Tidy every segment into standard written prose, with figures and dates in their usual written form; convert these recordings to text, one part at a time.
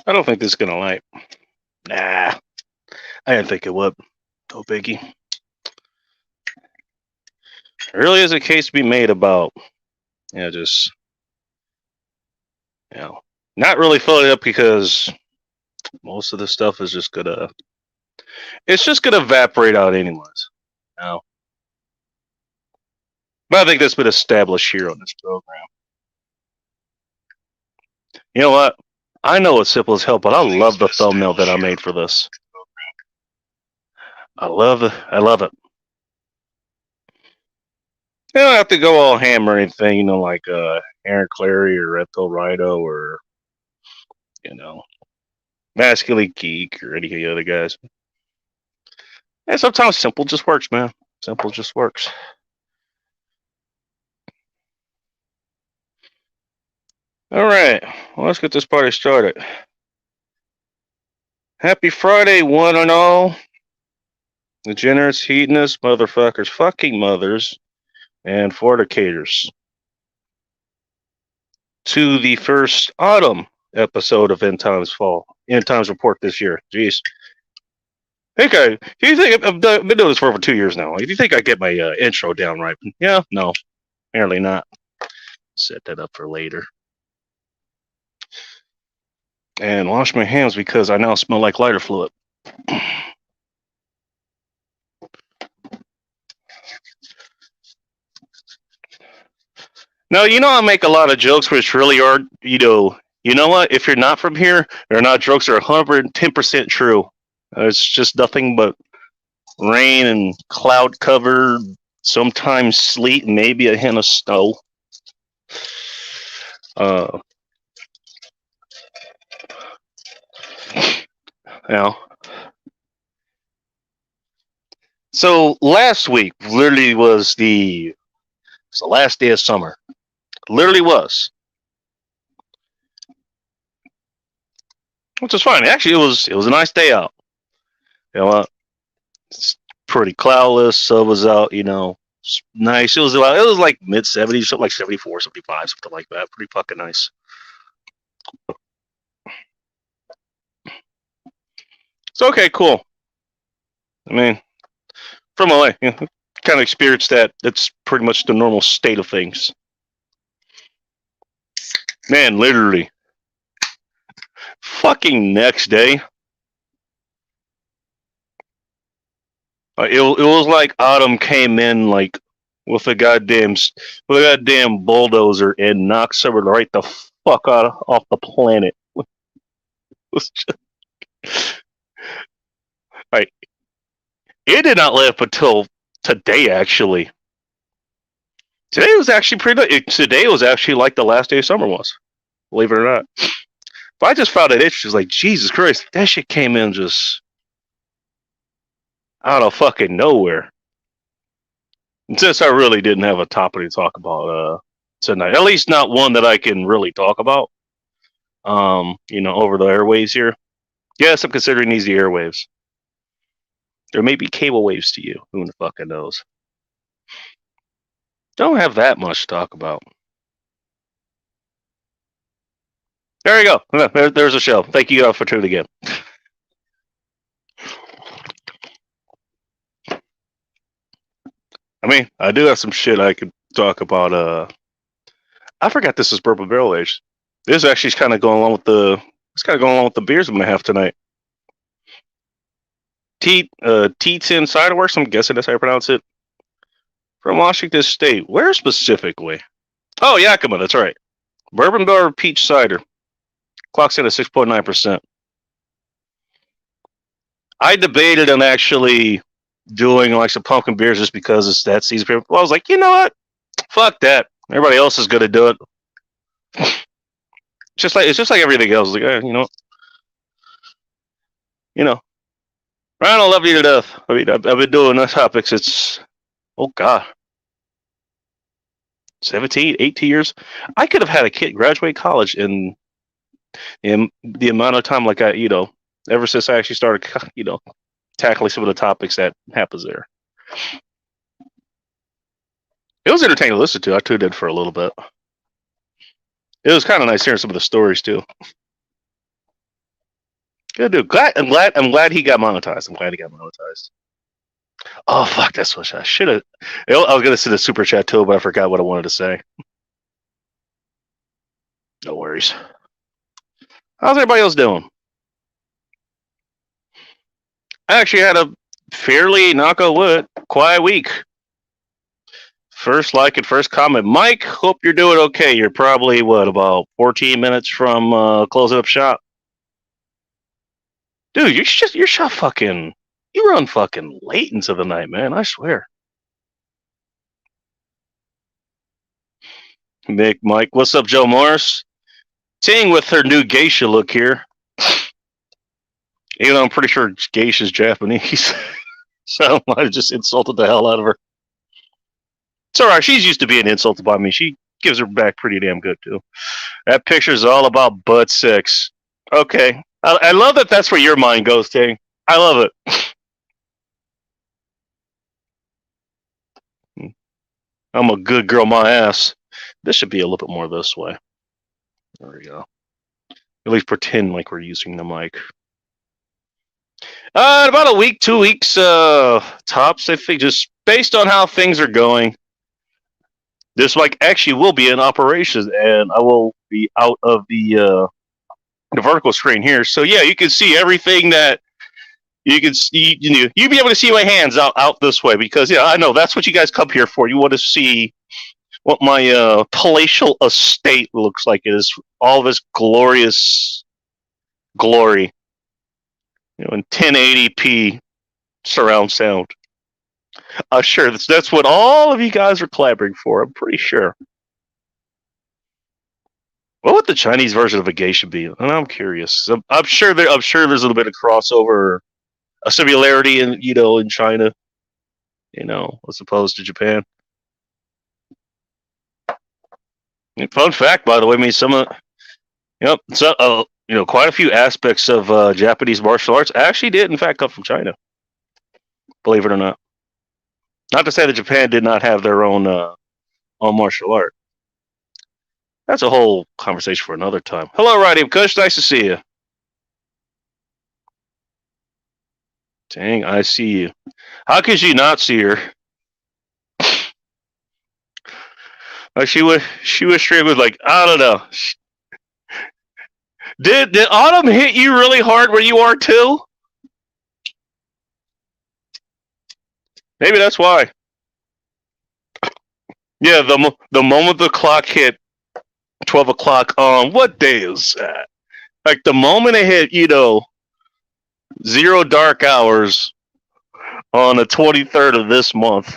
I don't think this is gonna light. Nah, I didn't think it would. No biggie. There really is a case to be made about, just you know, not really filling it up because most of the stuff is just it's just gonna evaporate out anyways. You know? But I think that's been established here on this program. You know what? I know it's simple as hell, but I love the thumbnail that I made for this. I love it. I love it. You don't have to go all ham or anything, like Aaron Clary or Red Pill Rhino or you know Masculine Geek or any of the other guys. And sometimes simple just works, man. Simple just works. All right, well, let's get this party started. Happy Friday, one and all. Degenerates, hedonists, motherfuckers, fucking mothers, and fornicators. To the first autumn episode of End Times Report this year. Jeez. Hey, guy, do you think I've been doing this for over 2 years now? Do you think I get my intro down right? Yeah, no, apparently not. Set that up for later. And wash my hands because I now smell like lighter fluid. Now, I make a lot of jokes which really are, you know what? If you're not from here, they're not jokes that are 110% true. It's just nothing but rain and cloud cover, sometimes sleet, and maybe a hint of snow. Uh, yeah. So last week literally was the last day of summer. Literally was, which was fine. Actually, it was a nice day out. You know what? It's pretty cloudless. Sun was out. Nice. It was like mid 70s, something like 74, 75, something like that. Pretty fucking nice. So okay, cool. I mean, from LA, kind of experienced that. That's pretty much the normal state of things. Man, literally, fucking next day, it was like autumn came in like with a goddamn bulldozer and knocked someone right the fuck out off the planet. It was just, like, it did not live until today. Actually, today was actually pretty. Today was actually like the last day of summer was. Believe it or not. But I just found it interesting. Like, Jesus Christ, that shit came in just out of fucking nowhere. And since I really didn't have a topic to talk about tonight, at least not one that I can really talk about, over the airwaves here. Yes, I'm considering these the airwaves. There may be cable waves to you. Who the fucking knows? Don't have that much to talk about. There you go. There's a show. Thank you for tuning in. I mean, I do have some shit I could talk about. I forgot this is Bourbon Barrel Age. This actually is kind of going along with the beers I'm gonna have tonight. T10 Ciderworks. I'm guessing that's how you pronounce it. From Washington State. Where specifically? Oh, Yakima. That's right. Bourbon Barrel Peach Cider. Clocks in at 6.9%. I debated on actually doing like some pumpkin beers just because it's that season. Well, I was like, you know what? Fuck that. Everybody else is gonna do it. It's just like everything else. Like, Ryan, I love you to death. I mean, I've been doing those topics. It's, oh God, 17, 18 years. I could have had a kid graduate college in the amount of time, like ever since I actually started, tackling some of the topics that happens there. It was entertaining to listen to. I tuned in for a little bit. It was kind of nice hearing some of the stories too. Good dude. I'm glad he got monetized. I'm glad he got monetized. Oh fuck, that's what I should have. I was gonna say the super chat too, but I forgot what I wanted to say. No worries. How's everybody else doing? I actually had a fairly, knock on wood, quiet week. First like and first comment. Mike, hope you're doing okay. You're probably, what, about 14 minutes from closing up shop? Dude, you're shot fucking, you run fucking late into the night, man. I swear. Mike, what's up, Joe Morris? Ting with her new geisha look here. Even though I'm pretty sure geisha's Japanese. So I might have just insulted the hell out of her. It's alright, she's used to being insulted by me. She gives her back pretty damn good, too. That picture's all about butt sex. Okay. I love that that's where your mind goes, Ting. I love it. I'm a good girl, my ass. This should be a little bit more this way. There we go. At least pretend like we're using the mic. About a week, 2 weeks, tops, I think, just based on how things are going. This mic actually will be in operation, and I will be out of the vertical screen here. So yeah, you can see everything that you can see. You'll be able to see my hands out this way because yeah, I know that's what you guys come here for. You want to see what my palatial estate looks like. It is all this glorious glory, in 1080p surround sound. Sure, that's what all of you guys are clamoring for. I'm pretty sure. What would the Chinese version of a geisha be? And I'm curious. I'm sure there's a little bit of crossover, a similarity in China, as opposed to Japan. Fun fact, by the way, I mean quite a few aspects of Japanese martial arts actually did in fact come from China. Believe it or not. Not to say that Japan did not have their own martial art. That's a whole conversation for another time. Hello, Radium Kush. Nice to see you. Dang, I see you. How could you not see her? She was streaming like, I don't know. Did Autumn hit you really hard where you are too? Maybe that's why. Yeah, the moment the clock hit 12 o'clock on, what day is that? Like the moment it hit, 0 dark hours on the 23rd of this month,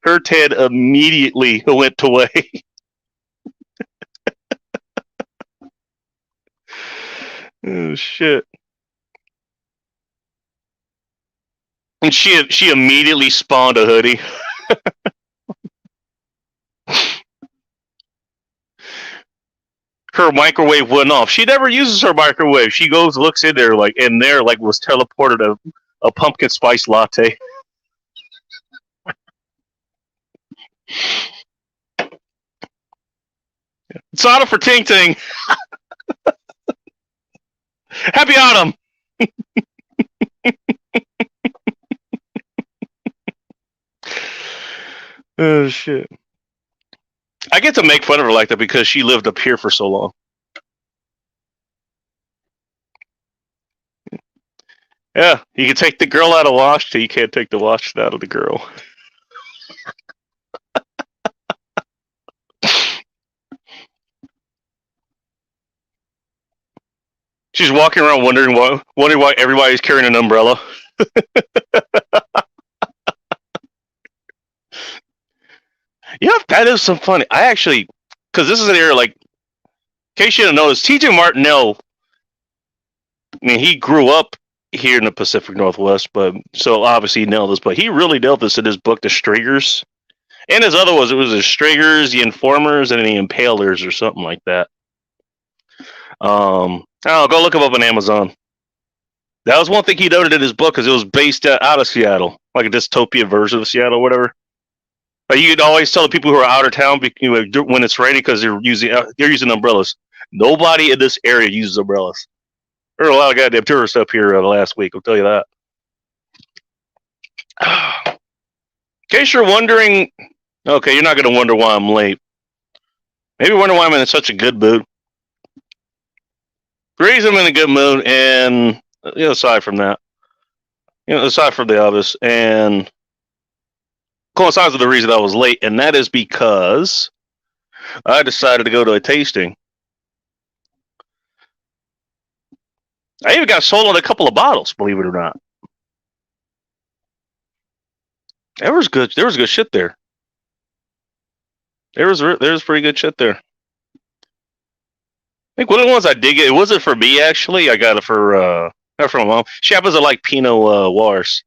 her head immediately went away. Oh shit! And she immediately spawned a hoodie. Her microwave went off. She never uses her microwave. She goes, looks in there, was teleported a pumpkin spice latte. It's autumn for Ting Ting. Happy autumn. Oh shit. I get to make fun of her like that because she lived up here for so long. Yeah, you can take the girl out of Washington, you can't take the Washington out of the girl. She's walking around wondering why everybody's carrying an umbrella. Yeah, that is some funny. I actually, because this is an area in case you didn't notice, TJ Martinell, I mean, he grew up here in the Pacific Northwest, but so obviously he nailed this, but he really nailed this in his book, The Striggers. And his other it was the Striggers, the Informers, and the Impalers, or something like that. Go look him up on Amazon. That was one thing he noted in his book, because it was based out of Seattle, like a dystopian version of Seattle, or whatever. You could always tell the people who are out of town when it's raining because they're using umbrellas. Nobody in this area uses umbrellas. There were a lot of goddamn tourists up here the last week. I'll tell you that. In case you're wondering, okay, you're not going to wonder why I'm late. Maybe wonder why I'm in such a good mood. The reason I'm in a good mood, and aside from that, aside from the obvious, and coincides with the reason I was late, and that is because I decided to go to a tasting. I even got sold on a couple of bottles, believe it or not. There was good shit there. There was pretty good shit there. I think one of the ones I did get, it wasn't for me actually. I got it for not for my mom. She happens to like Pinot Noirs,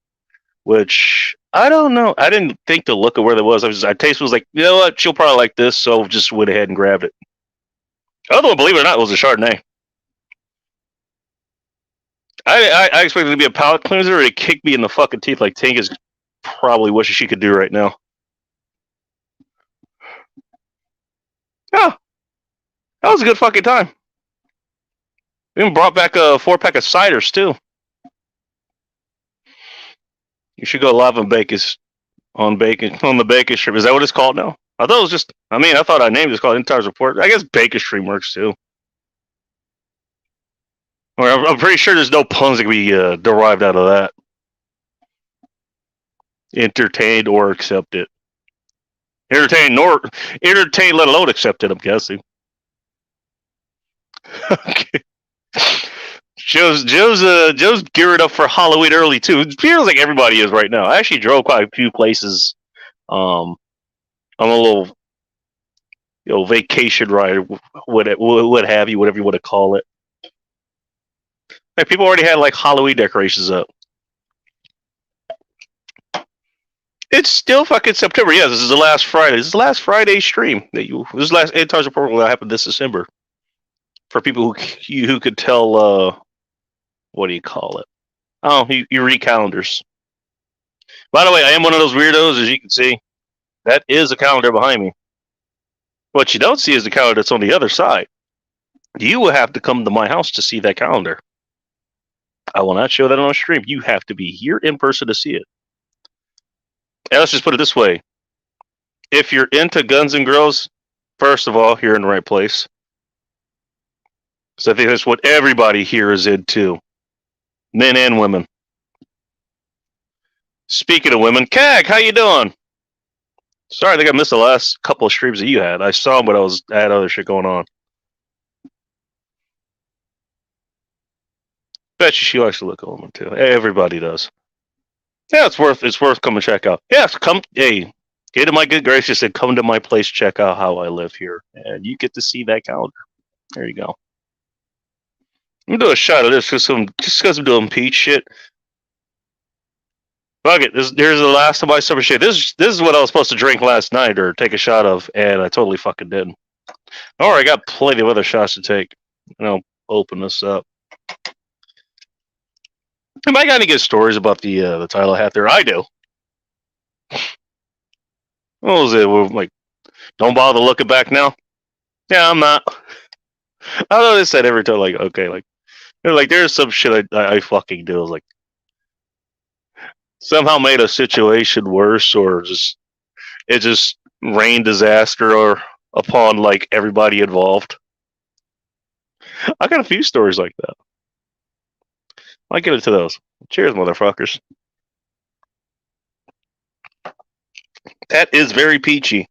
which I don't know. I didn't think to look at where it was. I taste was like, you know what, she'll probably like this, so just went ahead and grabbed it. Other one, believe it or not, was a Chardonnay. I expected it to be a palate cleanser, and it kicked me in the fucking teeth like Tink is probably wishing she could do right now. Yeah, that was a good fucking time. We even brought back a 4-pack of ciders too. You should go live on Bacon on the Bacon Stream. Is that what it's called now? I thought it was just. I thought I named it called Insider's Report. I guess Bacon Stream works too. Or I'm pretty sure there's no puns that can be derived out of that. Entertained or accepted. Entertained, let alone accepted. I'm guessing. Okay. Joe's gearing up for Halloween early too. It feels like everybody is right now. I actually drove quite a few places. On a little, vacation ride, what have you, whatever you want to call it. Like, people already had like Halloween decorations up. It's still fucking September. Yes, this is the last Friday. This is the last Friday stream that this last Insider's Report will happen this December. For people who could tell, what do you call it? Oh, you read calendars. By the way, I am one of those weirdos, as you can see. That is a calendar behind me. What you don't see is the calendar that's on the other side. You will have to come to my house to see that calendar. I will not show that on stream. You have to be here in person to see it. And let's just put it this way. If you're into Guns and Girls, first of all, you're in the right place. So I think that's what everybody here is into. Men and women. Speaking of women, Kag, how you doing? Sorry, I think I missed the last couple of streams that you had. I saw them, but I had other shit going on. Bet you she likes to look at women too. Everybody does. Yeah, it's worth coming check out. Yes, come. Hey, get in my good gracious and come to my place. Check out how I live here, and you get to see that calendar. There you go. I'm gonna do a shot of this just because I'm doing peach shit. Fuck it. Here's the last of my summer shit. This is what I was supposed to drink last night or take a shot of, and I totally fucking didn't. Alright, I got plenty of other shots to take. And I'll open this up. Am I got any good stories about the title hat there? I do. What was it? We're like, don't bother looking back now. Yeah, I'm not. I know they said every time, like, okay, like, there's some shit I fucking do. Like, somehow made a situation worse, or it just rained disaster or upon like everybody involved. I got a few stories like that. I'll get into those. Cheers, motherfuckers. That is very peachy.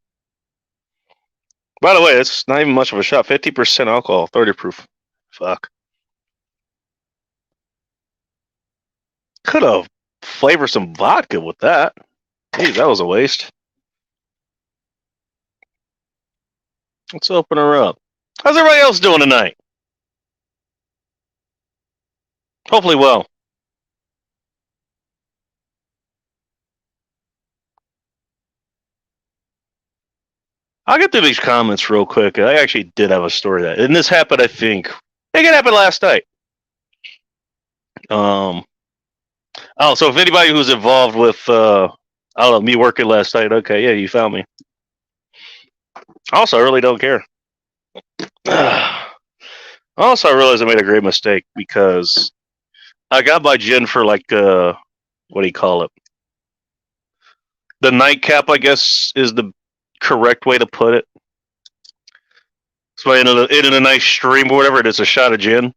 By the way, it's not even much of a shot. 50% alcohol, 30 proof. Fuck. Could have flavored some vodka with that. Hey, that was a waste. Let's open her up. How's everybody else doing tonight? Hopefully well. I'll get through these comments real quick. I actually did have a story and this happened, I think it happened last night. So if anybody who's involved with, I don't know, me working last night, okay, yeah, you found me. Also, I really don't care. Also, I realized I made a great mistake because I got my gin for like what do you call it? The nightcap, I guess, is the correct way to put it. So I ended in a nice stream or whatever. It is a shot of gin.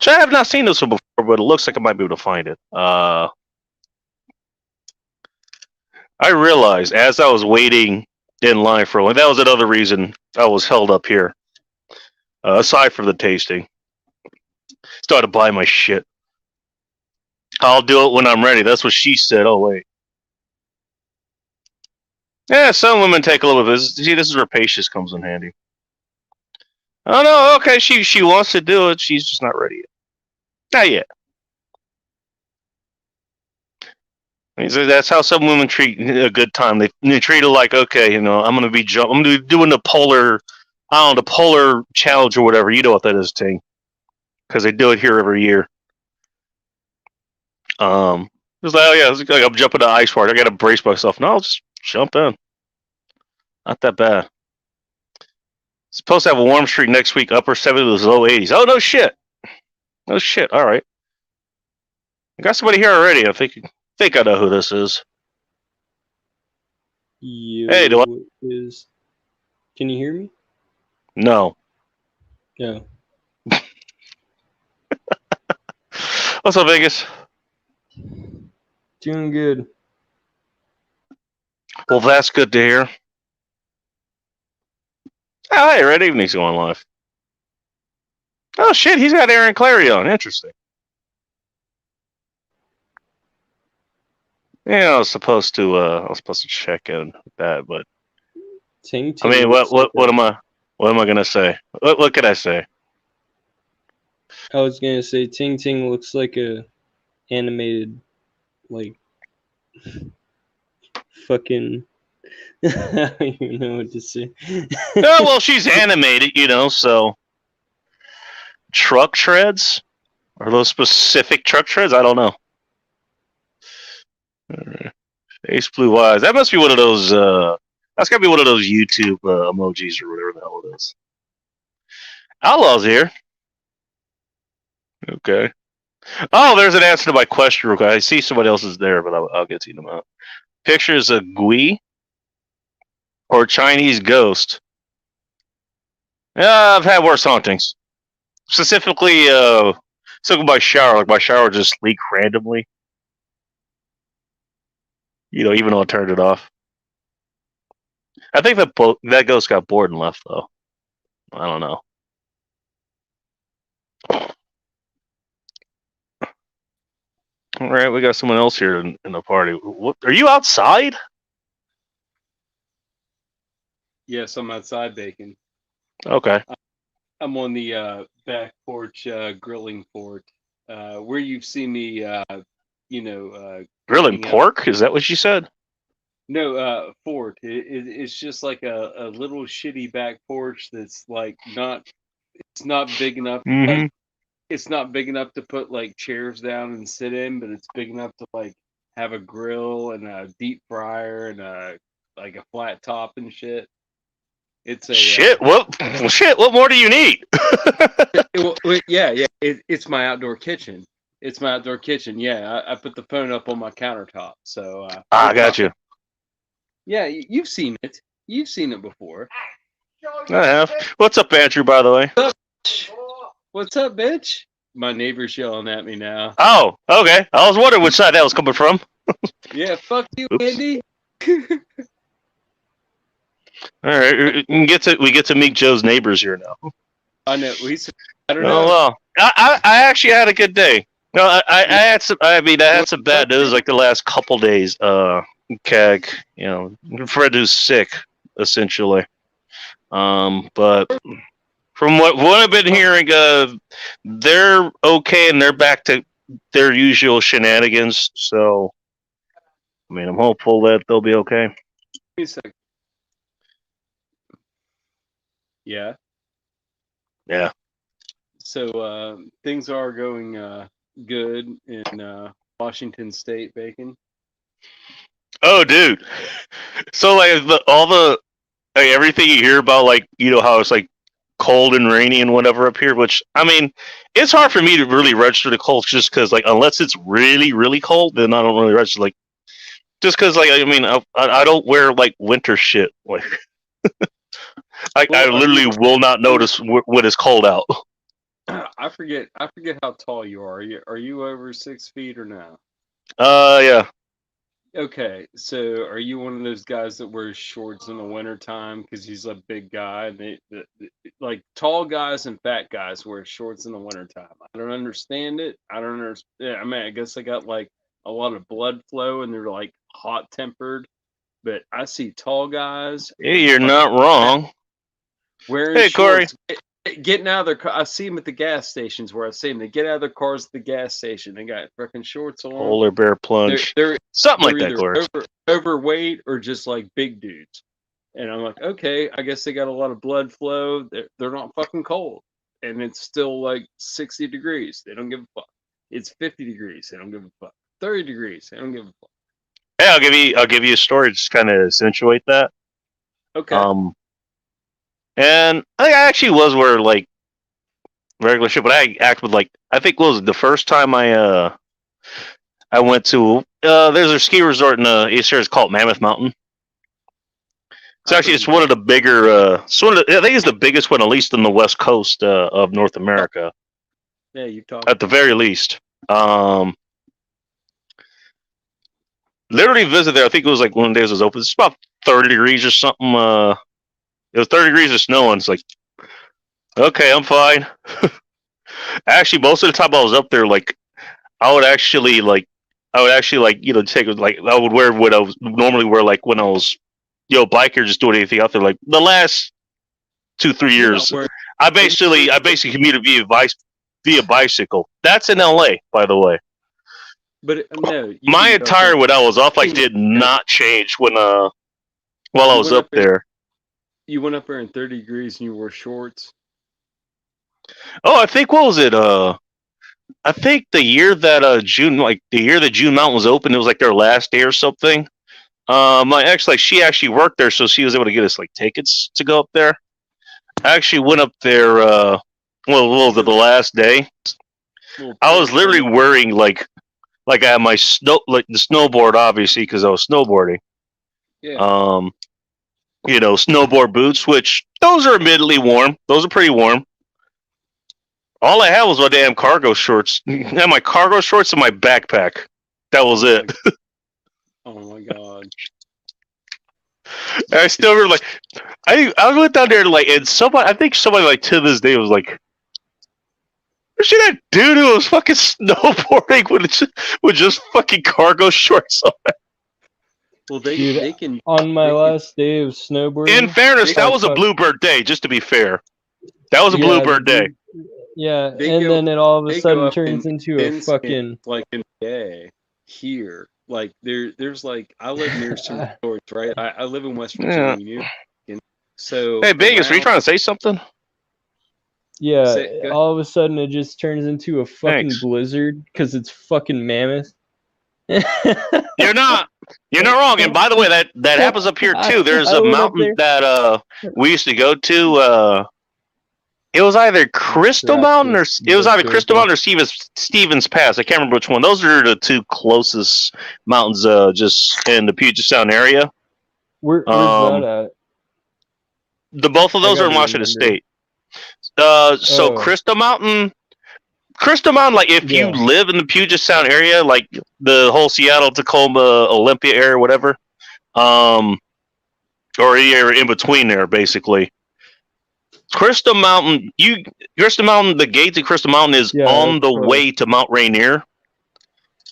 So I have not seen this one before, but it looks like I might be able to find it. I realized as I was waiting in line for one, that was another reason I was held up here. Aside from the tasting, started to buy my shit. I'll do it when I'm ready. That's what she said. Oh wait, yeah. Some women take a little bit. See, this is where patience comes in handy. Oh no, okay. She wants to do it. She's just not ready yet. Not yet. I mean, so that's how some women treat a good time. They treat it like, okay, I'm gonna be I'm gonna be doing the polar, I don't know, the polar challenge or whatever. You know what that is, Ting? Because they do it here every year. It's like, oh yeah, it's like I'm jumping to ice water. I gotta brace myself. No, I'll just jump in. Not that bad. Supposed to have a warm streak next week, upper 70s, low 80s. Oh no shit. No shit. All right. I got somebody here already. I think I know who this is. Hey, do I? Can you hear me? No. Yeah. What's up, Vegas? Doing good. Well, that's good to hear. Oh, hey, Red Evening's going live. Oh shit, he's got Aaron Clary on. Interesting. Yeah, I was supposed to check in with that, but Ting I mean, looks like what am I gonna say? What can I say? I was gonna say Ting looks like a animated, like, fucking. I don't even know what to say. Oh well, she's animated, so truck treads? Are those specific truck treads? I don't know. Face blue eyes. That must be one of those. That's gotta be one of those YouTube emojis or whatever the hell it is. Outlaw's here. Okay. Oh, there's an answer to my question. Real quick. I see somebody else is there, but I'll get to them out. Pictures of Gui or Chinese ghost. Yeah, I've had worse hauntings. Specifically, something by shower. Like my shower just leak randomly. Even though I turned it off. I think that ghost got bored and left, though. I don't know. All right, we got someone else here in the party. What, are you outside? Yes, I'm outside baking. Okay. I'm on the back porch grilling fort, where you've seen me, Grilling cooking up. pork? Is that what you said? No, fort. It's just like a little shitty back porch that's like not. It's not big enough. Mm-hmm. It's not big enough to put like chairs down and sit in, but it's big enough to like have a grill and a deep fryer and like a flat top and shit. It's a Shit. What more do you need? yeah. It's my outdoor kitchen. It's my outdoor kitchen. Yeah, I put the phone up on my countertop. So I got you. Yeah, you've seen it. You've seen it before. I have. What's up, Andrew? By the way. What's up, bitch? My neighbor's yelling at me now. Oh, okay. I was wondering which side that was coming from. Yeah, fuck you, Oops. Andy. All right, we get to meet Joe's neighbors here now. I know. I don't know. Oh well, I actually had a good day. No, I had some. I mean, I had some bad news like the last couple days. Keg, Fred is sick essentially. But from what I've been hearing, they're okay and they're back to their usual shenanigans. So, I mean, I'm hopeful that they'll be okay. Give me a second. Yeah. Yeah. So things are going good in Washington State, Bacon. Oh, dude. So like everything you hear about, like how it's like cold and rainy and whatever up here. Which I mean, it's hard for me to really register the cold just because like unless it's really really cold, then I don't really register. Like just because like I mean I don't wear like winter shit. Like I Well, literally will not notice when it's cold out. I forget how tall you are. Are you over 6 feet or no? Yeah. Okay, so are you one of those guys that wears shorts in the wintertime because he's a big guy? And like tall guys and fat guys wear shorts in the wintertime. I don't understand it. I don't understand. I mean, I guess I got like a lot of blood flow and they're like hot tempered, but I see tall guys Hey, you're not wrong. wearing Hey, Corey. shorts, getting out of their car. I see them at the gas stations where I see them. They get out of their cars at the gas station. They got freaking shorts on. Polar bear plunge. They're Something like that, either Corey. overweight or just like big dudes. And I'm like, okay, I guess they got a lot of blood flow. They're not fucking cold. And it's still like 60 degrees. They don't give a fuck. It's 50 degrees. They don't give a fuck. 30 degrees. They don't give a fuck. Hey, I'll give you a story to just kind of accentuate that. Okay. And I think I actually was wearing like regular shit, but I acted like I think it was the first time I went to there's a ski resort in East here. It's called Mammoth Mountain. It's one of the bigger. I think it's the biggest one, at least on the west coast of North America. Yeah, you talked. At the very least. Literally visited there. I think it was like one of the days it was open. It's about 30 degrees or something. It was 30 degrees of snow, and it's like, okay, I'm fine. Actually, most of the time I was up there, like, I would actually take like I would wear what I was normally wear like when I was, biker, just doing anything out there. Like the last 2-3 years, I basically commuted via bicycle. That's in LA, by the way. But no, my attire when I was off did not change when while I was up there. You went up there in 30 degrees and you wore shorts. Oh, I think what was it? I think the year that June Mountain was open, it was like their last day or something. My ex, she actually worked there, so she was able to get us like tickets to go up there. I actually went up there. The last day. I was literally wearing like I had my the snowboard, obviously, because I was snowboarding. Yeah. Snowboard boots, which those are admittedly warm. Those are pretty warm. All I had was my damn cargo shorts. I had my cargo shorts and my backpack. That was it. Oh my god. And I still remember, I went down there and I think somebody to this day was like, "Where's that dude who was fucking snowboarding with just fucking cargo shorts on?" Well, they can. On my last day of snowboarding. In fairness, that was a Bluebird day. Just to be fair, that was a Bluebird day. Yeah, then it all of a sudden turns into a fucking like in PA here. Like there's I live near some resorts, right? I live in West Virginia. Yeah. So hey, Vegas, are you trying to say something? Yeah, all of a sudden it just turns into a fucking blizzard because it's fucking Mammoth. You're not wrong. And by the way, that happens up here too. There's a mountain that we used to go to. It was either Crystal Mountain or Stevens Pass. I can't remember which one. Those are the two closest mountains, just in the Puget Sound area. Where's that at? Both of those are in Washington State. So Crystal Mountain, if you live in the Puget Sound area, like the whole Seattle, Tacoma, Olympia area, whatever, or any area in between there, basically. Crystal Mountain, the gate to Crystal Mountain is on the way to Mount Rainier.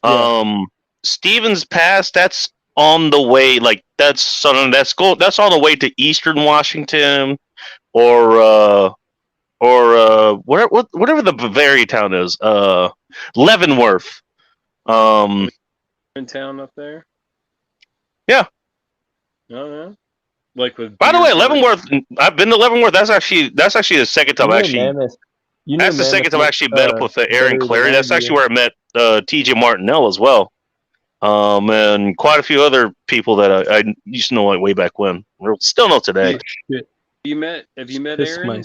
Yeah. Stevens Pass, that's on the way, that's on the way to Eastern Washington, or whatever the Bavaria town is, Leavenworth. In town up there. Yeah. No. By the way, Leavenworth. I've been to Leavenworth. That's actually the second time that's the second time I actually met up with Aaron Clary. That's actually where I met T.J. Martinell as well, and quite a few other people that I used to know way back when. We still know today. Have you met Aaron?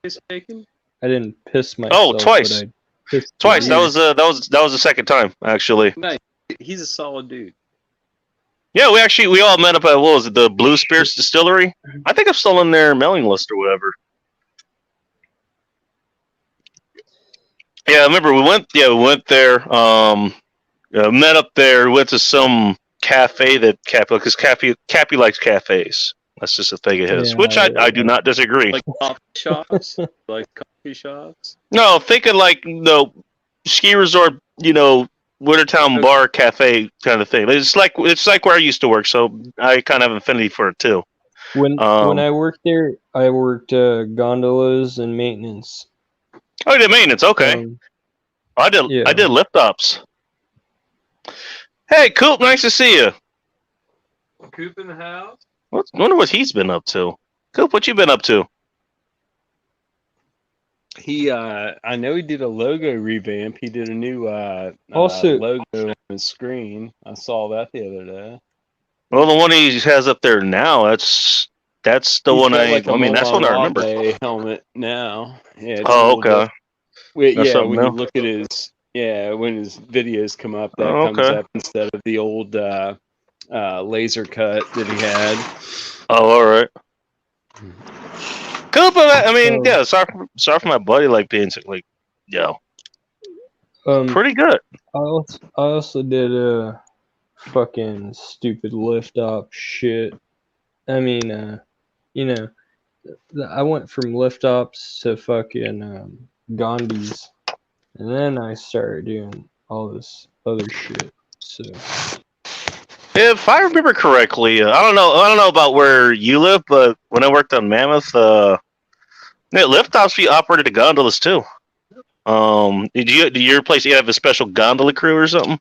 face, Bacon? I didn't piss myself. twice. But I pissed Twice. the That was the second time actually. Nice. He's a solid dude. Yeah, we all met up at, what was it, the Blue Spirits Distillery? I think I'm still in their mailing list or whatever. Yeah, I remember we went there, met up there, went to some cafe that because Cappy likes cafes. That's just a thing of his, Yeah, which I do not disagree. Like coffee shops? Like coffee shops? No, thinking like ski resort, Wintertown bar cafe kind of thing. It's like where I used to work, so I kind of have affinity for it too. When I worked there, I worked gondolas and maintenance. Oh, you did maintenance, okay. I did lift ups. Hey, Coop, nice to see you. Coop in the house? Wonder what he's been up to. Coop, what you been up to? He I know he did a logo revamp. He did a new Also- logo on the screen. I saw that the other day. Well, the one he has up there now, that's the He's one got like a that's one I remember. Momo helmet now. Yeah. It's a Oh, little okay. bit- That's yeah, something when you else. look at his when his videos come up, that Oh, comes okay. up instead of the old laser cut that he had. Oh, all right. Coop, I mean, So- yeah. Sorry for my buddy being like, pretty good. I also did a fucking stupid lift up shit. I mean, I went from lift ups to fucking Gandhis, and then I started doing all this other shit. So If I remember correctly, I don't know about where you live, but when I worked on Mammoth, lift ops we operated the gondolas too. Did your place have a special gondola crew or something?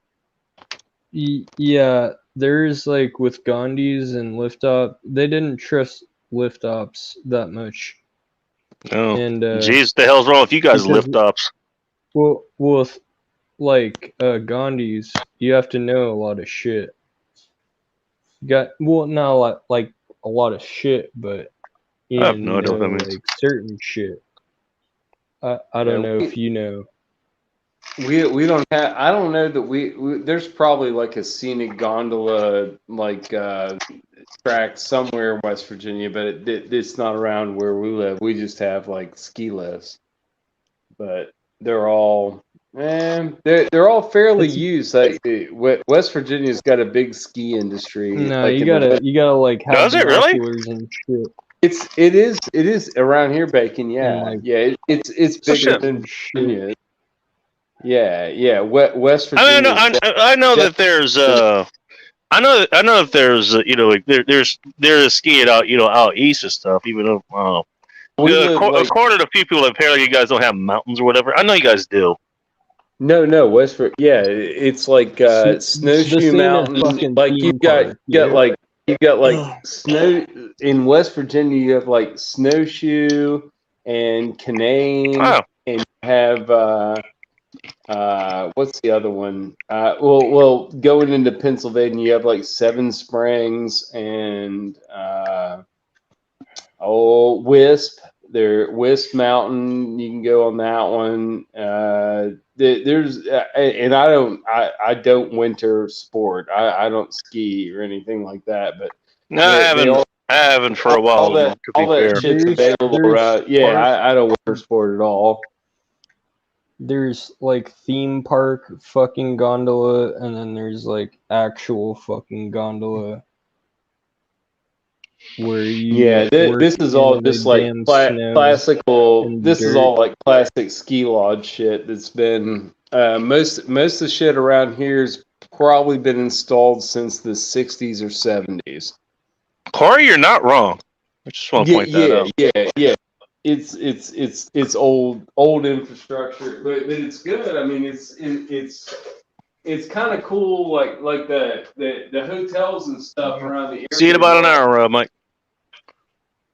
yeah, there's like with Gandhis and lift up, they didn't trust lift ups that much, Oh, and jeez, the hell's wrong with you guys, because- lift ops? well, with like Gandhis, you have to know a lot of shit. Not a lot, like a lot of shit, but you I have no idea what that means. like certain shit. I don't know if you know. We don't have. I don't know that we there's probably like a scenic gondola track somewhere in West Virginia, but it's not around where we live. We just have like ski lifts, but they're all they're all fairly used. Like West Virginia's got a big ski industry. No, like you in the- gotta like have Does it really? binoculars and shit. It is around here, Bacon. Yeah, like- yeah. It's So bigger shit. than Shit. Virginia. Yeah. West Virginia. I know that there's I know that there's there's skiing out out east and stuff. Even though according to a few people, apparently you guys don't have mountains or whatever. I know you guys do. No, West Virginia. Yeah, it's like The Snowshoe same as Mountain. fucking Like theme park, yeah. you got like snow in West Virginia. You have like Snowshoe and Canaan, Oh, and you have what's the other one? Well, going into Pennsylvania, you have like Seven Springs and Wisp. Wisp Mountain. You can go on that one. There's and I don't winter sport. I don't ski or anything like that. But no, I haven't for a while. all that to be fair. shit's There's- available there's around. Yeah, parks- I don't winter sport at all. There's like theme park fucking gondola, and then there's like actual fucking gondola where you Yeah, work this is all in the just like damn snow classical. and This is dirt. all like classic ski lodge shit. That's been most of the shit around here's probably been installed since the 60s or 70s. Corey, you're not wrong. I just want to point that out. Yeah. It's old infrastructure, but it's good. I mean, it's kind of cool. Like the hotels and stuff around the area. See you in about an hour, Mike.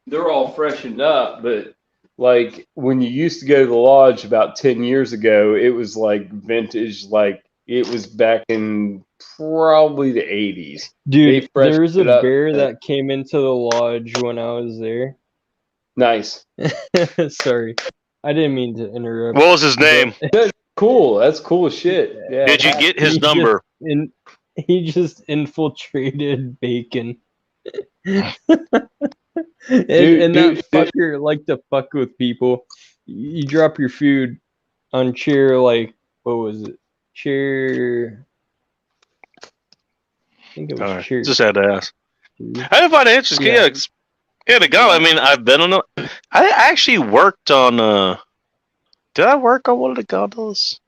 They're all freshened up, but like when you used to go to the lodge about 10 years ago, it was like vintage, like it was back in probably the 80s. Dude, They freshened there was a it up. bear that came into the lodge when I was there. Nice. Sorry, I didn't mean to interrupt. What was his name? Cool. That's cool as shit. Yeah. Did you get his He number? He just infiltrated Bacon. and that fucker liked to fuck with people. You drop your food on chair, like, what was it? Chair. I think it was Alright, chair. just had to ask. 2. I didn't find it interesting. Yeah, the guy. I mean, I've been on. I actually worked on. Did I work on one of the gondolas?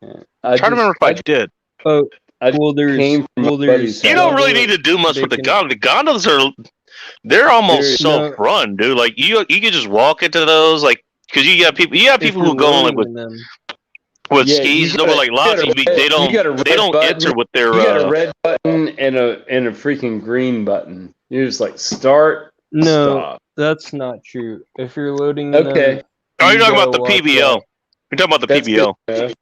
I'm trying to remember if I did. Oh, I well, came from my buddy's You don't really need to do much with the gondolas. The gondolas they're almost self-run, dude. Like you can just walk into those, like, because you got people who go on like with skis. No, like lots of they don't enter with their. You got a red button and a freaking green button. You just like start. No, stop. That's not true. If you're loading, okay. Oh, you're talking about the PBO. You're talking about the PBO. Good.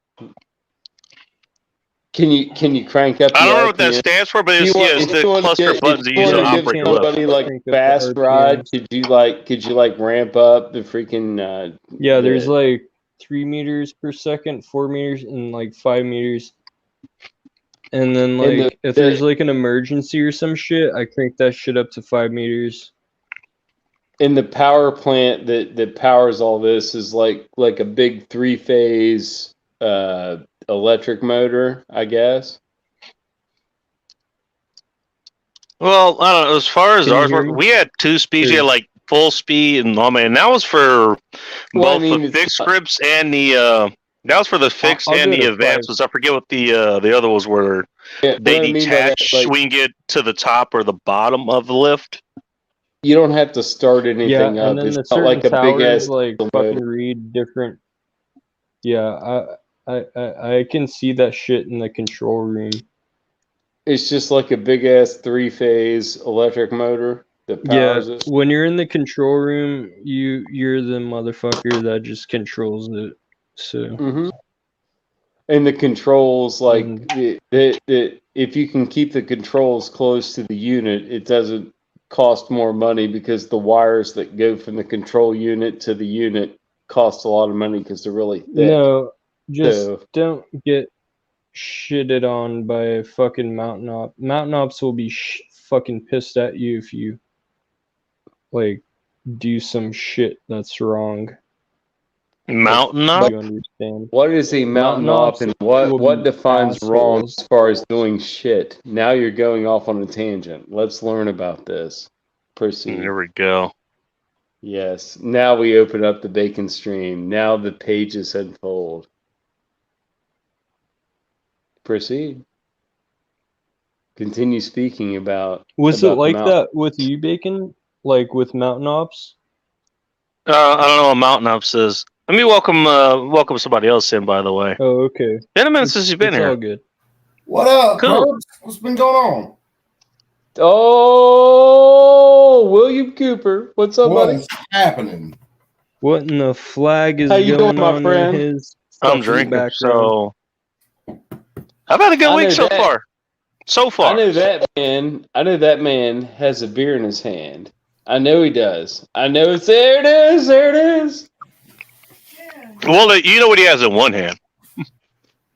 Can you crank up? I don't know what that stands for, but it's the cluster buttons that you use to operate the lift. Somebody like fast ride. Could you ramp up the freaking? Yeah, there's like 3 meters per second, 4 meters, and like 5 meters. And then like if there's like an emergency or some shit, I crank that shit up to 5 meters. And the power plant that powers all this is like a big 3-phase electric motor, I guess. Well, I don't know. As far as ours work, we had 2 speeds. We had like full speed and and that was for both the fixed grips and the. That was for the fixed and the advanced. I forget what the other ones were. Yeah, they detach. We can get to the top or the bottom of the lift. You don't have to start anything up. And then it's not like a big ass like fucking read different. Yeah, I can see that shit in the control room. It's just like a big ass 3-phase electric motor that powers it. When you're in the control room, you're the motherfucker that just controls it. So. And the controls, like if you can keep the controls close to the unit, it doesn't cost more money because the wires that go from the control unit to the unit cost a lot of money because they're really thick. No, just don't get shitted on by fucking Mountain Op. Mountain Ops will be fucking pissed at you if you like do some shit that's wrong. Mountain Op? You understand? What is a Mountain Op and what defines wrong as far as doing shit? Now you're going off on a tangent. Let's learn about this. Proceed. Here we go. Yes. Now we open up the Bacon stream. Now the pages unfold. Proceed. Continue speaking about. Was it like that with you, Bacon? Like with Mountain Ops? I don't know what Mountain Ops is. Let me welcome somebody else in, by the way. Oh, okay. Been a minute since you've been here. All good. What up, cool. Herbs? What's been going on? Oh, William Cooper. What's up, buddy? What's happening? What in the flag is How you going doing, my on friend? in his I'm drinking, so I've had a good week so far. So far. I know that man has a beer in his hand. I know he does. I know it's there. It is. There it is. Well, you know what he has in one hand.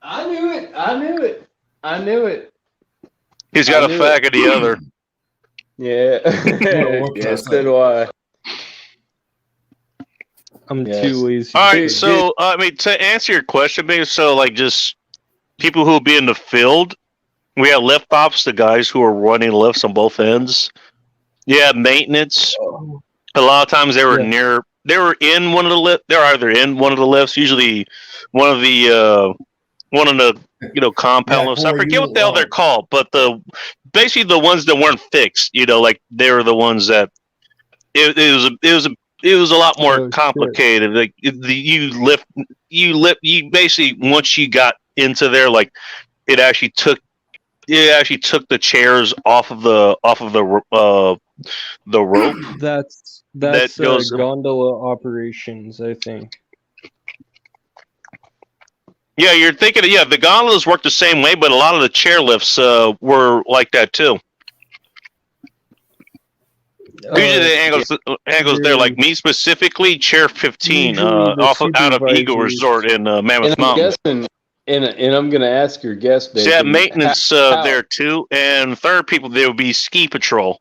I knew it. He's got a fag in the other. Yeah. Yes, so do I. I'm too lazy. All right, so I mean, to answer your question, maybe so like just people who will be in the field. We have lift ops, the guys who are running lifts on both ends. Yeah, maintenance. A lot of times they were they were in one of the lifts. They're either in one of the lifts, usually one of the compound lifts. I forget what the hell they're called, but basically the ones that weren't fixed, like they were the ones that it was a lot more complicated. Like you basically once you got into there, like it actually took the chairs off of the rope. That's gondola operations, I think. Yeah, you're thinking. Yeah, the gondolas work the same way, but a lot of the chair lifts were like that too. Usually the angles there, like me specifically, chair 15, Usually the out of Eagle supervisors- Resort in Mammoth And I'm Mountain. guessing, and I'm gonna ask your guest, So yeah, Bacon, maintenance how- there too, and third people there would be ski patrol,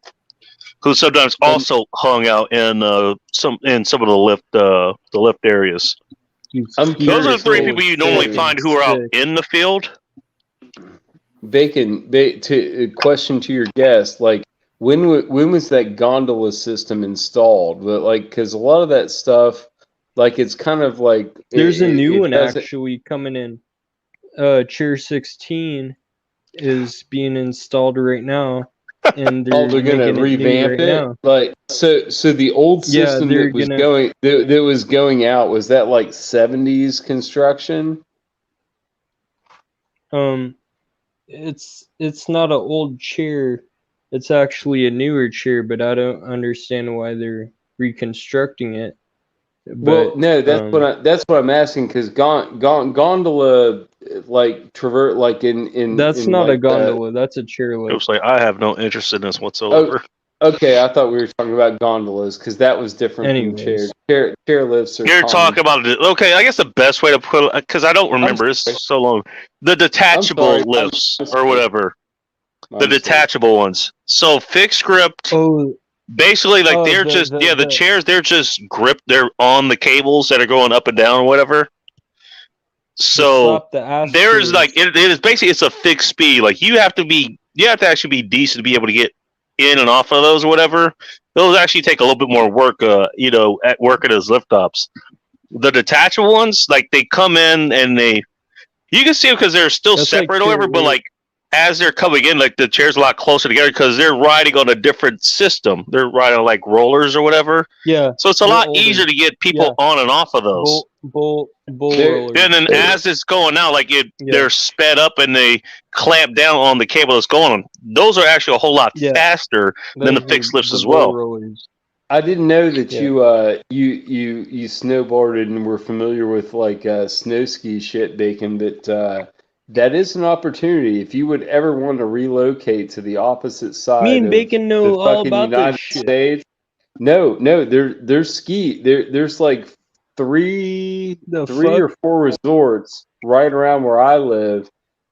who sometimes also hung out in some of the lift areas. I'm Those are the curious, three well, people you normally sick. find who are out in the field. Bacon, question to your guest, like when was that gondola system installed? But like, because a lot of that stuff, like it's kind of like There's a new it one doesn't- actually coming in. Chair 16 is being installed right now, and Oh, they're gonna making it new revamp right it. now. Like so the old Yeah, system they're that was gonna- going out, was that like 70s construction? It's not an old chair. It's actually a newer chair, but I don't understand why they're reconstructing it. Well, But, no, that's what I'm asking, because gondola, like traverse, like in that's in not a like gondola. That's a It chairlift. was like, I have no interest in this whatsoever. Okay, I thought we were talking about gondolas because that was different Anyways. from chairs. Chair lifts are You're common. talking about it. Okay, I guess the best way to put it, because I don't remember, it's sorry. so long. The detachable sorry. lifts I'm or sorry. whatever. My The mistake. detachable ones. So fixed grip, Oh, basically, like Oh, they're the- just the- the chairs. They're just gripped. They're on the cables that are going up and down or whatever. So slap the ass there is chairs. like it is basically it's a fixed speed. Like you have to actually be decent to be able to get in and off of those or whatever. Those actually take a little bit more work. At working as lift tops. The detachable ones, like they come in and you can see them because they're still That's like separate or whatever. But chair like as they're coming in, like the chair's a lot closer together because they're riding on a different system. They're riding on like rollers or whatever. Yeah, So it's a They're lot older. easier to get people on and off of those. bull They're- rollers. And then as it's going out, like Yeah. they're sped up and they clamp down on the cable that's going on. Those are actually a whole lot Yeah. faster than the Those are fixed lifts the as well. bull rollers. I didn't know that Yeah. you snowboarded and were familiar with like snow ski shit, Bacon. That is an opportunity if you would ever want to relocate to the opposite side. Me and of Bacon know the all fucking about United this shit. States. No, there's ski. There's like three The or fuck? four resorts right around where I live,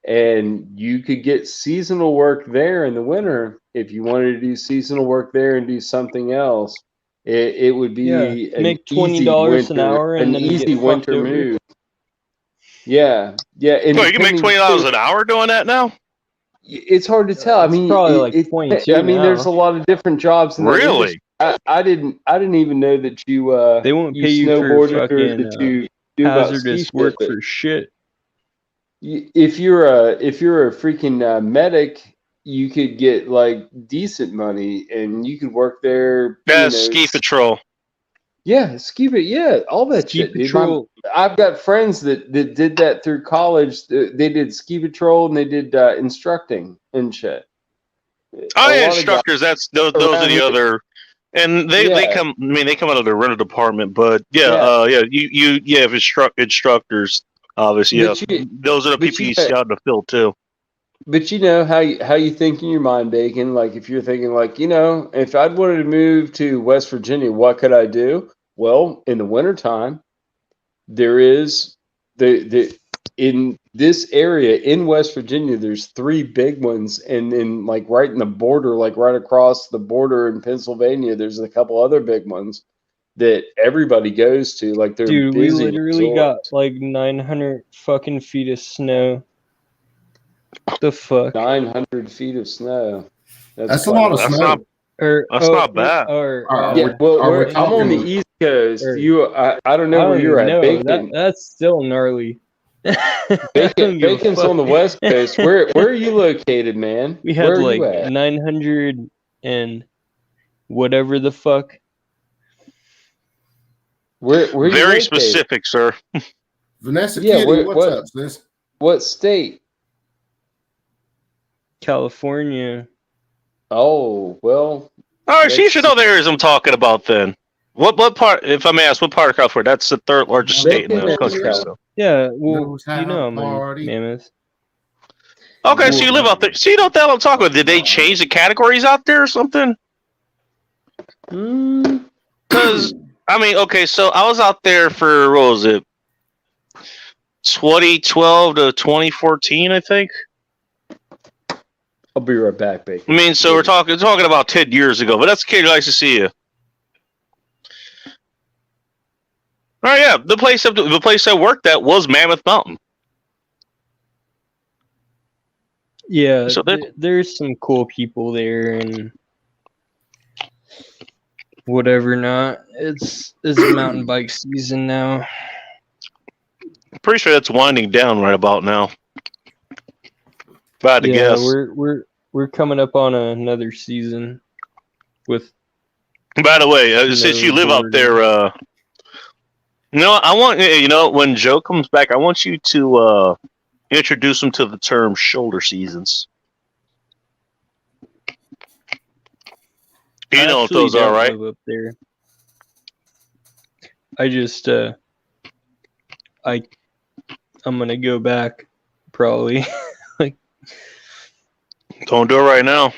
and you could get seasonal work there in the winter if you wanted to do seasonal work there and do something else. It would be Yeah, an make easy $20 an winter- hour and an then get easy fucked winter over. move. Yeah. And Well, you can make depending- $20 an hour doing that now. It's hard to tell. I It's mean, probably like 22 I mean, there's a now. lot of different jobs in that Really? industry. I didn't even know that you They won't you pay you for snowboarded or fucking that you do about ski hazardous shit, work but for shit. if you're a freaking medic, you could get like decent money and you could work there. That's ski patrol. Yeah, ski patrol. Yeah, all that Ski shit. dude. patrol. I've got friends that did that through college. They did ski patrol and they did instructing and shit. Oh A yeah, lot of instructors. Those are around the here- other, and they Yeah. come. I mean, they come out of the rental department, but Yeah. you have instructors. Obviously, yeah, But you- those are the but people you you see out in the field too. But you know how you think in your mind, Bacon. Like if you're thinking, like, if I'd wanted to move to West Virginia, what could I do? Well, in the wintertime, there is in this area in West Virginia, there's 3 big ones, and then like right in the border, like right across the border in Pennsylvania, there's a couple other big ones that everybody goes to. Like they're Dude, we busy literally got resorts. like 900 fucking feet of snow. The fuck? 900 feet of snow. That's a quite lot of That's snow. not. That's not bad. Yeah, well, Are we I'm on the talking- East Coast. Or- I don't know where you're at. Bacon, That's still gnarly. I don't give a Bacon's fuck. on the West Coast. Where are you located, man? We Where had are like you at? 900 and whatever the fuck. Where are you Very located? specific, sir. Vanessa Yeah, Kitty, what- what's up, sis? What state? California. Oh, well, All right, so you That's- should know the areas I'm talking about then. What part? If I may ask, what part of California? That's the third largest state in the Bacon, country. yeah. So. Yeah, well, Knows you how know I'm party. in Mammoth. Okay, so you live out there. So you know what the hell I'm talking about? Did they change the categories out there or something? Because I mean, okay, so I was out there for what was it, 2012 to 2014, I think. I'll be right back, I Bacon. mean, so we're talking about 10 years ago, but that's okay. Nice to see you. Oh yeah, the place I worked at was Mammoth Mountain. Yeah, So there's some cool people there and whatever. Not it's mountain bike season now. I'm pretty sure that's winding down right about now. If I had to Yeah, guess. we're coming up on another season with. By the way, since you live out there, I want when Joe comes back, I want you to introduce him to the term shoulder seasons. You know what those are, right? Live up there. I just I'm gonna go back probably. Don't do it right now.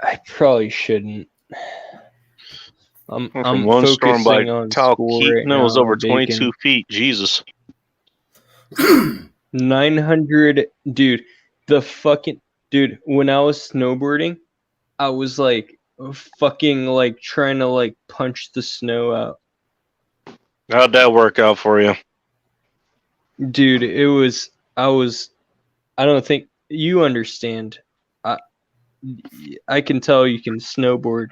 I probably shouldn't. I'm From one storm by focusing on school right Talkeetna now. was over Bacon. 22 feet. Jesus. 900, dude. The fucking dude. When I was snowboarding, I was like fucking like trying to like punch the snow out. How'd that work out for you? Dude, I don't think you understand. I can tell you can snowboard.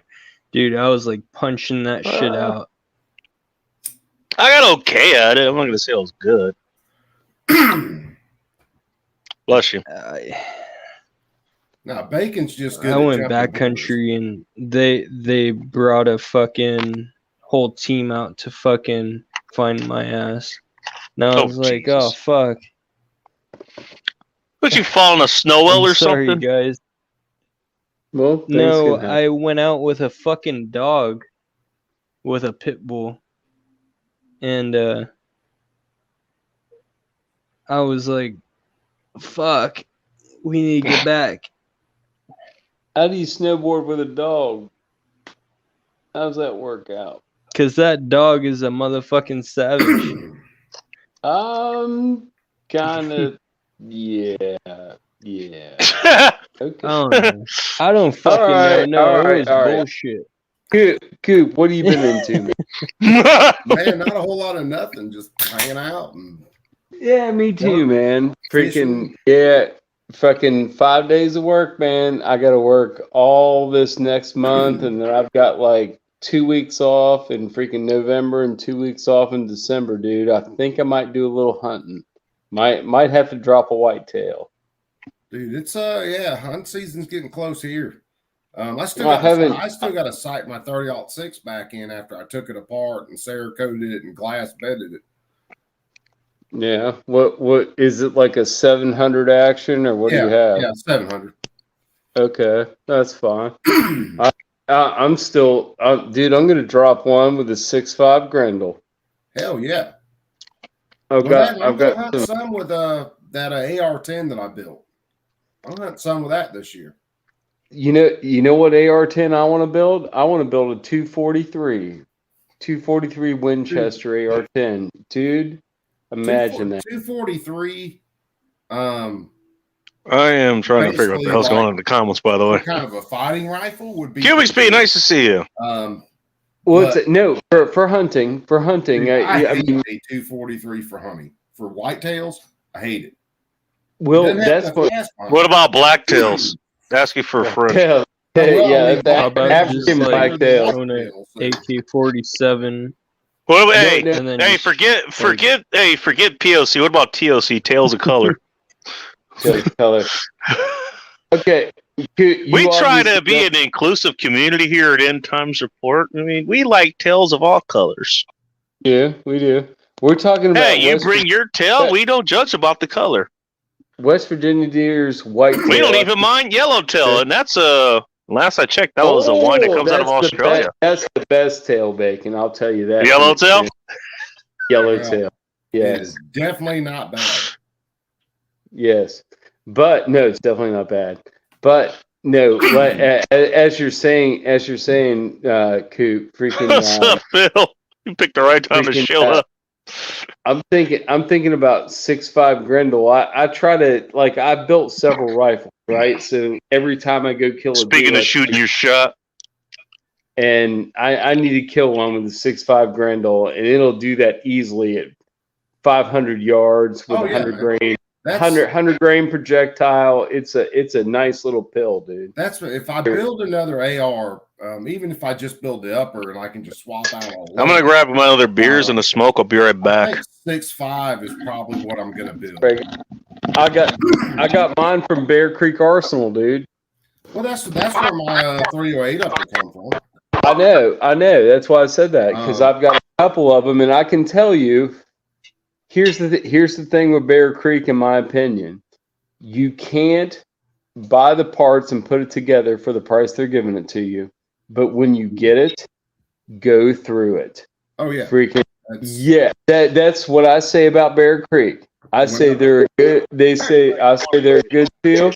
Dude, I was like punching that shit out. I got okay at it. I'm not gonna say I was good. Bless you. Now Bacon's just good. I went backcountry and they brought a fucking whole team out to fucking find my ass. Now I was like, Jesus. oh fuck. But you fall in a snow well or Sorry, something? guys. Well, things No, can happen. I went out with a fucking dog, with a pit bull, and I was like, "Fuck, we need to get back." How do you snowboard with a dog? How's that work out? Cause that dog is a motherfucking savage. Kind of, yeah. Okay. I don't fucking Alright, know. No, alright, it was alright. bullshit. Coop, what have you been into, man? Man, not a whole lot of nothing, just hanging out and Yeah, me too, man. Fishing. Freaking, yeah, fucking 5 days of work, man. I got to work all this next month, and then I've got like 2 weeks off in freaking November and 2 weeks off in December, dude. I think I might do a little hunting. Might have to drop a whitetail. dude, it's hunt season's getting close here. I still Well, got to sight my 30-06 back in after I took it apart and Cerakoted it and glass bedded it. Yeah. What is it, like a 700 action, or what do you have? Yeah, 700. Okay, that's fine. I'm still, dude. I'm gonna drop one with a 6.5 Grendel. Hell yeah. I've got hunting some with that AR-10 that I built. I'm hunting some with that this year. You know what AR-10 I want to build? I want to build a 243 Winchester AR-10. Dude, imagine that. 243. I am trying to figure out what the hell's going on in the comments, by the way. Kind of a fighting rifle would be. Cubic Speed, nice to see you. Well, no, for hunting. I hate a 243 for hunting. For whitetails, I hate it. Well, that's What about blacktails? Asking for a friend. Yeah, How about African just, like, blacktail. own a AK-47. Well, hey, and then hey, just, forget POC. What about TOC? Tails of Color. Color. Okay. We try to be an inclusive community here at End Times Report. I mean, we like tails of all colors. Yeah, we do. We're talking about. Hey, you bring your tail. We don't judge about the color. West Virginia deer's white. We don't even mind yellowtail, and that's last I checked, that was a wine that comes out of Australia. That's the best tail, Bacon. I'll tell you that. Yellowtail. Yellowtail. Yes. It is definitely not bad. Yes, but no, it's definitely not bad. But No, as you're saying, Coop, freaking. What's up, Phil? You picked the right time to show up. I'm thinking about 6.5 Grendel. I try to I built several rifles, right? So every time I go kill a Speaking deer, of shooting your shot, and I need to kill one with a 6.5 Grendel, and it'll do that easily at 500 yards with 100 grain. 100 grain projectile. It's a nice little pill, dude. That's if I build another AR, even if I just build the upper and I can just swap out all. I'm gonna grab my other beers and a smoke. I'll be right back. 6.5 is probably what I'm gonna build. I got mine from Bear Creek Arsenal, dude. Well, that's where my 308 upper come from. I know. That's why I said that, because I've got a couple of them, and I can tell you. Here's the thing with Bear Creek, in my opinion. You can't buy the parts and put it together for the price they're giving it to you. But when you get it, go through it. Oh yeah. Freaking that's what I say about Bear Creek. I say they're good. I say they're a good deal.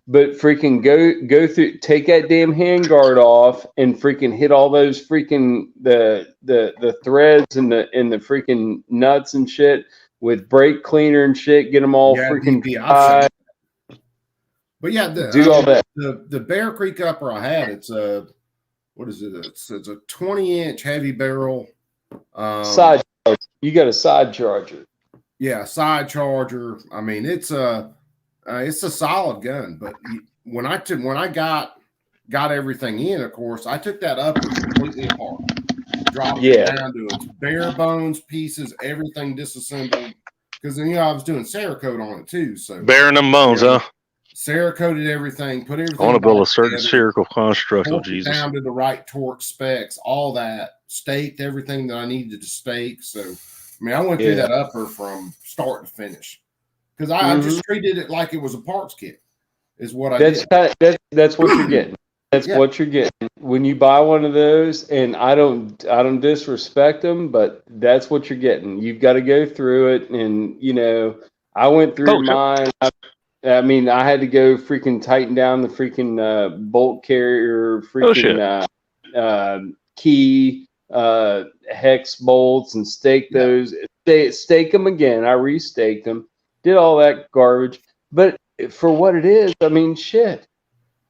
But freaking go through, take that damn handguard off and freaking hit all those freaking the threads and the freaking nuts and shit with brake cleaner and shit. Get them all freaking dry. But yeah, do all that. The Bear Creek upper I had, it's a what is it? It's a 20-inch heavy barrel. Side charger. You got a side charger. Yeah, side charger. I mean, it's a solid gun, but when I got everything in, of course, I took that up completely apart, dropped it down to its bare bones pieces, everything disassembled. Because I was doing Cerakote on it too. So bearing them bones, huh? Cerakoted everything, put everything. I want to build a certain spherical construct. Oh Jesus! Down to the right torque specs, all that, staked everything that I needed to stake. So, I mean, I went through that upper from start to finish. Because I just treated it like it was a parts kit, is what I did. That's what you're getting. That's what you're getting when you buy one of those. And I don't disrespect them, but that's what you're getting. You've got to go through it, and I went through mine. I mean, I had to go freaking tighten down the freaking bolt carrier, freaking key hex bolts, and stake those. Stake them again. I restaked them. Did all that garbage, but for what it is, I mean, shit,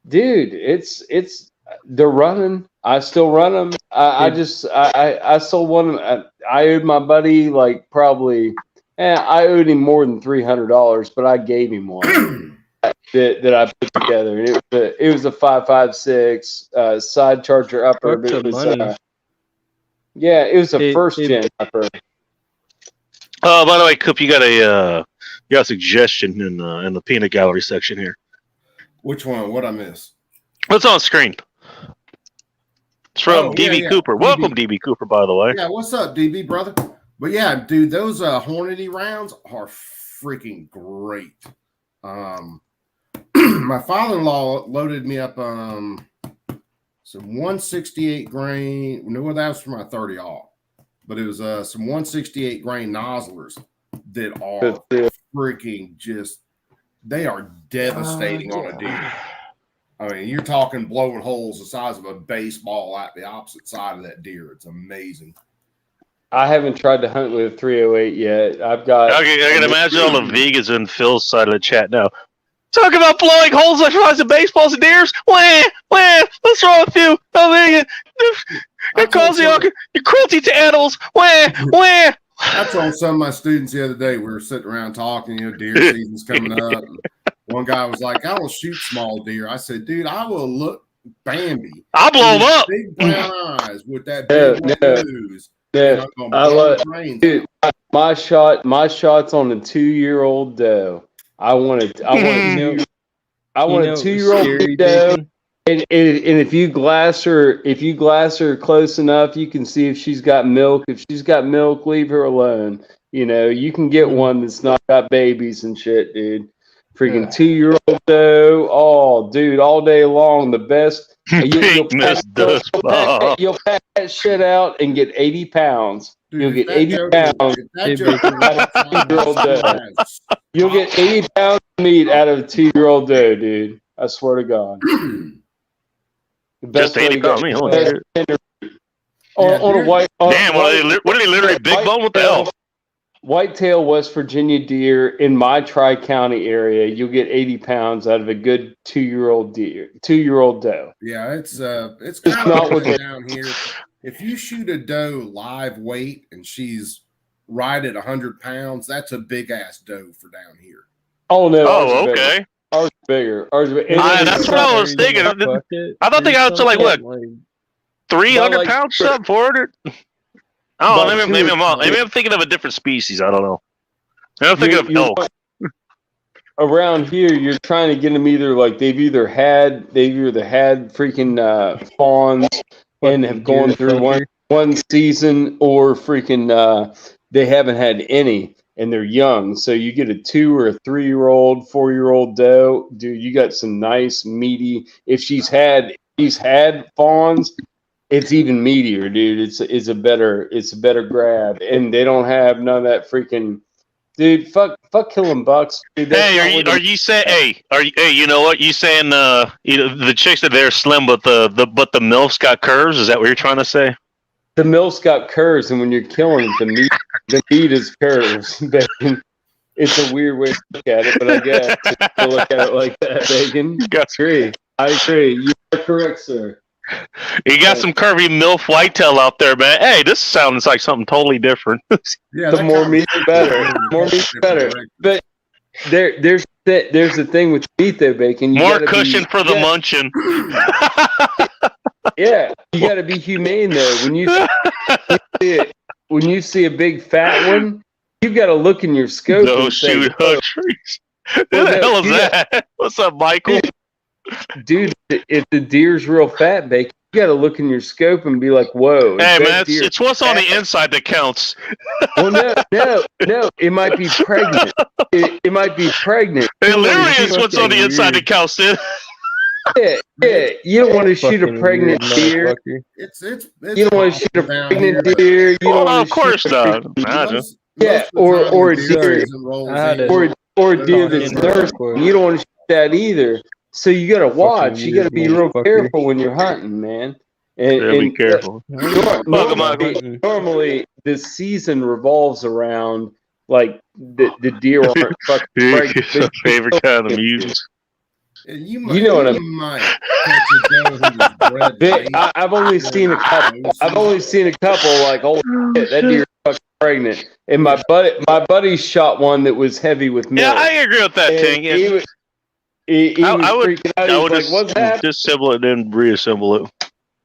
dude, they're running. I still run them. I sold one. I owed my buddy I owed him more than $300, but I gave him one that I put together, and it was a 5.56 side charger upper. It was it was a first gen upper. Oh, by the way, Coop, you got a suggestion in the peanut gallery section here. Which one? What I miss? What's on screen? It's from DB Cooper. DB. Welcome, DB Cooper, by the way. Yeah, what's up, DB, brother? But yeah, dude, those Hornady rounds are freaking great. My father-in-law loaded me up some 168 grain. No, that was for my 30-aught. But it was some 168 grain nozzlers that are freaking they are devastating on a deer. I mean, you're talking blowing holes the size of a baseball at the opposite side of that deer. It's amazing. I haven't tried to hunt with a 308 yet. I can imagine all the vegans in Phil's side of the chat now. Talk about blowing holes like size of baseballs and deers. What's wrong with you? It causes your cruelty to animals. Where? I told some of my students the other day, we were sitting around talking, deer season's coming up. And one guy was like, I will shoot small deer. I said, dude, I will look Bambi. I'll blow them up. Big brown eyes with that big nose. Yeah, dude, my shot's on a 2-year-old doe. I want a 2-year-old doe. And if you glass her close enough, you can see if she's got milk. If she's got milk, leave her alone. You can get one that's not got babies and shit, dude. Freaking 2-year-old doe. Oh, dude, all day long, the best. You'll pack that shit out and get 80 pounds. Dude, you'll get 80 pounds. You'll get 80 pounds of meat out of a 2-year-old doe, dude. I swear to God. The Just best way to 80 pounds. get Holy best shit. tender on a white. Damn, what are they literally big bone? What the hell? Whitetail West Virginia deer in my Tri-County area, you'll get 80 pounds out of a good 2-year-old deer, 2-year-old doe. Yeah, it's kind not of what they- down here. If you shoot a doe live weight and she's right at 100 pounds, that's a big ass doe for down here. Oh no! ours Oh, are bigger. okay. Ours are bigger. Ours are bigger. And Ah, then that's it's what I not- was thinking. I thought they got up to like what, Like, 300 like- pounds, something, 400. Oh, About maybe two- I'm thinking of a different species. I don't know. I'm thinking of You're- elk. Around here, you're trying to get them either like they've either had freaking fawns and have gone through one season, or freaking they haven't had any and they're young. So you get a 2 or a 3-year-old, 4-year-old doe, dude. You got some nice meaty. If she's had fawns, it's even meatier, dude. It's a better grab, and they don't have none of that freaking. Dude, fuck killing bucks. Dude, that's not what Are you saying? Hey, you know what? You saying the chicks that they're slim, but the milf's got curves? Is that what you're trying to say? the milk's got curves, and when you're killing it, the meat is curves. Bacon. It's a weird way to look at it, but I guess if you look at it like that, Bacon. I agree. You are correct, sir. You got some curvy milf whitetail out there, man. Hey, this sounds like something totally different. Yeah, The that more kind meat, the better. More meat, the better. But there's the thing with meat, though, Bacon. You More gotta cushion for the yeah, munching. Yeah, you got to be humane though. When you see a big fat one, you've got to look in your scope. No and say, shoot "Oh, trees. Who the hell is that? What's up, Michael? dude, if the deer's real fat, Bacon, you got to look in your scope and be like, "Whoa!" is Hey that man, deer it's what's on the fat?" inside that counts. Well, no. It might be pregnant. It might be pregnant. It You don't wanna literally is shoot- what's on the inside that counts, dude. Yeah. You don't want to shoot a pregnant deer. It's You don't want to shoot a down pregnant here, deer. You don't Well, want of to course shoot not. but Imagine. most Yeah, of the or- time or the a deer deer. season rolls I had in. it. or a deer Fucking that's thirsty. You don't want to shoot that either. So you got to watch. You got to be real motherfucker. careful when you're hunting, man. And, Yeah, be and, careful. normally, the season revolves around like the deer aren't fucking pregnant. Favorite kind of music. And you know what I might catch a doe who was bred late. I've only seen a couple. Like, holy shit, that deer's fucking pregnant. And my buddy shot one that was heavy with milk. Yeah, I agree with that And thing. Yeah. he was I would freaking out. He was like, "What's happening?" disassemble it and reassemble it.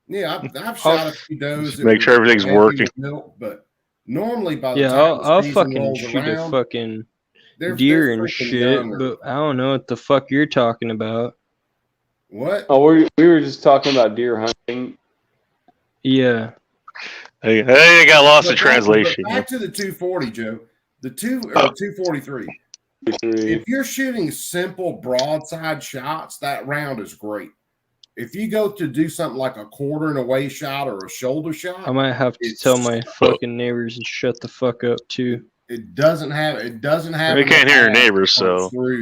Yeah, I've shot a few does. that Make sure were everything's heavy working. with milk, but normally by the Yeah, time I'll the season fucking rolls shoot a around, fucking they're deer and freaking shit, younger. but I don't know what the fuck you're talking about. What? Oh, we were just talking about deer hunting. Yeah. Hey, I got lost in But translation. back to the 240, Joe. The 243. If you're shooting simple broadside shots, that round is great. If you go to do something like a quarter and away shot or a shoulder shot, I might have to It's- tell my fucking neighbors to shut the fuck up too. it doesn't have. We enough can't hear your action neighbors, to come so through.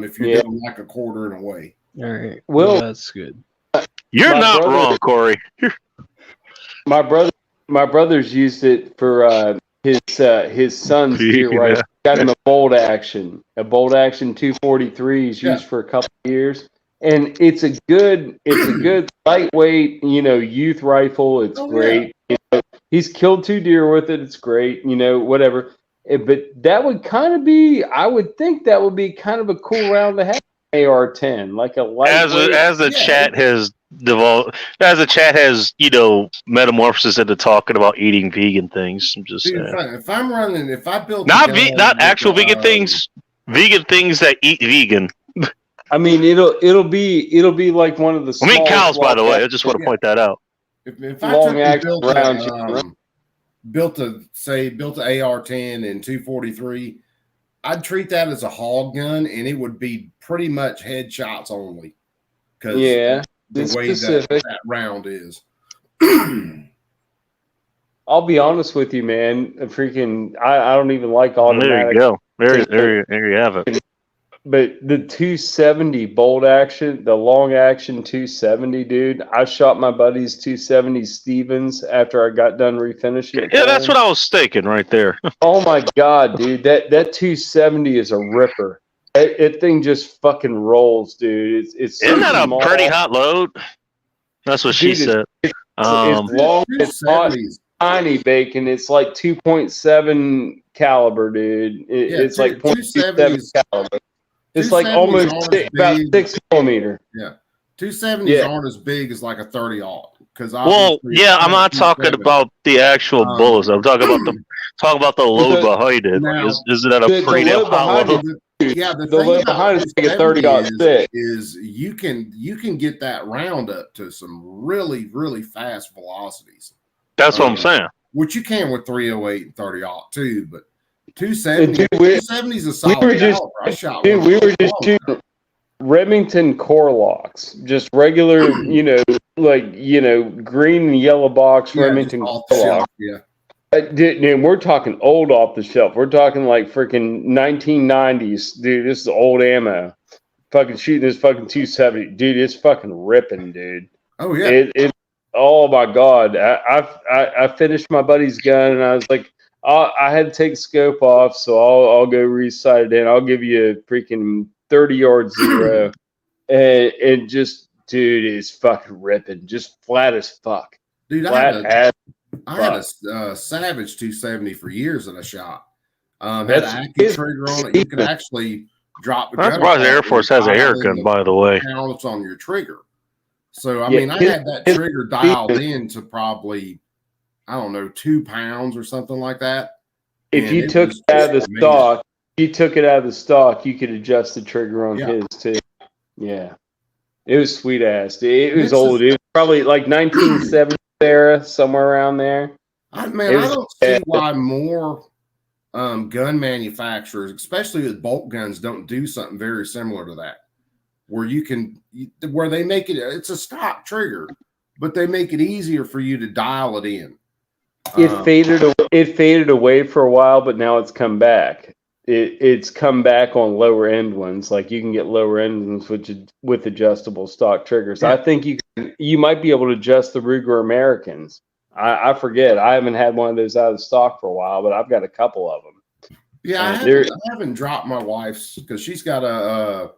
If you're Yeah. doing like a quarter and away. All right. Well- Well, that's good. you're My not brother- wrong, Corey. My brothers used it for his son's deer Yeah. rifle. Got him a bolt action 243. He's used for a couple of years, and it's a good lightweight youth rifle. It's Oh, great. He's killed 2 deer with it. It's great. Whatever. But that would kind of be. I would think that would be kind of a cool round to have. AR-10, like a lightweight. As the chat has devolved, as the chat has metamorphosis into talking about eating vegan things. I'm just Dude, saying. if I build Not actual vegan things. Vegan things that eat vegan. I mean, it'll be like one of the. I mean smallest cows, by the way. I long- just want to point that out. If I Long took and action round built a AR-10 and 243, I'd treat that as a hog gun, and it would be pretty much headshots only. Because Yeah, the it's way specific. that round is. I'll be honest with you, man. I don't even like There automatic. you go. There you have it. But the 270 bolt action, the long action 270, dude. I shot my buddy's 270 Stevens after I got done refinishing it. Yeah, that's what I was thinking right there. Oh my god, dude. That 270 is a ripper. That thing just fucking rolls, dude. It's so Isn't that small. a pretty hot load? That's what she Dude, said. It's long, it's hot, 270s. tiny bacon. It's like 2.7 caliber, dude. It's like 0.27 270s. caliber. It's like 270s almost aren't as about big. 6 millimeter. 270s Yeah. aren't as big as like a 30-aught. Well, yeah, I'm not talking about the actual bullets. I'm talking about the load behind it. Now, Is that a the pretty load behind hollow? it, Yeah, the the thing load about behind is like a 270 30-06. is you can get that round up to some really, really fast velocities, That's what I'm saying. which you can with 308 and 30-aught too, but 270 Dude, 270 is a solid were just- caliber. I shot Dude, one we for were just long. shooting Remington core locks, just regular, green and yellow box Yeah, Remington just core off the shelf, locks. yeah. Dude, we're talking old off the shelf. We're talking like freaking 1990s, dude. This is old ammo. Fucking shooting this fucking 270, dude. It's fucking ripping, dude. Oh yeah. Oh my god. I finished my buddy's gun and I was like, I had to take the scope off, so I'll go resight it in. I'll give you a freaking 30-yard zero, and just, dude, is fucking ripping, just flat as fuck. Dude, Flat I as had a Savage 270 for years that I shot. Had That's- an AccuTrigger on it. You could actually drop the I'm gun surprised the apart Air Force and has a dial air in gun, the by the way. counts on your trigger. So I Yeah, mean, I his- had that his- trigger dialed in to probably, I don't know, 2 pounds or something like that. If And you it took was it out of the amazing. stock, you took it out of the stock, you could adjust the trigger on Yeah. his too. Yeah. It was sweet ass. It was It's old. just- It was probably like 1970 era, somewhere around there. I It don't was- see why more gun manufacturers, especially with bolt guns, don't do something very similar to that, where where they make it's a stock trigger, but they make it easier for you to dial it in. It faded away for a while, but now it's come back. It's come back on lower end ones. Like you can get lower end ones with adjustable stock triggers. Yeah. I think you might be able to adjust the Ruger Americans. I forget. I haven't had one of those out of stock for a while, but I've got a couple of them. Yeah, I haven't dropped my wife's because she's got a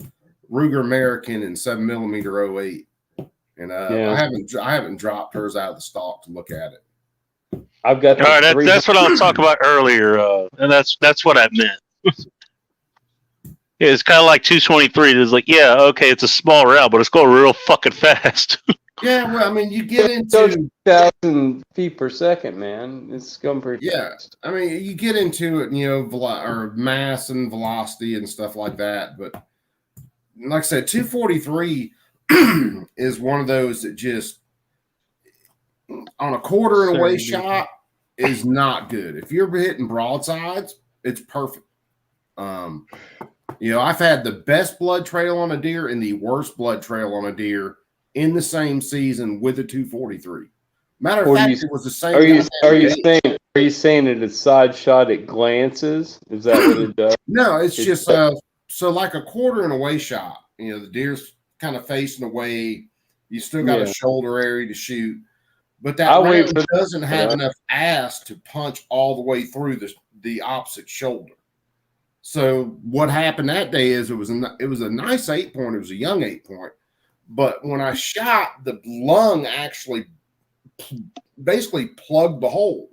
Ruger American in 7mm 08, and Yeah. I haven't dropped hers out of the stock to look at it. I've got. All right, that's what I was talking about earlier, and that's what I meant. Yeah, it's kind of like 223. It's like, yeah, okay, it's a small round, but it's going real fucking fast. Yeah, well, I mean, you get So into 2,000 feet per second, man. It's going pretty Yeah. fast. I mean, you get into it, or mass and velocity and stuff like that. But like I said, 243 is one of those that just on a quarter and away Sorry, shot is not good. If you're hitting broadsides, it's perfect. I've had the best blood trail on a deer and the worst blood trail on a deer in the same season with a 243. Matter of fact, it was the same. Are you saying that it's side shot at glances? Is that what it does? No, it's It's- just so like a quarter and away shot. The deer's kind of facing away. You still got Yeah. a shoulder area to shoot, but that I'll wait round for doesn't have that. enough ass to punch all the way through the opposite shoulder. So what happened that day is it was a nice 8-point. It was a young 8-point, but when I shot, the lung actually basically plugged the hole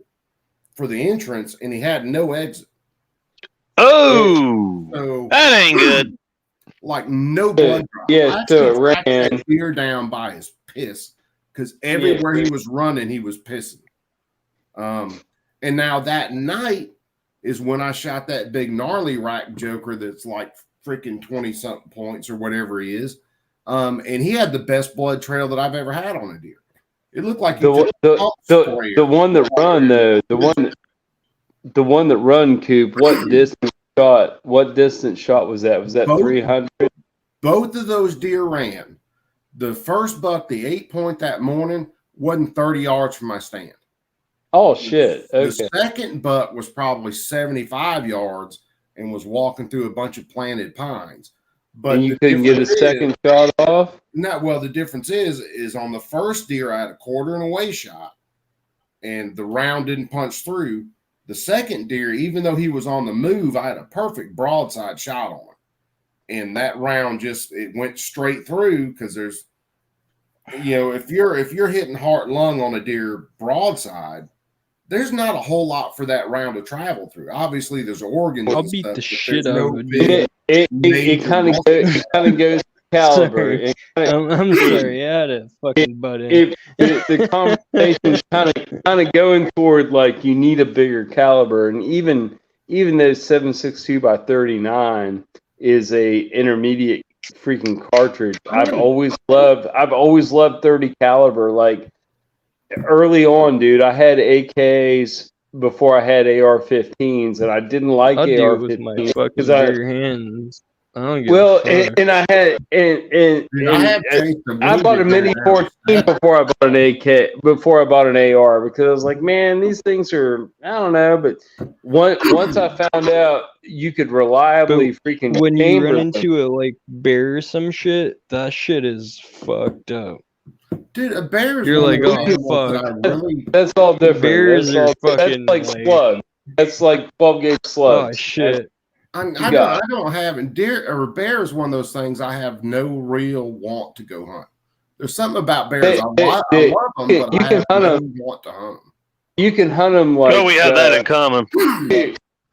for the entrance, and he had no exit. Oh, So that ain't good. like no blood drop. yeah, I so actually it tracked ran. that deer down by his piss because everywhere he was running, he was pissing. And now that night is when I shot that big gnarly rack joker that's like freaking 20-something points or whatever he is. And he had the best blood trail that I've ever had on a deer. It looked like he took a pump sprayer. The one that run though, the one that run, Coop. What distance shot? What distance shot was that? Was that Both. 300? Both of those deer ran. The first buck, the 8-point that morning, wasn't 30 yards from my stand. Oh shit! The Okay. second buck was probably 75 yards and was walking through a bunch of planted pines. But And you the couldn't get a difference second shot off? the difference is on the first deer I had a quarter and away shot, and the round didn't punch through. The second deer, even though he was on the move, I had a perfect broadside shot on him, and that round it went straight through because there's, if you're hitting heart lung on a deer broadside, there's not a whole lot for that round to travel through. Obviously, there's organs. I'll and beat stuff, the but shit there's out no of a big deer. It major kind of muscle. goes to caliber. Sorry. I'm sorry, I had a fucking butt in. The conversation's kind of going toward like you need a bigger caliber, and even though 7.62 by 39 is a intermediate freaking cartridge, I've always loved 30 caliber. Like early on, dude, I had AKs before I had AR-15s, and I didn't like I'll do it with my AR-15s fucking because bare hands. I don't give well, a fuck. and I had Dude, I have chased a I bought a Mini 14 before I bought an AK, before I bought an AR, because I was like, man, these things are, I don't know. But once I found out you could reliably freaking When you chamber run them, into a like bear or some shit, that shit is fucked up. Dude, a bear is You're one like, of those oh, animals that fuck. I really. that's all different. Bears that's, are that's fucking, like like- slug. That's like 12 gauge slugs. Oh shit. I don't have, and deer or bear is one of those things I have no real want to go hunt. There's something about bears. I love them, but you I can have hunt no 'em. want to hunt them. You can hunt them like. Oh, we have that in common.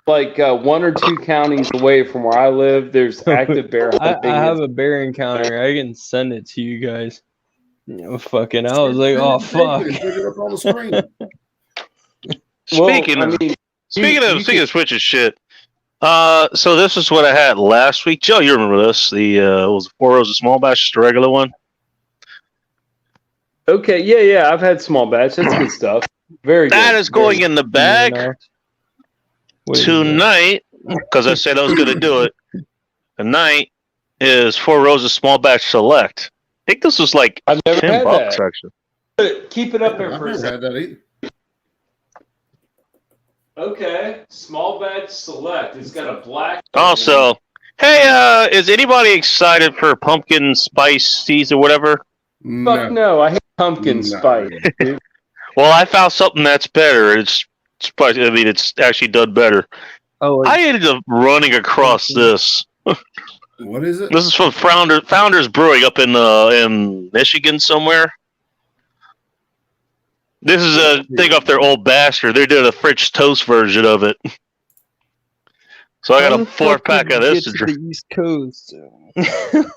Like 1 or 2 counties away from where I live, there's active bear I hunting. have a bear encounter. I can send it to you guys. Fucking, I was like, oh fuck. Put it up on the screen. Speaking of switching shit. So this is what I had last week. Joe, you remember this? It was the Four Roses small batch, just a regular one. Okay, yeah, I've had small batch. That's good stuff. Very good. That is going in the bag What is tonight because I said I was going to do it. Tonight is Four Roses small batch select. I think this was like I've never had $10 that. actually. Keep it up there I've for a never second. had that either. Okay, small batch select. It's got a black. Also, hey, is anybody excited for pumpkin spice season or whatever? Fuck no, I hate pumpkin No. spice. Dude. Well, I found something that's better. It's spice. I mean, it's actually done better. Oh, like, I ended up running across this. What is it? This is from Founders Brewing up in Michigan somewhere. This is a thing off their Old Bastard. They did a French toast version of it. So I got a 4-pack of this to drink. The East Coast.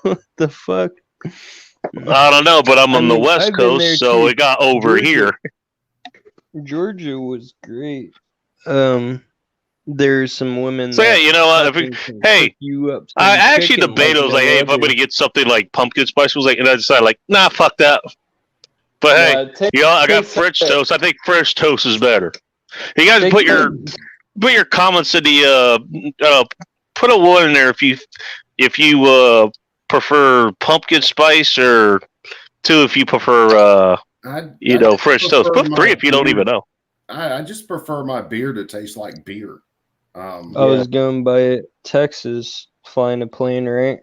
What the fuck? I don't know, but I'm on the I've West been there Coast, so too. it got over Georgia. here. Georgia was great. There's some women. So yeah, that you know what? fucking can Hey, cook you up some I actually chicken debated. I was like, no hey, if I'm other. going to get something like pumpkin spice, was like, and I decided like, nah, fuck that. But hey, you know, I got French toast. I think French toast is better. You guys put your comments in the put a one in there if you prefer pumpkin spice, or 2 if you prefer French toast. Put 3 if you don't even know. I just prefer my beer to taste like beer. I was going by Texas, flying a plane, right?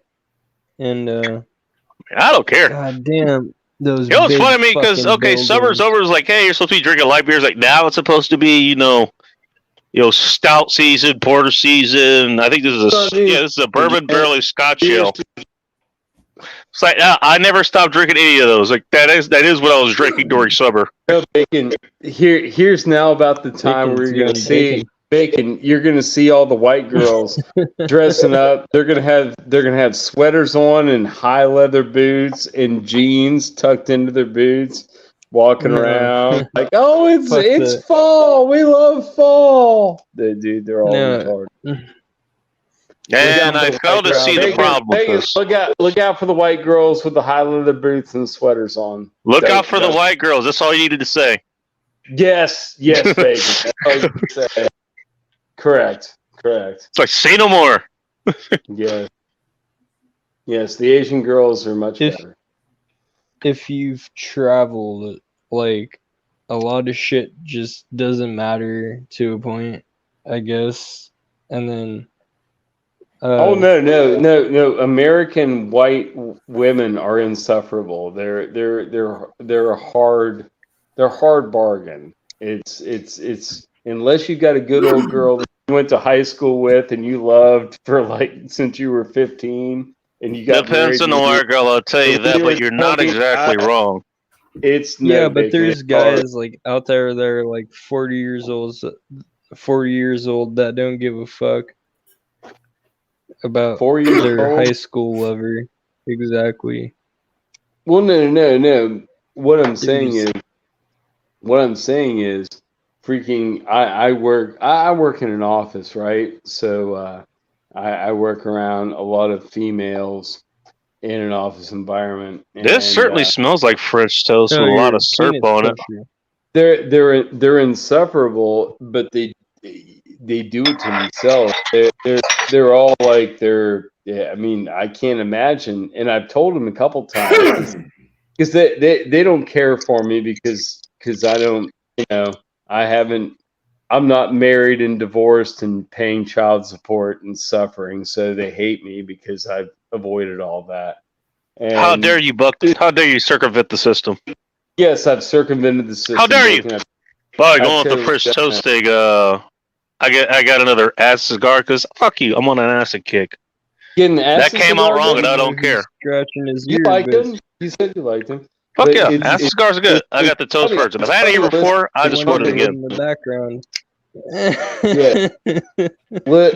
And I don't care. god damn, those. You know what's big funny to me? Because fucking summer's buildings. over. It's like, hey, you're supposed to be drinking light beers. Like now, it's supposed to be, stout season, porter season. I think this is a bourbon barrel Scotch ale. It's like I never stopped drinking any of those. Like that is what I was drinking during summer. Here's now about the time where you're gonna see bacon. You're gonna see all the white girls dressing up. They're gonna have sweaters on and high leather boots and jeans tucked into their boots, walking around like, oh, it's fall. We love fall. They're all retarded. And I failed to see the problem with this. Look out for the white girls with the high leather boots and sweaters on. Look out for the white girls. That's all you needed to say. Yes, Bacon. That's all you can say. Correct. It's like, say no more. Yes, the Asian girls are much better. If you've traveled, like, a lot of shit just doesn't matter to a point, I guess. And then Oh no! American white women are insufferable. They're a hard bargain. It's unless you got a good old girl that you went to high school with and you loved for like since you were 15 and you got Depends on the white girl, I'll tell you that, but you're not exactly wrong. It's Yeah, no but bacon, there's it's hard. guys like out there that are like 40 years old that don't give a fuck about 4 years their old? high school lover. Exactly. Well, no. What I'm saying There's- is, freaking. I work in an office, right? So I work around a lot of females in an office environment. This certainly smells like French toast with a No, lot your of syrup penis on it. toucher. They're insufferable, but they do it to themselves. They're all like yeah. I mean, I can't imagine, and I've told them a couple times because they don't care for me because I don't, I'm not married and divorced and paying child support and suffering, so they hate me because I've avoided all that. And How dare you, Buck? How dare you circumvent the system? yes, I've circumvented the system. How dare you? Looking at- Well, I going with the totally French done toast thing, I got another acid cigar because fuck you, I'm on an acid kick. Getting That acid came out cigar, wrong, dude? and I know don't who's care. Scratching his You ear, liked but him? You said you liked him. Fuck But yeah, it's- acid cigars are good. I got the toast funny- version. I've had it here before. I just one want it of them again. in the background.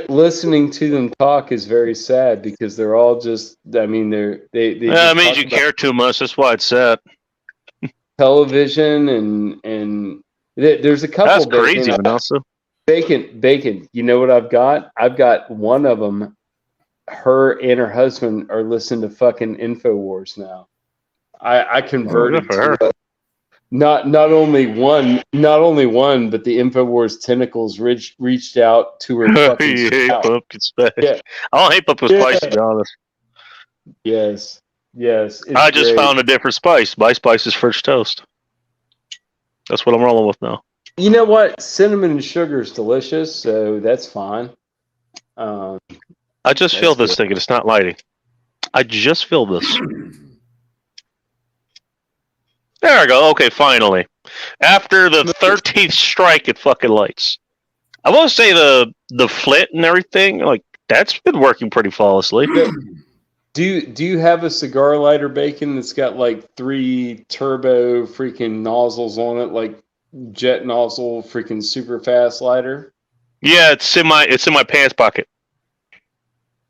Listening to them talk is very sad because they're all just. I mean, they Yeah, just it means talk you about care too much. That's why it's sad. television and there's a couple. That's crazy, Vanessa. Bacon. You know what I've got? I've got one of them. Her and her husband are listening to fucking InfoWars now. I converted good for her. to not only one, but the InfoWars tentacles reached out to her fucking You hate spouse. pumpkin spice. Yeah. I don't hate pumpkin spice, to be honest. Yes. It's I just great. found a different spice. My spice is French toast. That's what I'm rolling with now. You know what? Cinnamon and sugar is delicious, so that's fine. I just feel That's this thing, and it's not lighting. I just feel this. There I go. Okay, finally. After the 13th strike, it fucking lights. I will say the flit and everything, like, that's been working pretty flawlessly. Do you have a cigar lighter, Bacon, that's got like 3 turbo freaking nozzles on it, like jet nozzle freaking super fast lighter? Yeah, it's in my pants pocket.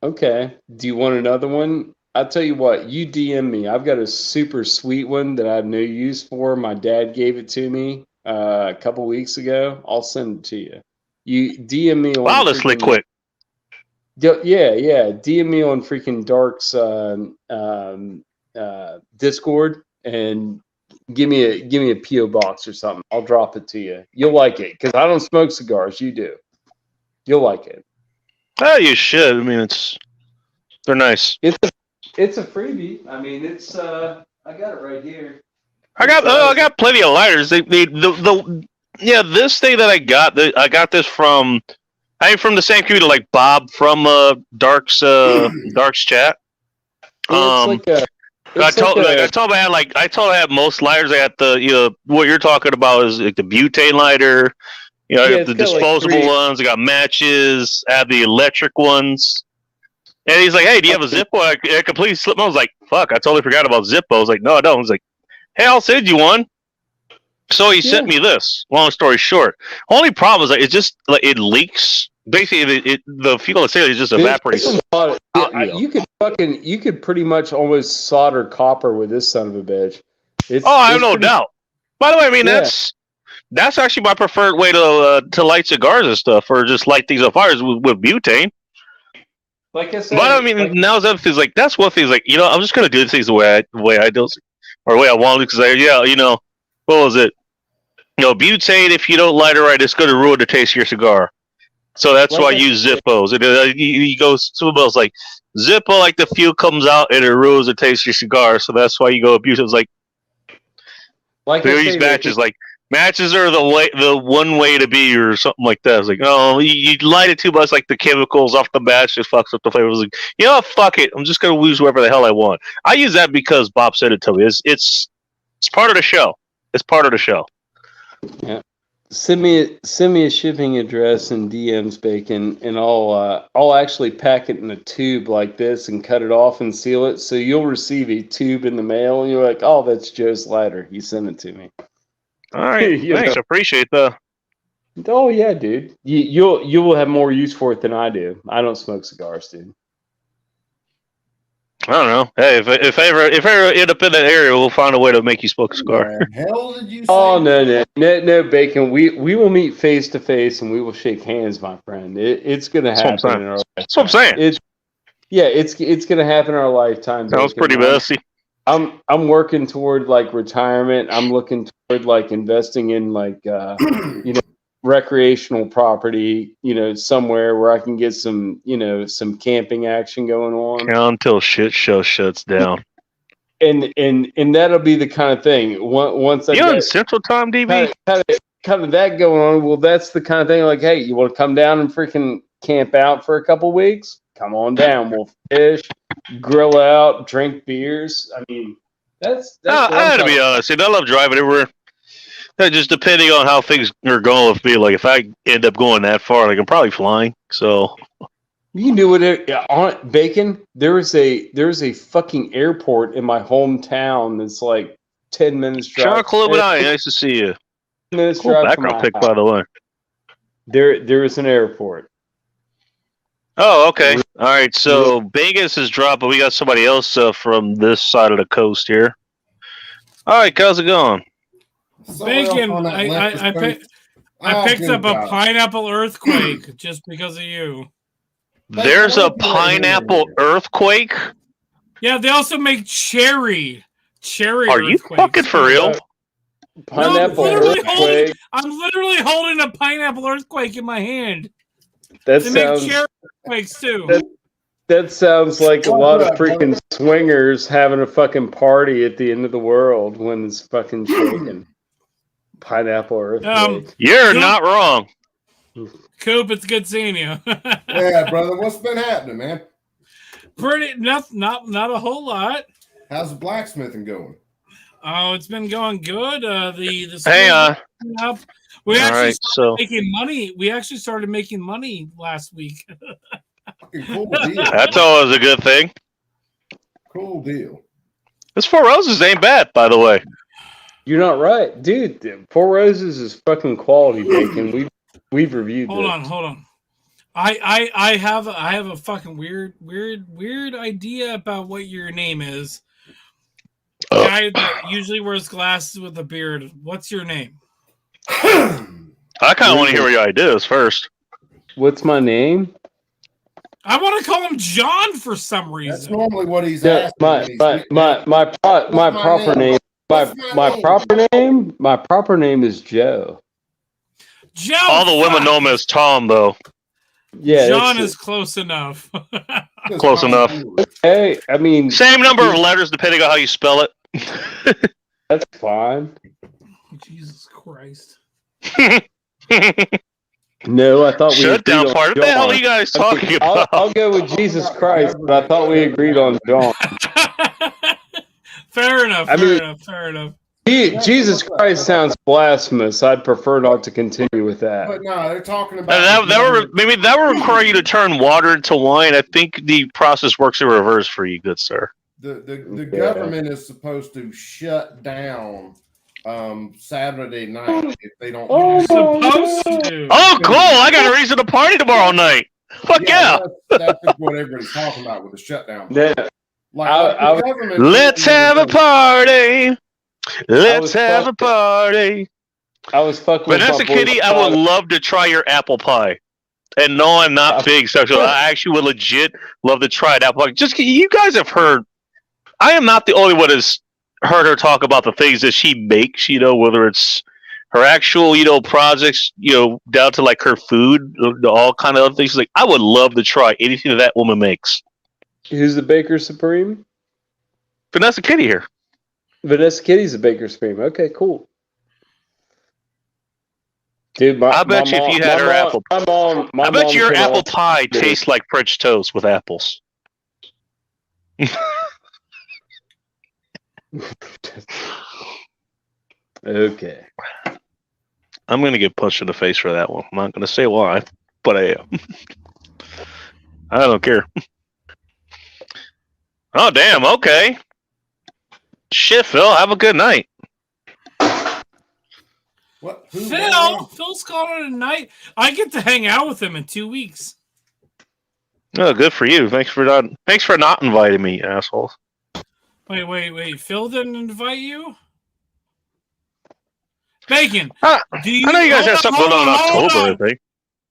Okay. Do you want another one? I'll tell you what, you DM me. I've got a super sweet one that I have no use for. My dad gave it to me a couple weeks ago. I'll send it to you. You DM me on Wow, this lit freaking- quick. Yeah. DM me on freaking Dark's Discord and give me a PO box or something. I'll drop it to you. You'll like it because I don't smoke cigars. You do. You'll like it. Oh, you should. I mean, they're nice. It's a freebie. I mean, it's I got it right here. I got plenty of lighters. This thing that I got this from. I'm from the same community, like Bob from Dark's chat. I told him I had most lighters. I got the what you're talking about is like the butane lighter. I got the disposable ones. I got matches. I have the electric ones. And he's like, "Hey, do you have a Zippo?" I completely slipped. I was like, "Fuck!" I totally forgot about Zippo. I was like, "No, I don't." He's like, "Hey, I'll send you one." So he sent me this. Long story short, only problem is it just it leaks. Basically, the fuel is just evaporates. You could pretty much almost solder copper with this son of a bitch. I have no doubt. By the way, I mean that's actually my preferred way to light cigars and stuff, or just light things on fires with butane. Like I said, but I mean, now the other thing's like that's one thing. Like I'm just gonna do things the way I do, or the way I want to, because what was it? Butane, if you don't light it right, it's going to ruin the taste of your cigar. So that's why I use Zippos. You go somebody else like Zippo, like the fuel comes out and it ruins the taste of your cigar. So that's why you go butane. It's like I use batches. Like Matches are the one way to be, or something like that. It's like, oh, you light it too much, like the chemicals off the match, it fucks up the flavor. It's like, you know what, fuck it, I'm just gonna use whatever the hell I want. I use that because Bob said it to me. It's part of the show. It's part of the show. Yeah. Send me a shipping address and DMs, Bacon, and I'll actually pack it in a tube like this and cut it off and seal it. So you'll receive a tube in the mail, and you're like, oh, that's Joe's lighter. He sent it to me. All right, You thanks. know. I appreciate that. Oh yeah, dude. You will have more use for it than I do. I don't smoke cigars, dude. I don't know. Hey, if I ever end up in that area, we'll find a way to make you smoke a cigar. The hell did you say? Oh no, Bacon. We will meet face to face and we will shake hands, my friend. It's gonna That's what I'm happen in our lifetime. That's what I'm saying. It's gonna happen in our lifetime. Sounds Bacon. pretty messy. I'm working toward like retirement. I'm looking toward like investing in like recreational property, somewhere where I can get some camping action going on. Until shit show shuts down. And that'll be the kind of thing. Once I You in get Central Time, DB? kind of that going on, well, that's the kind of thing like, hey, you want to come down and freaking camp out for a couple weeks? Come on down. We'll fish, grill out, drink beers. I mean, that's what I I'm had to be talking honest. I love driving everywhere. Just depending on how things are going with me. Like if I end up going that far, like I'm probably flying. So You can do it on Bacon. There's a fucking airport in my hometown that's like 10 minutes drive. Sean Clubinati, nice to see you. 10 minutes Cool drive from background my pic, house. by the way. There is an airport. Oh, okay. All right. So Vegas is dropped, but we got somebody else from this side of the coast here. All right, how's it going? Bacon, I picked up a pineapple earthquake just because of you. There's a pineapple earthquake? Yeah, they also make cherry. Are you earthquakes. fucking for real? Pineapple literally earthquake. I'm literally holding a pineapple earthquake in my hand. That They make sounds cherry earthquakes too. that sounds like a lot of freaking swingers having a fucking party at the end of the world when it's fucking shaking. Pineapple earthquake. You're not wrong. Coop, it's good seeing you. Yeah, brother. What's been happening, man? Not a whole lot. How's the blacksmithing going? Oh, it's been going good. The Hey, up. We all actually right, started making money. We actually started making money last week. Fucking cool deal. That's always a good thing. Cool deal. This Four Roses ain't bad, by the way. You're not right, dude. Four Roses is fucking quality, Bacon. We've reviewed. Hold on. I have a fucking weird idea about what your name is. Guy that usually wears glasses with a beard. What's your name? I kind of want to hear what your idea is first. What's my name? I want to call him John for some That's reason. normally what he's Yeah, asking. my proper name. My proper name is Joe. Joe. All the women know him as Tom, though. Yeah, John is close enough. Close enough. Hey, I mean, Same number of letters depending on how you spell it. that's fine. Jesus Christ. No, I thought we Shutdown agreed on part. What the hell John. are you guys talking Okay, about? I'll go with Jesus Christ, but I thought we agreed on John. Fair enough. Fair enough. Jesus Christ sounds blasphemous. I'd prefer not to continue with that. But no, they're talking about Maybe that would require you to turn water into wine. I think the process works in reverse for you, good sir. the government is supposed to shut down Saturday night if they don't. Supposed to. Oh, cool! I got a reason to party tomorrow night. Fuck yeah! That's just what everybody's talking about with the shutdown. Yeah. Like the government. Let's have a party. Let's have a party. I was fucking with Vanessa my boy Kitty, I would love to try your apple pie. And no, I'm not big sexual. I actually would legit love to try an apple pie. Just you guys have heard. I am not the only one that's heard her talk about the things that she makes. Whether it's her actual projects. Down to like her food, all kind of other things. Like I would love to try anything that woman makes. Who's the Baker Supreme? Vanessa Kitty here. Vanessa Kitty's a Baker Supreme. Okay, cool. Dude, I bet you if you had her apple, I bet you your apple pie tastes like French toast with apples. Okay. I'm gonna get punched in the face for that one. I'm not gonna say why, but I am. I don't care. Oh damn! Okay. Shit, Phil. Have a good night. What? Phil's calling it a night. I get to hang out with him in 2 weeks. Oh, good for you. Thanks for not inviting me, assholes. Wait. Phil didn't invite you? Bacon. I Do know you guys have something going on in October, I think.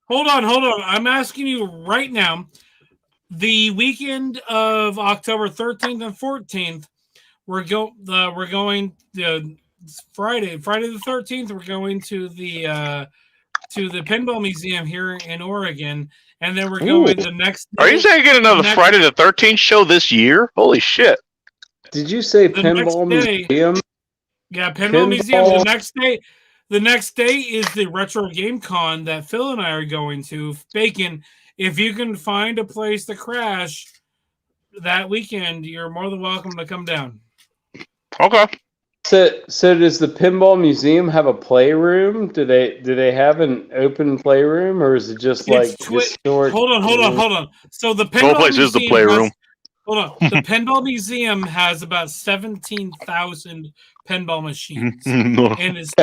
Hold on. I'm asking you right now. The weekend of October 13th and 14th, we're going Friday the 13th. We're going to the Pinball Museum here in Oregon, and then we're going the next day. Are you saying get another Friday the 13th show this year? Holy shit! Did you say Pinball Museum? Yeah, Pinball Museum. The next day is the Retro Game Con that Phil and I are going to. Bacon, if you can find a place to crash that weekend, you're more than welcome to come down. Okay. So does the Pinball Museum have a playroom? Do they have an open playroom, or is it just like historic? Hold on. So the Pinball place is the playroom. Hold on. The Pinball Museum has about 17,000 pinball machines, and it's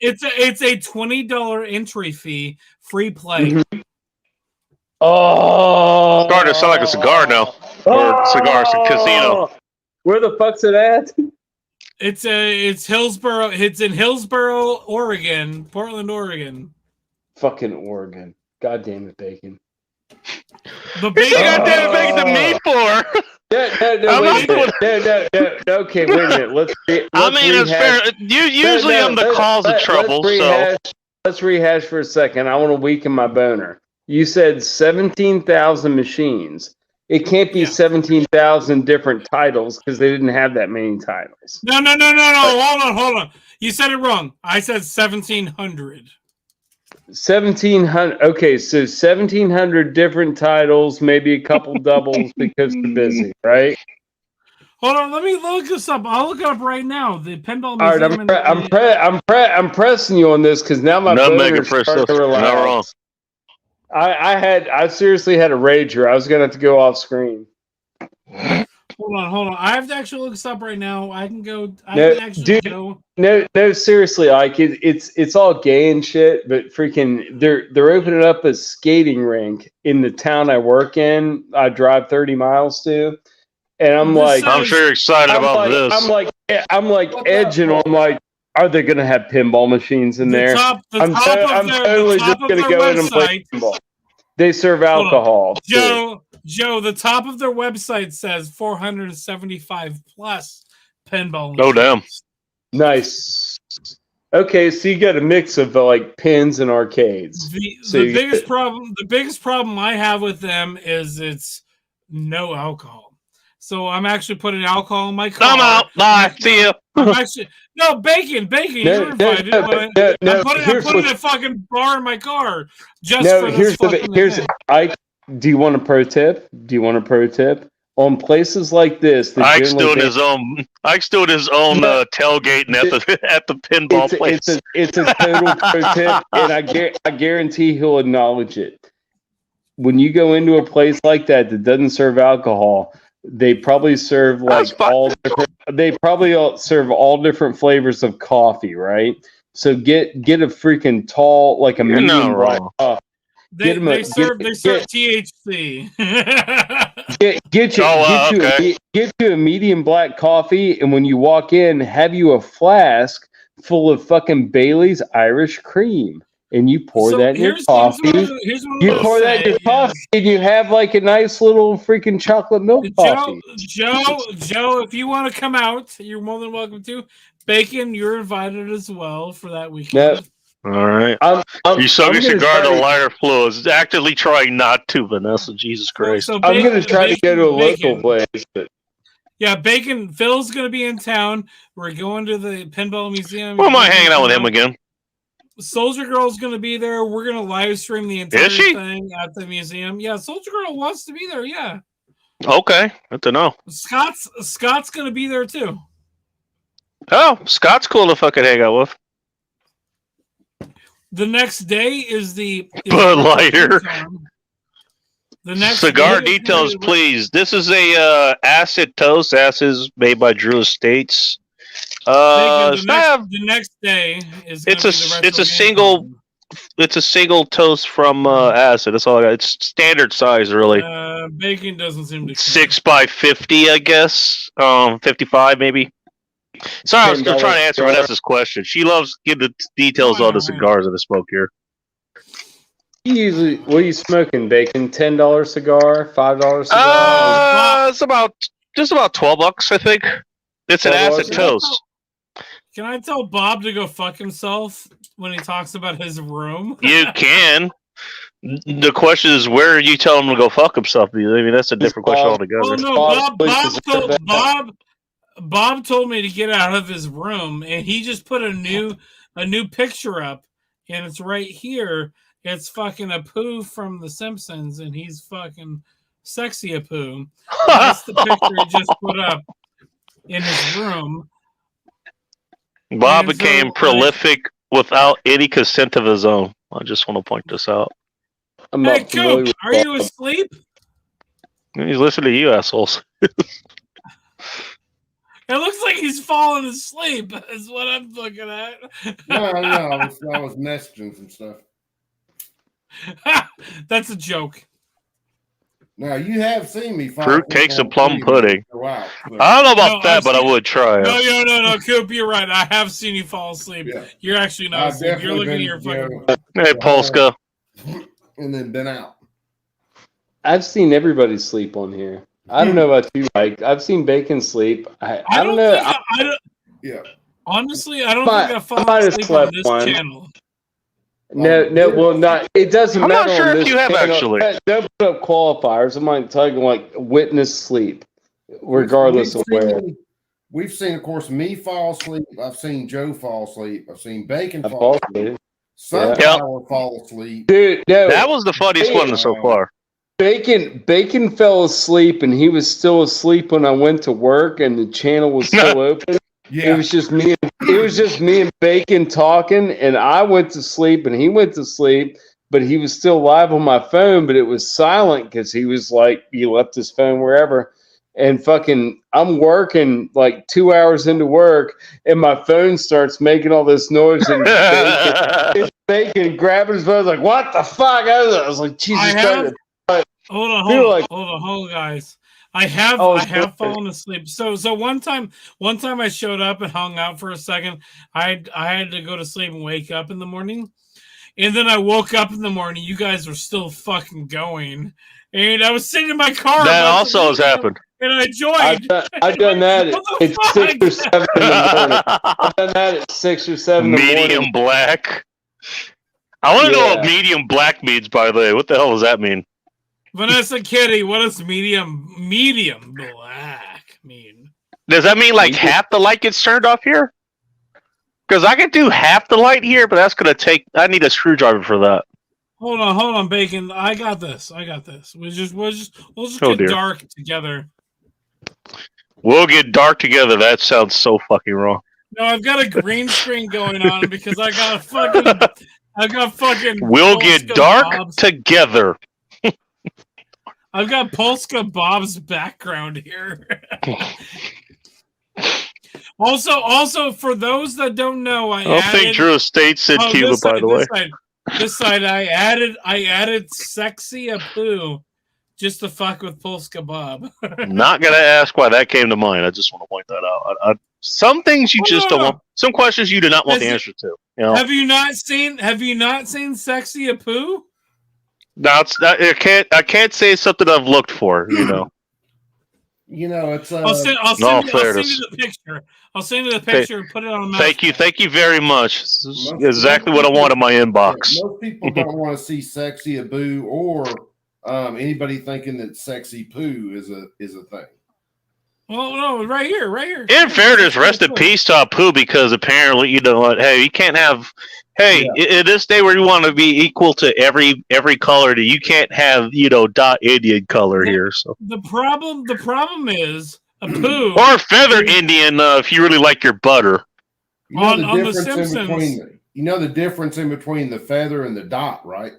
it's a $20 entry fee, free play. Mm-hmm. Oh, starting to sound like a cigar now, or cigar casino. Where the fuck's it at? It's Hillsboro. It's in Hillsboro, Oregon, Portland, Oregon. Fucking Oregon. God damn it, Bacon. The Bacon. God damn it, Bacon to me for. No, okay, wait a minute. Let's I mean, it's fair. Usually I'm the cause of trouble, so. Let's rehash for a second. I want to weaken my boner. You said 17,000 machines. It can't be 17,000 different titles because they didn't have that many titles. No. Hold on. You said it wrong. I said 1,700. 1,700. Okay, so 1,700 different titles, maybe a couple doubles because they're busy, right? Hold on, let me look this up. I'll look it up right now. The Pinball Museum. All right, I'm pressing you on this because now my boner's starting to relax. Not wrong. I seriously had a rager. I was gonna have to go off screen. Hold on. I have to actually look this up right now. I can go. No, seriously, Ike. It's all gay and shit, but freaking, they're opening up a skating rink in the town I work in. I drive 30 miles to, and I'm sure you're excited about this. I'm like edging. I'm like, are they going to have pinball machines in there? I'm totally just going to go in and play pinball. They serve alcohol. Joe, the top of their website says 475 plus pinball machines. Oh, damn. Nice. Okay, so you got a mix of like pins and arcades. The biggest problem I have with them is it's no alcohol. So I'm actually putting alcohol in my car. Come out, bye, see you. Bacon, you're invited. I'm putting a fucking bar in my car just for this fucking event. Do you want a pro tip? On places like this, Ike's doing his own tailgating at the pinball place. It's a total pro tip, and I guarantee he'll acknowledge it. When you go into a place like that doesn't serve alcohol, they probably serve serve all different flavors of coffee, right? So get a freaking tall, like a medium black coffee. They serve THC. Get you a medium black coffee, and when you walk in, have you a flask full of fucking Bailey's Irish cream, and you pour that in your coffee. You pour that in your coffee, and you have like a nice little freaking chocolate milk coffee. Joe, if you want to come out, you're more than welcome to. Bacon, you're invited as well for that weekend. Yep. All right. You suck a cigar to lighter fluids. Actively trying not to, Vanessa. Jesus Christ. I'm going to try to go to a local place. But... Yeah, Bacon. Phil's going to be in town. We're going to the Pinball Museum. Why am I hanging out with him again? Soldier Girl's gonna be there. We're gonna live stream the entire she? thing at the museum. Yeah, Soldier Girl wants to be there. Yeah, Okay, good to know. Scott's gonna be there too. Oh, Scott's cool to fucking hang out with. The next day is the Bud Lighter. The next Cigar day is details, the- please. This is a acid toast. Acid is made by Drew Estates. the next day is. It's gonna a- be the it's a retro single- game It's a single toast from acid. That's all I got. It's standard size, really. Bacon doesn't seem to care. 6x50, I guess. 55 maybe. Sorry, I was still trying to answer $10 Vanessa's question. She loves giving the details on the cigars that I smoke here. You usually, what are you smoking? Bacon? $10 cigar? $5 cigar? It's about $12, I think. It's an $12 acid toast. Can I tell Bob to go fuck himself when he talks about his room? You can. The question is, where are you telling him to go fuck himself? I mean, that's a different question altogether. Oh no, Bob told me to get out of his room, and he just put a new picture up, and it's right here. It's fucking Apu from The Simpsons, and he's fucking sexy Apu. That's the picture he just put up in his room. Bob And so, became prolific without any consent of his own. I just want to point this out. I'm Hey, not familiar Coop, with are you asleep? He's listening to you assholes. It looks like he's falling asleep. Is what I'm looking at. No, I was messaging some stuff. That's a joke. Now you have seen me fall Fruit asleep cakes and on plum TV pudding. for a while, so- I don't know about No, that, I've but I seen- would try it. No, Coop, you're right. I have seen you fall asleep. Yeah. You're actually not I've asleep. You're definitely looking at been, your fucking. Hey, Polska. and then been out. I've seen everybody sleep on here. I don't know about you, Mike. I've seen Bacon sleep. I don't know. Think I don't, Yeah. honestly, I don't Might- think I've I fallen might have asleep on slept this one. channel. No, well, not. It doesn't I'm matter. not sure on if this you have, channel. actually. Don't put up qualifiers. I'm like talking like witness sleep, regardless of where. We've seen, of course, me fall asleep. I've seen Joe fall asleep. I've seen Bacon I fall fall asleep. asleep. Sunflower fall asleep. Dude, no. That was the funniest one so far. Bacon fell asleep, and he was still asleep when I went to work, and the channel was still open. It Yeah. was just me. It was just me and Bacon talking, and I went to sleep, and he went to sleep. But he was still live on my phone, but it was silent because he was like, he left his phone wherever. And fucking, I'm working like 2 hours into work, and my phone starts making all this noise, and Bacon grabbing his phone, like, what the fuck? I was like, Jesus Christ. Hold on, You're like- hold on, guys. I have fallen asleep. So one time I showed up and hung out for a second. I had to go to sleep and wake up in the morning. And then I woke up in the morning. You guys were still fucking going. And I was sitting in my car. That about also to has leave, happened. And I joined. I've done that What the at 6 or 7 in the morning. I've done that at 6 or 7 in the morning. Medium black. I want to know what Yeah. medium black means, by the way. What the hell does that mean? Vanessa Kitty, what does medium black mean? Does that mean like half the light gets turned off here? Because I can do half the light here, but that's gonna take. I need a screwdriver for that. Hold on, Bacon. I got this. We'll just Oh, get dear. dark together. We'll get dark together. That sounds so fucking wrong. No, I've got a green screen going on because I got fucking. We'll get Polska dark Bob's- together. I've got Polska Bob's background here. Also, for those that don't know, I don't think Drew Estate said Cuba, this by side, the way. This side, I added sexy Apu just to fuck with Polska Bob. Not gonna ask why that came to mind. I just want to point that out. Some things you just don't want. Some questions you do not want the answer to. You know. Have you not seen Sexy Apu? Now it's not, I can't say it's something I've looked for. You know. You know, it's I'll send No, you the picture. I'll send you the picture and put it on. Thank you very much. This is exactly what I want in my inbox. Most people don't want to see sexy Abu or anybody thinking that sexy poo is a thing. Well, no, right here. In fairness, rest in peace to Apu, because apparently, you know what? Hey, you can't have. Hey, in this day where you want to be equal to every color, you can't have dot Indian color here. So the problem is Apu or feather Indian if you really like your butter. You know the on The difference in Simpsons. between. You know the difference in between the feather and the dot, right?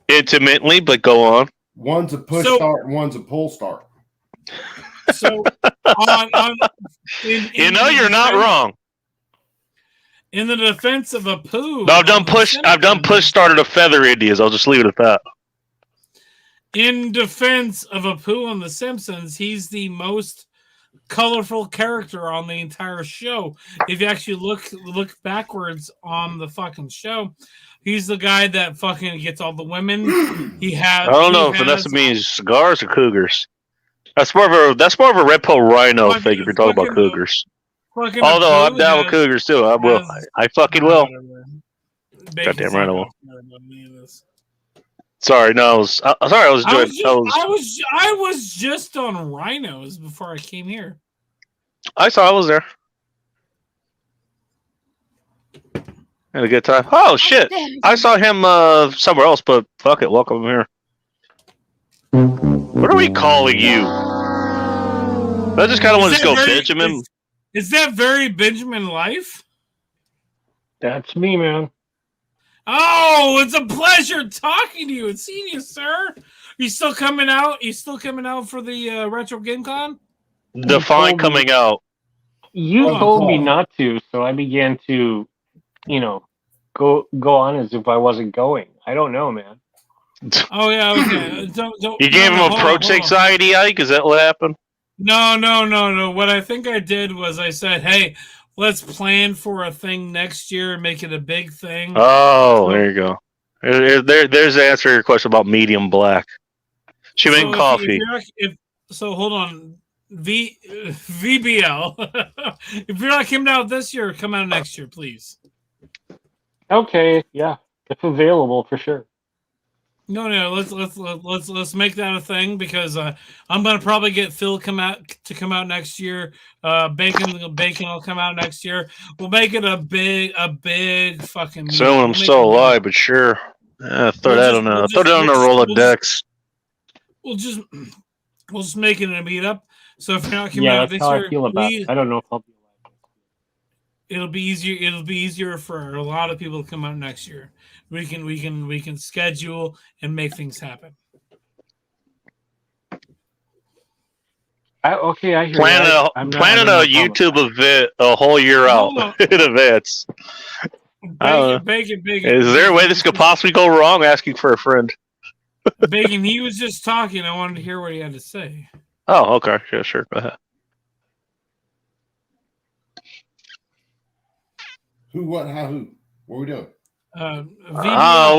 Intimately, but go on. One's a push start and one's a pull start. So, you're not wrong. In the defense of Apu, No, I've done push started a feather Indians. I'll just leave it at that. In defense of Apu on The Simpsons, he's the most colorful character on the entire show. If you actually look backwards on the fucking show, he's the guy that fucking gets all the women. I don't know if Vanessa means cigars or cougars. That's more of a Red Pill Rhino thing if you're talking about cougars. Although I'm down with cougars too. I will. I fucking will. Goddamn right I will. Sorry, no, I was just on rhinos before I came here. I was there. Had a good time. Oh shit! I saw him somewhere else, but fuck it, welcome here. What are we calling you? I just kind of want to go Benjamin. Is that very Benjamin Life? That's me, man. Oh, it's a pleasure talking to you and seeing you, sir. You still coming out? You still coming out for the Retro Game Con? Define coming out. You told me not to, so I began to, go on as if I wasn't going. I don't know, man. Oh yeah, okay. You gave him approach anxiety, Ike? Is that what happened? No. What I think I did was I said, hey, let's plan for a thing next year and make it a big thing. Oh, there you go. There's the answer to your question about medium black. She made coffee. Hold on. VBL. If you're not coming out this year, come out next year, please. Okay, yeah. If available, for sure. No. Let's make that a thing because I'm gonna probably get Phil come out next year. Bacon will come out next year. We'll make it a big fucking. So I'm still alive, but sure. Throw that on the Rolodex. We'll just make it a meetup. So if you're not coming out this year, I feel about it. I don't know if I'll be alive. It'll be easier for a lot of people to come out next year. We can schedule and make things happen. I hear planning a YouTube event a whole year out in advance. Bacon. Is there a way this could possibly go wrong? Asking for a friend. Bacon, he was just talking. I wanted to hear what he had to say. Oh, okay. Yeah, sure. Go ahead. Who? What? How? Who? What are we doing?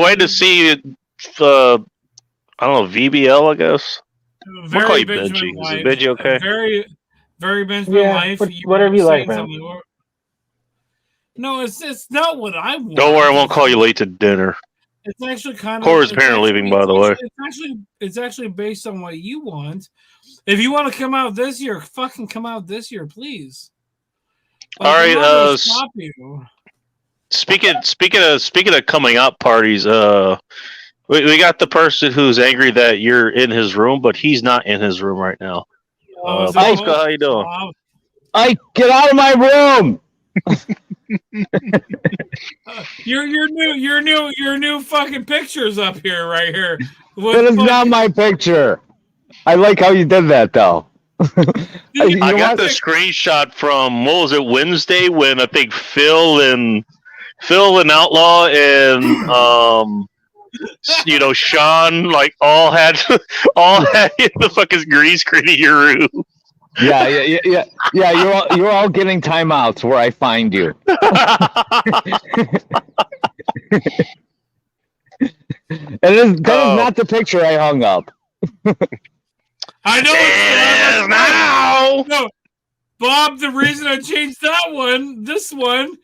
Wait to see. I don't know. VBL, I guess. We'll call you Benji. Is it Benji okay? Very Benjamin Life. Whatever you like, man. No, it's not what I want. Don't worry, I won't call you late to dinner. It's actually kind of. Cora's apparently leaving, by the way. It's actually based on what you want. If you want to come out this year, fucking come out this year, please. All right. Speaking of coming out parties, we got the person who's angry that you're in his room, but he's not in his room right now. Bosco, how you doing? I get out of my room. Your new fucking pictures up here, right here. That is not my picture. I like how you did that, though. I got the screenshot from, what was it, Wednesday, when I think Phil and Outlaw and Sean like all had the fucking green screen in your room. Yeah. You're all getting timeouts where I find you. That is not the picture I hung up. I know it's now. No, Bob. The reason I changed this one,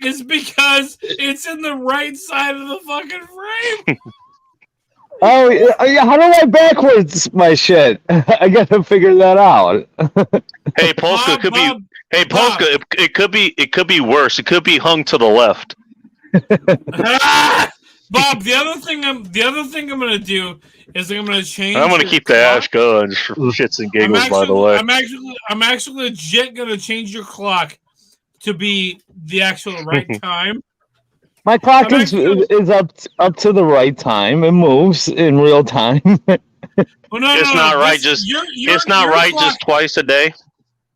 is because it's in the right side of the fucking frame. Oh, yeah, how do I backwards my shit? I gotta figure that out. Hey, Polska, it could be. Hey, Polska, it could be worse. It could be hung to the left. Bob, the other thing I'm gonna do is I'm gonna change. I'm gonna your keep the clock. ash going just for shits and giggles. By the way, I'm actually legit gonna change your clock to be the actual right time. My clock is up to the right time. It moves in real time. Well, no, it's no, not no, right. this- Just your it's not right. clock- Just twice a day.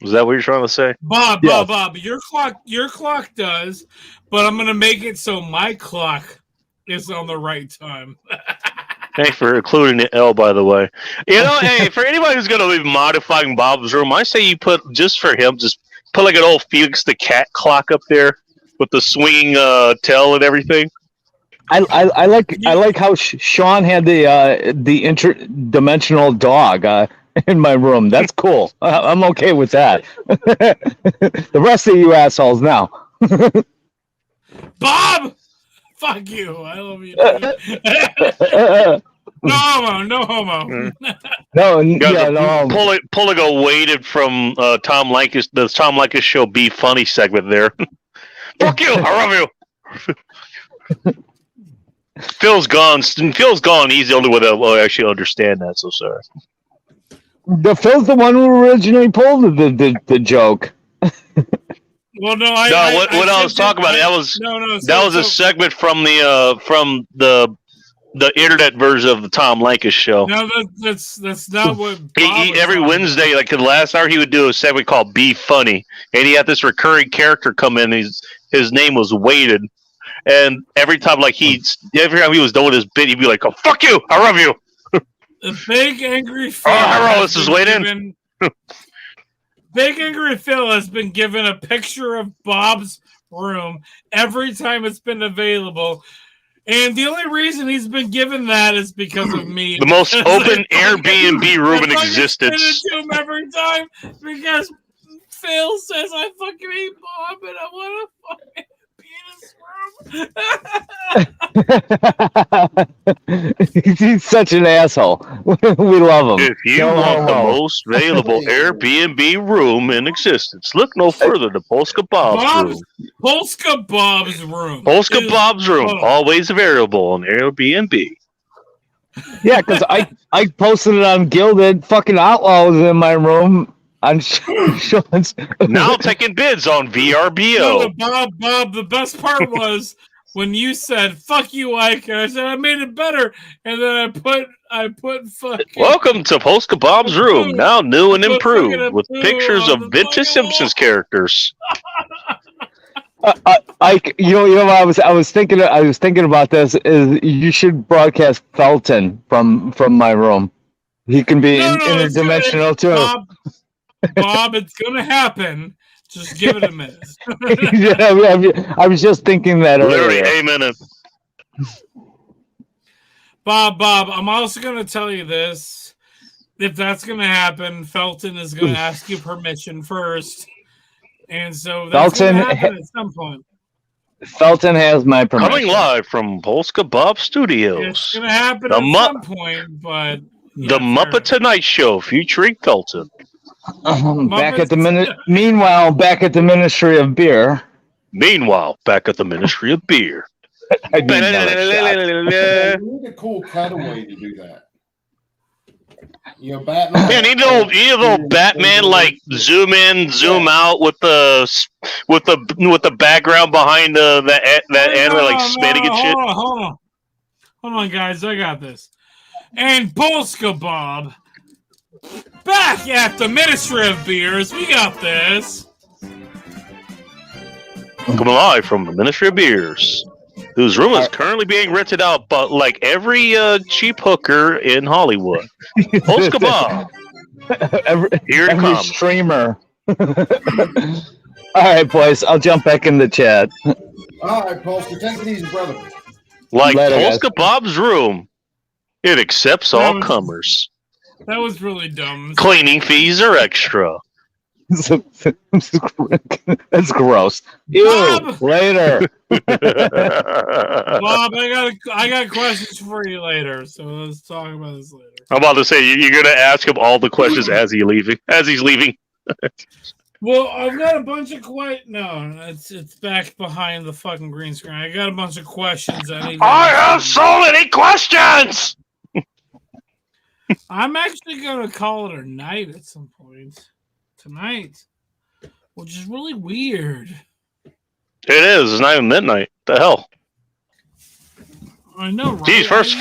Is that what you're trying to say? Bob, Yes. Bob, your clock does, but I'm gonna make it so my clock is on the right time. Thanks for including the L, by the way. You know, hey, for anybody who's gonna be modifying Bob's room, I say you put just for him, just put like an old Felix the Cat clock up there with the swinging tail and everything. I like how Sean had the interdimensional dog in my room. That's cool. I'm okay with that. The rest of you assholes now. Bob, fuck you. I love you. No homo. No, Pulling a weighted from the Tom Likas show Be Funny segment there. Fuck you, I love you. Phil's gone. He's the only one that will actually understand that. So sorry. Phil's the one who originally pulled the joke. Well, no, what I was talking about, that was a segment from the internet version of the Tom Likas show. No, that's not what. Every Wednesday, like the last hour, he would do a segment called Be Funny, and he had this recurring character come in. His name was Weighted, and every time he was doing his bit, he'd be like, "Oh, fuck you, I love you." The Big Angry Phil. Hello, this is Weighted. Big Angry Phil has been given a picture of Bob's room every time it's been available. And the only reason he's been given that is because of me. The most open Airbnb room in existence. I send it to him every time because Phil says I fucking hate Bob and I want to fucking be in his room. He's such an asshole. We love him. If you want the most available Airbnb room in existence, look no further to Polska Bob's room. Polska Bob's room. Polska Bob's room, always available on Airbnb. Yeah, because I posted it on Gilded. Fucking Outlaws in my room. I'm Sean's. Now taking bids on VRBO. No, Bob, the best part was when you said "fuck you, Ike," and I said I made it better, and then I put fucking. Welcome to Polska Bob's room, now new and improved with pictures of vintage Simpsons characters. Ike, you know what I was thinking about this is you should broadcast Felton from my room. He can be interdimensional too. Bob, it's gonna happen. Just give it a minute. I was just thinking that Literally earlier. a minute. Bob, I'm also gonna tell you this. If that's gonna happen, Felton is gonna ask you permission first. And so that's gonna happen at some point. Felton has my permission. Coming live from Polska Bob Studios. It's gonna happen at some point, but the Muppet Tonight Show featuring Felton. Meanwhile, back at the Ministry of Beer. Meanwhile, back at the Ministry of Beer. You need a cool cutaway to do that. You know, Batman. Man, you need a little Batman like zoom in, zoom out with the background behind that animal like spitting and shit. Hold on, guys, I got this. And Polska Bob, back at the Ministry of Beers, we got this. Coming live from the Ministry of Beers, whose room is currently being rented out, but like every cheap hooker in Hollywood. Polska Bob. Here to every come. Streamer. All right, boys, I'll jump back in the chat. All right, Polska, take it easy, brother. Like Later, Polska Bob's room, it accepts all comers. That was really dumb. Cleaning fees are extra. That's gross. Ew. Bob! Later. Bob, I got questions for you later, so let's talk about this later. I'm about to say you're gonna ask him all the questions as he's leaving. Well, I've got a bunch of No, it's back behind the fucking green screen. I got a bunch of questions. I have so many questions. I'm actually gonna call it a night at some point tonight, which is really weird. It is. It's not even midnight. The hell. I know, right? Jeez, first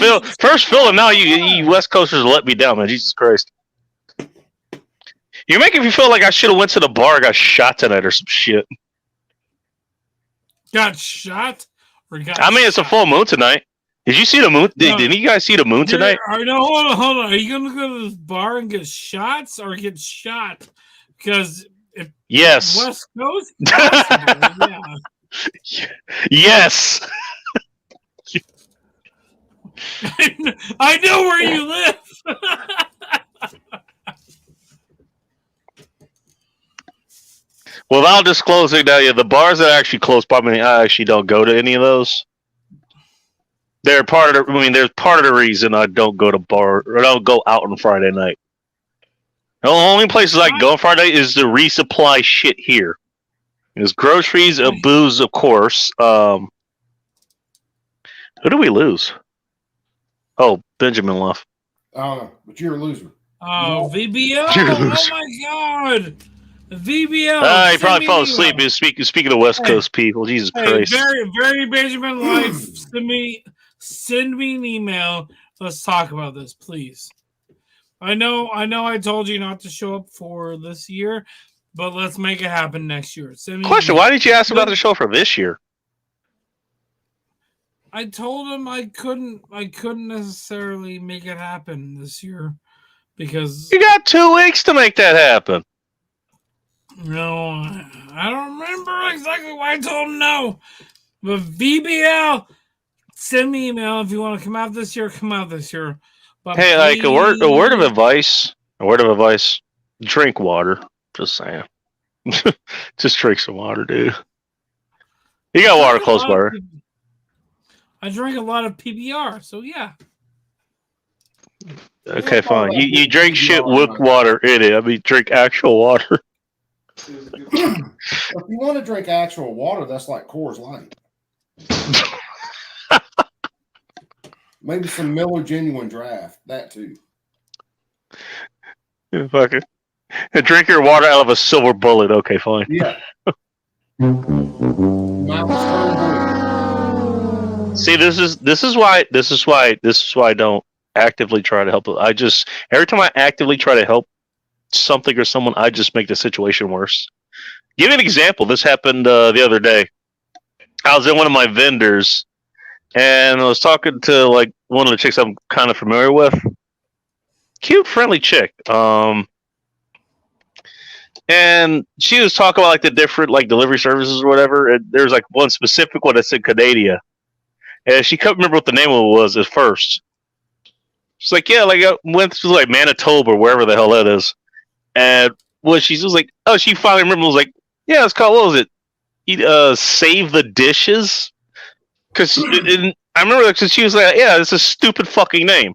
Phil, and now you West Coasters let me down, man. Jesus Christ. You're making me feel like I should have went to the bar and got shot tonight or some shit. Got shot? I mean, it's a full moon tonight. Did you see the moon? Did you guys see the moon tonight? No, hold on. Are you going to go to this bar and get shots or get shot? Because if yes. West Coast, possible, yeah. Yes. I know where you live. Without disclosing that, yeah, the bars that are actually close by me, I actually don't go to any of those. They're part of the. I mean, there's part of the reason I don't go to bar or I don't go out on Friday night. The only places I go on Friday is to resupply shit here. There's groceries, booze, of course. Who do we lose? Oh, Benjamin left. I don't know, but you're a loser. Oh, VBO! You're a Oh loser. my god! VBO! He probably fell asleep. He was speaking of West Coast people. Jesus Christ. Very Benjamin Life. Send me an email. Let's talk about this, please. I know I told you not to show up for this year, but let's make it happen next year. Question, why did you ask about the show for this year? I told him I couldn't necessarily make it happen this year because you got 2 weeks to make that happen. No, I don't remember exactly why I told him no. But VBL, send me an email if you want to come out this year. Come out this year. But hey, like a word of advice. Drink water. Just saying. Just drink some water, dude. You got water close by, right? I drink a lot of PBR, so yeah. Okay, fine. You drink shit with water in it. I mean, drink actual water. If you want to drink actual water, that's like Coors Light. Maybe some Miller Genuine Draft. That too. Yeah, fuck it. And drink your water out of a silver bullet. Okay, fine. Yeah. See, this is why I don't actively try to help. Every time I actively try to help something or someone, I just make the situation worse. Give you an example. This happened the other day. I was in one of my vendors, and I was talking to like one of the chicks I'm kind of familiar with. Cute, friendly chick. And she was talking about like the different like delivery services or whatever. And there's like one specific one that said Canada, and she couldn't remember what the name of it was at first. She's like, yeah, like I went to like Manitoba or wherever the hell that is. And what she was like, oh, she finally remembered. Was like, yeah, it's called, what was it? Save the Dishes. Because I remember that because she was like, yeah, it's a stupid fucking name.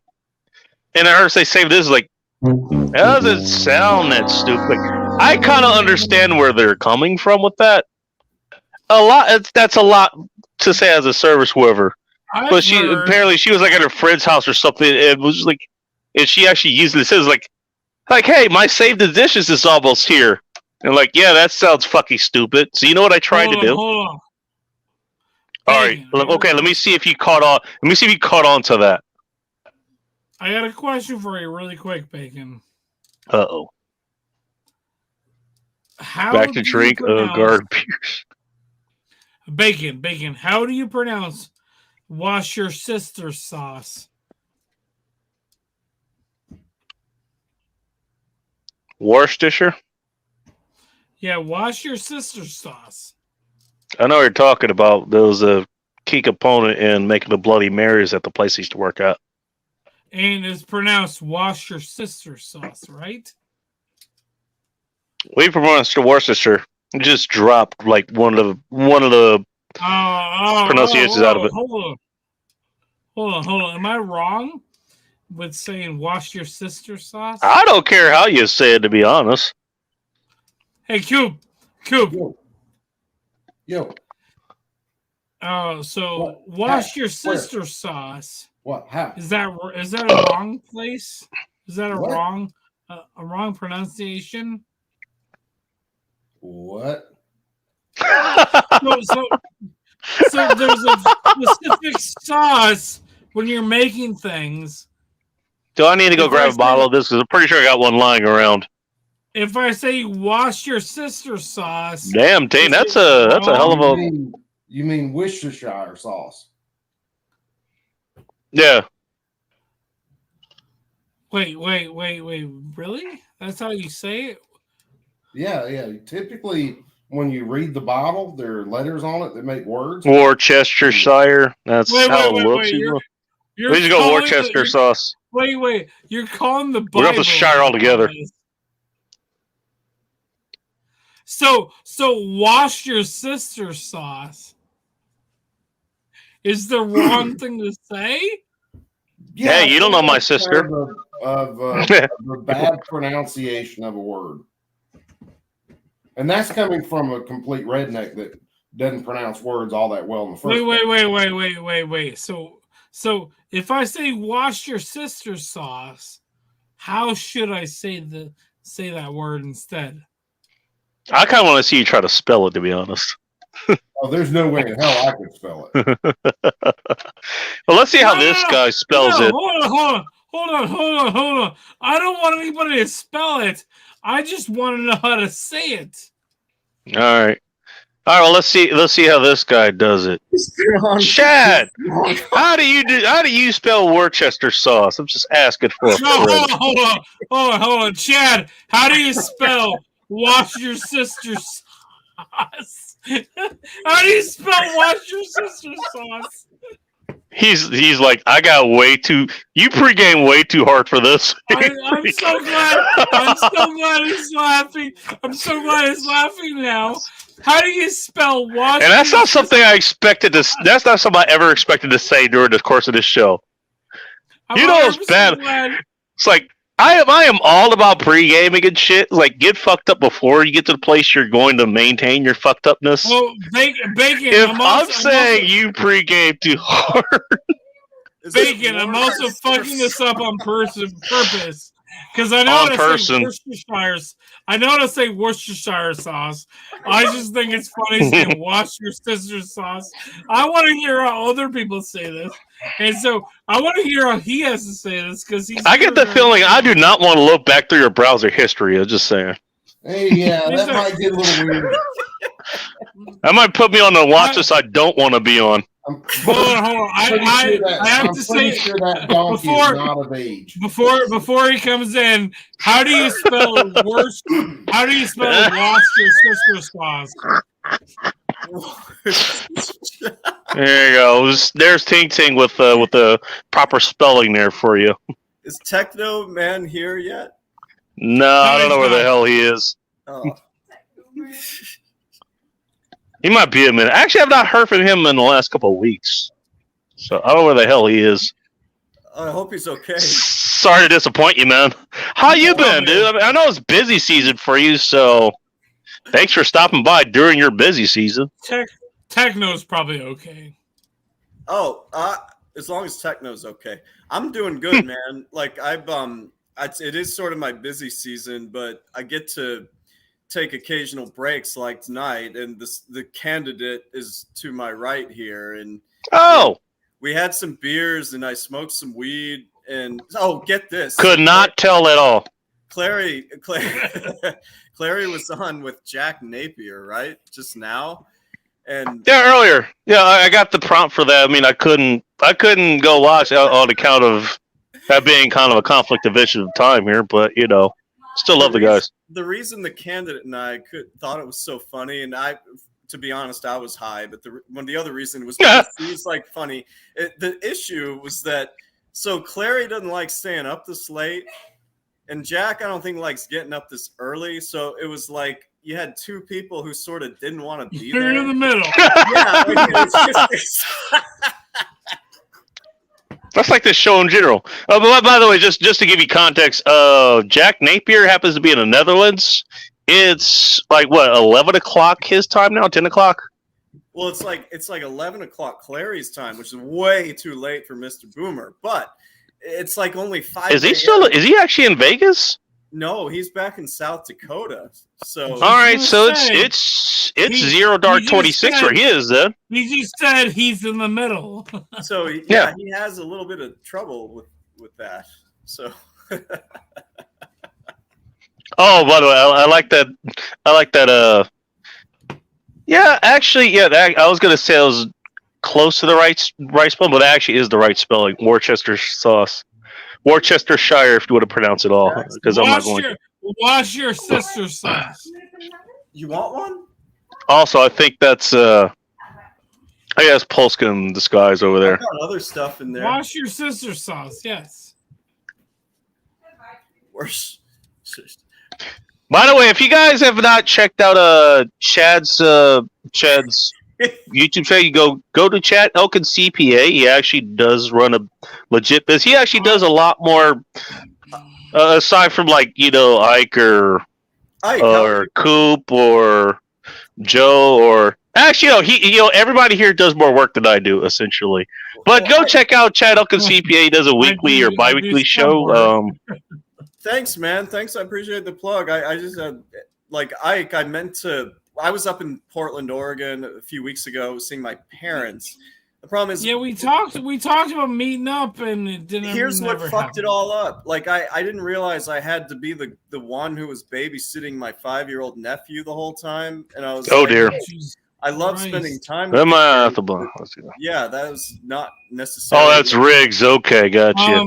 And I heard her say Save This, like, that doesn't sound that stupid. Like, I kind of understand where they're coming from with that. That's a lot to say as a service worker. But apparently she was like at her friend's house or something. And it was like, and she actually used it. Says like, hey, my Save the Dishes is almost here. And like, yeah, that sounds fucking stupid. So you know what I tried to do? Hold on. All right, okay. Let me see if you caught on. Let me see if you caught on to that. I got a question for you, really quick, Bacon. Uh-oh. How Back to drink garden beers. Bacon. How do you pronounce wash your sister sauce? Worcestershire? Yeah, wash your sister's sauce. I know what you're talking about. There was a key component in making the Bloody Marys at the place I used to work at. And it's pronounced wash your sister's sauce, right? We pronounced Worcestershire. Just dropped like one of the pronunciations out of it. Hold on. Am I wrong with saying wash your sister sauce? I don't care how you say it, to be honest. Hey, Cube. Yo. So What? wash How? your Where? sister sauce. What? How? Is that a wrong place? Is that a What? wrong pronunciation? What? So there's a specific sauce when you're making things. Do I need to go grab a bottle of this? Because I'm pretty sure I got one lying around. If I say wash your sister sauce, Damn, Tane, that's a hell of a You mean Worcestershire sauce? yeah. wait, really? That's how you say it? Yeah. Typically, when you read the bottle, there are letters on it that make words. Worcestershire. That's how it looks. You're We just go calling Worcester sauce. Wait, you're calling the Bible. We're off the Shire altogether. So wash your sister sauce is the wrong thing to say? Yeah, Hey, you don't know my it's kind sister. Of a bad pronunciation of a word. And that's coming from a complete redneck that doesn't pronounce words all that well in the first place. Wait. So if I say wash your sister sauce, how should I say that word instead? I kind of want to see you try to spell it, to be honest. Oh, there's no way in hell I could spell it. Well, let's see how this guy spells it. Hold on. I don't want anybody to spell it. I just want to know how to say it. All right. Well, let's see how this guy does it. Chad, how do you spell Worcester sauce? I'm just asking for a friend. Hold on, Chad. How do you spell wash your sister's sauce? How do you spell wash your sister's sauce? He's like, I got you pregame way too hard for this. I'm so glad he's laughing. I'm so glad he's laughing now. How do you spell wash? And that's not something I expected to. That's not something I ever expected to say during the course of this show. You know it's bad. It's like I am all about pre-gaming and shit. Like, get fucked up before you get to the place you're going to maintain your fucked upness. Well, Bacon. If I'm saying you pre-game too hard, Bacon, I'm also fucking this up on purpose. Because I know how to say Worcestershire. I know how to say Worcestershire sauce. I just think it's funny saying wash your sister's sauce. I want to hear how other people say this. And so I want to hear how he has to say this because I get the feeling I do not want to look back through your browser history. I'm just saying. Hey, yeah, that might get a little weird. That might put me on the watch list I don't want to be on. Hold on. I have to say sure that donkey is not of age. Before he comes in, how do you spell wash your sister's sauce? There you go. There's Ting Ting with the proper spelling there for you. Is Techno Man here yet? No, I don't know where the hell he is. Oh. He might be a minute. Actually, I've not heard from him in the last couple of weeks. So I don't know where the hell he is. I hope he's okay. Sorry to disappoint you, man. How you been, dude? I know it's busy season for you, so thanks for stopping by during your busy season. Techno's probably okay. Oh, as long as Techno's okay. I'm doing good, man. Like it is sort of my busy season, but I get to take occasional breaks like tonight, and the candidate is to my right here, and we had some beers and I smoked some weed, and get this, could not tell at all. Clary was on with Jack Napier right just now, and earlier. I got the prompt for that. I mean, I couldn't go watch on account of that being kind of a conflict of interest of time here, but still love the guys. The reason the candidate and I thought it was so funny, and to be honest, I was high, but the other reason was he's like funny. The issue was that Clary doesn't like staying up this late, And Jack, I don't think likes getting up this early, so it was like you had two people who sort of didn't want to be You're there. in the middle. Yeah, it's That's like this show in general. But by the way, just to give you context, Jack Napier happens to be in the Netherlands. It's like what 11 o'clock his time now, 10 o'clock. well, it's like 11 o'clock Clary's time, which is way too late for Mr. Boomer. But it's like only 5. Is he still? Is he actually in Vegas? No, he's back in South Dakota. So All right, just so say, it's he- Zero Dark he just 26 said- where he is then. He just said he's in the middle. So Yeah. yeah, he has a little bit of trouble with that. So Oh, by the way, I like that. I like that. Yeah, actually, yeah. I was gonna say it was close to the right spelling, but it actually is the right spelling. Worcestershire, if you want to pronounce it all, because I'm not going. Wash your sister's sauce. you want one? Also, I think that's. I guess Polska in disguise over I've there. got other stuff in there. Wash your sister's sauce. Yes. Worse. By the way, if you guys have not checked out Chad's YouTube channel, you go to Chad Elkin CPA. He actually does run a legit business. He actually does a lot more aside from like Ike or Coop or Joe or actually he everybody here does more work than I do essentially. But go check out Chad Elkin CPA. He does a weekly or biweekly show. Thanks, man. Thanks. I appreciate the plug. I just like Ike. I was up in Portland, Oregon a few weeks ago seeing my parents. The problem is, Yeah, we talked about meeting up, and it didn't. here's what never fucked happen. it all up. Like I didn't realize I had to be the one who was babysitting my 5-year-old nephew the whole time, and I was Oh like, dear. Jesus I love Christ. spending time. with Am I at people. the Let's see that. Yeah, that was not necessarily. Oh, that's Riggs. Okay, gotcha.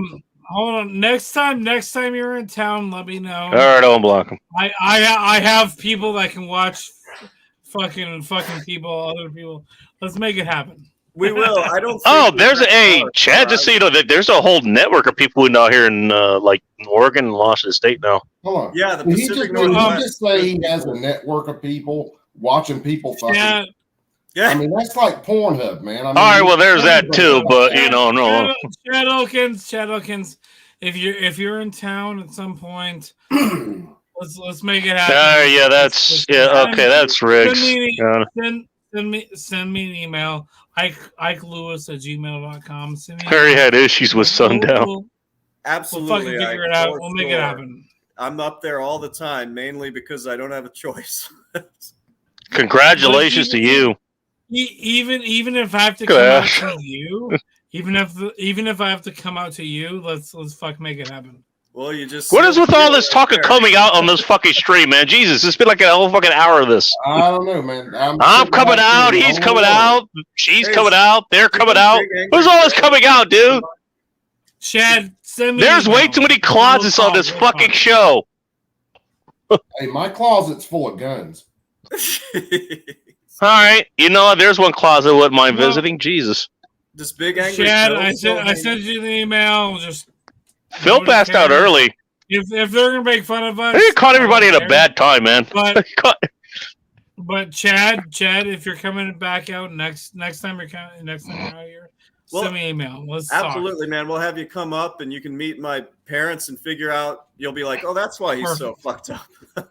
Hold on. Next time you're in town, let me know. All right, I'll block him. I have people that can watch fucking people, other people. Let's make it happen. We will. I don't. Oh, think there's we're Chad. Just so you know, there's a whole network of people out here in like Oregon and Washington State now. Hold on. Yeah, the Did he Pacific just, did he Northwest. just say he has a network of people watching people fucking? Yeah. Yeah. I mean, that's like Pornhub, man. I mean, All right, well, there's that too, but no. Chad Elkins. If you're in town at some point, let's make it happen. Yeah, that's okay. That's Riggs. Send me an email. IkeLewis@gmail.com. Send me. I already had issues with Sundown. We'll Absolutely. fucking figure it out. for We'll make it sure. happen. I'm up there all the time, mainly because I don't have a choice. Congratulations to you. Even if I have to come out to you, even if I have to come out to you, let's fuck make it happen. Well, you just. What is with all this talk of coming out on this fucking stream, man? Jesus, it's been like a whole fucking hour of this. I don't know, man. I'm coming out. He's coming out. She's coming out. They're coming out. Who's all this coming out, dude? Chad, send me. There's way too many closets on this fucking show. Hey, my closet's full of guns. All right, there's one closet I wouldn't mind visiting. Jesus. This big angry. Chad, Phil I still sent you the email. Just Phil nobody passed out cares. early. If they're gonna make fun of us, He caught everybody at a bad time, man. But Chad, if you're coming back out next time you're out here, send me an email. Let's Absolutely, man. We'll have you come up and you can meet my parents and figure out. You'll be like, oh, that's why he's so fucked up. talk.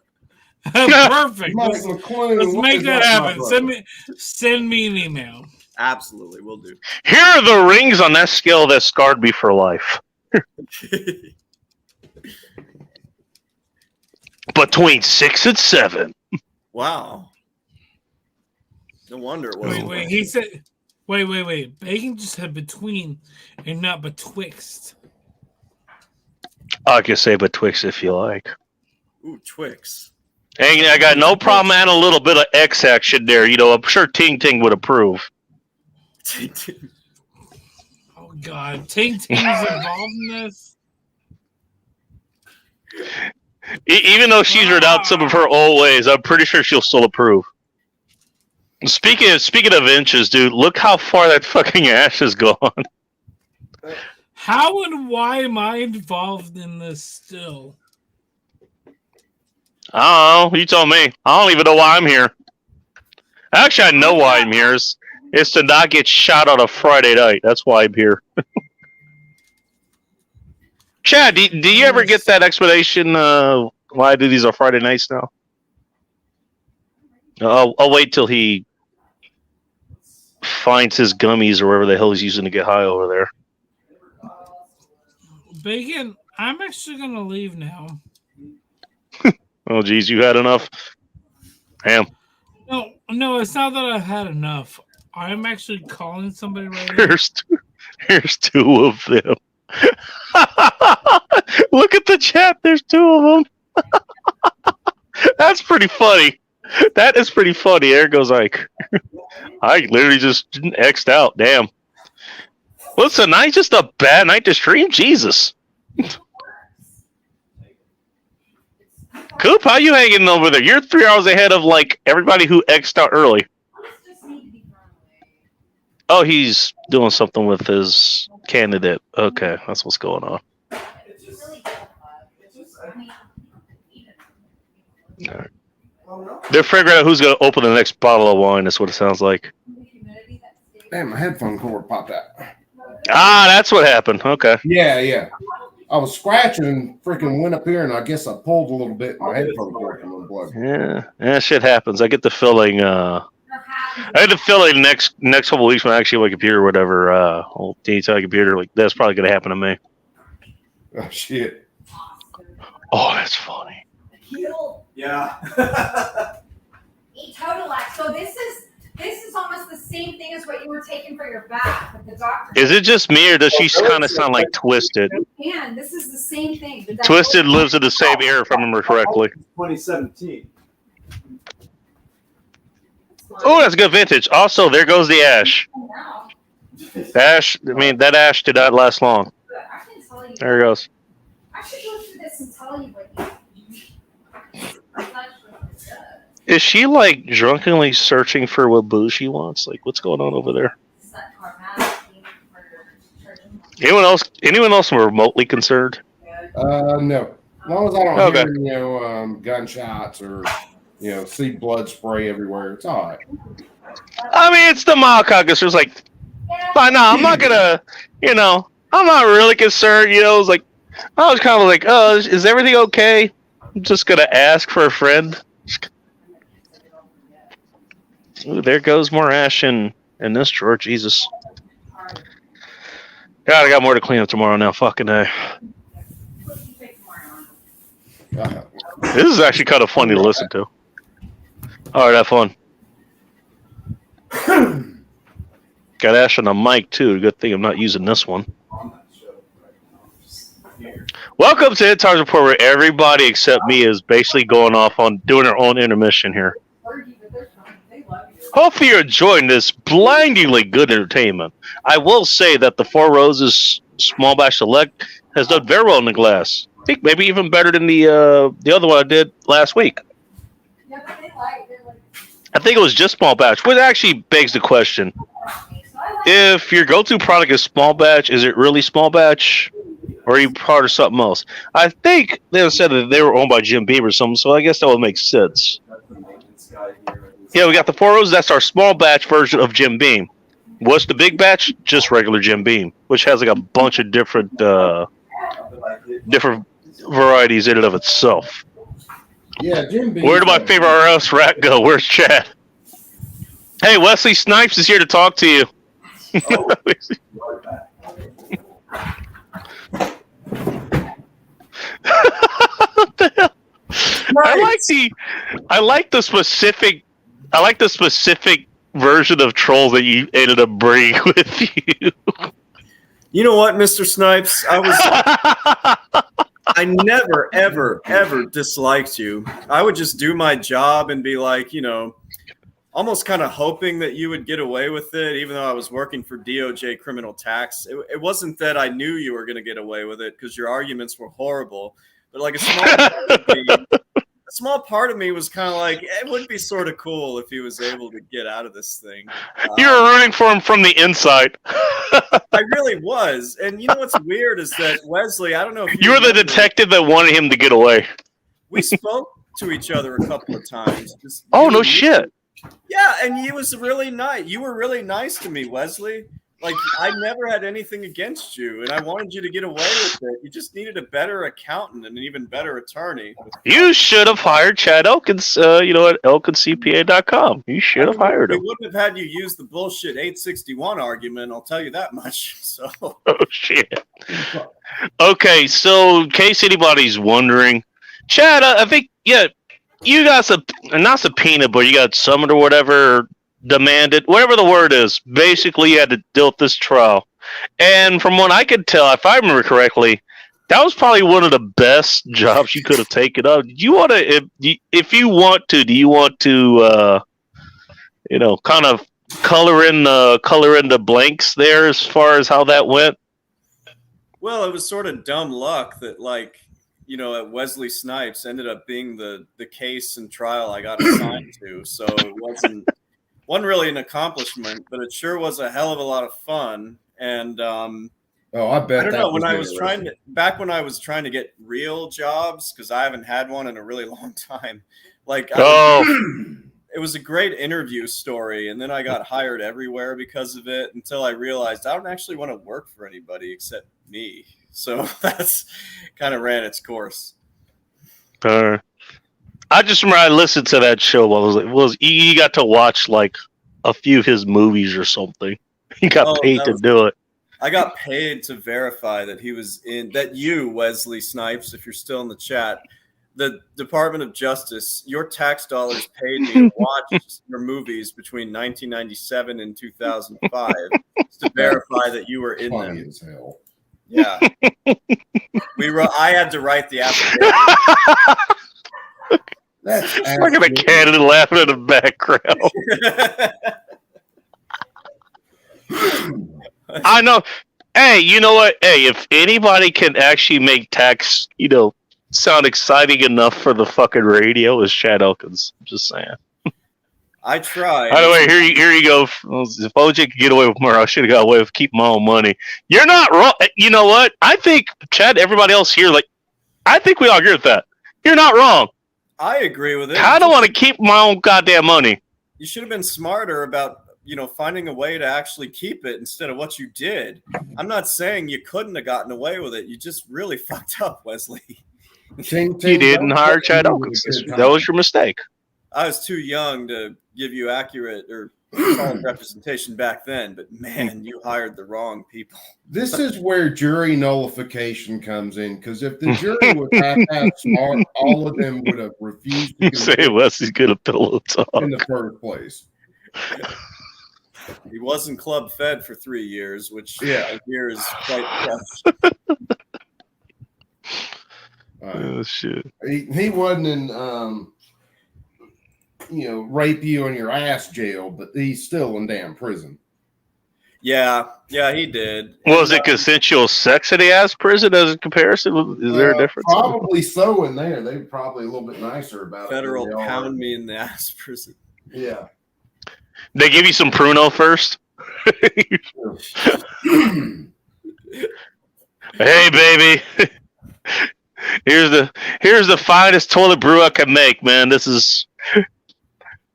Perfect. Mike Let's McClune, what make is that my happen. brother? Send me an email. Absolutely, we'll do. Here are the rings on that scale that scarred me for life. Between 6 and 7. Wow. No wonder it wasn't. Wait. He said, wait. Bacon just said between and not betwixt. I can say betwixt if you like. Ooh, Twix. And I got no problem adding a little bit of X action there. I'm sure Ting Ting would approve. Oh God, Ting Ting's involved in this. Even though she's rid out some of her old ways, I'm pretty sure she'll still approve. Speaking of inches, dude, look how far that fucking ash has gone. How and why am I involved in this still? I don't know. You told me. I don't even know why I'm here. Actually, I know why I'm here. It's to not get shot on a Friday night. That's why I'm here. Chad, do you ever get that explanation why I do these on Friday nights now? I'll wait till he finds his gummies or whatever the hell he's using to get high over there. Bacon, I'm actually going to leave now. Oh, geez, you had enough? Damn. No, it's not that I've had enough. I'm actually calling somebody right now. Here's two of them. Look at the chat. There's two of them. That's pretty funny. That is pretty funny. There goes Ike. I literally just X'd out. Damn. What's a night? Just a bad night to stream? Jesus. Coop, how you hanging over there? You're 3 hours ahead of like everybody who X'd out early. Oh, he's doing something with his candidate. Okay, that's what's going on. All right. They're figuring out who's going to open the next bottle of wine. That's what it sounds like. Damn, my headphone cord popped out. Ah, that's what happened. Okay. Yeah. I was scratching and freaking went up here, and I guess I pulled a little bit. My headphone cord came unplugged. Yeah, shit happens. I get the feeling. Next couple of weeks when I actually have my computer or whatever, old DTI computer, like that's probably going to happen to me. Oh shit. Oh, that's funny. Yeah. Totalac. So this is almost the same thing as what you were taking for your back with the doctor. Is it just me, or does she kind of sound like Twisted? And this is the same thing. Twisted lives in the same era, if I remember correctly. 2017. Oh, that's good vintage. Also, there goes the ash. That ash did not last long. There it goes. I should go through this and tell you what Is she like drunkenly searching for what booze she wants? Like, what's going on over there? Anyone else remotely concerned? No. As long as I don't hear, gunshots or, see blood spray everywhere, it's all right. I mean, it's the mild caucus. It's like, but no, I'm not gonna, I'm not really concerned. It's like, I was kind of like, oh, is everything okay? I'm just gonna ask for a friend. Ooh, there goes more ash in this drawer. Jesus. God, I got more to clean up tomorrow now. Fucking day. This is actually kind of funny to listen to. All right, have fun. Got ash on the mic too. Good thing I'm not using this one. Welcome to Hit Tires Report, where everybody except me is basically going off on doing their own intermission here. Hopefully you're enjoying this blindingly good entertainment. I will say that the Four Roses Small Batch Select has done very well in the glass. I think maybe even better than the other one I did last week. I think it was just small batch, which actually begs the question. If your go-to product is small batch, is it really small batch? Or are you part of something else? I think they said that they were owned by Jim Beam or something, so I guess that would make sense. Yeah, we got the Four Roses. That's our small batch version of Jim Beam. What's the big batch? Just regular Jim Beam, which has like a bunch of different varieties in and of itself. Yeah, Jim Beam. Where did my favorite RS rat go? Where's Chad? Hey, Wesley Snipes is here to talk to you. What the hell? I like the specific version of trolls that you ended up bringing with you. You know what, Mr. Snipes? I never, ever, ever disliked you. I would just do my job and be like, almost kind of hoping that you would get away with it, even though I was working for DOJ criminal tax. It wasn't that I knew you were going to get away with it because your arguments were horrible. But like a small part of me was kind of like, it would be sort of cool if he was able to get out of this thing. You were rooting for him from the inside. I really was. And you know what's weird is that Wesley, I don't know if you were the detective that wanted him to get away. We spoke to each other a couple of times. Just, Oh, no shit. Yeah, and he was really nice. You were really nice to me, Wesley. Like, I never had anything against you, and I wanted you to get away with it. You just needed a better accountant and an even better attorney. You should have hired Chad Elkins, at elkinscpa.com. You should have hired him. We wouldn't have had you use the bullshit 861 argument, I'll tell you that much. So. Oh, shit. Okay, so in case anybody's wondering, Chad, I think, yeah, you got not subpoena, but you got summoned or whatever, demanded, whatever the word is. Basically, you had to deal with this trial. And from what I could tell, if I remember correctly, that was probably one of the best jobs you could have taken up. Do you want to, if you want to, do you want to, kind of color in the blanks there as far as how that went? Well, it was sort of dumb luck that, like, at Wesley Snipes ended up being the case and trial I got assigned to. So it wasn't really an accomplishment, but it sure was a hell of a lot of fun. And I bet. I don't know, when I was trying to get real jobs, because I haven't had one in a really long time. Like, it was a great interview story, and then I got hired everywhere because of it until I realized I don't actually want to work for anybody except me. So that's kind of ran its course. I just remember I listened to that show. You got to watch like a few of his movies or something. He got paid to do it. I got paid to verify that he was you, Wesley Snipes, if you're still in the chat, the Department of Justice, your tax dollars paid me to watch your movies between 1997 and 2005 to verify that you were in Funny them. as hell. Yeah. I had to write the application. That's Look at the candidate laughing in the background. I know. Hey, you know what? Hey, if anybody can actually make tax, sound exciting enough for the fucking radio, is Chad Elkins. I'm just saying. I tried. By the way, here you go. If OJ could get away with more, I should have got away with keeping my own money. You're not wrong. You know what? I think, Chad, everybody else here, I think we all agree with that. You're not wrong. I agree with it. I don't want to keep my own goddamn money. You should have been smarter about, finding a way to actually keep it instead of what you did. I'm not saying you couldn't have gotten away with it. You just really fucked up, Wesley. You didn't hire Chad Elkins. That was your mistake. I was too young to give you accurate or solid representation back then, but man, you hired the wrong people. This is where jury nullification comes in, because if the jury was half smart, all of them would have refused to say Wesley's good at pillow talk in the first place. He wasn't club fed for 3 years, which I hear is quite tough. Oh shit! He wasn't in rape you in your ass jail, but he's still in damn prison. Yeah, he did. Was it consensual sex in the ass prison as a comparison? Is there a difference? Probably so in there. They're probably a little bit nicer about federal it. Federal pound me in the ass prison. Yeah. They give you some Pruno first. Hey, baby. Here's the finest toilet brew I can make, man. This is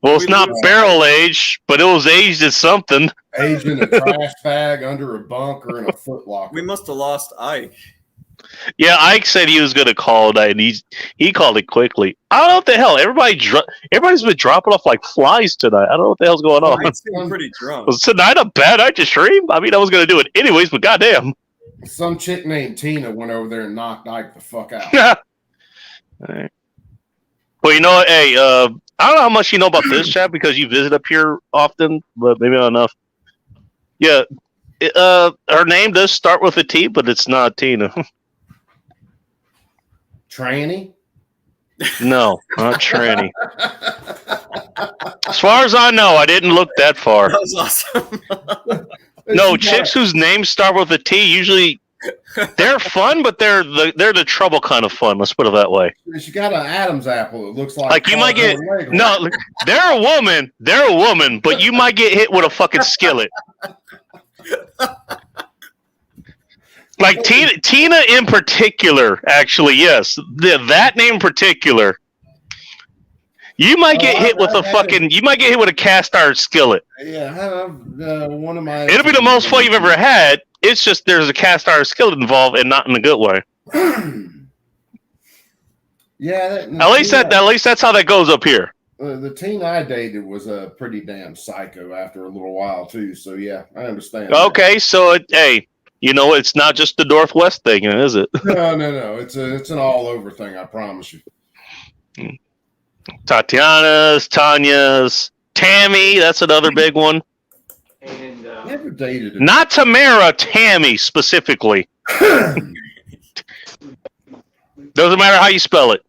it's not barrel aged, but it was aged as something. Aged in a trash bag under a bunk or in a footlocker. We must have lost Ike. Yeah, Ike said he was going to call tonight, and he called it quickly. I don't know what the hell. Everybody's been dropping off like flies tonight. I don't know what the hell's going on. I'm pretty drunk. Was tonight a bad night to stream? I mean, I was going to do it anyways, but goddamn. Some chick named Tina went over there and knocked Ike the fuck out. All right. Well, you know what? Hey, I don't know how much you know about this, Chad, because you visit up here often, but maybe not enough. Yeah, her name does start with a T, but it's not Tina. Tranny? No, not Tranny. As far as I know, I didn't look that far. That was awesome. No, chicks whose names start with a T usually they're fun, but they're the trouble kind of fun. Let's put it that way. She got an Adam's apple. It looks like you might get They're a woman, but you might get hit with a fucking skillet. Like Tina in particular, actually, yes. That name in particular. You might get hit with you might get hit with a cast iron skillet. Yeah, one of my. It'll be the most fun you've ever had. It's just there's a cast iron skillet involved, and not in a good way. Yeah, at least that's how that goes up here. The teen I dated was a pretty damn psycho after a little while too. So yeah, I understand. Okay, so hey, it's not just the Northwest thing, is it? No. It's an all over thing. I promise you. Tanya's, Tammy. That's another big one. And Never dated. Not Tamara, Tammy specifically. Doesn't matter how you spell it.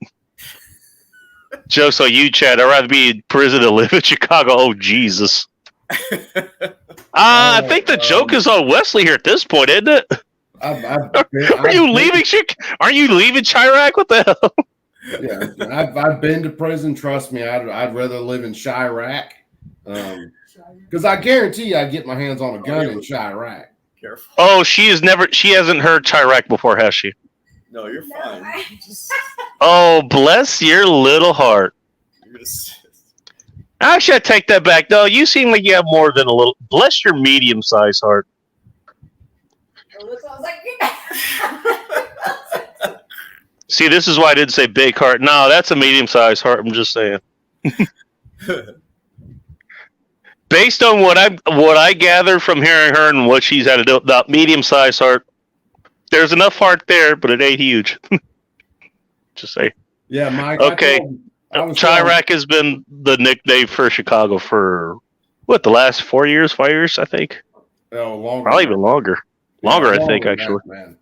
Joke's on you, Chad. I'd rather be in prison than live in Chicago. Oh, Jesus. I think the joke is on Wesley here at this point, isn't it? Are you leaving Chirac? What the hell? Yeah, I've been to prison. Trust me, I'd rather live in Chirac. Because I guarantee you I'd get my hands on a gun in Chirac. Careful. Oh, she hasn't heard Chirac before, has she? No, you're fine. Oh, bless your little heart. Actually, I take that back. No, you seem like you have more than a little. Bless your medium-sized heart. See, this is why I didn't say big heart. No, that's a medium-sized heart. I'm just saying. Based on what I gathered from hearing her and what she's had to do about medium-sized heart, there's enough heart there, but it ain't huge. Just say. Yeah, Mike. Okay. Chirac has been the nickname for Chicago for the last 4 years, 5 years, I think. Oh, longer. Probably even longer. Longer, I think, actually. Man.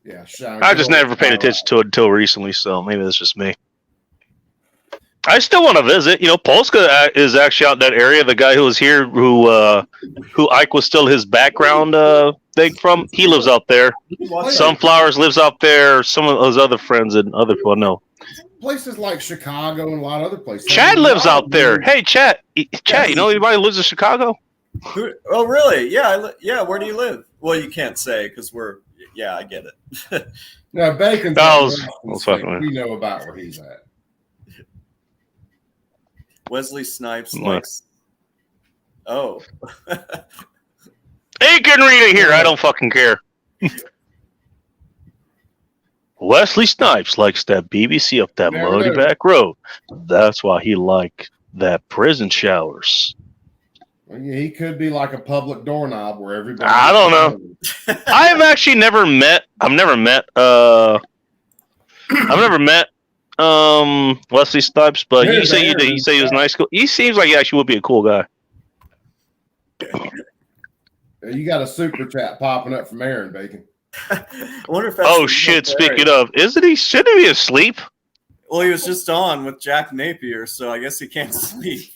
Yeah, I just never paid attention to it until recently, so maybe that's just me. I still want to visit. Polska is actually out in that area. The guy who was here, who Ike was still his background thing from, he lives out there. Sunflowers lives out there. Some of his other friends and other people know. Places like Chicago and a lot of other places. Chad lives out there. Hey, Chad, you know anybody who lives in Chicago? Oh, really? Yeah, Where do you live? Well, you can't say because yeah, I get it. No, Bacon's. We know about where he's at. Wesley Snipes likes. Oh. He can read it here. I don't fucking care. Wesley Snipes likes that BBC up that muddy back road. That's why he liked that prison showers. Well, yeah, he could be like a public doorknob where everybody. I don't know. I've actually never met. I've never met Wesley Snipes, but you say he was nice. He seems like he actually would be a cool guy. You got a super chat popping up from Aaron Bacon. I wonder if that's oh shit! Speaking of, shouldn't he be asleep? Well, he was just on with Jack Napier, so I guess he can't sleep.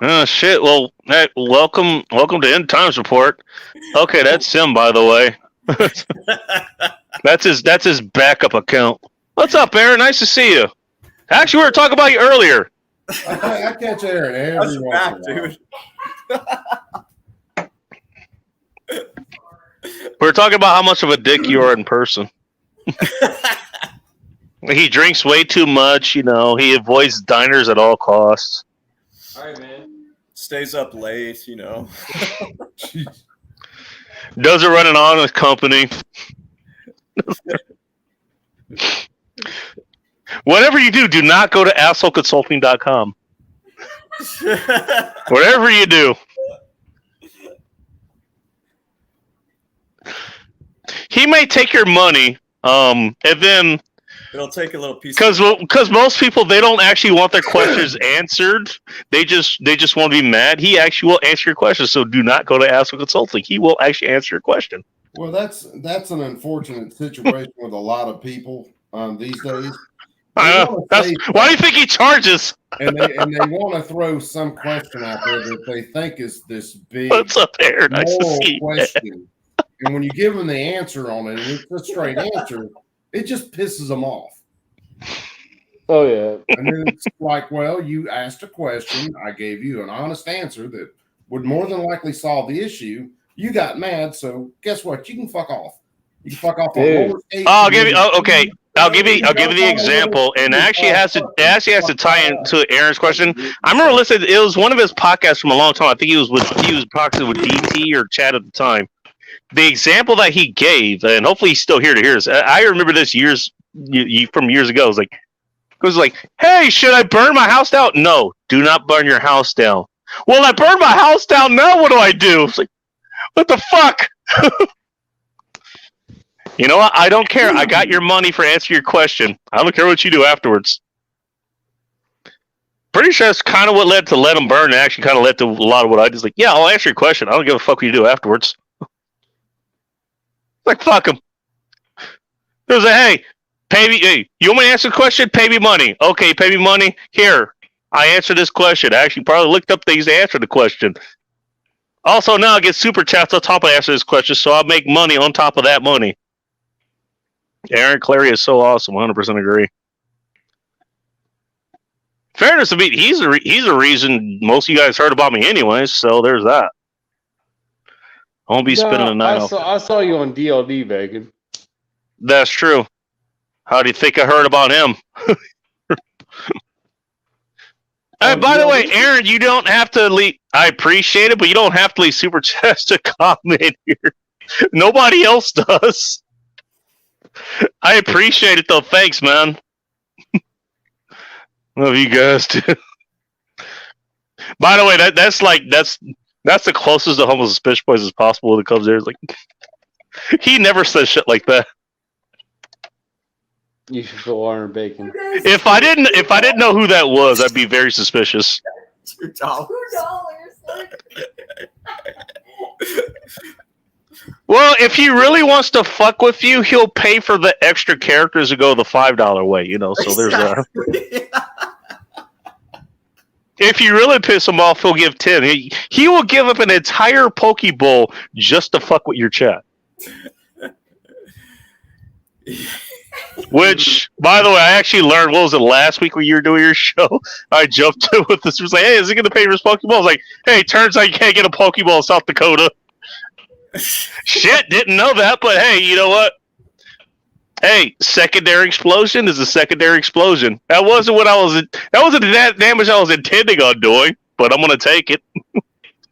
Oh shit! Well, hey, welcome to End Times Report. Okay, that's him, by the way. that's his backup account. What's up, Aaron? Nice to see you. Actually, we were talking about you earlier. I catch Aaron every once in a while. Dude. We were talking about how much of a dick you are in person. He drinks way too much. He avoids diners at all costs. All right, man. Stays up late, Doesn't run an honest company. Whatever you do not go to assholeconsulting.com. Whatever you do. He may take your money, and then it'll take a little piece. Because most people, they don't actually want their questions answered. They just want to be mad. He actually will answer your question. So do not go to Asshole Consulting. He will actually answer your question. Well, that's an unfortunate situation with a lot of people these days. Why do you think he charges? and they want to throw some question out there that they think is this big. What's up, Aaron? Nice to see you. Question. And when you give them the answer on it, and it's a straight answer, it just pisses them off. Oh, yeah. And then it's like, well, you asked a question. I gave you an honest answer that would more than likely solve the issue. You got mad, so guess what? You can fuck off. You can fuck off on lower stage. I'll give you. Oh, okay. I'll give you the example, and it actually has to tie into Aaron's question. I remember listening. It was one of his podcasts from a long time. I think he was podcasting with DT or Chad at the time. The example that he gave, and hopefully he's still here to hear this. I remember this from years ago. It was like, hey, should I burn my house down? No, do not burn your house down. Well, I burned my house down. Now what do I do? It's like, what the fuck? You know what? I don't care. I got your money for answering your question. I don't care what you do afterwards. Pretty sure that's kind of what led to Let Them Burn, and actually kind of led to a lot of what I did. Like, yeah, I'll answer your question. I don't give a fuck what you do afterwards. Like, fuck them. It was like, hey, pay me. Hey, you want me to answer the question? Pay me money. Okay, pay me money. Here, I answered this question. I actually probably looked up things to answer the question. Also, now I get super chats on top of answer this question, so I'll make money on top of that money. Aaron Clary is so awesome. 100% agree. Fairness, I mean, he's a reason most of you guys heard about me anyways, so there's that. I won't be spending the night off. I saw you on DLD, Bacon. That's true. How do you think I heard about him? Hey, by the way, Aaron, you don't have to leave. I appreciate it, but you don't have to leave super chats to comment here. Nobody else does. I appreciate it though. Thanks, man. Love you guys too. By the way, that's the closest to Humble Suspicious Boys as possible when it comes there. It's like he never says shit like that. You should feel Aaron Bacon. If I didn't know who that was, I'd be very suspicious. $2. Well, if he really wants to fuck with you, he'll pay for the extra characters to go the $5 way, you know. So there's that. If you really piss him off, he'll give 10. He will give up an entire Pokeball just to fuck with your chat. Which, by the way, I actually learned, what was it, last week when you were doing your show? I jumped in with this. It was like, hey, is he going to pay for his Pokeball? I was like, hey, turns out you can't get a Pokeball in South Dakota. Shit, didn't know that, but hey, you know what? Hey, secondary explosion is a secondary explosion. That wasn't the damage I was intending on doing, but I'm going to take it.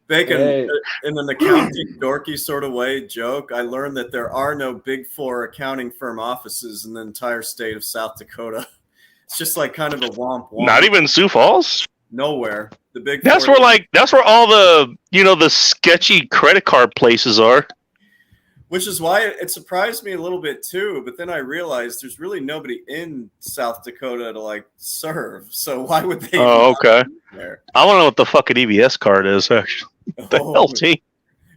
Bacon, in an accounting dorky sort of way joke, I learned that there are no Big Four accounting firm offices in the entire state of South Dakota. It's just like kind of a womp womp. Not even Sioux Falls? Nowhere. The Big that's Four. That's where all the, you know, the sketchy credit card places are. Which is why it surprised me a little bit too, but then I realized there's really nobody in South Dakota to like serve. So why would they? Oh, okay. There? I want to know what the fucking EBS card is actually. The hell, T?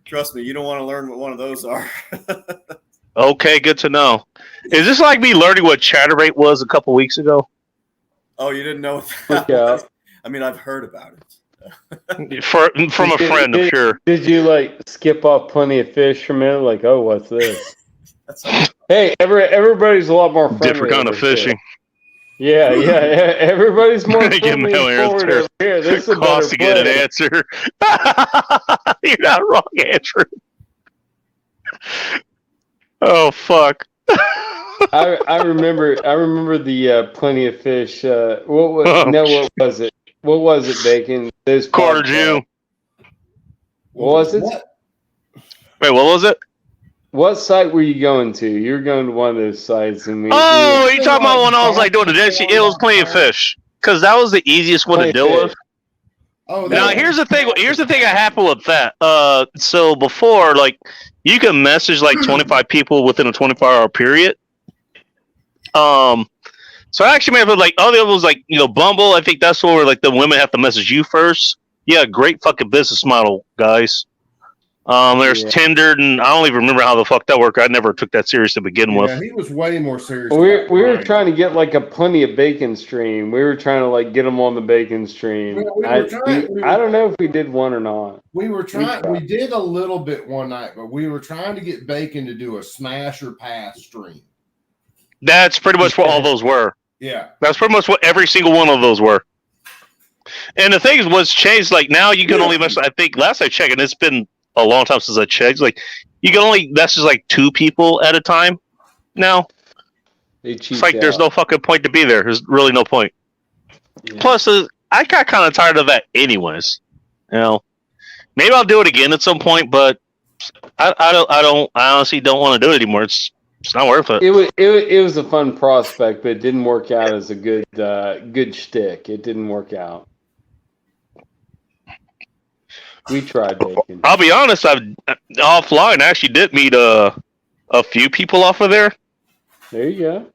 Trust me, you don't want to learn what one of those are. Okay, good to know. Is this like me learning what Chatterbait was a couple weeks ago? Oh, you didn't know what that was? I mean, I've heard about it. From a friend, I'm sure. Did you like skip off Plenty of Fish for a minute? Like, oh, what's this? Hey, everybody's a lot more friendly. Different kind of fishing. Yeah. Everybody's more friendly over here. This is a better to get an answer. You're not wrong, Andrew. Oh fuck. I remember the Plenty of Fish. What was it? What was it, Bacon? This Quarter Jew. What was it? Wait, what was it? What site were you going to? You were going to one of those sites, and you talking about when I was like doing the Dead Sea? It was Plenty of Fish, because that was the easiest one to deal with. Oh, now here's the thing. Here's the thing that happened with that. So before, like, you can message like 25 people within a 24-hour period. So I actually made it like, oh, the other was like, you know, Bumble. I think that's where like the women have to message you first. Yeah, great fucking business model, guys. There's Tinder, and I don't even remember how the fuck that worked. I never took that serious to begin with. Yeah, he was way more serious. We were trying to get like a Plenty of Bacon stream. We were trying to like get them on the Bacon stream. I don't know if we did one or not. We were trying. We did a little bit one night, but we were trying to get Bacon to do a smash or pass stream. That's pretty much what all those were. Yeah. That's pretty much what every single one of those were. And the thing is, what's changed, like now you can only message, I think last I checked, and it's been a long time since I checked, like you can only message like 2 people at a time now. It's like there's no fucking point to be there. There's really no point. Yeah. Plus, I got kind of tired of that anyways. You know, maybe I'll do it again at some point, but I honestly don't want to do it anymore. It's not worth it. It was a fun prospect, but it didn't work out as a good shtick. It didn't work out. We tried bacon. I'll be honest. I've offline. I actually did meet a few people off of there. There you go.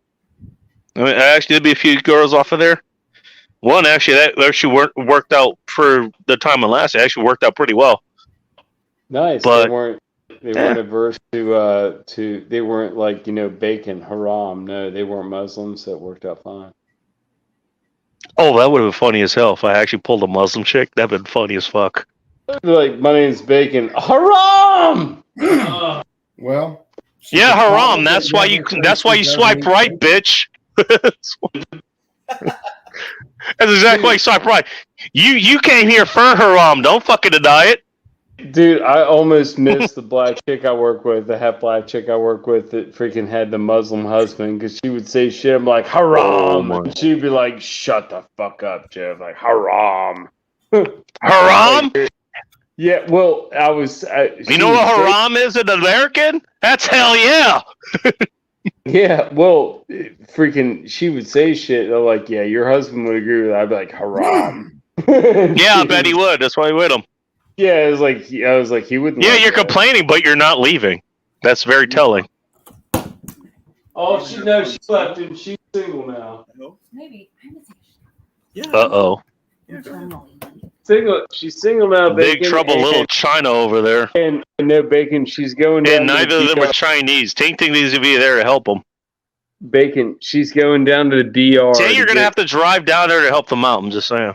I mean, I actually did meet a few girls off of there. One actually that actually worked out for the time it lasted. It actually worked out pretty well. Nice. But, they weren't averse to they weren't like, bacon haram. No, they weren't Muslims, so it worked out fine. Oh, that would have been funny as hell if I actually pulled a Muslim chick. That'd been funny as fuck. Like, my name's Bacon. Haram. Well, Yeah, haram. That's why you swipe right, bitch. That's exactly why you swipe right. You came here for haram. Don't fucking deny it. Dude, I almost missed the black chick I work with, the half black chick I work with that freaking had the Muslim husband, because she would say shit. I'm like, haram. And she'd be like, shut the fuck up, Jeff. Like, haram. Haram? Yeah, well, You know what haram is in American? That's hell yeah. Yeah, well, freaking, she would say shit. They're like, yeah, your husband would agree with that. I'd be like, haram. Yeah, I bet he would. That's why he with him. Yeah, I was like, he wouldn't. Yeah, like you're that. complaining, but you're not leaving. That's very telling. Oh, she knows she left and she's single now. Maybe. Yeah. Uh-oh. Single. She's single now. Big Bacon, trouble, little China over there. And no Bacon. She's going down. And neither of them are Chinese. Tink needs to be there to help them. Bacon. She's going down to the DR. Say you're going to have to drive down there to help them out. I'm just saying.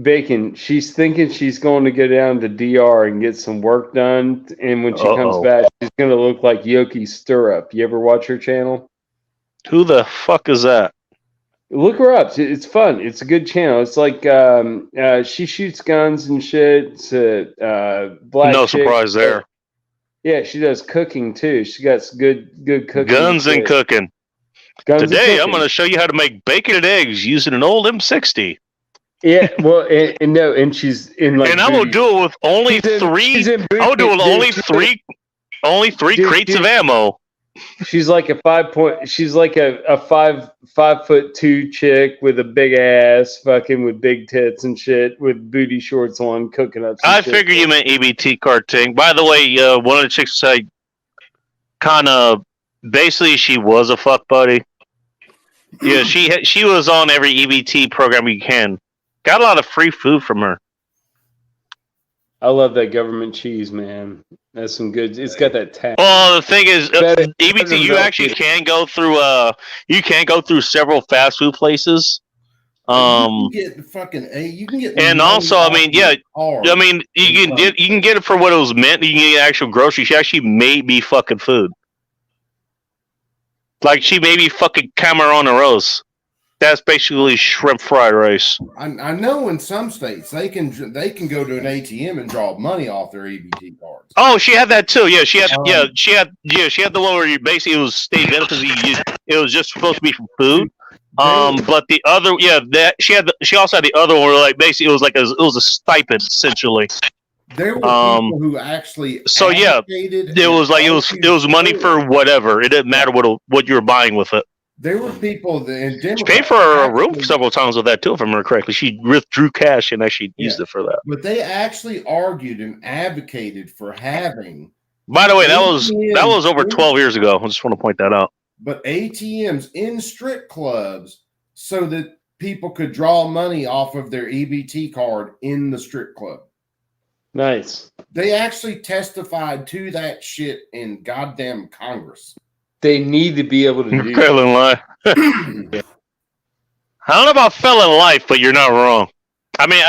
Bacon. She's thinking she's going to go down to DR and get some work done. And when she comes back, she's going to look like Yoki Stirrup. You ever watch her channel? Who the fuck is that? Look her up. It's fun. It's a good channel. It's like she shoots guns and shit. It's a black No chick. surprise there. Yeah, she does cooking too. She got good cooking. Guns and cooking. Guns and Today, cooking. I'm going to show you how to make bacon and eggs using an old M60. Yeah, well, and no, and she's in like. And I will do it with only three. I will do it with only three crates of ammo. She's like a 5 point. She's like a 5'2" chick with a big ass, fucking with big tits and shit, with booty shorts on, cooking up. I figured you meant EBT carting. By the way, one of the chicks said, kind of, basically, she was a fuck buddy. Yeah, she was on every EBT program you can. Got a lot of free food from her. I love that government cheese, man. That's some good. It's got that tax. Well, the thing is, EBT, you actually can go through. You can go through several fast food places. You can get fucking you can get. And also, I mean, yeah, I mean, you can get it for what it was meant. You can get actual groceries. She actually may be fucking food. Like she may be fucking Camarón Arroz. That's basically shrimp fried rice. I know in some states they can go to an ATM and draw money off their EBT cards. Oh, she had that too. Yeah, she had she had the one where you basically it was state benefits. It was just supposed to be for food. But the other, she also had the other one where like basically it was a stipend essentially. There were people who actually it was like it was money for whatever. It didn't matter what you were buying with it. There were people that she paid for a room several times with that too, if I remember correctly. She withdrew cash and actually used it for that. But they actually argued and advocated for having. By the way, that was over 12 years ago. I just want to point that out. But ATMs in strip clubs so that people could draw money off of their EBT card in the strip club. Nice. They actually testified to that shit in goddamn Congress. They need to be able to do Felon life. I don't know about felon life, but you're not wrong. I mean,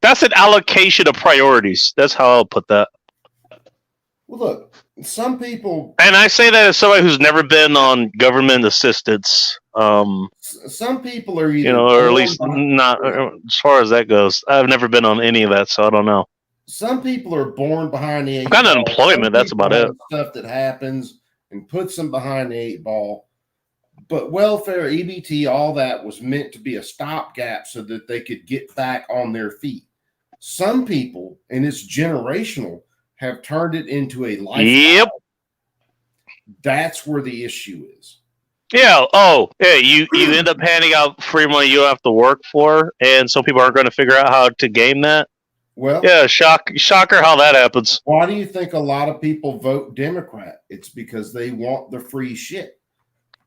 that's an allocation of priorities. That's how I'll put that. Well, look, some people, and I say that as somebody who's never been on government assistance. Some people are either, or at least not as far as that goes. I've never been on any of that, so I don't know. Some people are born behind the 8 ball. Got unemployment. That's about it. Stuff that happens and puts them behind the 8 ball. But welfare, EBT, all that was meant to be a stopgap so that they could get back on their feet. Some people, and it's generational, have turned it into a lifestyle. Yep. That's where the issue is. Yeah. Oh, yeah. You end up handing out free money you have to work for, and some people aren't going to figure out how to game that. Well, Yeah. Shocker how that happens. why do you think a lot of people vote Democrat? It's because they want the free shit.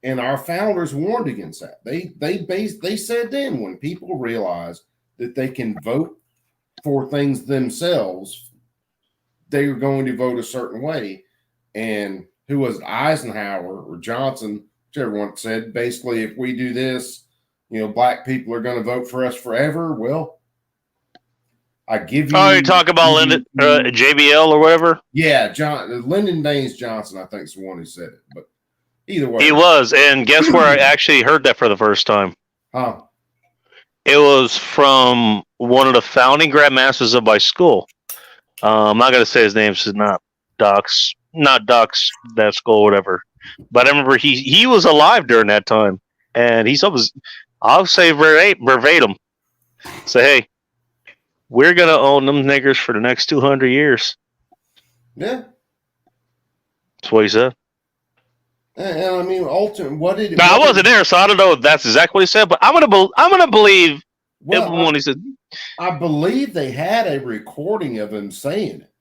And our founders warned against that. They said then, when people realize that they can vote for things themselves, they are going to vote a certain way. And who was it, Eisenhower or Johnson, whichever one said, basically, if we do this, black people are going to vote for us forever. Well, I give you. Oh, you talk about Lyndon, JBL or whatever? Yeah, Lyndon Baines Johnson, I think, is the one who said it. But either way, He was, and guess where I actually heard that for the first time? huh? It was from one of the founding grandmasters of my school. I'm not going to say his name, so not docs that school, whatever. But I remember he was alive during that time, and I'll say verbatim. Say, hey, we're going to own them niggers for the next 200 years. Yeah. That's what he said. And I mean, ultimately, what did? Now, I wasn't there, so I don't know if that's exactly what he said. But I'm gonna believe Well, him when he said. I believe they had a recording of him saying it,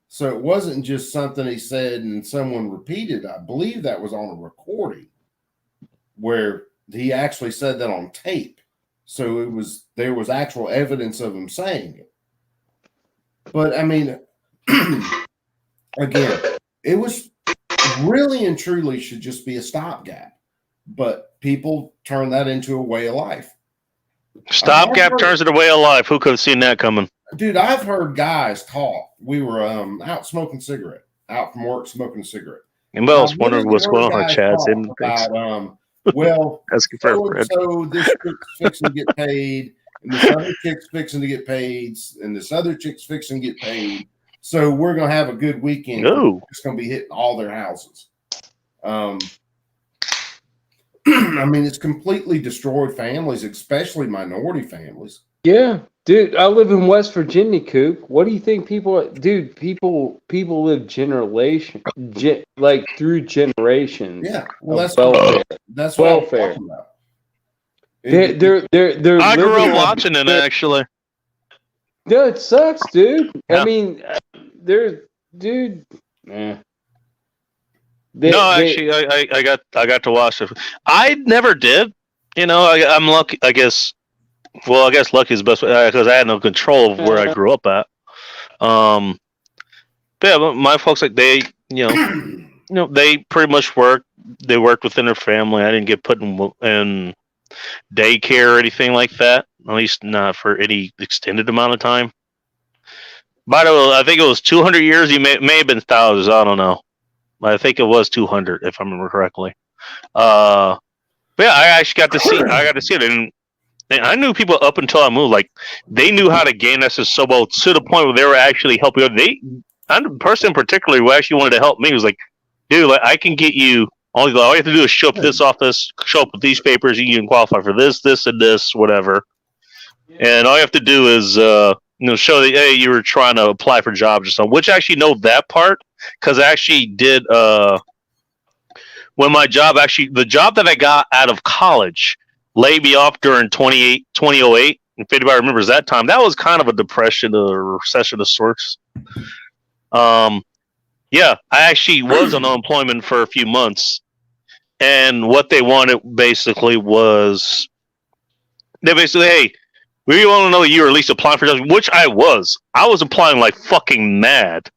so it wasn't just something he said and someone repeated. I believe that was on a recording where he actually said that on tape. So there was actual evidence of him saying it. But I mean, again, it was really and truly should just be a stopgap, but people turn that into a way of life. Stopgap turns it a way of life. Who could have seen that coming? Dude, I've heard guys talk. We were out smoking cigarette, out from work smoking a cigarette. Anybody else wondering what's going on, Guys Chad? talk about, well, Asking for a so friend. this chick's fixing to get paid, and this other chick's fixing to get paid, and this other chick's fixing to get paid. So we're gonna have a good weekend. Ooh. It's gonna be hitting all their houses. I mean, it's completely destroyed families, especially minority families. Yeah, dude, I live in West Virginia, Coop. What do you think people live through generations. Yeah, well, of welfare. That's what welfare. I'm talking about. They're I grew living up watching it actually. No, it sucks, dude. Yeah. I mean, Actually, I got to watch it. I never did. I'm lucky. I guess. Well, I guess lucky is the best way because I had no control of where I grew up at. But yeah, but my folks they they pretty much worked. They worked within their family. I didn't get put in daycare or anything like that. At least not for any extended amount of time. By the way, I think it was 200 years. You may have been thousands. I don't know. I think it was 200 if I remember correctly. But yeah, I actually got to see. I got to see it, and I knew people up until I moved. Like they knew how to gain access so well to the point where they were actually helping. The person in particular who actually wanted to help me was like, "Dude, like, I can get you. All you have to do is show up at this office, show up with these papers. You can qualify for this, and this, whatever. And all you have to do is show that hey, you were trying to apply for jobs or something." Which I actually know that part because I actually did. When the job that I got out of college laid me off during 2008. If anybody remembers that time, that was kind of a depression or a recession of sorts. Yeah, I actually was on unemployment for a few months. And what they wanted basically was, hey, we want to know you were at least applying for jobs, which I was. I was applying like fucking mad.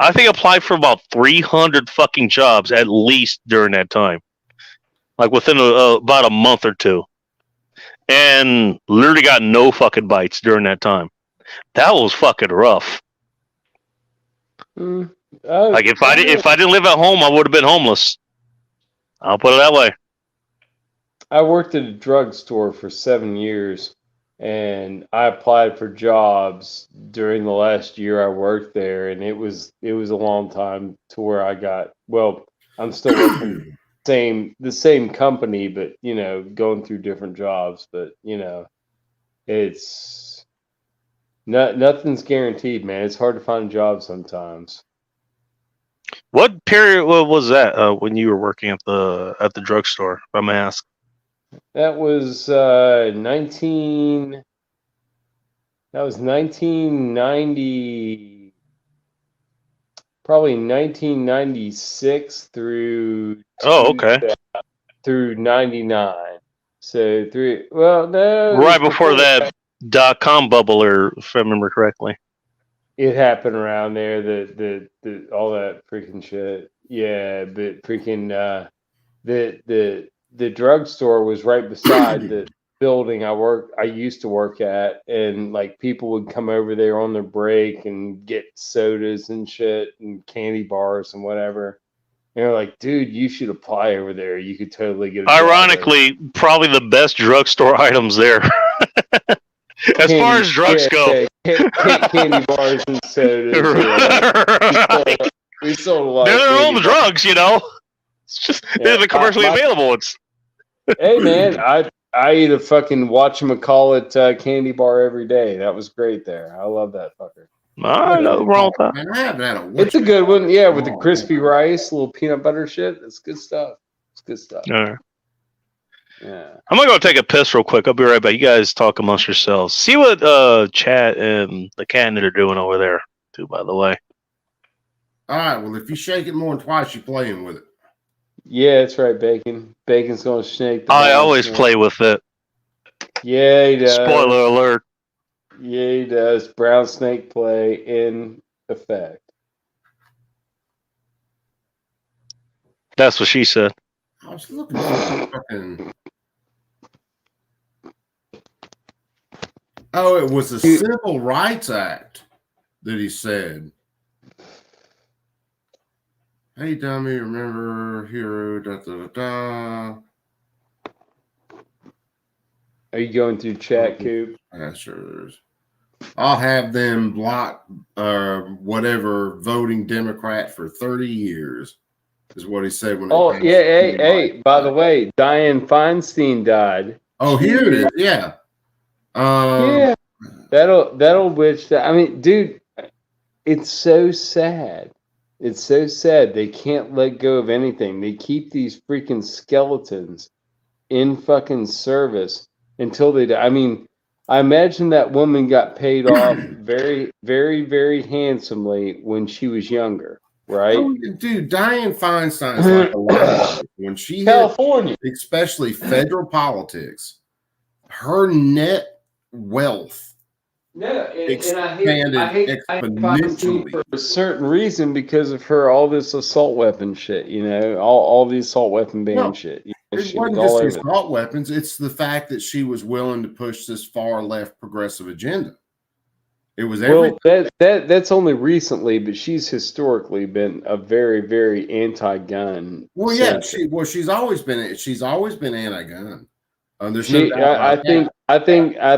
I think I applied for about 300 fucking jobs at least during that time. Like within about a month or two. And literally got no fucking bites during that time. That was fucking rough. Like if I didn't live at home, I would have been homeless. I'll put it that way. I worked at a drugstore for 7 years, and I applied for jobs during the last year I worked there, and it was a long time to where I got. Well, I'm still working. the same company, but you know, going through different jobs. But you know, it's nothing's guaranteed, man. It's hard to find a job sometimes. What period was that when you were working at the drugstore? If I may ask. That was 1990, probably 1996 through through 99. So right before that .com bubble, or if I remember correctly. It happened around there. The all that freaking shit. Yeah, but freaking the drugstore was right beside the building I used to work at, and like people would come over there on their break and get sodas and shit and candy bars and whatever. And they're like, dude, you should apply over there. You could totally get a job Ironically, probably the best drugstore items there. As far as drugs go. Candy bars and sodas. We sold a lot. They're their own drugs, you know. It's just they're the commercially available ones. Hey man, I eat a fucking whatchamacallit candy bar every day. That was great there. I love that fucker. I know wrong with that. Man, I haven't had a It's a good one, yeah, with the crispy rice, little peanut butter shit. That's good stuff. It's good stuff. All right. Yeah. I'm gonna go take a piss real quick. I'll be right back. You guys talk amongst yourselves. See what Chat and the Candid are doing over there, too, by the way. All right. Well, if you shake it more than twice, you're playing with it. Yeah, that's right, Bacon. Bacon's gonna snake. I always play with it. Yeah, he does. Spoiler alert. Yeah, he does. Brown snake play in effect. That's what she said. I was looking for fucking. Oh, it was the Civil Rights Act that he said. Hey, dummy, remember hero, da da da da. Are you going through chat, Coop? Yeah, sure is. I'll have them block whatever voting Democrat for 30 years, is what he said when. Oh, yeah, hey, by the way, Dianne Feinstein died. Oh, here it is. Yeah. Yeah, that'll witch. I mean, dude, it's so sad. It's so sad. They can't let go of anything. They keep these freaking skeletons in fucking service until they die. I mean, I imagine that woman got paid off very, very, very handsomely when she was younger, right? Oh, dude, Dianne Feinstein is like a lot. When she California, especially federal politics, her net wealth expanded exponentially for a certain reason because of her all this assault weapon shit. You know, all the assault weapon ban shit. You know, it wasn't just the assault weapons; it's the fact that she was willing to push this far left progressive agenda. It was everything. Well, that's only recently, but she's historically been a very, very anti-gun. Well, yeah, she's always been anti-gun. I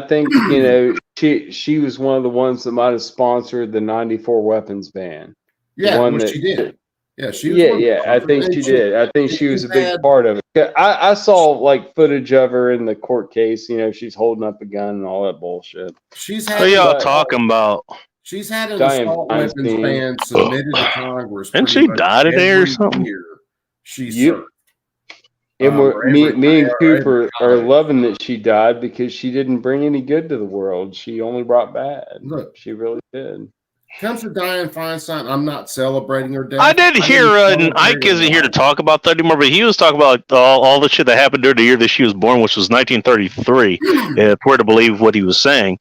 think you know she was one of the ones that might have sponsored the '94 weapons ban. Yeah, she did. Yeah, she. I think she did. I think she was a big part of it. I saw like footage of her in the court case. You know, she's holding up a gun and all that bullshit. She's had. What are y'all talking about? She's had an assault weapons ban submitted to Congress. And she died today or something. She's. And me and Cooper are loving that she died because she didn't bring any good to the world. She only brought bad. Look, she really did. Comes to Dianne Feinstein, I'm not celebrating her death. I did hear, and Ike isn't here to talk about that anymore, but he was talking about all the shit that happened during the year that she was born, which was 1933, if we're to believe what he was saying.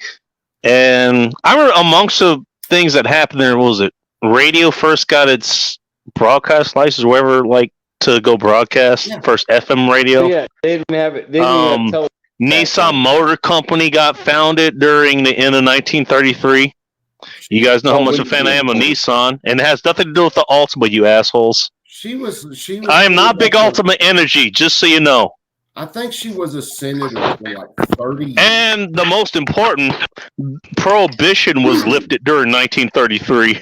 And I remember amongst the things that happened there, what was it? Radio first got its broadcast license, wherever, like, to go broadcast, first FM radio. Yeah, they didn't have it. They didn't have Nissan Motor Company got founded during the end of 1933. You guys know how much a fan I am of Nissan, and it has nothing to do with the Altima, you assholes. She was. I am not big Altima Energy, just so you know. I think she was a senator for like 30 years. And the most important, Prohibition was lifted during 1933.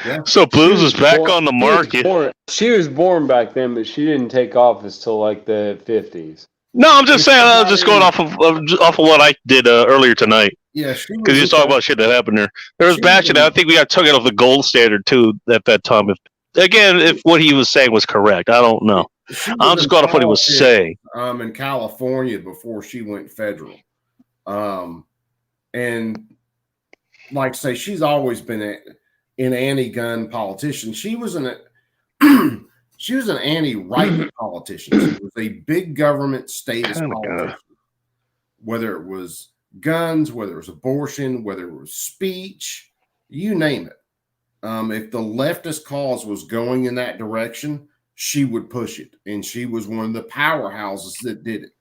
Yeah. So booze is back born- on the she was market. She was born back then, but she didn't take office till like the 50s. No, I'm just saying. I was just going off of what I did earlier tonight. Yeah, she Because you was talk about shit that happened there. There was She batching. was- I think we got took it off the gold standard too at that time. If what he was saying was correct, I don't know. she I'm was just in going off what he was politics, saying. in California before she went federal. And like I say, she's always been an anti-gun politician. She was an anti-right politician. She was a big government statist politician. Whether it was guns, whether it was abortion, whether it was speech, you name it. If the leftist cause was going in that direction, she would push it. And she was one of the powerhouses that did it.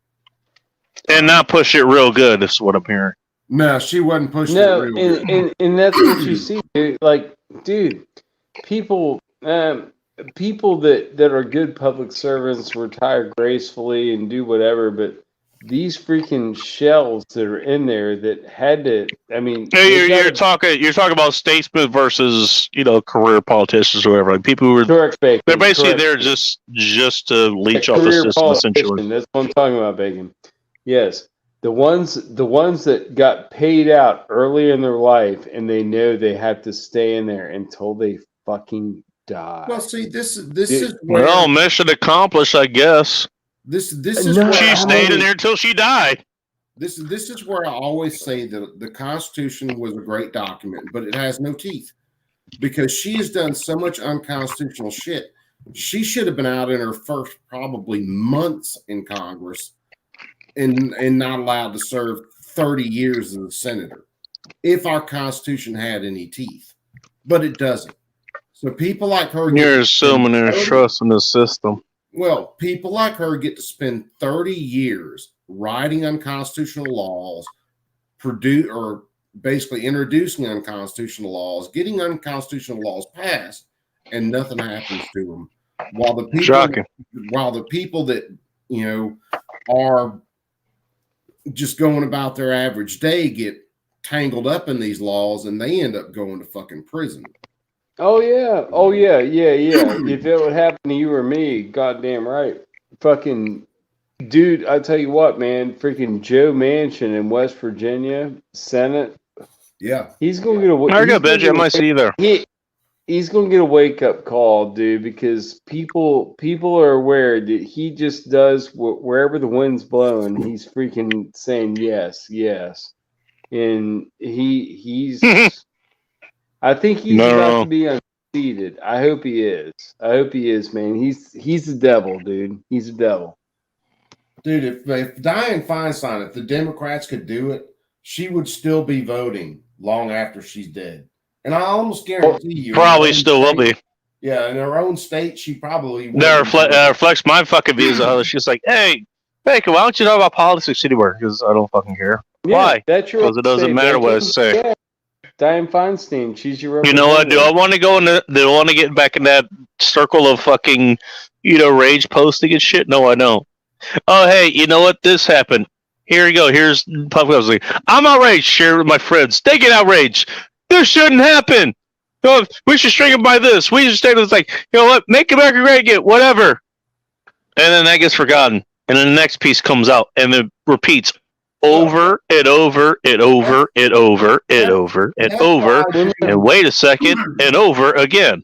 And not push it real good, is what I'm hearing. No, she wasn't pushing No, it real good. and that's what you see, dude. Like, dude, people that are good public servants retire gracefully and do whatever, but these freaking shells that are in there that had to, I mean, Hey, you're talking about statesmen versus career politicians or whatever. Like people who are correct, Bacon. they're basically correct. there just to leech off the Career system, politician, essentially. that's what I'm talking about, Bacon. Yes. The ones that got paid out early in their life and they know they have to stay in there until they fucking die. Well, see, this is where Well, mission accomplished, I guess. this is No, where She I stayed in always- there until she died. This is where I always say that the Constitution was a great document, but it has no teeth because she has done so much unconstitutional shit. She should have been out in her first probably months in Congress and not allowed to serve 30 years as a senator if our Constitution had any teeth, but it doesn't. So people like her, You're assuming there's trust in the system. well, people like her get to spend 30 years writing unconstitutional laws, basically introducing unconstitutional laws, getting unconstitutional laws passed, and nothing happens to them. While the people that are just going about their average day get tangled up in these laws and they end up going to fucking prison. Oh yeah. If it would happen to you or me, goddamn right. Fucking dude, I tell you what, man, freaking Joe Manchin in West Virginia, Senate. Yeah. He's gonna get a I got Benji. I might see you there. He's gonna get a wake up call, dude, because people are aware that he just does wherever the wind's blowing, he's freaking saying yes, and he's. I think he's about to be unseated. I hope he is. Man. He's the devil, dude. He's the devil. Dude, if Dianne Feinstein, if the Democrats could do it, she would still be voting long after she's dead. And I almost guarantee you, Probably still will be. Yeah, in her own state, she probably would. That reflects my fucking views on how she's like, hey, Bacon, why don't you talk about politics anywhere? Because I don't fucking care. Yeah, Why? That's your Because it doesn't matter what I say. Yeah. Dianne Feinstein, she's your You know what? Do I want to go in? Do I want to get back in that circle of fucking, rage posting and shit? No, I don't. Oh, hey, you know what? This happened. Here you go. Here's public. I'm outraged. Share it with my friends. They get outraged. This shouldn't happen. Oh, we should string them by this. We should stay with like, you know what? Make America great again. Whatever. And then that gets forgotten. And then the next piece comes out and it repeats over and over and over and over and over and over. And wait a second, and over again.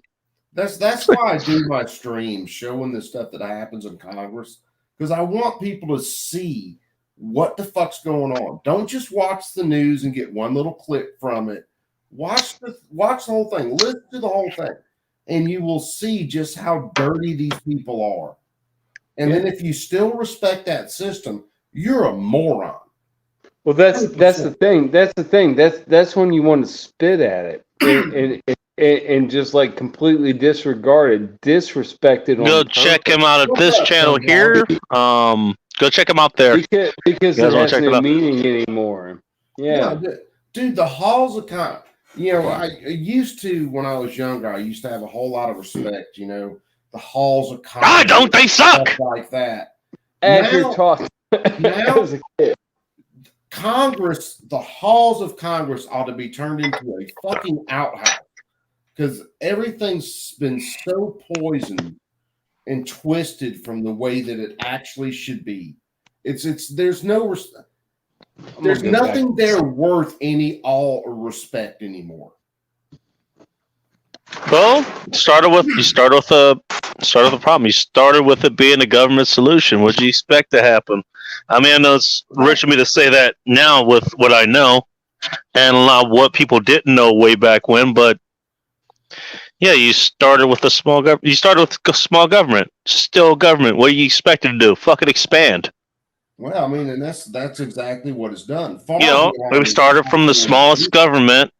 That's why I do my streams showing the stuff that happens in Congress, because I want people to see what the fuck's going on. Don't just watch the news and get one little clip from it. Watch the whole thing. Listen to the whole thing, and you will see just how dirty these people are. And then if you still respect that system, you're a moron. Well, that's the thing. That's when you want to spit at it and just like completely disregard it, disrespect it. Go check him out at this channel here. Go check him out there. Because it has no meaning anymore. Yeah. Dude, the halls of I used to, when I was younger, I used to have a whole lot of respect. The halls of Congress. God, don't they suck? Stuff like that. As you're talking. Now, Congress, the halls of Congress ought to be turned into a fucking outhouse. because everything's been so poisoned and twisted from the way that it actually should be. There's nothing there worth any awe or respect anymore. Well, you started with the problem. You started with it being a government solution. What do you expect to happen? I mean, I know it's rich of me to say that now with what I know and a lot of what people didn't know way back when, but yeah, you started with a small government. You started with small government, still government. What do you expect it to do? Fucking expand. Well, I mean, and that's exactly what it's done. We started from the smallest government,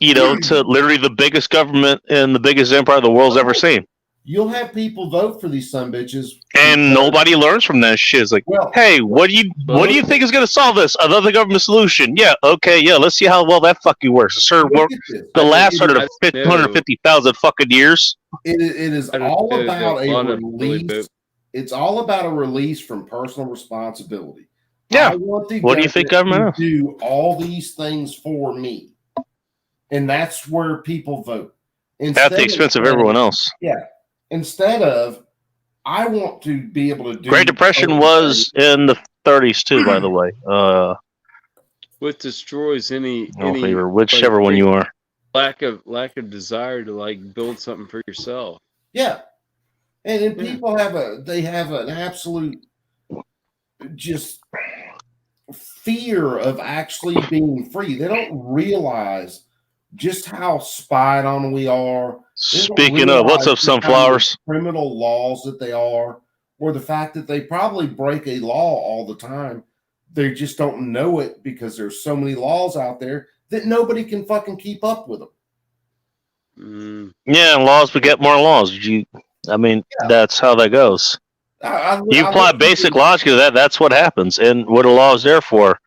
to literally the biggest government and the biggest empire the world's ever seen. You'll have people vote for these sumbitches, and nobody learns from that shit. It's like, hey, what do you think is going to solve this? Another government solution? Yeah, okay, yeah. Let's see how well that fucking works. The last 150,000 fucking years. It is all about a release. It's all about a release from personal responsibility. Yeah. What do you think government to do all these things for me? And that's where people vote. At the expense of everyone else. Yeah. Instead of, I want to be able to do. Great Depression was in the 30s too, by the way. What destroys any whichever one you are. Lack of desire to build something for yourself. Yeah. And people have an absolute just fear of actually being free. They don't realize just how spied on we are. Speaking of, what's up, sunflowers? Criminal laws that they are, or the fact that they probably break a law all the time. They just don't know it because there's so many laws out there that nobody can fucking keep up with them. Yeah, laws beget more laws. That's how that goes. You apply basic logic to that. That's what happens. And what a law is there for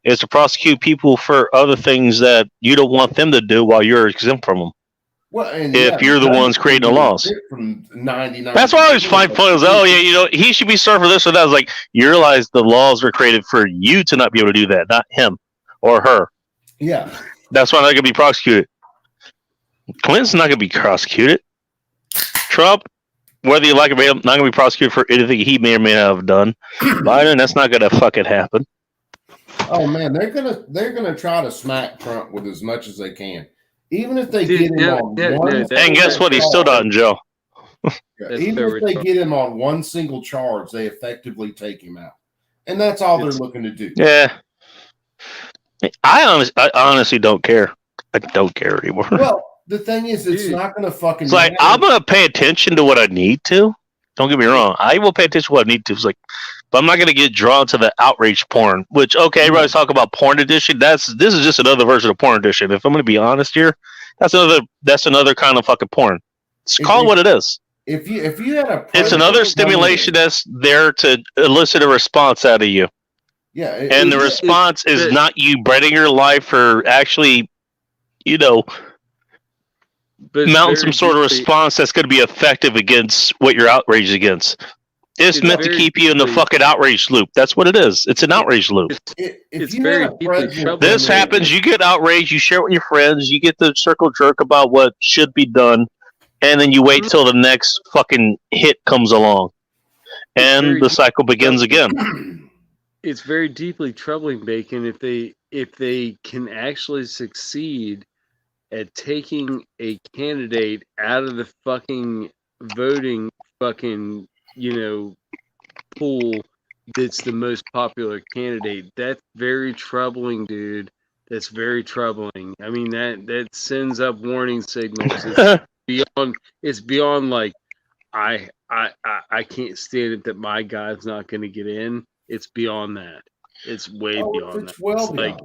is to prosecute people for other things that you don't want them to do while you're exempt from them. Well, if you're the ones creating the laws. From 99. That's why I always find fun. He should be served for this or that. I was like, you realize the laws were created for you to not be able to do that, not him or her. Yeah. That's why they're going to be prosecuted. Clinton's not going to be prosecuted. Trump, whether you like it or not going to be prosecuted for anything he may or may not have done. Biden, that's not going to fucking happen. Oh man, they're gonna try to smack Trump with as much as they can, even if they get him on one. And guess what? He's still not in jail. Even if they get him on one single charge, they effectively take him out, and that's all they're looking to do. Yeah, I honestly don't care. I don't care anymore. Well, the thing is, it's not going to fucking. It's like I'm going to pay attention to what I need to. Don't get me wrong. I will pay attention to what I need to. It's like, but I'm not going to get drawn to the outrage porn. Which, okay, everybody's talking about porn edition. This is just another version of porn edition. If I'm going to be honest here, that's another kind of fucking porn. Call it what it is. If you had it's another stimulation that's there to elicit a response out of you. Yeah, and the response is not you breading your life for actually, mounting some sort of response that's going to be effective against what you're outraged against. It's meant to keep you in the fucking outrage loop. That's what it is. It's an outrage loop. It's very deeply troubling. This happens. You get outraged. You share it with your friends. You get the circle jerk about what should be done, and then you wait till the next fucking hit comes along, and the cycle begins again. It's very deeply troubling, Bacon. If they can actually succeed at taking a candidate out of the fucking voting fucking pool that's the most popular candidate, that's very troubling, dude. That's very troubling. I mean, that sends up warning signals. It's beyond like I can't stand it that my guy's not going to get in. It's beyond that. It's way beyond that. Well beyond.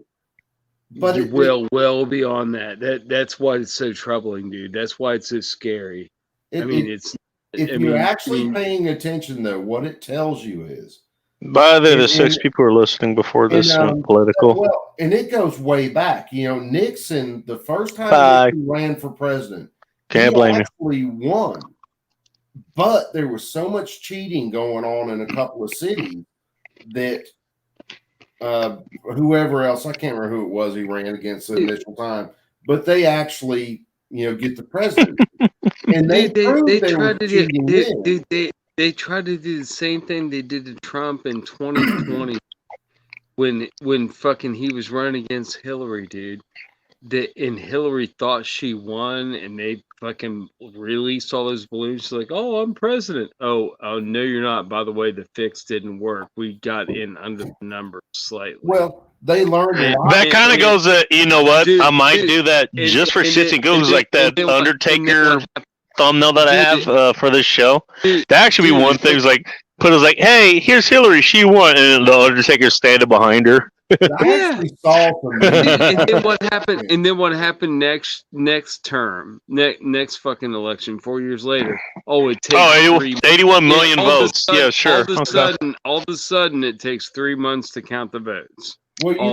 But well beyond that. That's why it's so troubling, dude. That's why it's so scary. If you're actually paying attention, though, what it tells you is. By the 6 people who are listening before this went political. Well, and it goes way back. Nixon, the first time he ran for president, can't blame you. Actually won, but there was so much cheating going on in a couple of cities that whoever else, I can't remember who it was he ran against the initial time, but they actually get the president. And they tried to do, they tried to do the same thing they did to Trump in 2020 when fucking he was running against Hillary, dude. And Hillary thought she won, and they fucking released all those balloons. She's like, "Oh, I'm president." Oh, no, you're not. By the way, the fix didn't work. We got in under the numbers slightly. Well, they learned a lot. That kind of goes. You know what? Dude, I might do that just for shits and giggles, like that Undertaker thumbnail that I have for this show. That actually be one thing. Was like, put it like, "Hey, here's Hillary. She won," and the Undertaker standing behind her. Yeah. And then what happened? And then what happened next term, next fucking election, 4 years later? Oh, it takes 81 million votes. Yeah, sure. All of a sudden, it takes 3 months to count the votes. Well, you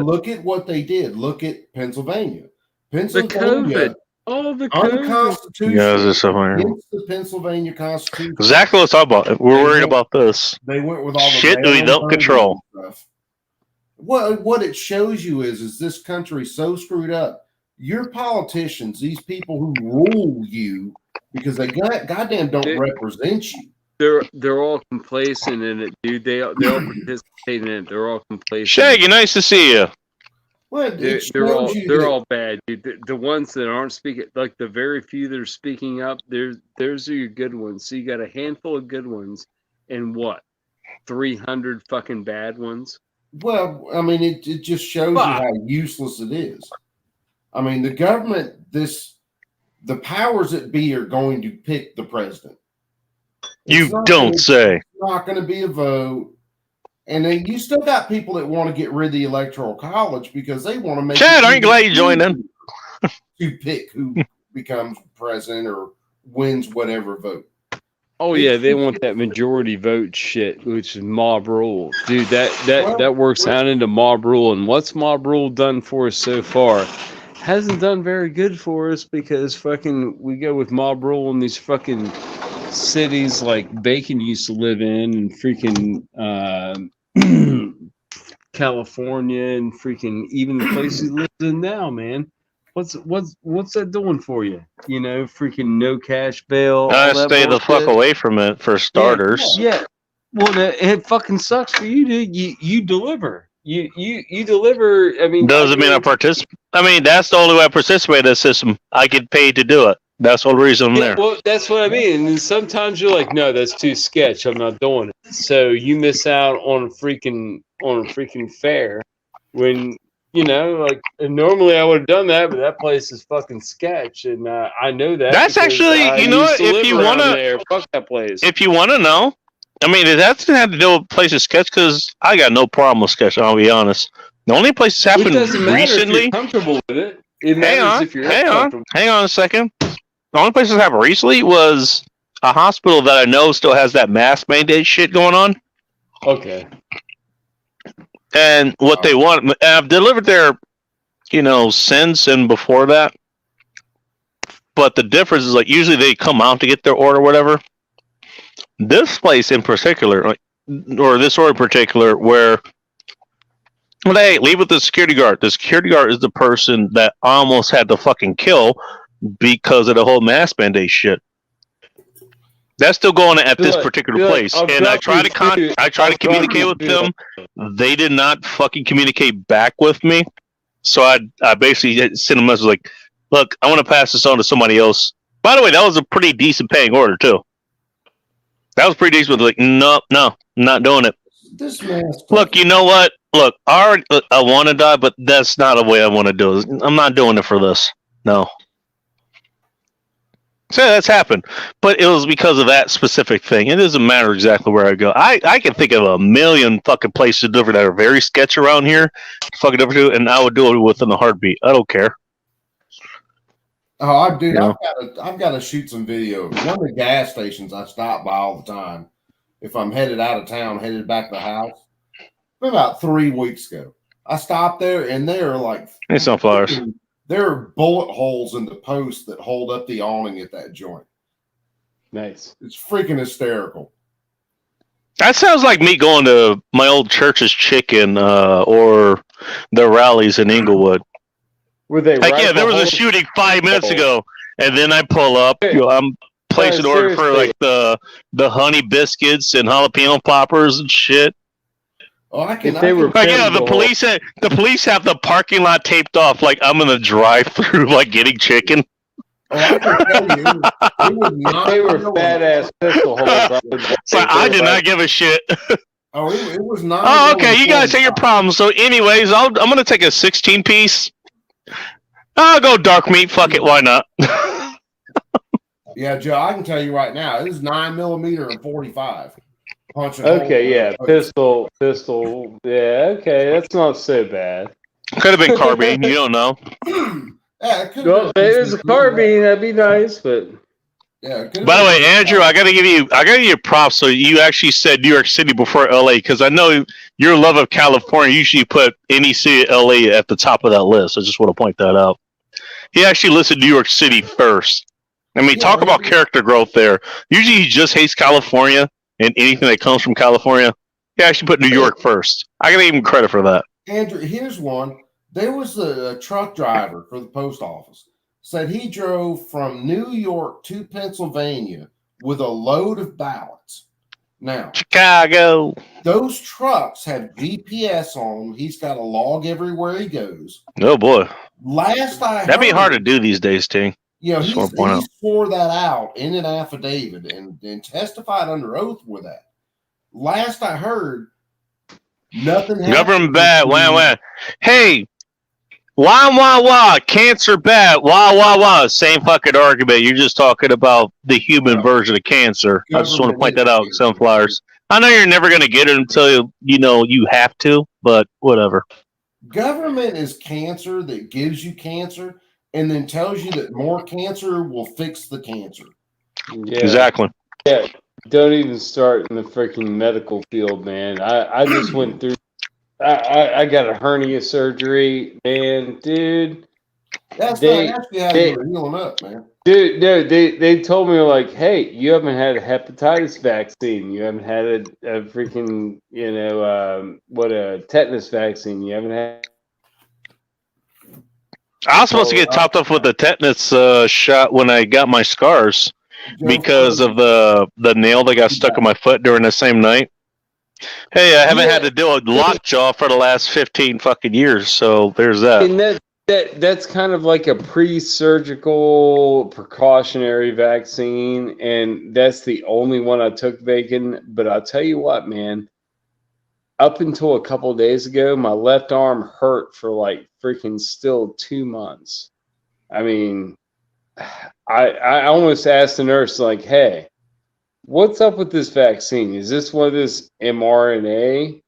look at what they did. Look at Pennsylvania. Pennsylvania. The unconstitutional. Yeah, is somewhere? Against the Pennsylvania Constitution. Exactly what I'm talking about. We're worried about this. They went with all the shit we don't control. Stuff. What it shows you is this country so screwed up. Your politicians, these people who rule you, because they goddamn don't represent you. They're all complacent in it, dude. They all participate in it. They're all complacent. Shaggy, nice to see you. Well, they're all bad, dude. The ones that aren't speaking, like the very few that are speaking up, those are your good ones. So you got a handful of good ones, and 300 fucking bad ones. Well, I mean, it just shows you how useless it is. I mean, the government, the powers that be are going to pick the president. You don't say. It's not going to be a vote. And then you still got people that want to get rid of the Electoral College because they want to make Chad, aren't you glad you joined in? To pick who becomes president or wins whatever vote. Oh yeah, they want that majority vote shit, which is mob rule, dude. That works out into mob rule. And what's mob rule done for us so far? Hasn't done very good for us because fucking we go with mob rule in these fucking cities like Bacon used to live in, and freaking California, and freaking even the place he lives in now, man. What's that doing for you? Freaking no cash bail. Stay the fuck away from it for starters. Yeah. Well, it fucking sucks for you, dude. You deliver. You deliver. I mean, doesn't mean I participate. I mean, that's the only way I participate in the system. I get paid to do it. That's the only reason I'm there. Well, that's what I mean. And sometimes you're like, no, that's too sketch. I'm not doing it. So you miss out on a freaking fair when. Normally I would have done that, but that place is fucking sketch, and I know that. That's actually, if you want to, fuck that place. If you want to know, I mean, it doesn't have to do with places sketch because I got no problem with sketch. I'll be honest. The only place it's happened recently. If you're comfortable with it. Hang on a second. The only place it's happened recently was a hospital that I know still has that mask mandate shit going on. Okay. And what they want, I've delivered there, since and before that. But the difference is, like, usually they come out to get their order, or whatever. This place in particular, or this order in particular, where, well, hey, leave with the security guard. The security guard is the person that almost had to fucking kill because of the whole mask mandate shit. That's still going at this particular place, and I try to communicate with them. They did not fucking communicate back with me, so I basically sent a message like, "Look, I want to pass this on to somebody else." By the way, that was a pretty decent paying order too. That was pretty decent. Like, no, I'm not doing it. This mask. Look, you know what? Look, I want to die, but that's not the way I want to do it. I'm not doing it for this. No. So that's happened, but it was because of that specific thing. It doesn't matter exactly where I go. I can think of a million fucking places to deliver that are very sketch around here, fucking deliver to, and I would do it within a heartbeat. I don't care. Oh, I've got to shoot some video. One of the gas stations I stop by all the time, if I'm headed out of town, headed back to the house. About 3 weeks ago, I stopped there, and they're like, "Hey, sunflowers." There are bullet holes in the post that hold up the awning at that joint. Nice. It's freaking hysterical. That sounds like me going to my old Church's Chicken or the rallies in Inglewood. Were they Like, yeah, there was a rifle shooting 5 minutes ago, and then I pull up. I'm placing order for seriously. like the honey biscuits and jalapeno poppers and shit. Oh, I can. If they were Like, yeah, the physical- police have the parking lot taped off. Like, I'm in the drive-through, like getting chicken. Oh, I can tell you, it was not. They were fat ass pistol holes. So I did not give a shit. Oh, it was not. Oh, okay, you guys have your problems. So, anyways, I'm gonna take a 16 piece. I'll go dark meat. Fuck it, why not? Yeah, Joe, I can tell you right now, it was 9mm and 45. Punching Okay, holes. yeah, pistol. Yeah, okay, that's not so bad. Could have been carbine. You don't know. Yeah, it could Well, if it was a carbine, that'd be nice, but Yeah. it could've By the been- way, Andrew, I gotta give you props. So you actually said New York City before LA, because I know your love of California usually put any city LA at the top of that list. I just want to point that out. He actually listed New York City first. I mean, Yeah, talk about really. character growth there. Usually he just hates California and anything that comes from California. He actually put New York first. I gotta give him credit for that. Andrew, here's one. There was a truck driver for the post office. Said he drove from New York to Pennsylvania with a load of ballots. Now, Chicago. those trucks have GPS on them. He's got a log everywhere he goes. Oh boy, Last I that'd be heard, hard to do these days, Ting. You know, Just wanna point he out. swore that out in an affidavit and testified under oath with that. Last I heard, nothing happened. Government bad. Wah wah. Hey, wah, cancer bad. Wah. Same fucking argument. You're just talking about the human version of cancer. I just want to point that out. Sunflowers. I know you're never gonna get it until you have to, but whatever. Government is cancer that gives you cancer and then tells you that more cancer will fix the cancer. yeah, Exactly. yeah. Don't even start in the freaking medical field, man. I just went through. I got a hernia surgery, man, dude. That's They- not actually how they- you were healing up, man. Dude, no, they told me like, hey, you haven't had a hepatitis vaccine, you haven't had a freaking, a tetanus vaccine, you haven't had. I was supposed to get topped off with the tetanus shot when I got my scars because of the nail that got stuck in my foot during the same night. Hey, I haven't had to deal with lockjaw for the last 15 fucking years, so there's that. And that's kind of like a pre-surgical precautionary vaccine, and that's the only one I took, Bacon. But I'll tell you what, man. Up until a couple of days ago, my left arm hurt for like freaking still 2 months. I mean, I almost asked the nurse, like, hey, what's up with this vaccine? Is this one of this mRNA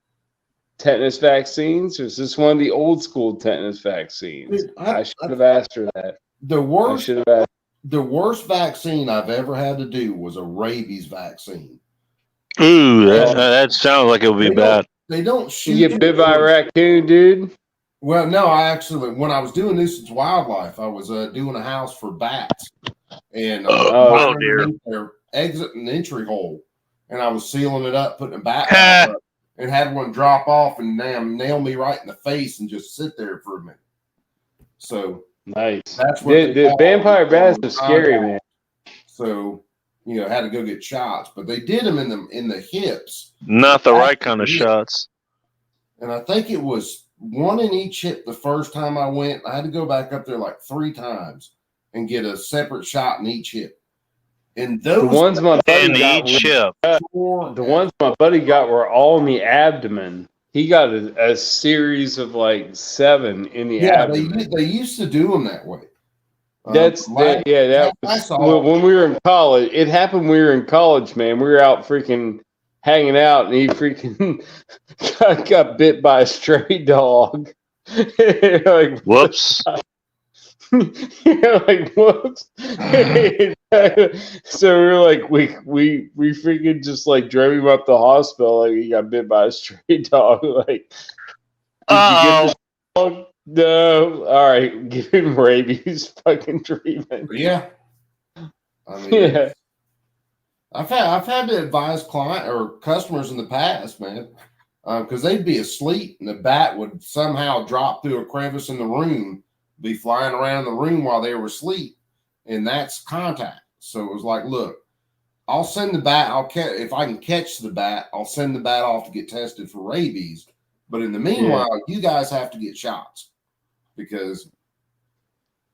tetanus vaccines, or is this one of the old school tetanus vaccines? Dude, I should have asked her that. The I worst should have asked. the worst vaccine I've ever had to do was a rabies vaccine. Ooh, that sounds like it would be bad. They don't shoot You get bit by a raccoon, dude? Well, no, I actually, when I was doing Nuisance Wildlife, I was doing a house for bats and Oh, dear. their exit and entry hole, and I was sealing it up, putting a bat valve up, and had one drop off and nail me right in the face and just sit there for a minute. So Nice. that's what The they call vampire it. bats are scary, man. So had to go get shots, but they did them in the hips. Not the right kind of shots. And I think it was one in each hip the first time I went. I had to go back up there like 3 times and get a separate shot in each hip. And The those ones my And buddy got, each chip. the ones my buddy got were all in the abdomen. He got a series of like 7 in the abdomen. they used to do them that way. That that's was all. when we were in college. It happened when we were in college, man. We were out freaking hanging out, and he freaking got bit by a stray dog. Like, Whoops. like whoops. So we were like, we freaking just like drove him up to the hospital. Like he got bit by a stray dog. Like, did you get this dog? No. All right, give him rabies fucking treatment. Yeah. I mean, Yeah. I've had to advise client or customers in the past, man, because they'd be asleep and the bat would somehow drop through a crevice in the room be flying around the room while they were asleep, and that's contact. So it was like, look, I'll send the bat. If I can catch the bat, I'll send the bat off to get tested for rabies. But in the meanwhile, you guys have to get shots because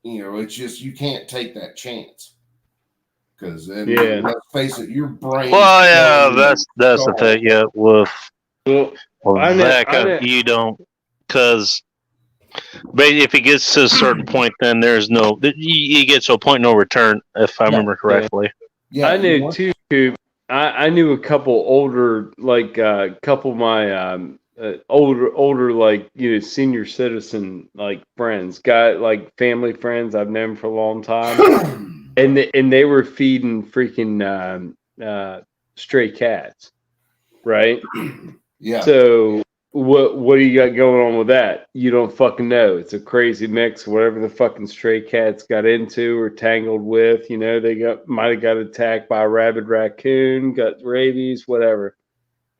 it's just you can't take that chance. Because let's face it, your brain. Well, yeah, that's the thing. Yeah, with that, you don't, because if it gets to a certain point, then there's no. You get to a point no return, if I remember correctly. Yeah, I knew too. I knew a couple older, like couple of my older, like senior citizen like friends, like family friends I've known for a long time, and they were feeding freaking stray cats, right? Yeah. So what do you got going on with that? You don't fucking know. It's a crazy mix. Whatever the fucking stray cats got into or tangled with, they might have got attacked by a rabid raccoon, got rabies, whatever.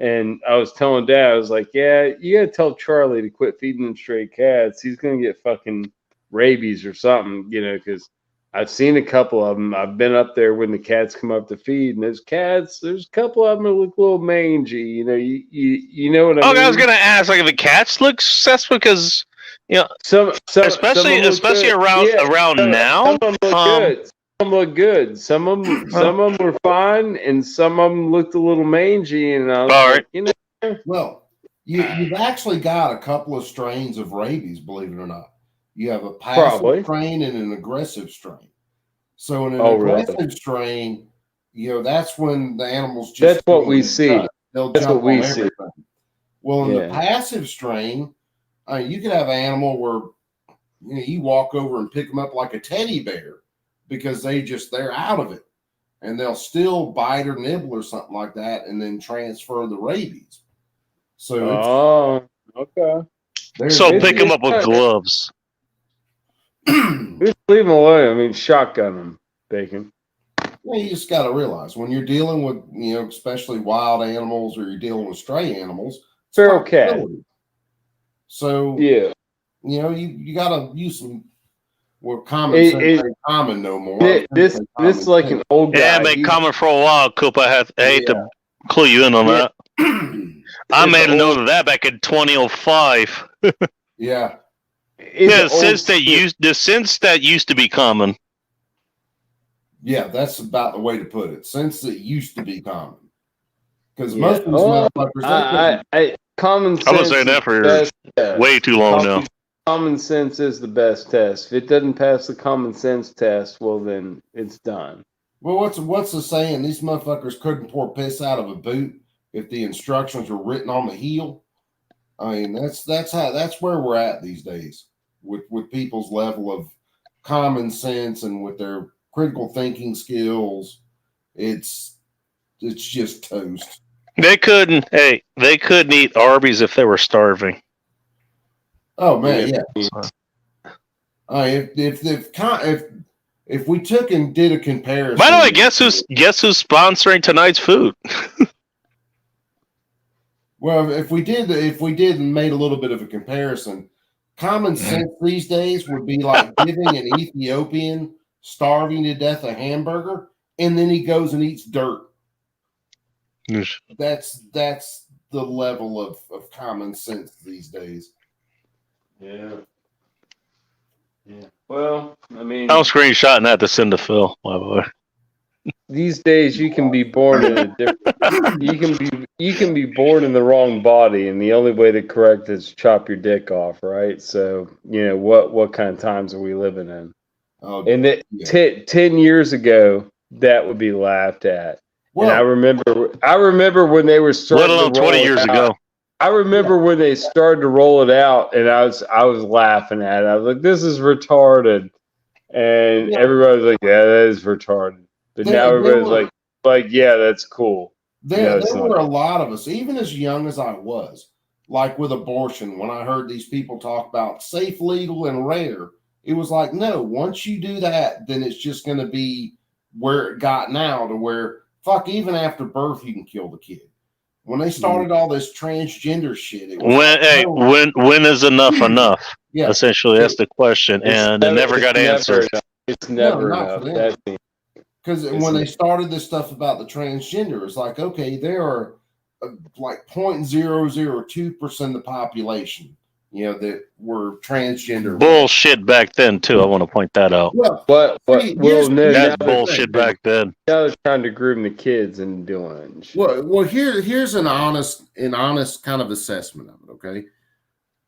And I was telling Dad, I was like, yeah, you gotta tell Charlie to quit feeding them stray cats. He's gonna get fucking rabies or something, because I've seen a couple of them. I've been up there when the cats come up to feed, and there's a couple of them that look a little mangy. You know what I mean? I was gonna ask, like, if the cats look successful because some especially around now. Some of them look good. Some look good. Some of them were fine, and some of them looked a little mangy. And I was like, Well, you've actually got a couple of strains of rabies, believe it or not. You have a passive strain and an aggressive strain. So in an aggressive strain, that's when the animals just. That's what we see. That's what we see. Well, in the passive strain, you could have an animal where you walk over and pick them up like a teddy bear because they're out of it, and they'll still bite or nibble or something like that, and then transfer the rabies. So okay. So pick them up with gloves. Just leave them away. I mean, shotgun them, Bacon. Yeah, you just got to realize when you're dealing with, especially wild animals or you're dealing with stray animals, feral cat. So yeah, you got to use some. Common sense ain't common no more. This is like an old guy. Yeah, been common for a while, Coop. I hate to clue you in on that. I made a note of that back in 2005. Yeah. Since that used to be common. Yeah, that's about the way to put it. Since it used to be common. Because most of these motherfuckers, common sense. I've been saying that for way too long now. Common sense is the best test. If it doesn't pass the common sense test, well, then it's done. Well, what's the saying? These motherfuckers couldn't pour piss out of a boot if the instructions were written on the heel. I mean, that's where we're at these days with people's level of common sense and with their critical thinking skills. It's just toast. They couldn't eat Arby's if they were starving. Oh man, yeah. If we took and did a comparison. By the way, guess who's sponsoring tonight's food? Well, if we did and made a little bit of a comparison, common sense these days would be like giving an Ethiopian starving to death a hamburger, and then he goes and eats dirt. Yes. That's the level of common sense these days. Yeah. Well, I mean, I'm screenshotting that to send to Phil, by the way. These days, you can be born in a different. You can be born in the wrong body, and the only way to correct it is chop your dick off, right? So, what kind of times are we living in? Oh, and 10 years ago, that would be laughed at. Well, and I remember when they were starting. Let alone 20 years ago. I remember when they started to roll it out, and I was laughing at it. I was like, "This is retarded," and everybody was like, "Yeah, that is retarded." But now everybody's like, "Yeah, that's cool." There were a lot of us, even as young as I was, like with abortion. When I heard these people talk about safe, legal, and rare, it was like, no. Once you do that, then it's just going to be where it got now, to where fuck, even after birth, you can kill the kid. when they started all this transgender shit, it was when is enough enough? Yeah. Essentially, that's the question, and it never got answered. It's never not for enough. them. Because when they started this stuff about the transgender, it's like, okay, there are like 0.002% of the population, that were transgender. Bullshit back then too. I want to point that out. Well, that's bullshit back then. Now they're trying to groom the kids and doing shit. Well, here's an honest kind of assessment of it. Okay,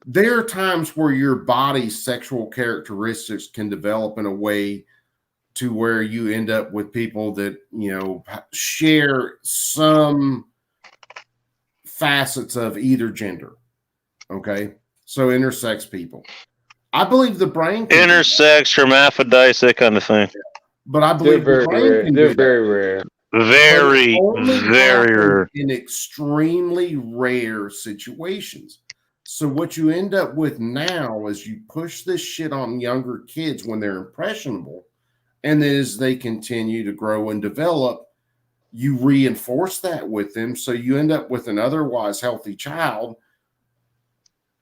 there are times where your body's sexual characteristics can develop in a way to where you end up with people that share some facets of either gender. Okay. So intersex people. I believe the brain intersex, hermaphrodites, that kind of thing. But I believe they're very rare. Very rare. In extremely rare situations. So what you end up with now is you push this shit on younger kids when they're impressionable, and then as they continue to grow and develop, you reinforce that with them. So you end up with an otherwise healthy child,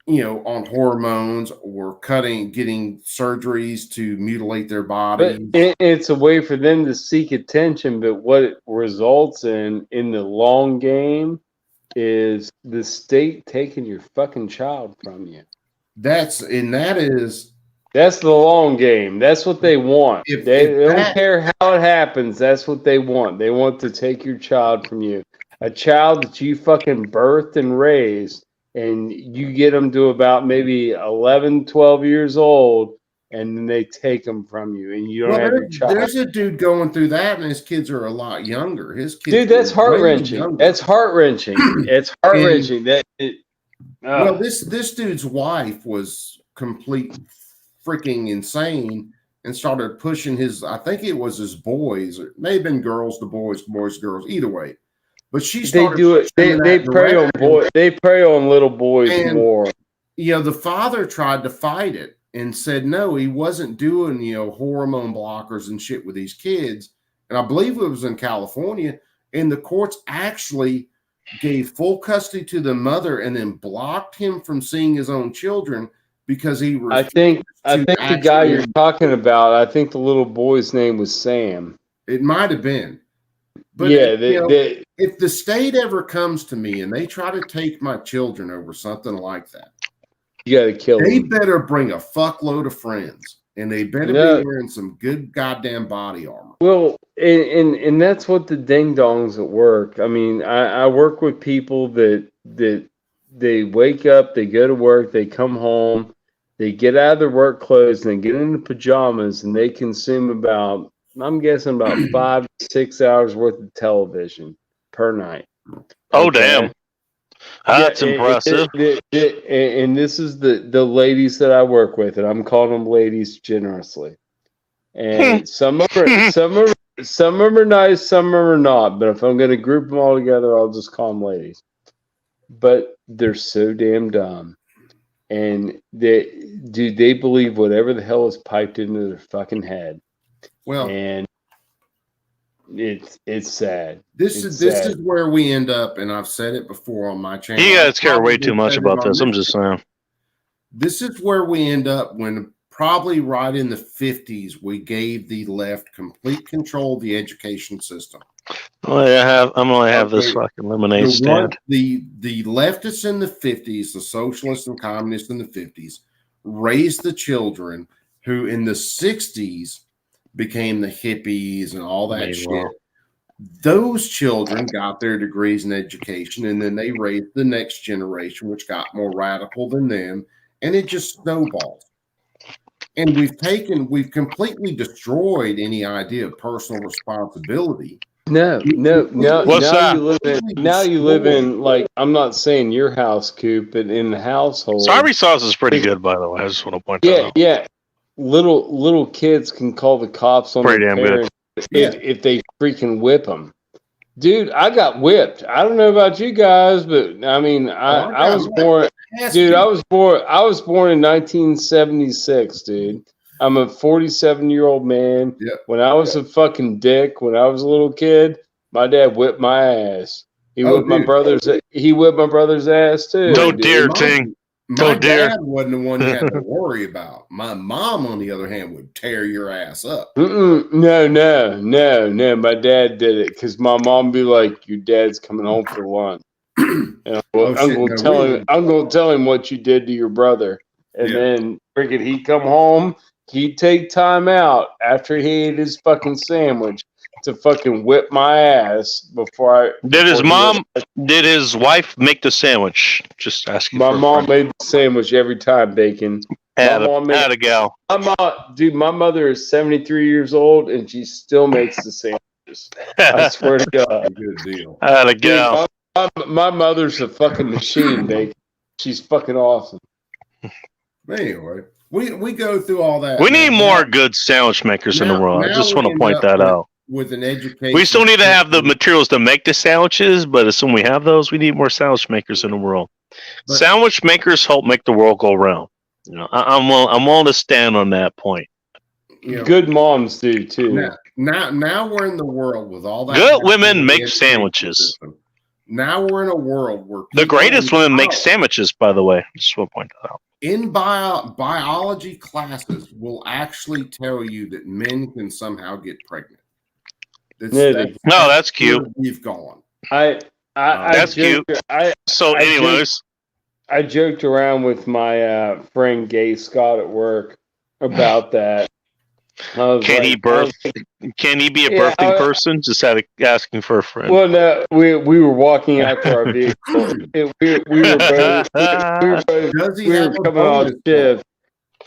on hormones or getting surgeries to mutilate their body. But it's a way for them to seek attention. But what it results in the long game is the state taking your fucking child from you. That's the long game. That's what they want. They don't care how it happens. That's what they want. They want to take your child from you. A child that you fucking birthed and raised, and you get them to about maybe 11, 12 years old, and then they take them from you, and you don't have your child. There's a dude going through that, and his kids are a lot younger. His kids, dude, that's heart-wrenching. That's heart-wrenching. It's heart-wrenching. Well, this dude's wife was complete freaking insane and started pushing I think it was his boys, or it may have been girls to boys, girls, either way. But they do it. They prey on boys. They prey on little boys more. The father tried to fight it and said no, he wasn't doing hormone blockers and shit with these kids. And I believe it was in California. And the courts actually gave full custody to the mother and then blocked him from seeing his own children because he. I think the guy you're talking about. I think the little boy's name was Sam. It might have been. But if the state ever comes to me and they try to take my children over something like that, you got to kill them. They better bring a fuckload of friends, and they better be wearing some good goddamn body armor. Well, and that's what the ding dongs at work. I mean, I work with people that they wake up, they go to work, they come home, they get out of their work clothes, and they get into pajamas, and they consume about, I'm guessing, about 5 to 6 hours worth of television per night. Oh, damn. That's impressive. And this is the ladies that I work with, and I'm calling them ladies generously. And some of them are nice, some of them are not. But if I'm going to group them all together, I'll just call them ladies. But they're so damn dumb. And they believe whatever the hell is piped into their fucking head. Well, and it's sad. This is where we end up, and I've said it before on my channel. You guys care way too much about this. I'm just saying. This is where we end up when probably right in the 50s we gave the left complete control of the education system. I'm gonna have this fucking lemonade stand. The leftists in the 50s, the socialists and communists in the 50s, raised the children who in the 60s became the hippies and all that shit. Those children got their degrees in education, and then they raised the next generation, which got more radical than them, and it just snowballed. And we've completely destroyed any idea of personal responsibility. No. What's that? Now you live in, like, I'm not saying your house, Coop, but in the household. Sorry sauce is pretty good, by the way. I just want to point that out. Yeah. Little kids can call the cops on their parents if they freaking whip them. Dude, I got whipped. I don't know about you guys, but I mean, I was born. Dude, I was born in 1976, dude. I'm a 47-year-old man. Yeah. When I was a fucking dick, when I was a little kid, my dad whipped my ass. He Oh, whipped my dude. brother's. He whipped my brother's ass too. Don't dude. dare, My- Ting. My Don't dare. dad wasn't the one you had to worry about. My mom, on the other hand, would tear your ass up. No. My dad did it because my mom be like, "Your dad's coming home for lunch." And I'm gonna tell him what you did to your brother, and then freaking he'd come home. He'd take time out after he ate his fucking sandwich to fucking whip my ass before I. Did his before he mom? Did his wife make the sandwich? Just asking. My for a mom friend. made the sandwich every time, Bacon. Had My mom made. a gal. My mother is 73 years old and she still makes the sandwiches. I swear to God. Good deal. Had a Dude, gal. my mother's a fucking machine, Bacon. She's fucking awesome. Anyway, we go through all that. We need Now- more good sandwich makers in the now- world. I now just we want to end point up that out. with an education. We still need to have the materials to make the sandwiches, but as soon as we have those, we need more sandwich makers in the world. But- Sandwich makers help make the world go round. You know, I'm willing to stand on that point. You know, Good moms do too. now we're in the world with all that. Good women happening make in the sandwiches. system. Now we're in a world where The people greatest in women make bio- sandwiches, by the way. Just want to point that out. in biology classes will actually tell you that men can somehow get pregnant. No, that's cute. where we've gone. That's cute. So, anyways, I joked around with my friend Gay Scott at work about that. can he birth? Can he be a birthing person? Just asking for a friend. Well, no, we were walking out to our vehicle. We were coming off shift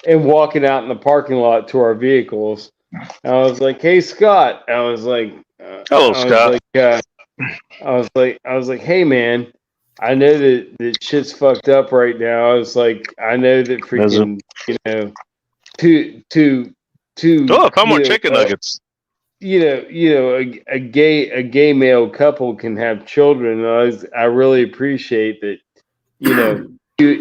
and walking out in the parking lot to our vehicles. And I was like, "Hey, Scott." I was like, "Hello, Scott." I was like, "Hey, man. I know that shit's fucked up right now." I was like, "I know that freaking, more chicken nuggets. A gay male couple can have children. I really appreciate that.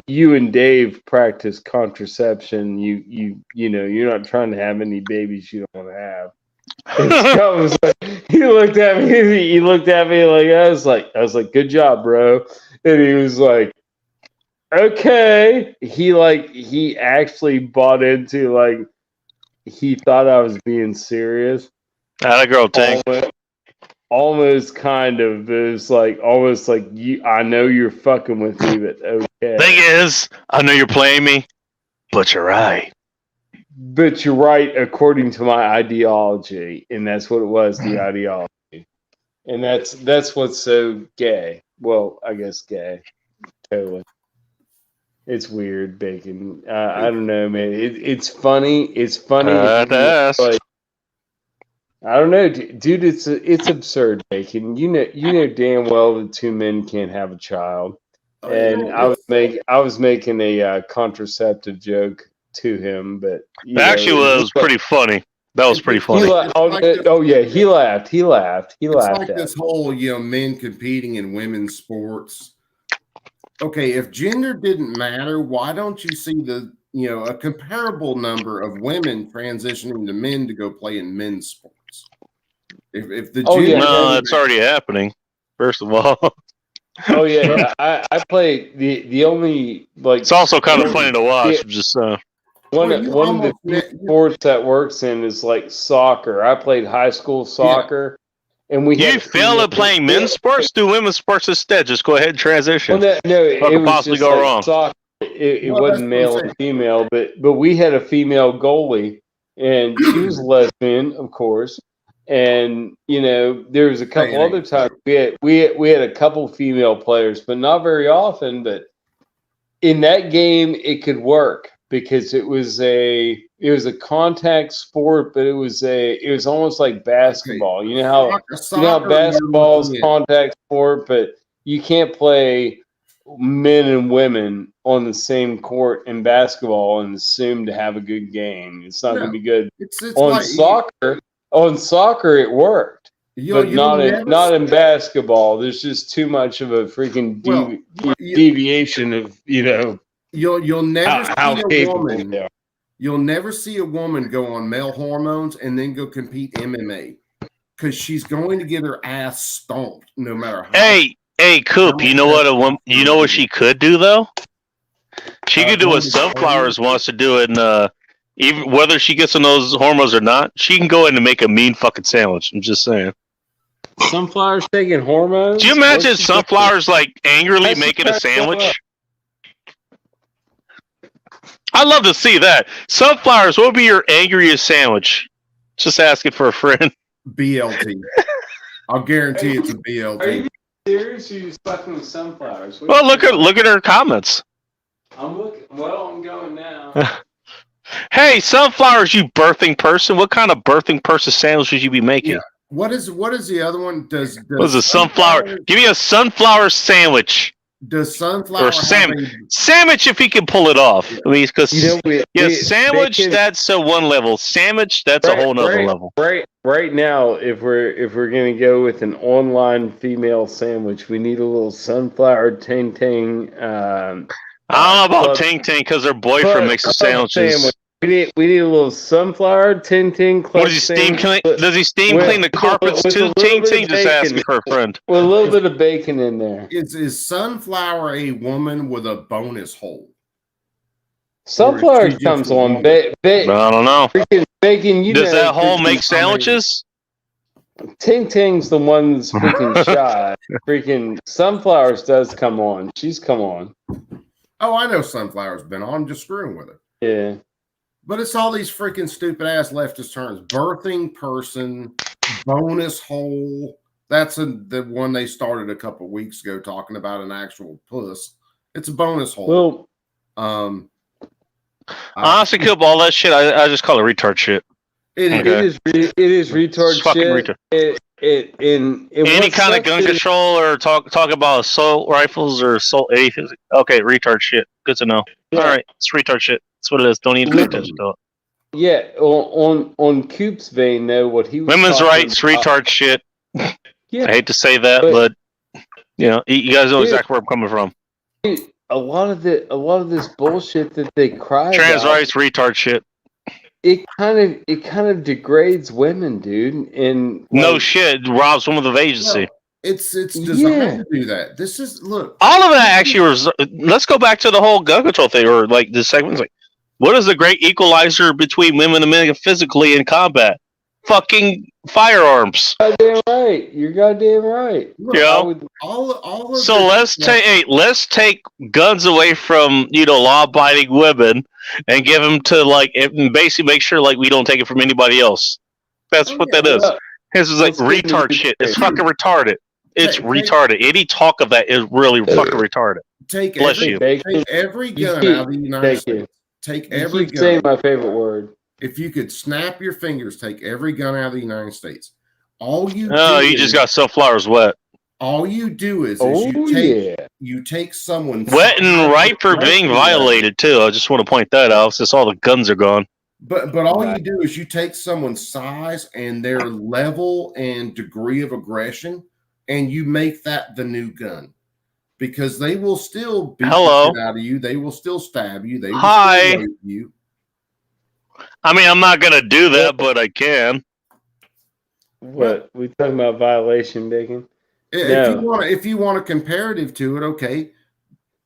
You and Dave practice contraception. You're not trying to have any babies you don't want to have." And Scott was like, he looked at me like I was like, "Good job, bro." And he was like, "Okay." He actually bought into he thought I was being serious. That girl tank. Almost kind of. It was almost like you. I know you're fucking with me, but okay. Thing is, I know you're playing me, but you're right. But you're right according to my ideology, and that's what it was, the ideology. And that's what's so gay. Well, I guess gay. Totally. It's weird, Bacon. I don't know, man. It's funny. It's funny. I don't know, dude. It's absurd, Bacon. You know damn well that two men can't have a child. And I was making a contraceptive joke to him, but actually was pretty funny. That was pretty funny. He laughed. He laughed. It's like this whole men competing in women's sports. Okay, if gender didn't matter, why don't you see a comparable number of women transitioning to men to go play in men's sports? If the it's already happening. First of all. Oh yeah, I play the only It's also kind of funny to watch. One of the few sports that works in is soccer. I played high school soccer, and you fail at playing men's sports. Do women's sports instead. Just go ahead and transition. Well, it could was possibly just go wrong. Soccer. It wasn't male and female, but we had a female goalie, and she was lesbian, of course. And there was a couple other times we had a couple female players, but not very often. But in that game, it could work because it was a contact sport, but it was almost like basketball. You know how basketball is contact sport, but you can't play men and women on the same court in basketball and assume to have a good game. It's not going to be good. On soccer, it worked, but not in basketball. There's just too much of a freaking deviation of You'll never how see a capable woman. they are. You'll never see a woman go on male hormones and then go compete MMA because she's going to get her ass stomped no matter how. Hey, Hey, Coop, you know what she could do though? She could do what Sunflowers wants to do, and even whether she gets on those hormones or not, she can go in and make a mean fucking sandwich. I'm just saying. Sunflowers taking hormones? Do you imagine Sunflowers like angrily making a sandwich? I'd love to see that. Sunflowers, what would be your angriest sandwich? Just asking for a friend. BLT. I'll guarantee it's a BLT. Are you serious? Or are you fucking sunflowers? Well, look at her comments. I'm looking. Well, I'm going now. Hey, Sunflowers, you birthing person! What kind of birthing person sandwich would you be making? Yeah. What is the other one? What's a sunflower? Give me a sunflower sandwich. Does sunflower or sandwich if he can pull it off? I mean, because sandwich that's a one level. Sandwich that's a whole nother level. Right now, if we're gonna go with an online female sandwich, we need a little sunflower ting ting. I don't know about ting ting because her boyfriend makes the sandwiches. We need a little sunflower ting ting. What does he steam clean? Does he steam clean the carpets too? Ting ting, just asking for a friend. With a little bit of bacon in there. Is sunflower a woman with a bonus hole? Sunflower comes on. I don't know. Freaking bacon. Does that hole make sandwiches? Ting Ting's the one that's freaking shy. Freaking Sunflowers does come on. She's come on. Oh, I know Sunflower's been on. I'm just screwing with her. Yeah. But it's all these freaking stupid ass leftist terms. Birthing person, bonus hole. That's the one they started a couple of weeks ago talking about an actual puss. It's a bonus hole. Well, honestly, Coop, all that shit, I just call it retard shit. It is retard shit. Any kind of gun control or talk about assault rifles or assault anything. Okay, retard shit. Good to know. Yeah. All right, it's retard shit. That's what it is. Don't even pay attention to it. Yeah, on Coop's vein, though, what he was women's rights, retard shit. Yeah, I hate to say that, but you know, you guys know exactly where I'm coming from. A lot of this bullshit that they cry trans about, rights, retard shit. It kind of degrades women, dude. And like, no shit, it robs women of agency. No, it's designed to do that. This is look. All of that actually was. Let's go back to the whole gun control thing, or like the segments. Like, what is the great equalizer between women and men physically in combat? Fucking firearms. Goddamn right. You're goddamn right. Yeah. So let's take guns away from law-abiding women and give them to and basically make sure we don't take it from anybody else. That's what that is. This is retard shit. It's fucking retarded. It's retarded. Any talk of that is really fucking retarded. Take every gun out of the United States. Take every gun. Saying my favorite word. If you could snap your fingers, take every gun out of the United States. All you you just got sunflowers wet. All you do is you take someone's wet and ripe for being violated too. I just want to point that out since all the guns are gone. But all you do is you take someone's size and their level and degree of aggression, and you make that the new gun. Because they will still beat the shit out of you. They will still stab you. They will still rape you. I mean, I'm not gonna do that, but I can. What we talking about? Violation, Bacon? If you want a comparative to it, okay,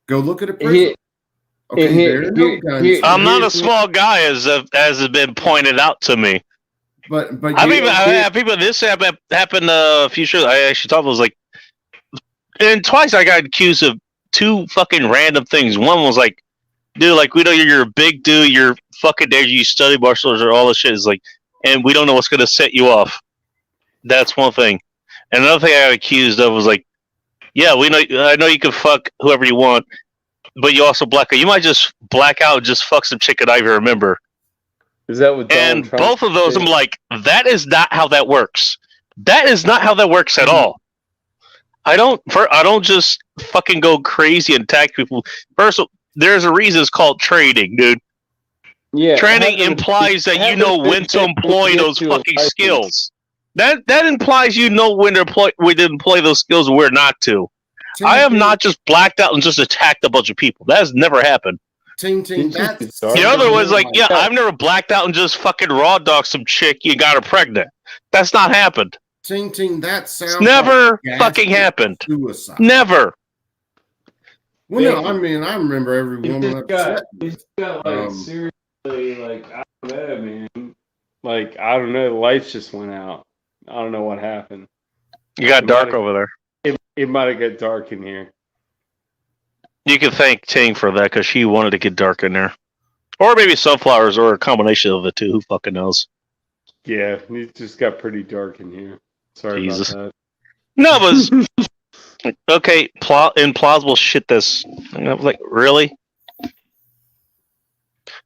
go look at a prison. I'm not a small guy, as has been pointed out to me. But I have people. This happened a few shows. I actually thought it was and twice I got accused of two fucking random things. One was dude, we know you're a big dude, you're fucking there, you study martial arts or all this shit is and we don't know what's gonna set you off. That's one thing. And another thing I got accused of was yeah, I know you can fuck whoever you want, but you also black out. You might just black out and just fuck some chick that I even remember. Is that what Donald Trump both of those did? I'm that is not how that works. That is not how that works at all. I don't just fucking go crazy and attack people. First, there's a reason it's called trading, dude. Yeah, trading implies that you know when to employ those fucking skills. That implies you know when to employ those skills and where not to. I have not just blacked out and just attacked a bunch of people. That has never happened. The other was I've never blacked out and just fucking raw dogged some chick. You got her pregnant. That's not happened. Ting, that sounds Never like fucking happened. Suicide. Never. Well, no, I mean, I remember every woman upset. He's got like seriously, like I don't know, man. Like I don't know, the lights just went out. I don't know what happened. You got dark over there. It might have got dark in here. You can thank Ting for that because she wanted to get dark in there. Or maybe sunflowers or a combination of the two. Who fucking knows? Yeah, it just got pretty dark in here. Sorry Jesus. about that. No, but okay, implausible shit. This, like, really?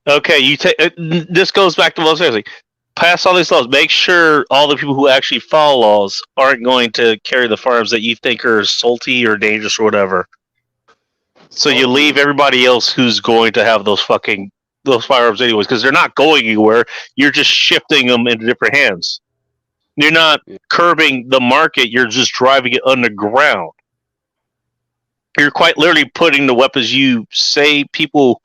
Okay, you take. This goes back to what I was saying. Pass all these laws. Make sure all the people who actually follow laws aren't going to carry the firearms that you think are salty or dangerous or whatever. So you leave everybody else who's going to have those firearms anyways, because they're not going anywhere. You're just shifting them into different hands. You're not curbing the market. You're just driving it underground. You're quite literally putting the weapons you say people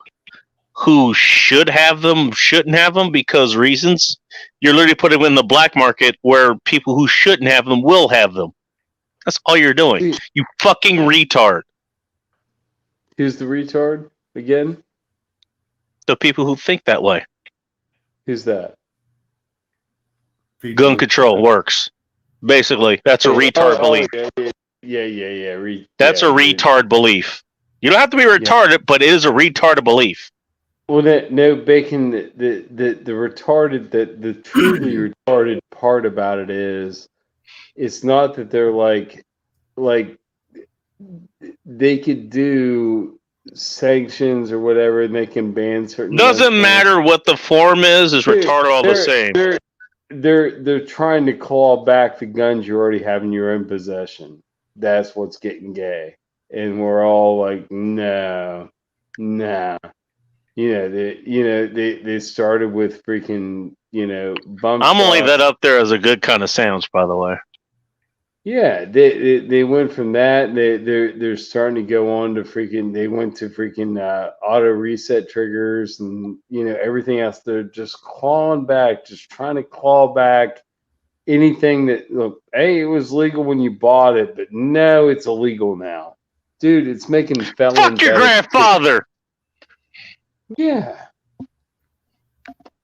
who should have them shouldn't have them because reasons. You're literally putting them in the black market where people who shouldn't have them will have them. That's all you're doing. You fucking retard. Who's the retard again? The people who think that way. Who's that? Gun control works. Basically, that's a retard belief. Yeah. That's a retard belief. You don't have to be retarded, but it is a retarded belief. Well, no, Bacon. The retarded, the truly retarded part about it is, it's not that they're like they could do sanctions or whatever, and they can ban certain. Doesn't matter what the form is retarded all the same. They're trying to claw back the guns you already have in your own possession. That's what's getting gay, and we're all like, no. They started with freaking bump. I'm only that up there as a good kind of sounds, by the way. Yeah, they went from that. They're starting to go on to freaking. They went to freaking auto reset triggers and everything else. They're just clawing back, just trying to claw back anything that look. Hey, it was legal when you bought it, but no, it's illegal now, dude. It's making felons. Fuck your grandfather. Yeah,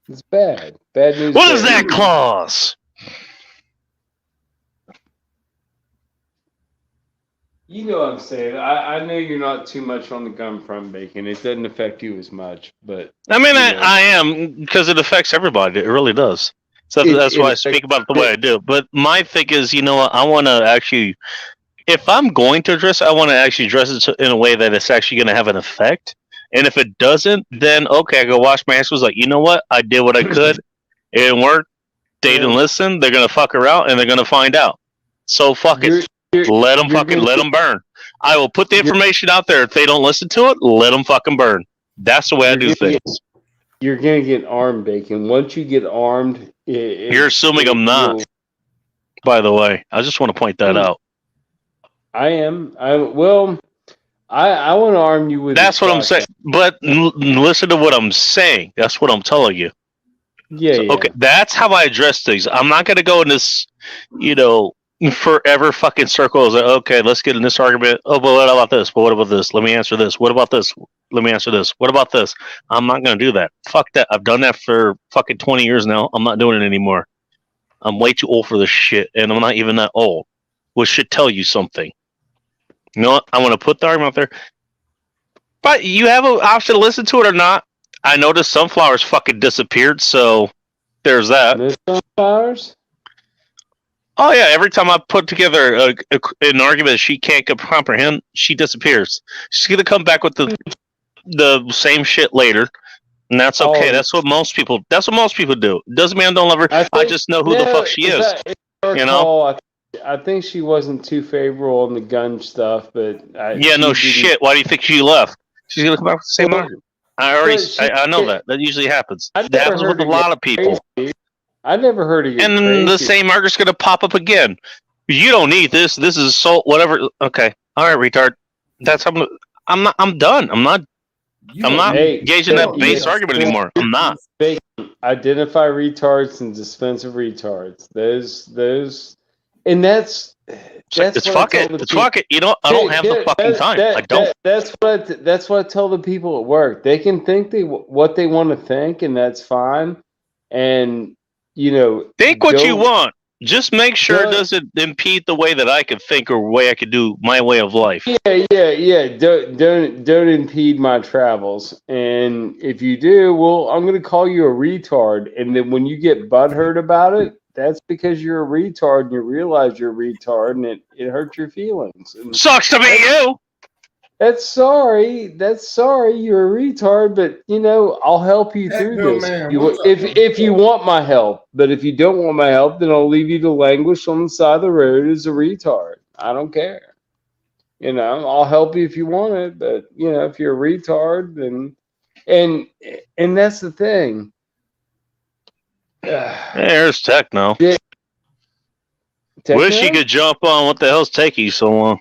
it's bad. Bad news. What is that clause? You know what I'm saying. I know you're not too much on the gun front, Bacon. It doesn't affect you as much, but I mean, I am, because it affects everybody. It really does. So that's why I speak about it the way I do. But my thing is, what? I want to actually, if I'm going to address it, I want to actually address it in a way that it's actually going to have an effect. And if it doesn't, then okay, I go wash my hands. Like, you know what? I did what I could. It didn't work. They didn't listen. They're gonna fuck her out, and they're gonna find out. So fuck it. Let them burn. I will put the information out there. If they don't listen to it, let them fucking burn. That's the way I do things. You're gonna get armed, Bacon. Once you get armed, you're assuming I'm not. By the way, I just want to point that out. I am. I want to arm you with. That's what I'm saying. But listen to what I'm saying. That's what I'm telling you. Yeah. Okay, that's how I address things. I'm not gonna go in this, forever fucking circles. Okay, let's get in this argument. Oh, but what about this? But what about this? Let me answer this. What about this? Let me answer this. What about this? I'm not gonna do that. Fuck that. I've done that for fucking 20 years now. I'm not doing it anymore. I'm way too old for this shit, and I'm not even that old, which should tell you something. You know what? I want to put the argument out there. But you have an option to listen to it or not. I noticed sunflowers fucking disappeared, so there's that. The sunflowers? Oh yeah, every time I put together an argument she can't comprehend, she disappears. She's gonna come back with the same shit later, and that's okay. That's what most people do. Doesn't mean I don't love her. I just know who the fuck she is. I think she wasn't too favorable on the gun stuff, but shit. Why do you think she left? She's gonna come back with the same argument. I know that. That usually happens. That happens with a lot of people. I never heard of you. And then the same argument's gonna pop up again. You don't need this. This is assault. Whatever. Okay. All right, retard. That's I'm not. I'm done. I'm not engaging that base argument anymore. I'm not. Identify retards and dispense of retards. Those. And that's It's what fuck I it. tell the It's people. fuck it. You know, I don't have the fucking time. I don't. That's what I tell the people at work. They can think what they want to think, and that's fine. And Think what you don't- want. Just make sure it Don't- doesn't impede the way that I could think or way I could do my way of life. Yeah. Don't impede my travels. And if you do, well, I'm gonna call you a retard. And then when you get butthurt about it, that's because you're a retard and you realize you're a retard, and it hurts your feelings. And Sucks to be you. That's sorry. You're a retard, but I'll help you Heck through no, this. man. You- What's up, if man? if you want my help, but if you don't want my help, then I'll leave you to languish on the side of the road as a retard. I don't care. I'll help you if you want it, but if you're a retard, then and that's the thing. There's Techno. Wish you Techno? could jump on. What the hell's taking you so long?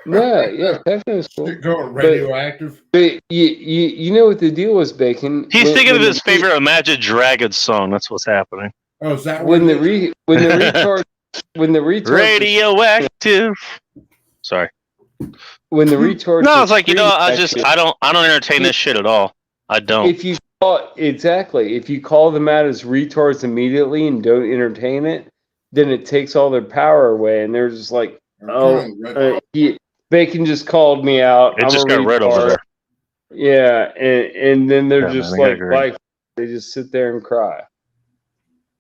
Yeah, Techno's cool. You're going radioactive. But you know what the deal was, Bacon? He's When- thinking of when his the- favorite Imagine Dragons song. That's what's happening. Oh, is that when what the it is? retard Radioactive. Sorry. when the retard No, it's like scream I that shit, don't entertain this shit at all. I don't. if you call them out as retards immediately and don't entertain it, then it takes all their power away, and they're just like, Bacon just called me out. It I'm just a got red over retard. there. Yeah, and then they're Yeah, just man, I like, agree. they just sit there and cry,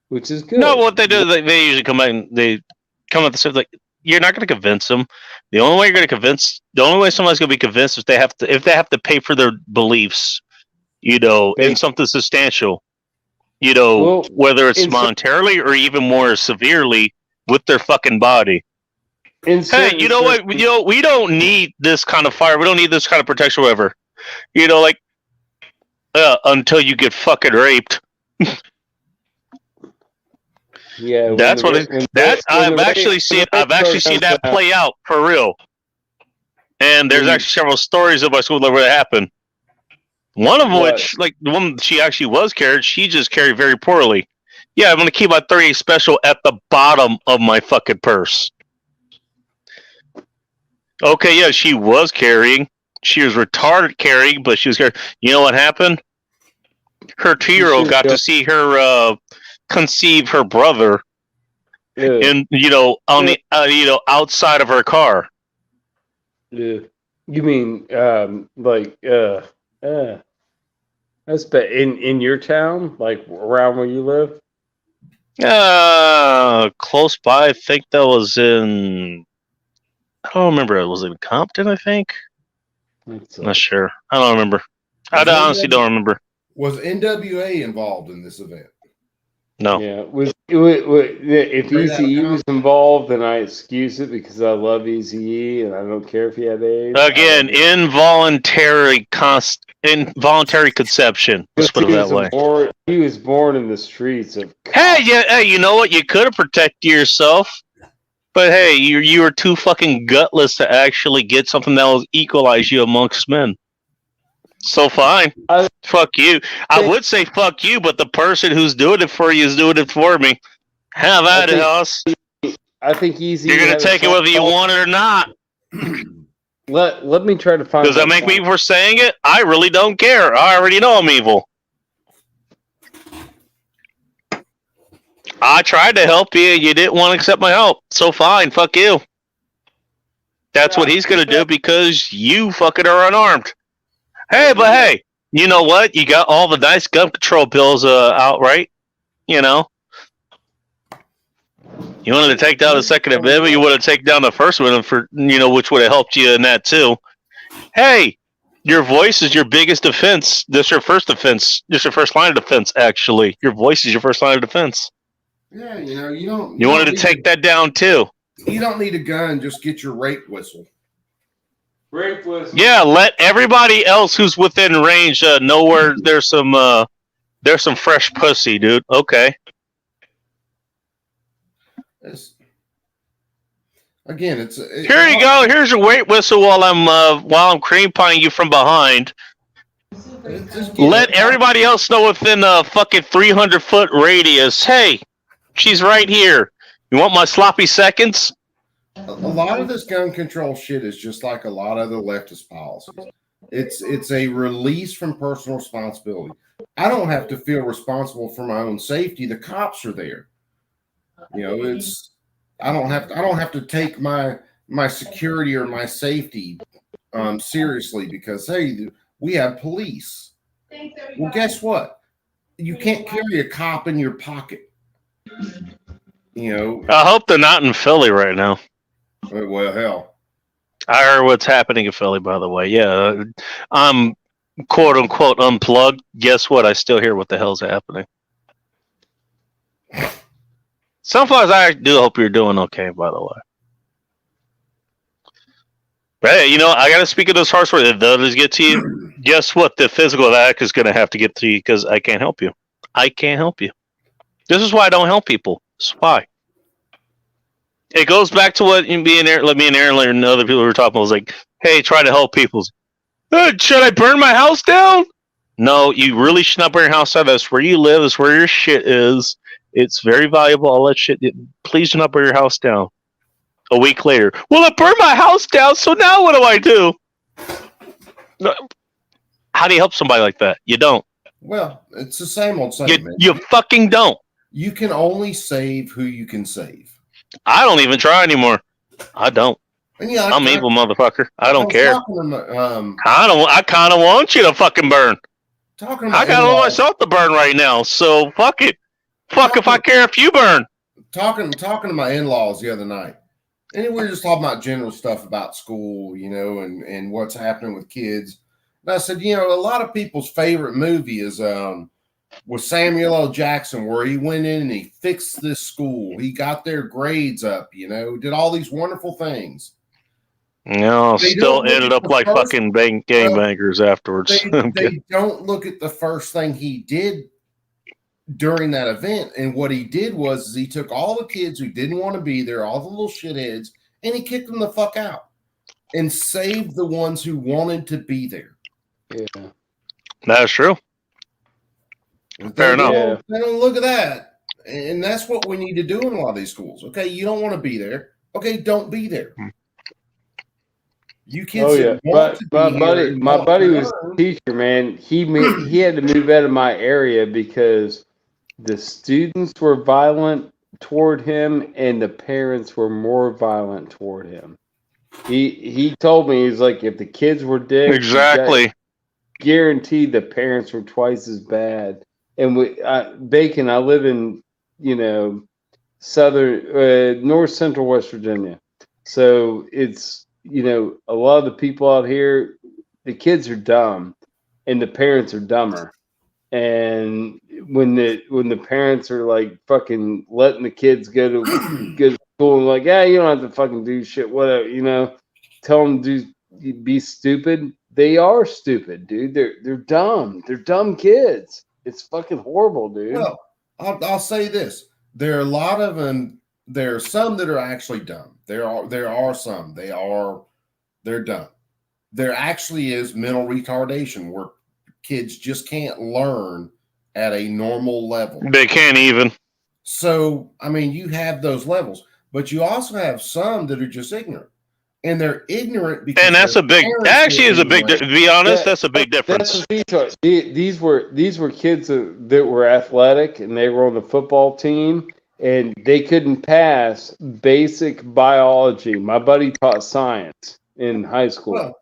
which is good. No, what they do, they usually come out and they come at the same like you're not going to convince them. The only way somebody's going to be convinced is if they have to pay for their beliefs, in something substantial, Well, whether it's in some- monetarily or even more severely with their fucking body. In Hey, certain you know what? circumstances- We don't need this kind of fire. We don't need this kind of protection, whatever. Until you get fucking raped. Yeah, when That's the what ra- it. when the That's ra- when I've the ra- actually when seen. the I've actually retard seen comes that out- play out for real. And there's Mm. actually several stories of my school where it happened. One of What? which, like the one she actually was carried, she just carried very poorly. Yeah, I'm gonna keep my 38 special at the bottom of my fucking purse. Okay, yeah, she was carrying. She was retarded carrying, but she was carrying. You know what happened? Her 2-year-old got to see her conceive her brother, Yeah, in on the outside of her car. yeah. You mean that's bad in your town, like around where you live? Close by. I think that was in. I don't remember. It was in Compton. I think. It's, Not sure. I don't remember. I Was it honestly don't remember. Was NWA involved in this event? No. Yeah, if Straight out of Eazy-E town. was involved, then I excuse it because I love Eazy-E and I don't care if he had AIDS. Again, involuntary conception. Let's put it that way. He was born in the streets of. Hey, yeah. Hey, you know what? You could have protected yourself, but hey, you were too fucking gutless to actually get something that will equalize you amongst men. So fine, fuck you. I would say fuck you, but the person who's doing it for you is doing it for me. Have at it, Hoss. I think Eazy. You're gonna take it whether you want it or not. Let me try to find. Does that make me for saying it? I really don't care. I already know I'm evil. I tried to help you. You didn't want to accept my help. So fine, fuck you. That's what he's gonna do because you fucking are unarmed. Hey, but hey, you know what? You got all the nice gun control pills out, right? You wanted to take down the Second Amendment. You would have taken down the First Amendment for which would have helped you in that too. Hey, your voice is your biggest defense. This is your first defense. This is your first line of defense. Actually, your voice is your first line of defense. Yeah, you don't. You wanted to take that down too. You don't need a gun. Just get your rape whistle. Rape whistle. Yeah, let everybody else who's within range know where there's some fresh pussy, dude. Okay. Here you go. Here's your rape whistle while I'm cream pieing you from behind. Let everybody else know within a fucking 300-foot radius. Hey, she's right here. You want my sloppy seconds? A lot of this gun control shit is just like a lot of the leftist policies. It's a release from personal responsibility. I don't have to feel responsible for my own safety. The cops are there. You know, I don't have to take my security or my safety seriously because hey, we have police. Well, guess what? You can't carry a cop in your pocket. You know. I hope they're not in Philly right now. Well, hell. I heard what's happening in Philly, by the way. Yeah, I'm quote unquote unplugged. Guess what? I still hear what the hell's happening. Sunflowers, I do hope you're doing okay, by the way. But hey, you know, I got to speak of those harsh words. If those get to you, guess what? The physical attack is going to have to get to you because I can't help you. I can't help you. This is why I don't help people. This is why. It goes back to what me and Aaron and other people were talking about. It was like, hey, try to help people. Should I burn my house down? No, you really should not burn your house down. That's where you live. That's where your shit is. It's very valuable. All that shit. Please do not burn your house down. A week later, well, I burned my house down, so now what do I do? How do you help somebody like that? You don't. Well, it's the same old saying, man. You fucking don't. You can only save who you can save. I don't even try anymore. I don't. And yeah, I'm evil, motherfucker. I don't care. I kind of want you to fucking burn. I got all myself to burn right now, so fuck it. Fuck if I care if you burn. Talking to my in-laws the other night. And we were just talking about general stuff about school, you know, and what's happening with kids. And I said, you know, a lot of people's favorite movie is with Samuel L. Jackson, where he went in and he fixed this school. He got their grades up, you know, did all these wonderful things. No, still ended up like fucking gangbangers afterwards. They don't look at the first thing he did during that event, and what he did was he took all the kids who didn't want to be there, all the little shitheads, and he kicked them the fuck out and saved the ones who wanted to be there. Yeah, that's true. Fair enough. They don't look at that, and that's what we need to do in a lot of these schools. Okay, you don't want to be there. Okay, don't be there. You kids. Oh yeah, but my buddy was a teacher, man. He had to move out of my area because the students were violent toward him and the parents were more violent toward him. He told me, he's like, if the kids were dicks, exactly, guaranteed the parents were twice as bad. And Bacon, I live in, you know, north central West Virginia, so it's, you know, a lot of the people out here, the kids are dumb and the parents are dumber. And when the parents are like fucking letting the kids go to school and like, yeah, you don't have to fucking do shit, whatever, you know, tell them to be stupid. They are stupid, dude. They're dumb. They're dumb kids. It's fucking horrible, dude. Well, I'll say this: there are a lot of them. There are some that are actually dumb. There are some. They're dumb. There actually is mental retardation where kids just can't learn at a normal level. They can't even. So, I mean, you have those levels, but you also have some that are just ignorant. And they're ignorant because, and that's to be honest, that's a big difference. These were kids that were athletic and they were on the football team and they couldn't pass basic biology. My buddy taught science in high school. Well,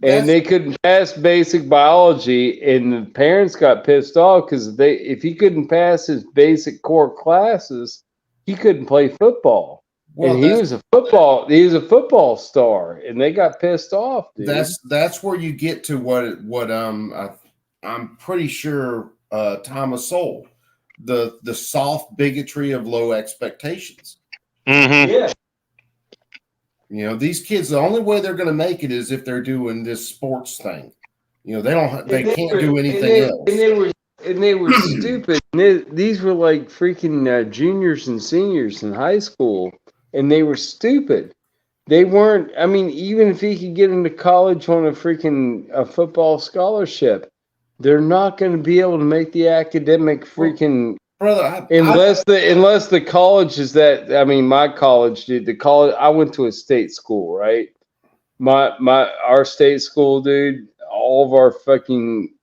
and they couldn't pass basic biology, and the parents got pissed off because if he couldn't pass his basic core classes, he couldn't play football. Well, and he was a football star, and they got pissed off, dude. That's where you get to what I'm pretty sure Thomas Sowell, the soft bigotry of low expectations. Mm-hmm. Yeah. You know, these kids, the only way they're going to make it is if they're doing this sports thing. You know, they can't do anything else. And they were stupid. These were like freaking juniors and seniors in high school, and they were stupid. They weren't. I mean, even if he could get into college on a football scholarship, they're not going to be able to make the academic freaking brother. Unless the college is that, I mean, my college, dude. The college I went to a state school, right? Our state school, dude. All of our fucking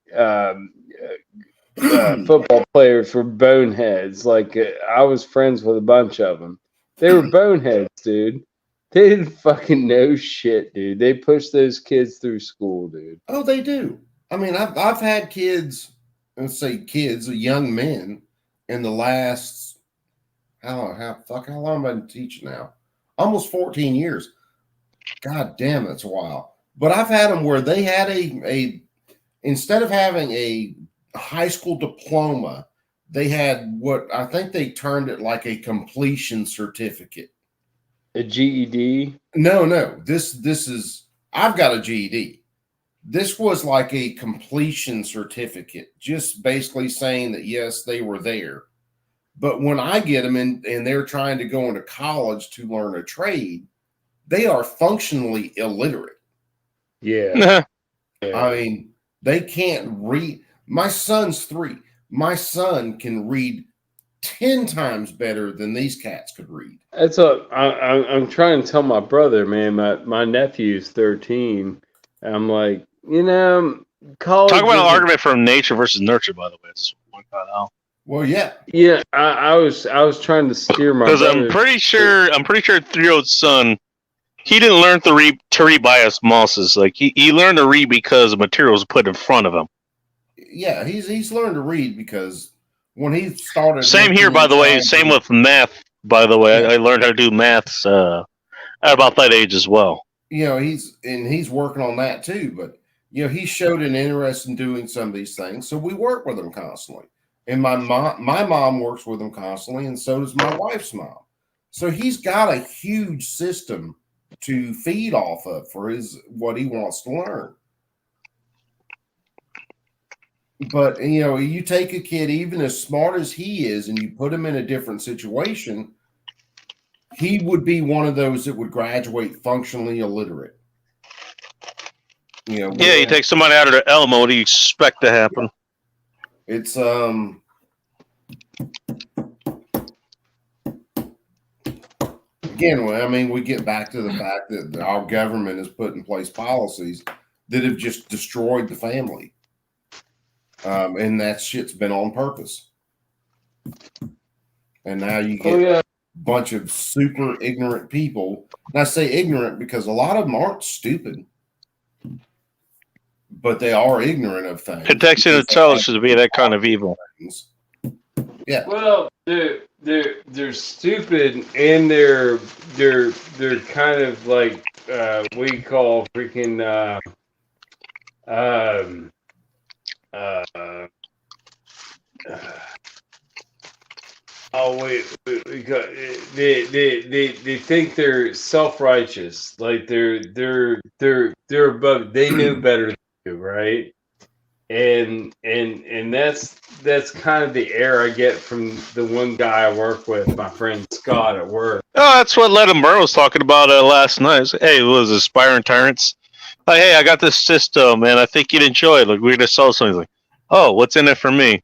football players were boneheads. Like I was friends with a bunch of them. They were boneheads, dude. They didn't fucking know shit, dude. They pushed those kids through school, dude. Oh, they do. I mean, I've had kids, let's say kids, young men, in the last how long have I been teaching now? Almost 14 years. God damn, that's a while. But I've had them where they had a instead of having a high school diploma, they had what I think they termed it like a completion certificate. A GED? No. This is I've got a GED. This was like a completion certificate, just basically saying that yes, they were there. But when I get them in and they're trying to go into college to learn a trade, they are functionally illiterate. Yeah. I mean, they can't read. My son's 3. My son can read 10 times better than these cats could read. That's I'm trying to tell my brother, man. My nephew's 13. I'm like, college. Talk about an argument from nature versus nurture, by the way. Just point that out. Well, yeah. Yeah, I was trying to steer my. Because I'm pretty sure 3-year-old son, he didn't learn to read by osmosis. Like he learned to read because the material was put in front of him. Yeah, he's learned to read because when he started. Same here, by the way. Same with math, by the way. I learned how to do maths at about that age as well. He's working on that too. But he showed an interest in doing some of these things, so we work with him constantly. And my mom works with him constantly, and so does my wife's mom. So he's got a huge system to feed off of for what he wants to learn. But you take a kid even as smart as he is, and you put him in a different situation, he would be one of those that would graduate functionally illiterate. You take somebody out of their element. What do you expect to happen? It's again, I mean, we get back to the fact that our government has put in place policies that have just destroyed the family. And that shit's been on purpose. And now you get a bunch of super ignorant people. And I say ignorant because a lot of them aren't stupid, but they are ignorant of things. Contextual intelligence should be that kind of evil. Yeah. Well, they're stupid, and they're kind of like we call freaking we got they think they're self-righteous, like they're above, they know better than you, right? And that's kind of the air I get from the one guy I work with, my friend Scott at work. Oh, that's what Ledham Burr was talking about last night. Hey, it was Aspiring Tyrants. Like, hey, I got this system, and I think you'd enjoy it. Like, we're gonna sell something. Like, oh, what's in it for me?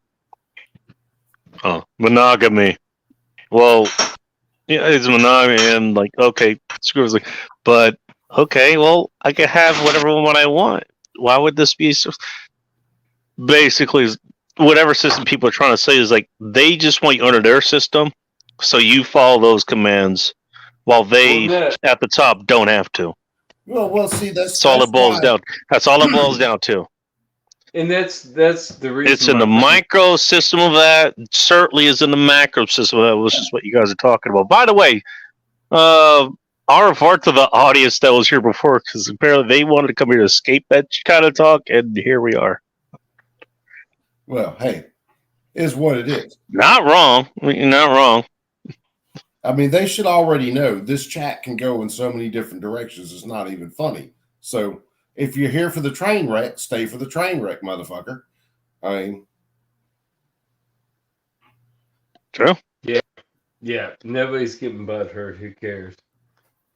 Oh, monogamy. Well, yeah, it's monogamy, and like, okay, screw it. Like, but okay, well, I can have whatever one I want. Why would this be so? Basically, whatever system people are trying to say is like they just want you under their system, so you follow those commands, while they at the top don't have to. Well, see, that's all it boils down. That's all it boils down to. And that's the reason. It's in the micro system of that. It certainly is in the macro system of that, which is what you guys are talking about. By the way, our part to the audience that was here before, because apparently they wanted to come here to escape that kind of talk, and here we are. Well, hey, is what it is. Not wrong. Not wrong. I mean, they should already know this chat can go in so many different directions. It's not even funny. So if you're here for the train wreck, stay for the train wreck, motherfucker. I mean, true. Yeah. Nobody's getting butthurt. Who cares?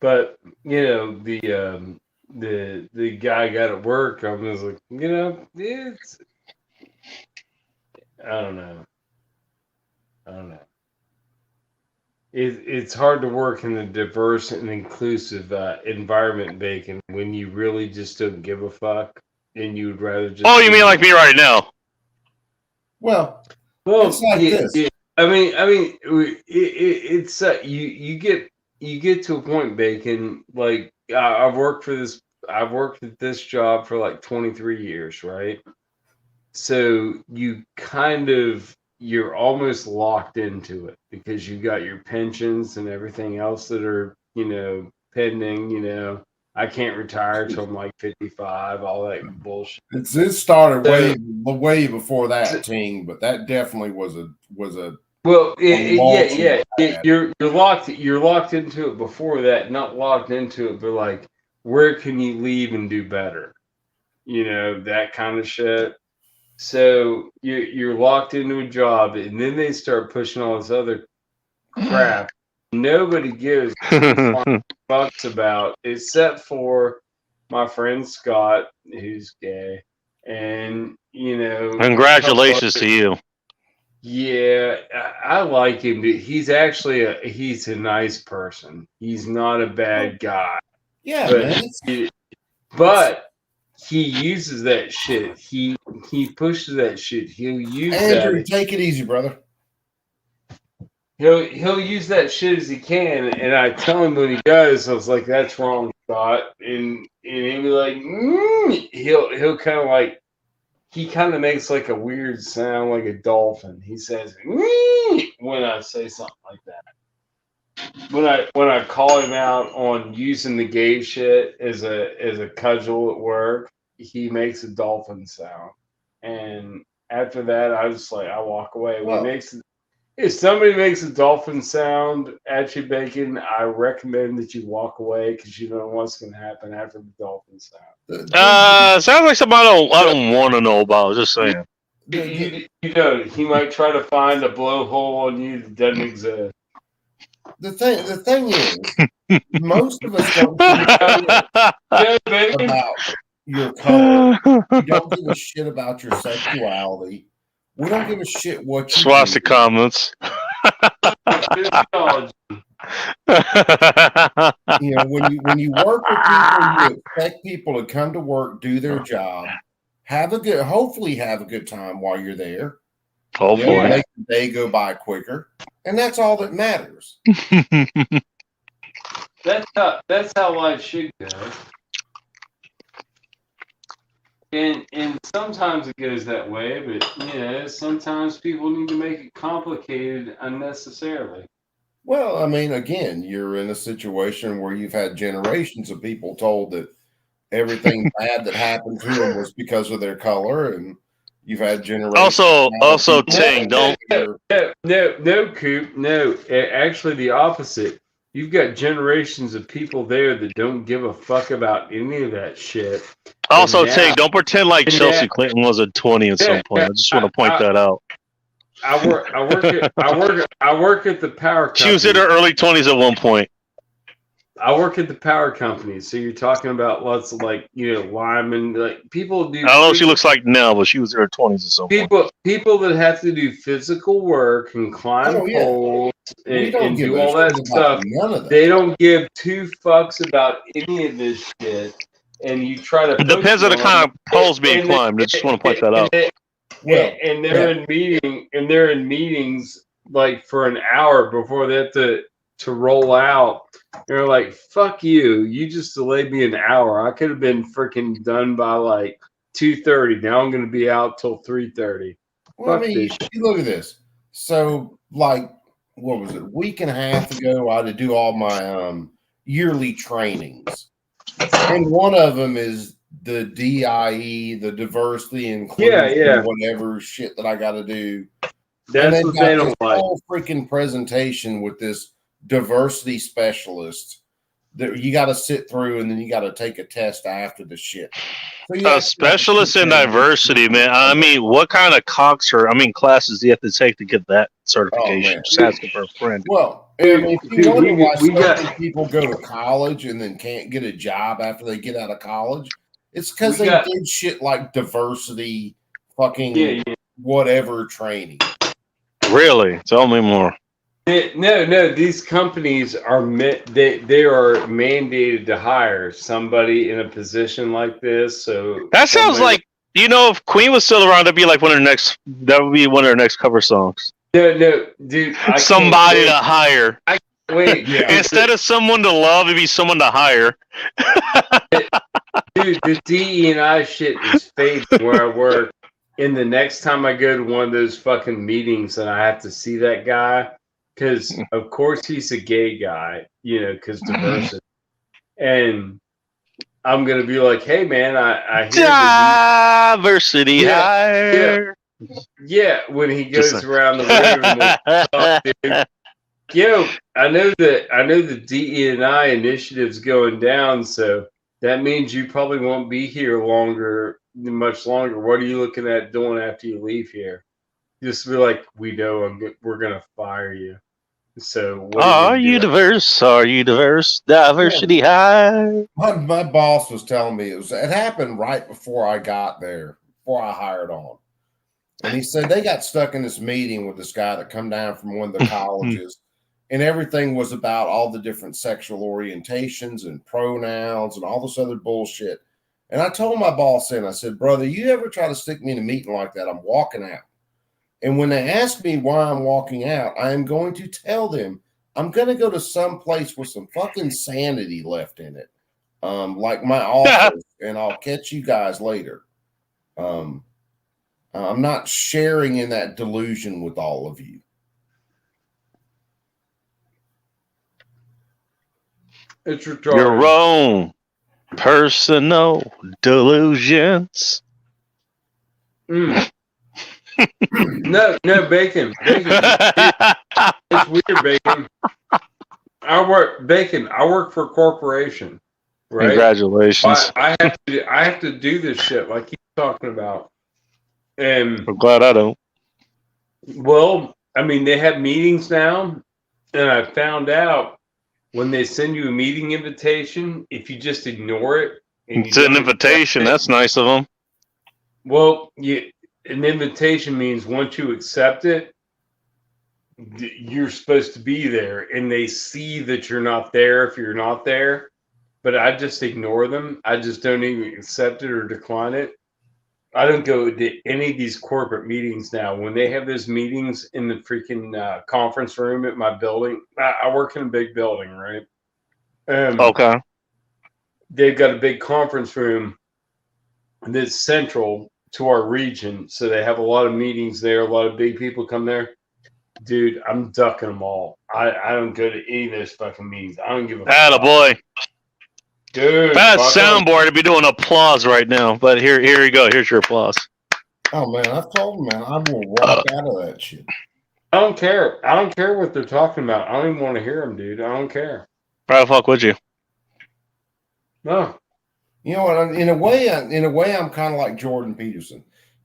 But the guy I got at work, I was like, it's. I don't know. I don't know. It's hard to work in a diverse and inclusive environment, Bacon, when you really just don't give a fuck and you'd rather just. Oh, you mean like me right now? Well, it's like this. Yeah. I mean, it's you get to a point, Bacon. Like I've worked at this job for like 23 years, right? So you're almost locked into it because you got your pensions and everything else that are, pending, I can't retire till I'm like 55, all that bullshit. It started way before that, Ting, but that definitely was a well, you're locked into it before that, not locked into it, but like, where can you leave and do better? That kind of shit. So you're locked into a job, and then they start pushing all this other crap. Nobody gives fucks about, except for my friend Scott, who's gay, and Congratulations to you. Yeah, I like him. He's actually he's a nice person. He's not a bad guy. Yeah, but he uses that shit. He pushes that shit. He'll use Andrew, that. take it easy, brother. He'll use that shit as he can, and I tell him when he does, I was like, "That's wrong, Scott," and he'll be like, he'll kind of like, he kind of makes like a weird sound, like a dolphin. He says when I say something like that. When I call him out on using the gay shit as a cudgel at work, he makes a dolphin sound, and after that, I walk away. If somebody makes a dolphin sound at you, Bacon, I recommend that you walk away because you don't know what's going to happen after the dolphin sound. Sounds like something I don't want to know about. Just saying. He might try to find a blowhole on you that doesn't exist. The thing is, most of us don't give a about your color. We don't give a shit about your sexuality. We don't give a shit what you Swatch the comments. When you work with people, you expect people to come to work, do their job, hopefully have a good time while you're there. Hopefully, make the day go by quicker, and that's all that matters. That's how life should go. And sometimes it goes that way, but sometimes people need to make it complicated unnecessarily. Well, I mean, again, you're in a situation where you've had generations of people told that everything bad that happened to them was because of their color, and you've had generations. Also, Ting, don't. No, Coop. No, actually, the opposite. You've got generations of people there that don't give a fuck about any of that shit. Also, Ting, don't pretend like Chelsea Clinton was a 20 at some point. I just want to point that out. I work at the power company. She was in her early 20s at one point. I work at the power company, so you're talking about lots of linemen, like people do. I don't know what she looks like now, but she was in her 20s at some point. People that have to do physical work and climb poles and do all that stuff. They don't give two fucks about any of this shit. And you try to. It depends on the kind of poles being climbed. I just want to point that out. And they're in meetings like for an hour before they have to roll out. They're like, "Fuck you! You just delayed me an hour. I could have been freaking done by like 2:30. Now I'm going to be out till 3:30." Well, I mean, look at this. So, like, what was it? A week and a half ago, I had to do all my yearly trainings, and one of them is the DIE, the diversity inclusion, whatever shit that I got to do. That's what they don't like. Whole freaking presentation with this diversity specialist that you got to sit through, and then you got to take a test after the shit. So specialist in diversity, man. I mean, what kind of classes do you have to take to get that certification? Just asking for a friend. Well, I mean, if you wonder why so many people go to college and then can't get a job after they get out of college, it's because they did shit like diversity, fucking whatever training. Really? Tell me more. No. These companies are they are mandated to hire somebody in a position like this. So That sounds like, if Queen was still around, that'd be like that would be one of their next cover songs. No, dude. Somebody to hire. Wait, Instead of someone to love, it'd be someone to hire. Dude, the DE&I shit is fading where I work. And the next time I go to one of those fucking meetings and I have to see that guy, because of course he's a gay guy, because diversity. And I'm gonna be like, hey man, I hear diversity hire. Yeah, when he goes around the room and stuff, dude. Yo, I know the DE&I initiative's going down, so that means you probably won't be here much longer. What are you looking at doing after you leave here? Just be like, we know we're gonna fire you. So are you diverse? Are you diverse? Diversity high. My boss was telling me it happened right before I got there, before I hired on. And he said they got stuck in this meeting with this guy that come down from one of the colleges, and everything was about all the different sexual orientations and pronouns and all this other bullshit. And I told my boss then, I said, brother, you ever try to stick me in a meeting like that, I'm walking out. And when they ask me why I'm walking out, I am going to tell them I'm going to go to some place with some fucking sanity left in it, like my office, and I'll catch you guys later. I'm not sharing in that delusion with all of you. It's retarded. Your own personal delusions. No, Bacon. It's weird, Bacon. I work for a corporation, right? Congratulations. I have to do this shit like he's talking about. And I'm glad I don't. Well, I mean, they have meetings now, and I found out when they send you a meeting invitation, if you just ignore it, it's an invitation. That's nice of them. Well, an invitation means once you accept it, you're supposed to be there, and they see that you're not there if you're not there. But I just ignore them. I just don't even accept it or decline it. I don't go to any of these corporate meetings now. When they have those meetings in the freaking conference room at my building, I work in a big building, right? Okay. They've got a big conference room that's central to our region, so they have a lot of meetings there. A lot of big people come there. Dude, I'm ducking them all. I don't go to any of those fucking meetings. I don't give a fuck. Attaboy. Dude, that soundboard to be doing applause right now, but here you go. Here's your applause. Oh man, I've told them, man, I will walk out of that shit. I don't care. I don't care what they're talking about. I don't even want to hear them, dude. I don't care. Why the fuck would you? No. You know what? In a way, I'm kind of like Jordan Peterson.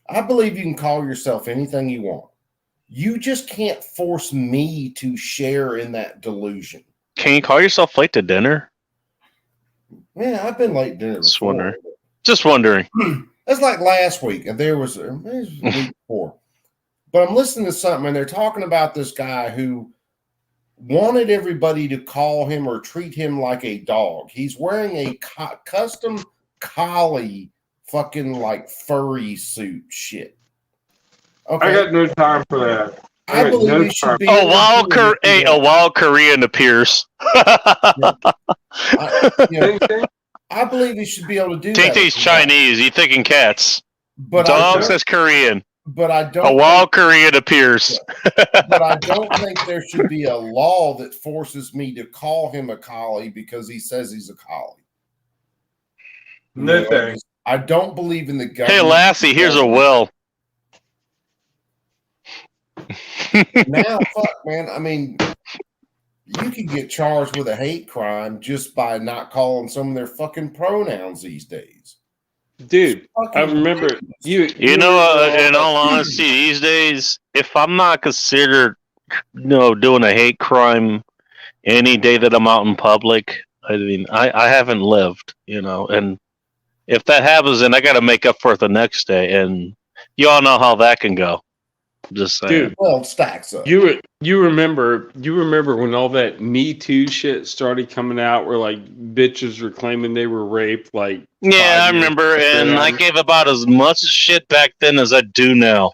I believe you can call yourself anything you want. You just can't force me to share in that delusion. Can you call yourself late to dinner? Yeah, I've been late to dinner before. Just wondering. That's like last week, and it was the week before. But I'm listening to something, and they're talking about this guy who wanted everybody to call him or treat him like a dog. He's wearing a custom collie fucking like furry suit shit. Okay. I got no time for that. I believe he should be a wild Korean appears. I believe he should be able to do that. He's Chinese. You thinking cats? But dogs says Korean. But I don't. A wild Korean appears. But I don't think there should be a law that forces me to call him a collie because he says he's a collie. No thanks. I don't believe in the government. Hey Lassie, here's a will. Now, fuck, man. I mean, you can get charged with a hate crime just by not calling some of their fucking pronouns these days. Dude, I remember you know, in all honesty, these days, if I'm not considered, doing a hate crime any day that I'm out in public, I mean, I haven't lived, and if that happens, then I got to make up for it the next day, and you all know how that can go. Just saying. Dude, Well, it stacks up. you remember when all that Me Too shit started coming out, where like bitches were claiming they were raped, like Yeah, I 5 years remember, or and I whatever. gave about as much shit back then as I do now.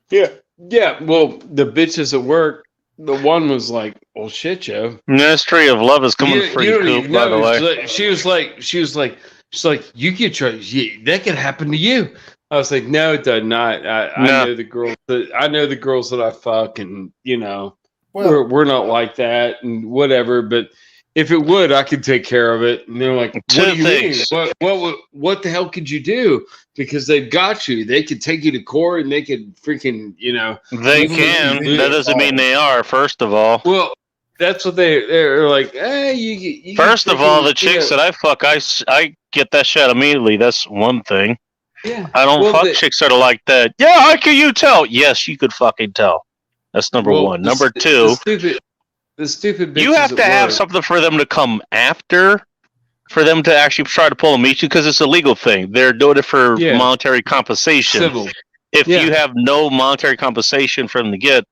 Yeah. Well, the bitches at work, the one was like, "Well, shit, Joe. Ministry of Love is coming You for you, don't Coop, even by the know." way. She's like, you get charged. Yeah, that could happen to you. I was like, no, it does not. I No. know the girls that I fuck, and Well, we're not like that, and whatever. But if it would, I could take care of it. And they're like, what Two do you things. mean? What the hell could you do? Because they've got you. They could take you to court, and they could freaking, They Even if can. you That doesn't mean they are, first of all. well, that's what they're like. Hey, you First of all, the chicks that that I fuck, I get that shit immediately. That's one thing. yeah. I don't Well, fuck chicks that are like that. Yeah, how can you tell? Yes, you could fucking tell. That's number one. Number two, the stupid. you bitches have to at have work. something for them to come after, for them to actually try to pull a meet you, because it's a legal thing. They're doing it for Yeah. monetary compensation. Civil. If Yeah. you have no monetary compensation for them to get,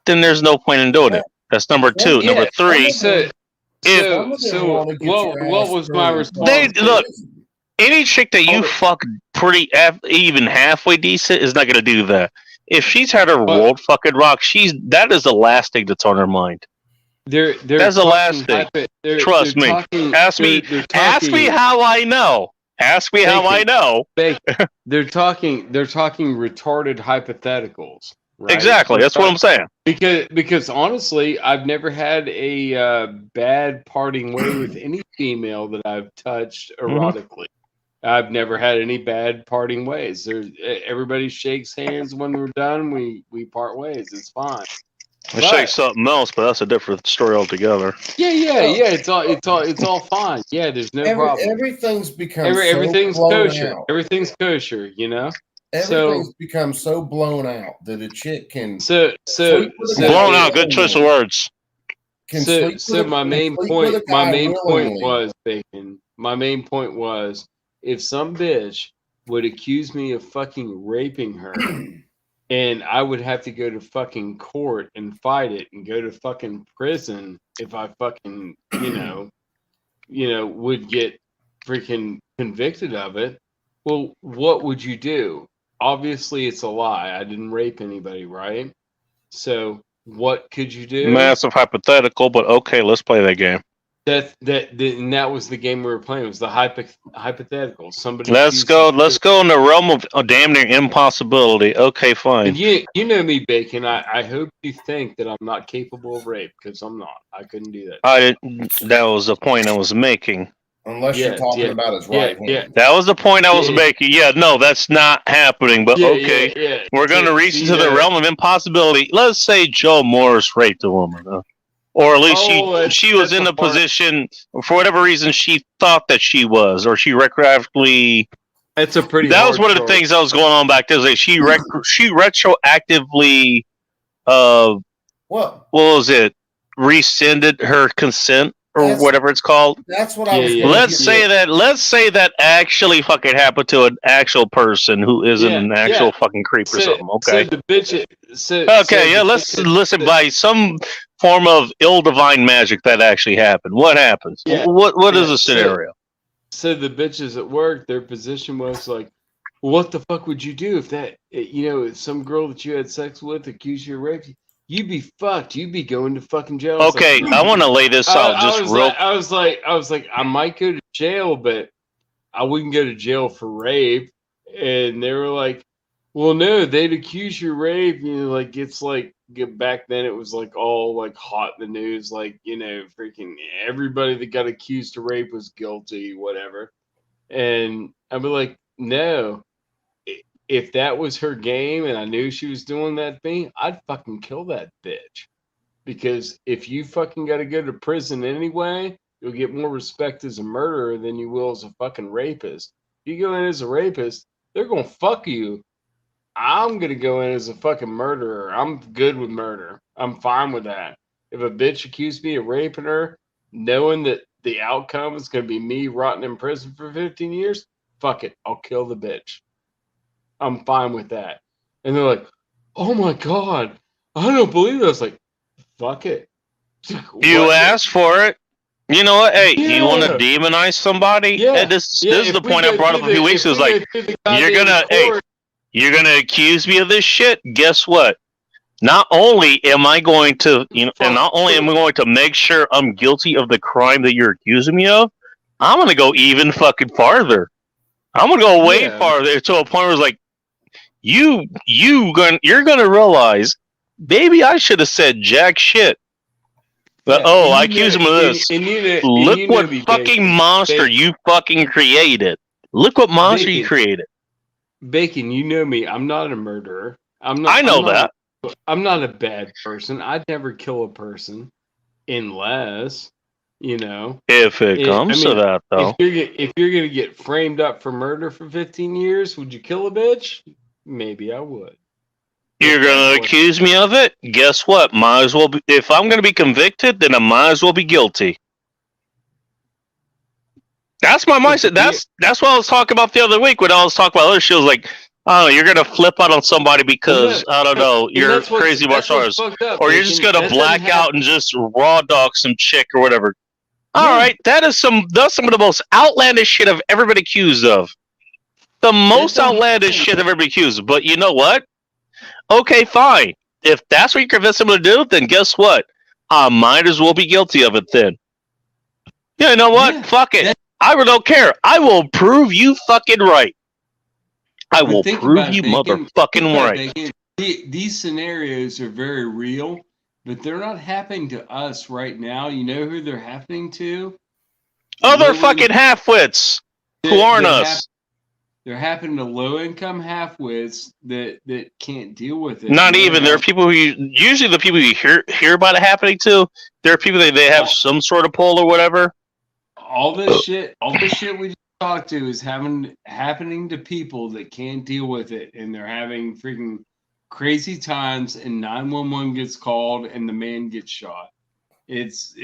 then there's no point in doing it. That's number two. Yeah, Number three, So, If- what was my response? They- look, any chick that you fuck pretty even halfway decent is not going to do that. If she's had her world fucking rock, that is the last thing that's on her mind. They're That's the last thing. Trust me. Ask me how I know. Ask me how I know. They're talking retarded hypotheticals. Right? Exactly. That's what I'm saying. Because honestly, I've never had a bad parting way with any female that I've touched erotically. I've never had any bad parting ways. Everybody shakes hands when we're done. We part ways. It's fine. I shake something else, but that's a different story altogether. Yeah. It's all fine. Yeah, there's no problem. Everything's become Everything's so blown kosher. out. Everything's kosher. Everything's become so blown out that a chick can So Blown out. Good choice of words. my main point was, Bacon. My main point was, if some bitch would accuse me of fucking raping her, and I would have to go to fucking court and fight it and go to fucking prison if I fucking, would get freaking convicted of it. Well, what would you do? Obviously, it's a lie. I didn't rape anybody, right? So what could you do? Massive hypothetical, but okay, let's play that game. And that was the game we were playing. It was the hypothetical. Somebody. Let's go in the realm of damn near impossibility. Okay, fine. And you know me, Bacon. I hope you think that I'm not capable of rape, because I'm not. I couldn't do that. That was the point I was making. Unless you're talking about his right hand. That was the point I was making. Yeah, no, that's not happening. But okay, we're going to reach into the realm of impossibility. Let's say Joe Morris raped a woman, or at least she was in a position, for whatever reason she thought that she was, or she recreatively. That's a pretty. That was one of the things that was going on back then. Like she retroactively, what was it? Rescinded her consent. Or whatever it's called. That's what I was. Let's say that actually fucking happened to an actual person who isn't an actual fucking creep or something. Okay. So the bitch. Let's listen. By some form of ill divine magic that actually happened. What happens? What is the scenario? So the bitches at work, their position was like, what the fuck would you do if that, if some girl that you had sex with accused you of rape? You'd be fucked. You'd be going to fucking jail. Okay, I want to lay this out I was like, I might go to jail, but I wouldn't go to jail for rape. And they were like, well, no, they'd accuse you of rape. It's like back then it was like all like hot in the news, like freaking everybody that got accused of rape was guilty, whatever. And I'd be like, no. If that was her game and I knew she was doing that thing, I'd fucking kill that bitch. Because if you fucking got to go to prison anyway, you'll get more respect as a murderer than you will as a fucking rapist. If you go in as a rapist, they're going to fuck you. I'm going to go in as a fucking murderer. I'm good with murder. I'm fine with that. If a bitch accused me of raping her, knowing that the outcome is going to be me rotting in prison for 15 years, fuck it. I'll kill the bitch. I'm fine with that. And they're like, oh my God, I don't believe it. I was like, fuck it. You What? asked for it. You know what? Hey, you want to Yeah. demonize somebody? Yeah. And this Yeah, is if the we point I go brought up through a few the- weeks if ago. It was we like, go through the you're goddamn gonna, hey, court- you're gonna accuse me of this shit? Guess what? Not only am I going to, and not only am I going to make sure I'm guilty of the crime that you're accusing me of, I'm gonna go even fucking farther. I'm gonna go way Yeah. farther to a point where it's like, you're gonna realize, maybe I should have said jack shit. But Yeah, oh, and I you accuse know- him of this. and you know- and Look you know what me, fucking Bacon. monster Bacon. you fucking created. Look what monster you Bacon. created. Bacon, you know me. I'm not a murderer. I'm not. I know I'm not that. I'm not a bad person. I'd never kill a person unless, If it comes to that, though. if you're gonna get framed up for murder for 15 years, would you kill a bitch? Maybe I would. You're gonna accuse me of it? Guess what? Might as well be, if I'm gonna be convicted, then I might as well be guilty. That's my mindset. That's what I was talking about the other week when I was talking about other shows. Like, oh, you're gonna flip out on somebody because I don't know, And you're that's what's- crazy that's martial what's artist, fucked up, or you're Bacon. just gonna That doesn't black happen. out and just raw dog some chick or whatever. All Yeah. right, that's some of the most outlandish shit I've ever been accused of. The most don't outlandish happen. shit I've ever been accused of. But you know what? Okay, fine. If that's what you convince someone to do, then guess what? I might as well be guilty of it then. Yeah, you know what? Yeah, Fuck it. that- I really don't care. I will prove you fucking right. I But will think prove about it, you Bacon. motherfucking Think about right. it, Bacon. These scenarios are very real, but they're not happening to us right now. You know who they're happening to? Other Low fucking halfwits who They're- aren't they're us. They're happening to low-income halfwits that can't deal with it. Not They're even. There are people who usually the people you hear about it happening to. There are people that they have some sort of pull or whatever. all this shit we just talked to is happening to people that can't deal with it, and they're having freaking crazy times, and 911 gets called, and the man gets shot. It's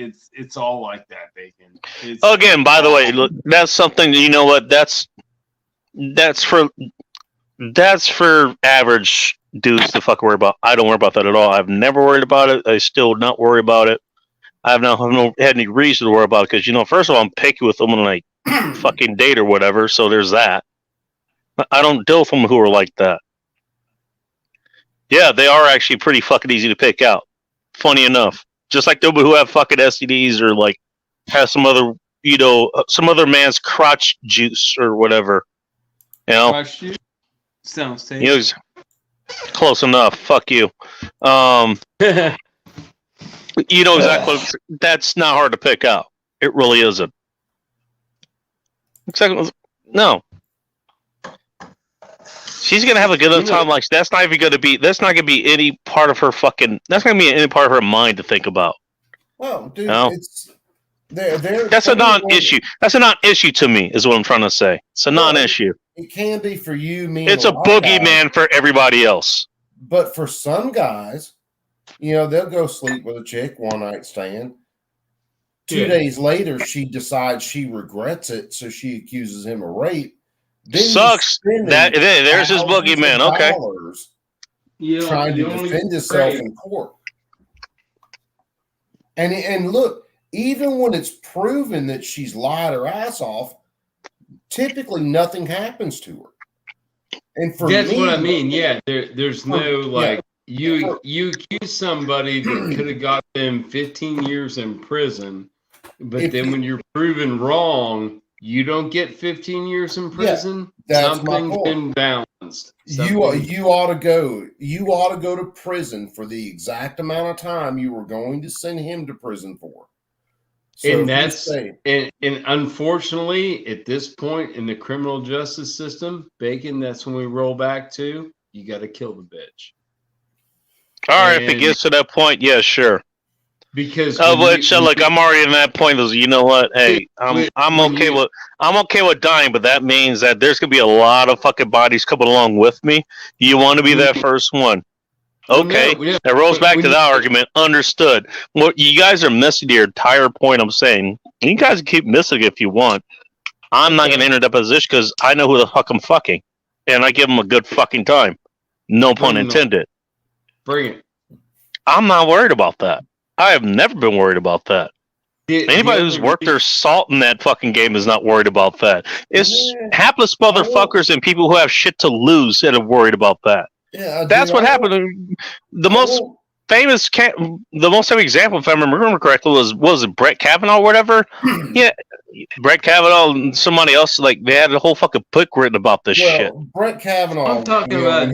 all like that, Bacon. It's Again, by the way, look, that's something. You know what? That's for average dudes to fuck worry about. I don't worry about that at all. I've never worried about it. I still not worry about it. I have not had any reason to worry about it because first of all, I'm picky with them when I fucking date or whatever. So there's that. I don't deal with them who are like that. Yeah, they are actually pretty fucking easy to pick out. Funny enough, just like people who have fucking STDs or like have some other man's crotch juice or whatever. Crush you? Sounds tasty. Close enough. Fuck you. You know exactly. That's not hard to pick out. It really isn't. Exactly. No. She's gonna have a good enough time. Like that's not gonna be any part of her fucking. That's gonna be any part of her mind to think about. Well, dude, No. it's they're That's a non-issue. That's a non-issue to me. Is what I'm trying to say. It's a non-issue. It can be for you, me. It's and a lot of guys, boogeyman for everybody else. But for some guys, they'll go sleep with a chick, one night stand. 2 Yeah. days later, she decides she regrets it, so she accuses him of rape. Then he's Sucks. spending There's his thousands of boogeyman. Okay. dollars You trying to you only- defend himself right. in court. And look, even when it's proven that she's lied her ass off, typically nothing happens to her. And for That's me, what I mean. Yeah, there's no yeah. you accuse somebody that could have got them 15 years in prison, but If then you- when you're proven wrong, you don't get 15 years in prison. that's my Something's point. been balanced. You ought to go. You ought to go to prison for the exact amount of time you were going to send him to prison for. So if And you that's say- and unfortunately, at this point in the criminal justice system, Bacon, that's when we roll back to you got to kill the bitch. All right. If it And- gets to that point, yeah, sure. Because Look, I'm already in that point. You know what? Hey, I'm okay with dying, but that means that there's gonna be a lot of fucking bodies coming along with me. You want to be that first one? Okay, that rolls back to that argument. Understood. What you guys are missing the entire point. I'm saying you guys can keep missing it if you want. I'm not gonna enter that position because I know who the fuck I'm fucking, and I give them a good fucking time. No pun intended. Bring it. I'm not worried about that. I have never been worried about that. Anybody who's worked their salt in that fucking game is not worried about that. It's hapless motherfuckers and people who have shit to lose that are worried about that. Yeah, That's what happened. The most famous example, if I remember correctly, was it Brett Kavanaugh or whatever? Yeah, Brett Kavanaugh and somebody else, like, they had a whole fucking book written about this shit. Brett Kavanaugh, I'm talking about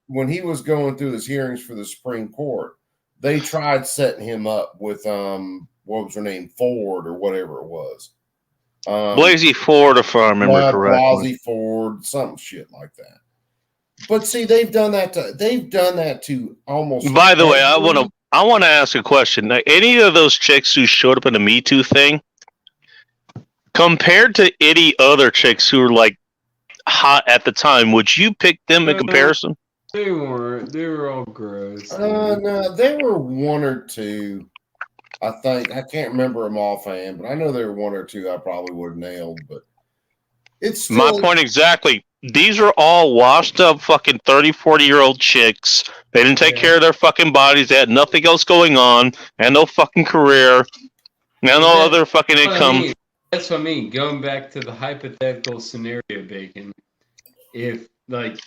when he was going through his hearings for the Supreme Court, they tried setting him up with what was her name, Ford or whatever it was. Blasey Ford, if I remember correctly. Blasey Ford, some shit like that. But see, they've done that to almost. By the way, I want to ask a question. Now, any of those chicks who showed up in the Me Too thing, compared to any other chicks who were like hot at the time, would you pick them in comparison? They weren't. They were all gross. No, there were one or two. I think I can't remember them offhand, but I know there were one or two I probably would have nailed. But it's still, my point exactly. These are all washed up fucking 30, 40-year-old chicks. They didn't take care of their fucking bodies. They had nothing else going on and no fucking career and no other fucking income. That's what I mean. Going back to the hypothetical scenario, Bacon. If like,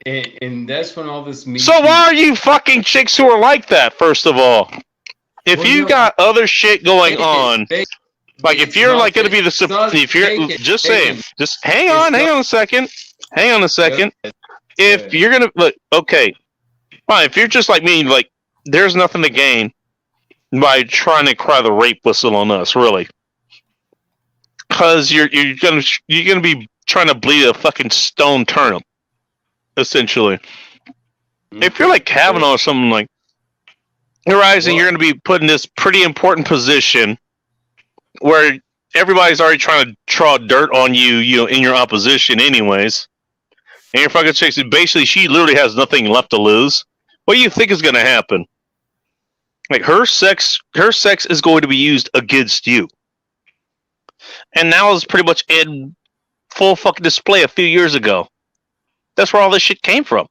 and that's when all this. So why are you fucking chicks who are like that? First of all, if you got other shit going on. Like if you're like going to be if you're just saying, just hang on a second. If you're going to look, okay, fine. If you're just like me, like there's nothing to gain by trying to cry the rape whistle on us, really, because you're gonna be trying to bleed a fucking stone turnip, essentially. If you're like Kavanaugh or something like, you're rising, you're going to be put in this pretty important position where everybody's already trying to draw dirt on you, in your opposition anyways. And your fucking chick, basically, she literally has nothing left to lose. What do you think is going to happen? Like, her sex is going to be used against you. And now it's pretty much in full fucking display a few years ago. That's where all this shit came from.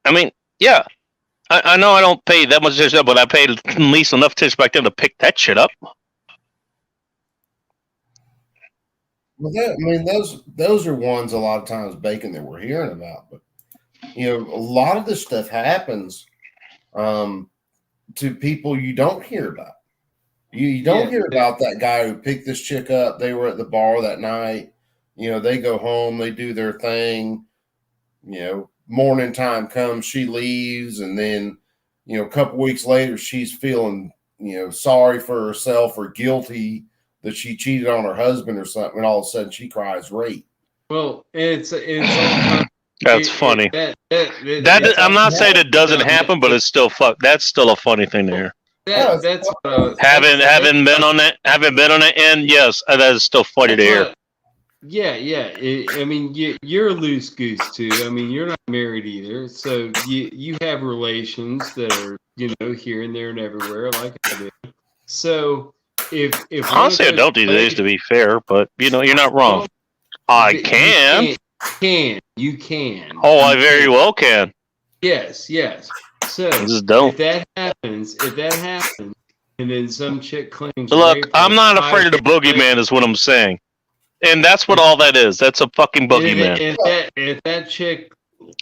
I mean, yeah. I know I don't pay that much attention, but I paid at least enough attention back then to pick that shit up. Well, those are ones a lot of times, Bacon, that we're hearing about. But a lot of this stuff happens to people you don't hear about. You don't hear about that guy who picked this chick up. They were at the bar that night. They go home, they do their thing. Morning time comes, she leaves, and then a couple weeks later she's feeling sorry for herself or guilty that she cheated on her husband or something, and all of a sudden she cries rape. Well, it's that's funny. I'm not saying it doesn't happen, but it's still that's still a funny thing to hear. That's having been on that end, yes, that is still funny to hear. Yeah. I mean, you're a loose goose too. I mean, you're not married either, so you have relations that are here and there and everywhere, like I do. So if honestly, I don't these days, to be fair, but you're not wrong. I can. You can. Oh, I very well can. Yes. So just don't. If that happens, and then some chick claims. Look, I'm not afraid of the boogeyman, is what I'm saying. And that's what all that is. That's a fucking boogeyman. If that chick,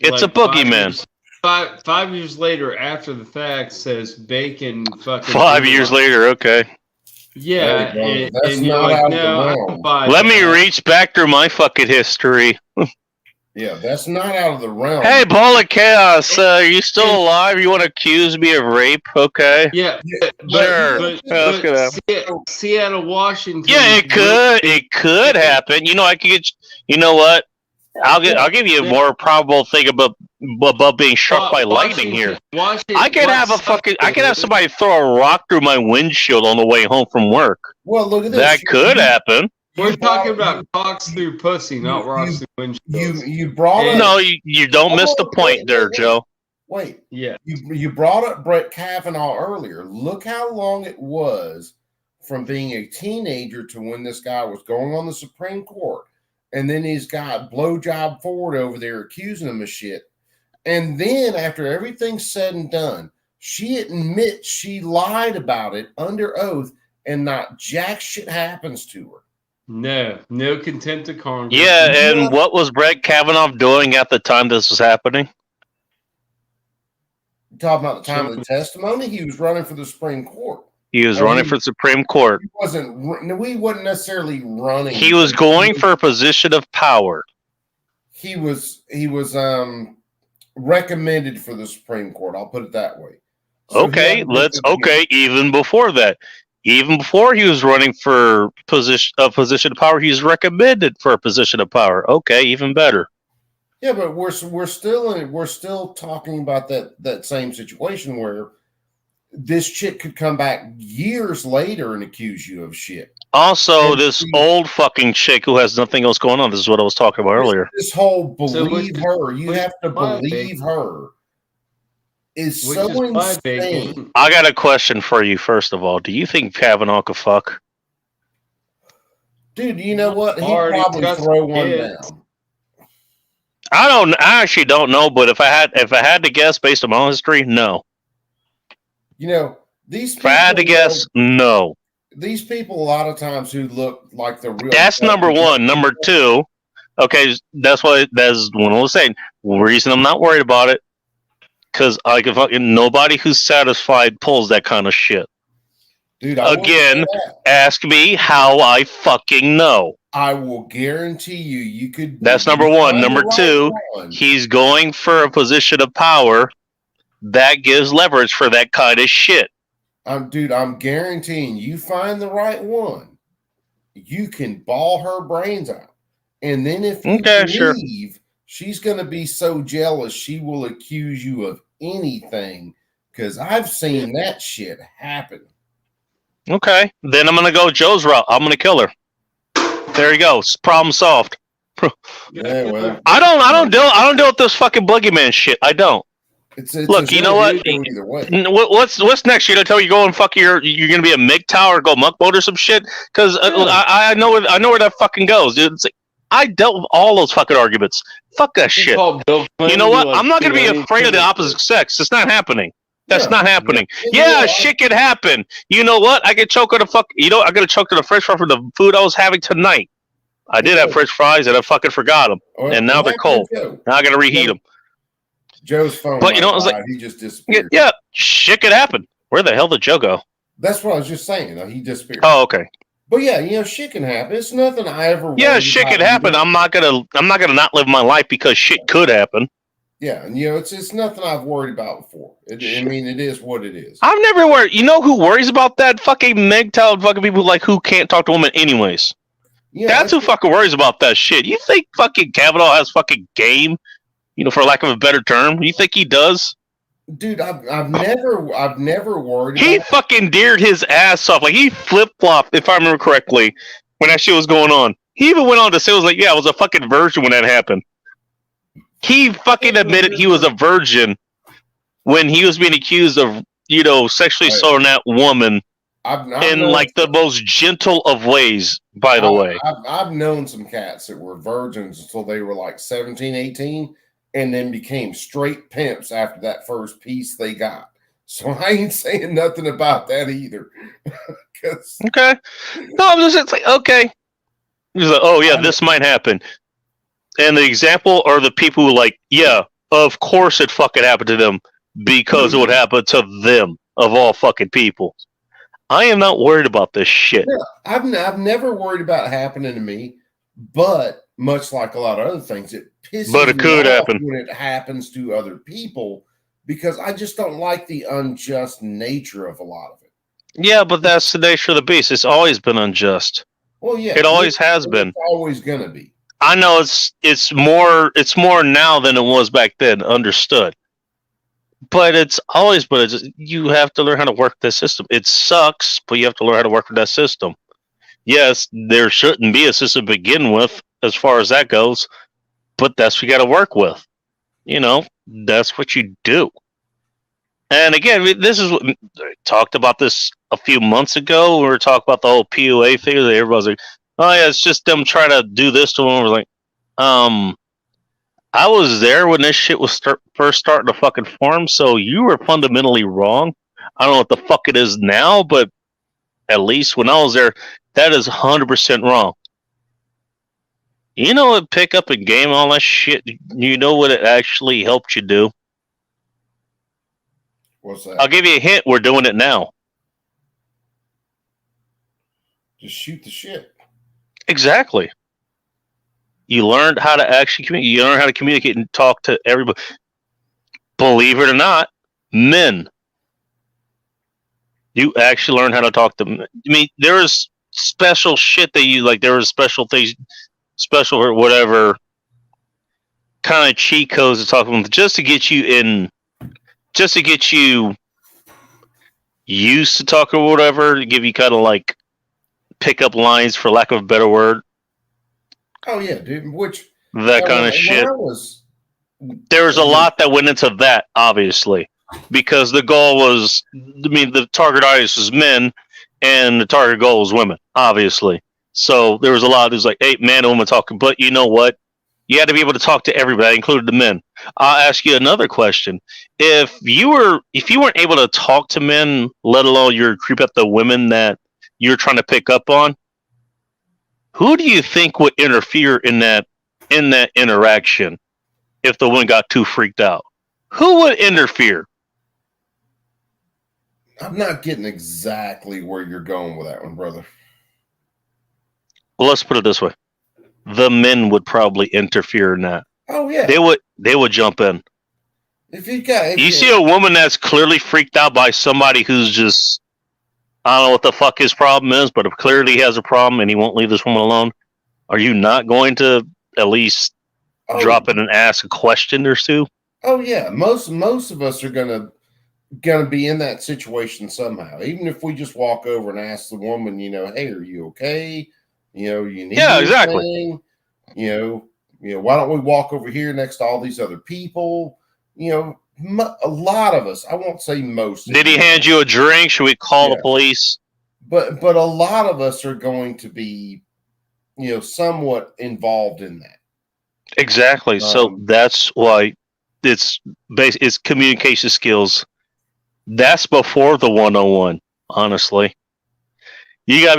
it's a boogeyman. 5 years later, after the fact, says Bacon fucking. 5 years later, okay. Yeah, and you're like, no, I don't buy Let me reach back through my fucking history. Yeah, that's not out of the realm. Hey, Ball of Chaos, are you still alive? You want to accuse me of rape? Okay. Yeah, sure. But Seattle, Washington. Yeah, it could happen. I could get. You know what? I'll give you a more probable thing about being struck by lightning here. I could have somebody throw a rock through my windshield on the way home from work. Well, look at this. That could happen. We're talking about cocks through pussy, not rocks through windshields. You brought up. No, you don't miss the point there, Joe. Wait. Yeah. You brought up Brett Kavanaugh earlier. Look how long it was from being a teenager to when this guy was going on the Supreme Court. and then he's got Blowjob Ford over there accusing him of shit. And then after everything's said and done, she admits she lied about it under oath, and not jack shit happens to her. No contempt of Congress. Yeah, and what was Brett Kavanaugh doing at the time this was happening? Talking about the time of the testimony, he was running for the Supreme Court. He was running for the Supreme Court. He wasn't necessarily running. He was going for a position of power. He was recommended for the Supreme Court. I'll put it that way. So even before that. Even before he was running for a position of power, he was recommended for a position of power. Okay, even better. Yeah, but we're still talking about that same situation where this chick could come back years later and accuse you of shit. Also, this old fucking chick who has nothing else going on. This is what I was talking about earlier. This whole believe her. You have to believe her. Is so insane. I got a question for you. First of all, do you think Kavanaugh could fuck? Dude, you know what? He'd probably throw one down. I actually don't know, but if I had to guess based on my own history, no. You know, these people. If I had to guess, no. These people, a lot of times, who look like the real. That's number one. Number two, okay, that's what I was saying. The reason I'm not worried about it, because nobody who's satisfied pulls that kind of shit. Dude, again, ask me how I fucking know. I will guarantee you could. That's number one. Number two, he's going for a position of power that gives leverage for that kind of shit. Dude, I'm guaranteeing you find the right one, you can ball her brains out. And then if you leave, she's going to be so jealous she will accuse you of anything, because I've seen that shit happen. Okay, then I'm going to go Joe's route. I'm going to kill her. There you go. Problem solved. Yeah, well, I don't deal with this fucking boogeyman shit. I don't. Look, you know what? What's next? You gonna tell you go and fuck you're gonna be a MGTOW or go muck boat or some shit? Because I know where that fucking goes, dude. It's like, I dealt with all those fucking arguments. Fuck that shit. You know what? I'm not gonna be afraid of the opposite sex. It's not happening. That's not happening. Yeah, shit can happen. You know what? I get choked on I got choked on the French fry for the food I was having tonight. I did have French fries and I fucking forgot them, and now they're cold. Now I gotta reheat them. Joe's phone. But you know, like, he just disappeared. Yeah, shit could happen. Where the hell did Joe go? That's what I was just saying. He disappeared. Oh, okay. But yeah, you know, shit can happen. It's nothing I ever. Yeah, shit could happen. I'm not gonna not live my life because shit could happen. Yeah, and you know, it's nothing I've worried about before. It is what it is. I've never worried. You know who worries about that? Fucking MGTOW fucking people who can't talk to women anyways. Yeah, that's who fucking worries about that shit. You think fucking Kavanaugh has fucking game? You know, for lack of a better term, you think he does? Dude, I've never worried. He fucking dared his ass off. Like, he flip flopped, if I remember correctly, when that shit was going on. He even went on to say, "Was like, yeah, I was a fucking virgin when that happened." He fucking admitted he was a virgin when he was being accused of, you know, sexually assaulting that woman in like the most gentle of ways. By the way, I've known some cats that were virgins until they were like 17, 18. And then became straight pimps after that first piece they got. So I ain't saying nothing about that either. Okay. No, it's like, okay. He's like, oh, yeah, this might happen. And the example are the people who like, yeah, of course it fucking happened to them because it would happen to them, of all fucking people. I am not worried about this shit. Yeah, I've never worried about it happening to me, but much like a lot of other things, it pisses me off when it happens to other people, because I just don't like the unjust nature of a lot of it. Yeah, but that's the nature of the beast. It's always been unjust. Well, yeah, it always has been. It's always gonna be. I know it's more now than it was back then. Understood. But it's always been. You have to learn how to work the system. It sucks, but you have to learn how to work with that system. Yes, there shouldn't be a system to begin with, as far as that goes, but that's what you got to work with. You know, that's what you do. And again, this is what I talked about this a few months ago. We were talking about the whole PUA thing. Everybody's like, Oh yeah, it's just them trying to do this to him. We're like, I was there when this shit was first starting to fucking form, so you were fundamentally wrong. I don't know what the fuck it is now, but at least when I was there, that is 100% wrong. You know what, pick up and game all that shit. You know what it actually helped you do. What's that? I'll give you a hint. We're doing it now. Just shoot the shit. Exactly. You learned how to actually communicate. You learned how to communicate and talk to everybody. Believe it or not, men. You actually learn how to talk to them. I mean, there's special shit that you like. There was special things, special or whatever kind of cheat codes to talk to them just to get you in, just to get you used to talk or whatever, to give you kind of like pick up lines, for lack of a better word. Oh yeah, dude. Which that kind of shit. There's a lot that went into that, obviously, because the goal was, I mean, the target audience was men, and the target goal was women, obviously. So there was a lot of things like, hey, man and woman talking, but you know what? You had to be able to talk to everybody, including the men. I'll ask you another question: if you weren't able to talk to men, let alone you're creep up the women that you're trying to pick up on, who do you think would interfere in that interaction if the one got too freaked out? Who would interfere? I'm not getting exactly where you're going with that one, brother. Well, let's put it this way: the men would probably interfere in that. Oh yeah, they would jump in. If you see a woman that's clearly freaked out by somebody who's just, I don't know what the fuck his problem is, but if clearly he has a problem and he won't leave this woman alone, are you not going to at least drop in and ask a question or two? Oh yeah, most of us are gonna be in that situation somehow. Even if we just walk over and ask the woman, you know, hey, are you okay? You know, you need anything? Exactly. You know, why don't we walk over here next to all these other people? You know, a lot of us, I won't say most. Did he hand you a drink? Should we call the police? But a lot of us are going to be, you know, somewhat involved in that. Exactly. So that's why it's communication skills. That's before the 101. Honestly, you gotta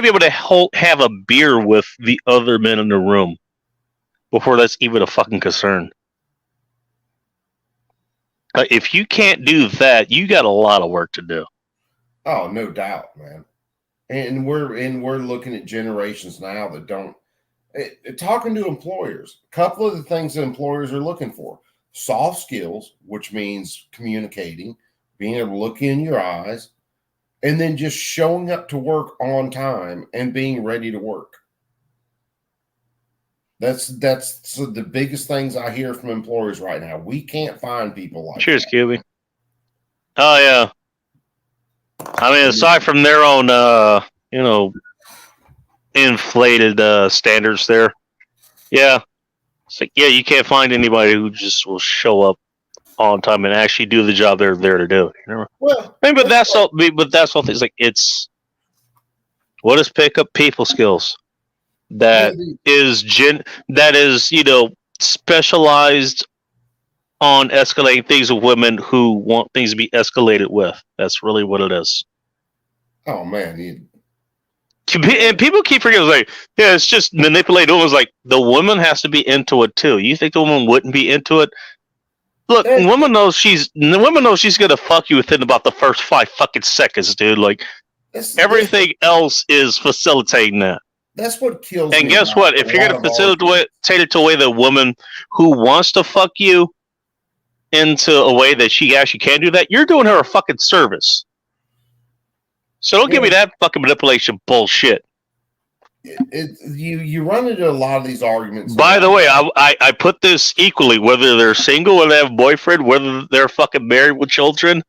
be able to have a beer with the other men in the room before that's even a fucking concern. If you can't do that, you got a lot of work to do. Oh, no doubt, man. And we're looking at generations now that don't. Talking to employers, a couple of the things that employers are looking for: soft skills, which means communicating, being able to look in your eyes, and then just showing up to work on time and being ready to work. That's the biggest things I hear from employers right now. We can't find people like Cheers, that. QB. Oh yeah. I mean, aside from their own, you know, inflated standards there, yeah, it's like, yeah, you can't find anybody who just will show up on time and actually do the job they're there to do. You know? Well, I mean, but that's all. But that's all things like it's. What is pick up people skills? That is you know, specialized on escalating things with women who want things to be escalated with. That's really what it is. Oh man, and people keep forgetting, like, yeah, it's just manipulating. It was like the woman has to be into it too. You think the woman wouldn't be into it? Look, the woman knows she's gonna fuck you within about the first 5 fucking seconds, dude. Like everything else is facilitating that. That's what kills. And guess what? If you're gonna facilitate it to a way the woman who wants to fuck you into a way that she actually can do that, you're doing her a fucking service. So don't give me that fucking manipulation bullshit. You run into a lot of these arguments. By the way, I put this equally, whether they're single, whether they have a boyfriend, whether they're fucking married with children.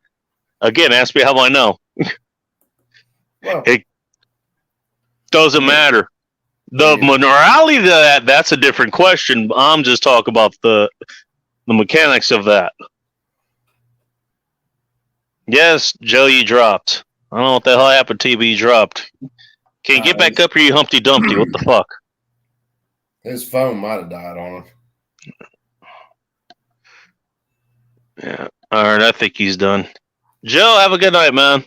Again, ask me how I know. Well, it doesn't matter. The morality of that's a different question. I'm just talking about the mechanics of that. Yes, Joe, you dropped. I don't know what the hell happened to you, but you dropped. Can you get back up here, you Humpty Dumpty? What the fuck? His phone might have died on him. Yeah. All right, I think he's done. Joe, have a good night, man.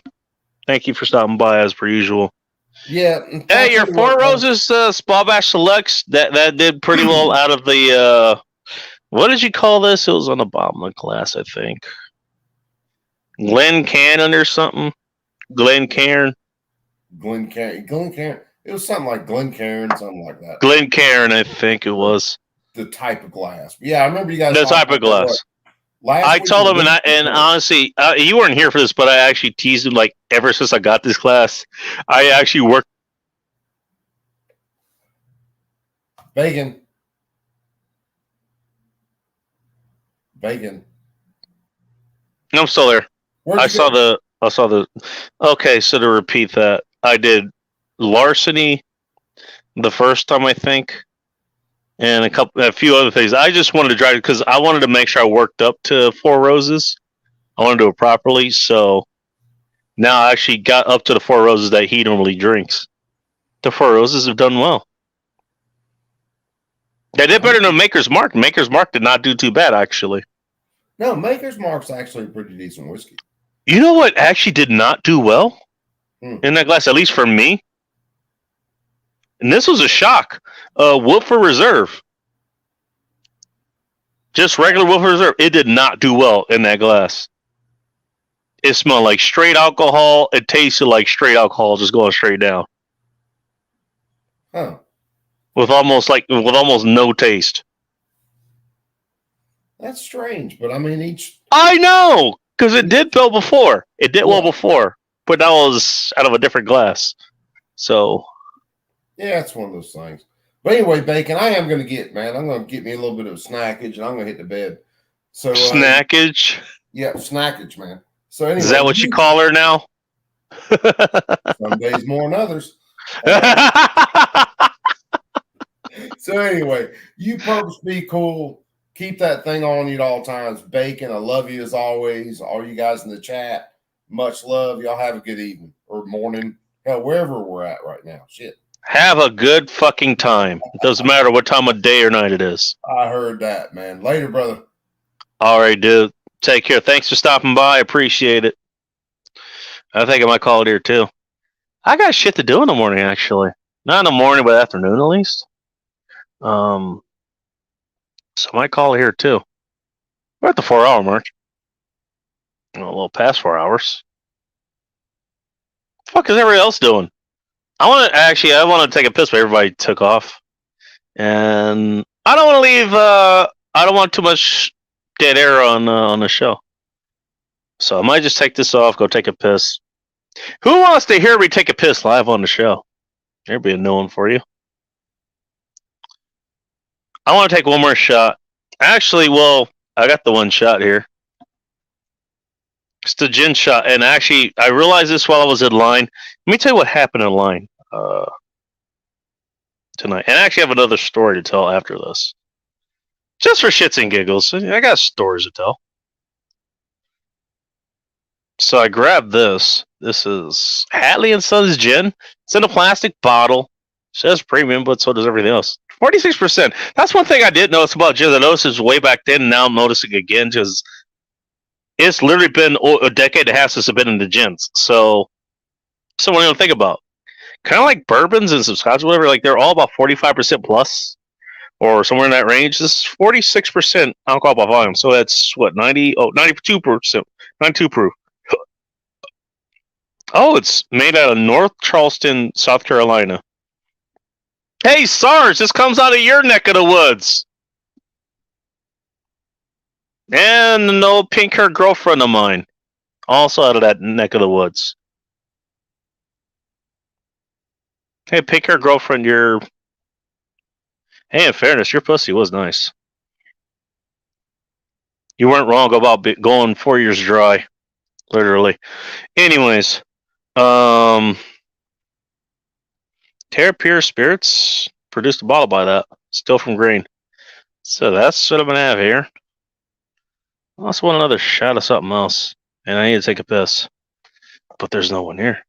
Thank you for stopping by as per usual. Yeah. Hey, your Four Roses Spa Bash Selects that did pretty well out of the what did you call this? It was on the bottom of the class, I think. Glencairn or something. Glencairn. Glencairn. It was something like Glencairn, something like that. Glencairn, I think it was. The type of glass. Yeah, I remember you guys. The type of glass. I told him, and honestly, you weren't here for this, but I actually teased him like ever since I got this class. I actually worked. Bacon. I'm still there. I saw the. Okay, so to repeat that, I did larceny the first time, I think, and a few other things. I just wanted to drive it because I wanted to make sure I worked up to Four Roses. I want to do it properly, so now I actually got up to the Four Roses that he normally drinks. The Four Roses have done well. They did better than Maker's Mark. Maker's Mark did not do too bad, actually. No, Maker's Mark's actually a pretty decent whiskey. You know what actually did not do well in that glass, at least for me? And this was a shock. Woodford Reserve. Just regular Woodford Reserve. It did not do well in that glass. It smelled like straight alcohol. It tasted like straight alcohol just going straight down. Huh. With almost no taste. That's strange, but I mean I know! Because it did well before. It did well before. But that was out of a different glass. So yeah, it's one of those things. But anyway, Bacon, I'm going to get me a little bit of snackage, and I'm going to hit the bed. So snackage? Yeah, snackage, man. So anyway, is that what you call her now? Some days more than others. So anyway, you purpose be cool. Keep that thing on you at all times. Bacon, I love you as always. All you guys in the chat, much love. Y'all have a good evening or morning. Hell, wherever we're at right now. Shit. Have a good fucking time. It doesn't matter what time of day or night it is. I heard that, man. Later, brother. All right, dude. Take care. Thanks for stopping by. I appreciate it. I think I might call it here, too. I got shit to do in the morning, actually. Not in the morning, but afternoon, at least. So I might call it here, too. We're at the 4-hour mark. A little past 4 hours. What the fuck is everybody else doing? I want to take a piss, but everybody took off. And I don't want to leave, I don't want too much dead air on the show. So I might just take this off, go take a piss. Who wants to hear me take a piss live on the show? There'd be a new one for you. I want to take one more shot. Actually, well, I got the one shot here. It's the gin shot. And actually, I realized this while I was in line. Let me tell you what happened in line tonight. And I actually have another story to tell after this. Just for shits and giggles. I got stories to tell. So I grabbed this. This is Hatley & Sons gin. It's in a plastic bottle. It says premium, but so does everything else. 46%. That's one thing I did notice about gin. I noticed this way back then, and now I'm noticing again, because it's literally been a decade and a half since I've been in the gins. So someone to think about. Kind of like bourbons and some scotch, whatever, like they're all about 45% plus, or somewhere in that range. This is 46% alcohol by volume. So that's what, 92%, 92 proof. Oh, it's made out of North Charleston, South Carolina. Hey, Sarge, this comes out of your neck of the woods. And an old pink-haired girlfriend of mine, also out of that neck of the woods. Hey, pink-haired girlfriend, Hey, in fairness, your pussy was nice. You weren't wrong about going 4 years dry. Literally. Anyways, Terra Pure Spirits produced a bottle by that. Still from Green. So that's what I'm going to have here. I also want another shot of something else. And I need to take a piss. But there's no one here.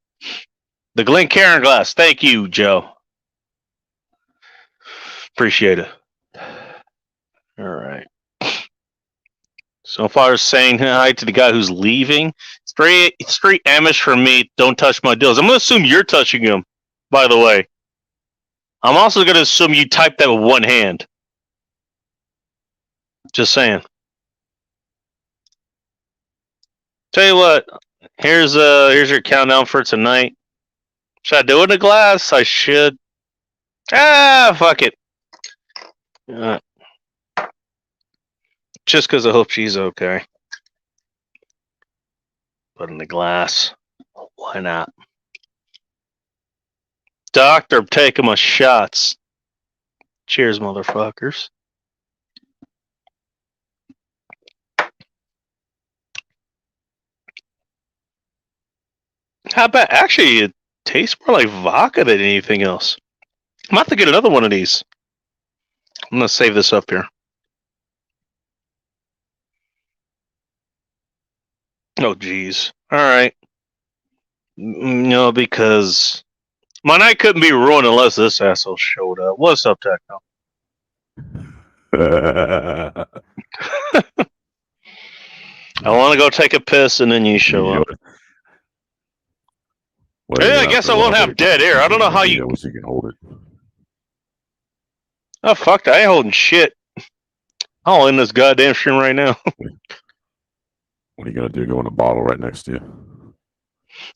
The Glencairn glass. Thank you, Joe. Appreciate it. All right. So far as saying hi to the guy who's leaving, straight Amish for me. Don't touch my deals. I'm gonna assume you're touching him. By the way, I'm also gonna assume you typed that with one hand. Just saying. Tell you what. Here's your countdown for tonight. Should I do it in a glass? I should. Fuck it. Just because I hope she's okay. Put in the glass. Why not? Doctor, I'm taking my shots. Cheers, motherfuckers. How about actually? It tastes more like vodka than anything else. I'm about to get another one of these. I'm gonna save this up here. Oh, geez. All right. No, because my night couldn't be ruined unless this asshole showed up. What's up, Techno? I want to go take a piss and then you show up. Well, Yeah, I guess I won't have dead air. I don't know how you. You can hold it. Oh, fuck that. I ain't holding shit. I'll end this goddamn stream right now. What are you gonna do? Go in a bottle right next to you?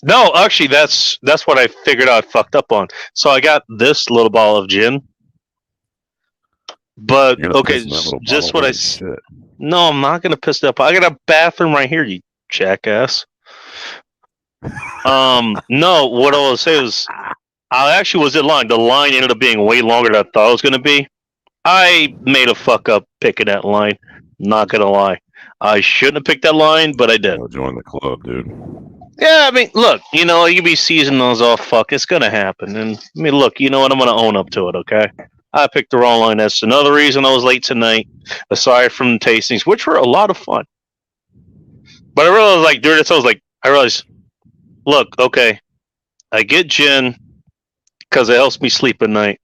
No, actually, that's what I figured out I fucked up on. So I got this little bottle of gin. But, You're gonna okay, piss in that little just bottle? what I. Holy shit. No, I'm not going to piss that up. I got a bathroom right here, you jackass. No, what I was saying was, I actually was in line. The line ended up being way longer than I thought it was going to be. I made a fuck up picking that line. Not going to lie. I shouldn't have picked that line, but I did. Join the club, dude. Yeah, I mean, look, you know, you be seasoning those off. Fuck, it's going to happen. And, I mean, look, you know what? I'm going to own up to it, okay? I picked the wrong line. That's another reason I was late tonight, aside from the tastings, which were a lot of fun. But I realized, like, during this, I realized, look, okay, I get gin because it helps me sleep at night.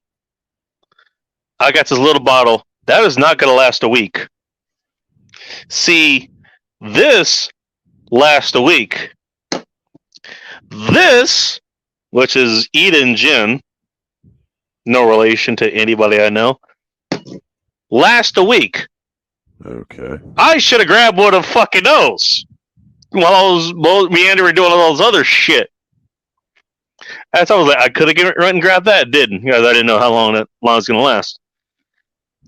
I got this little bottle. That is not going to last a week. See, this lasts a week. This, which is Eden gin, no relation to anybody I know, lasts a week. Okay. I should have grabbed one of fucking those while I was meandering doing all those other shit. That's all I was like, I could have run and grabbed that. Didn't, because I didn't know how long it was going to last.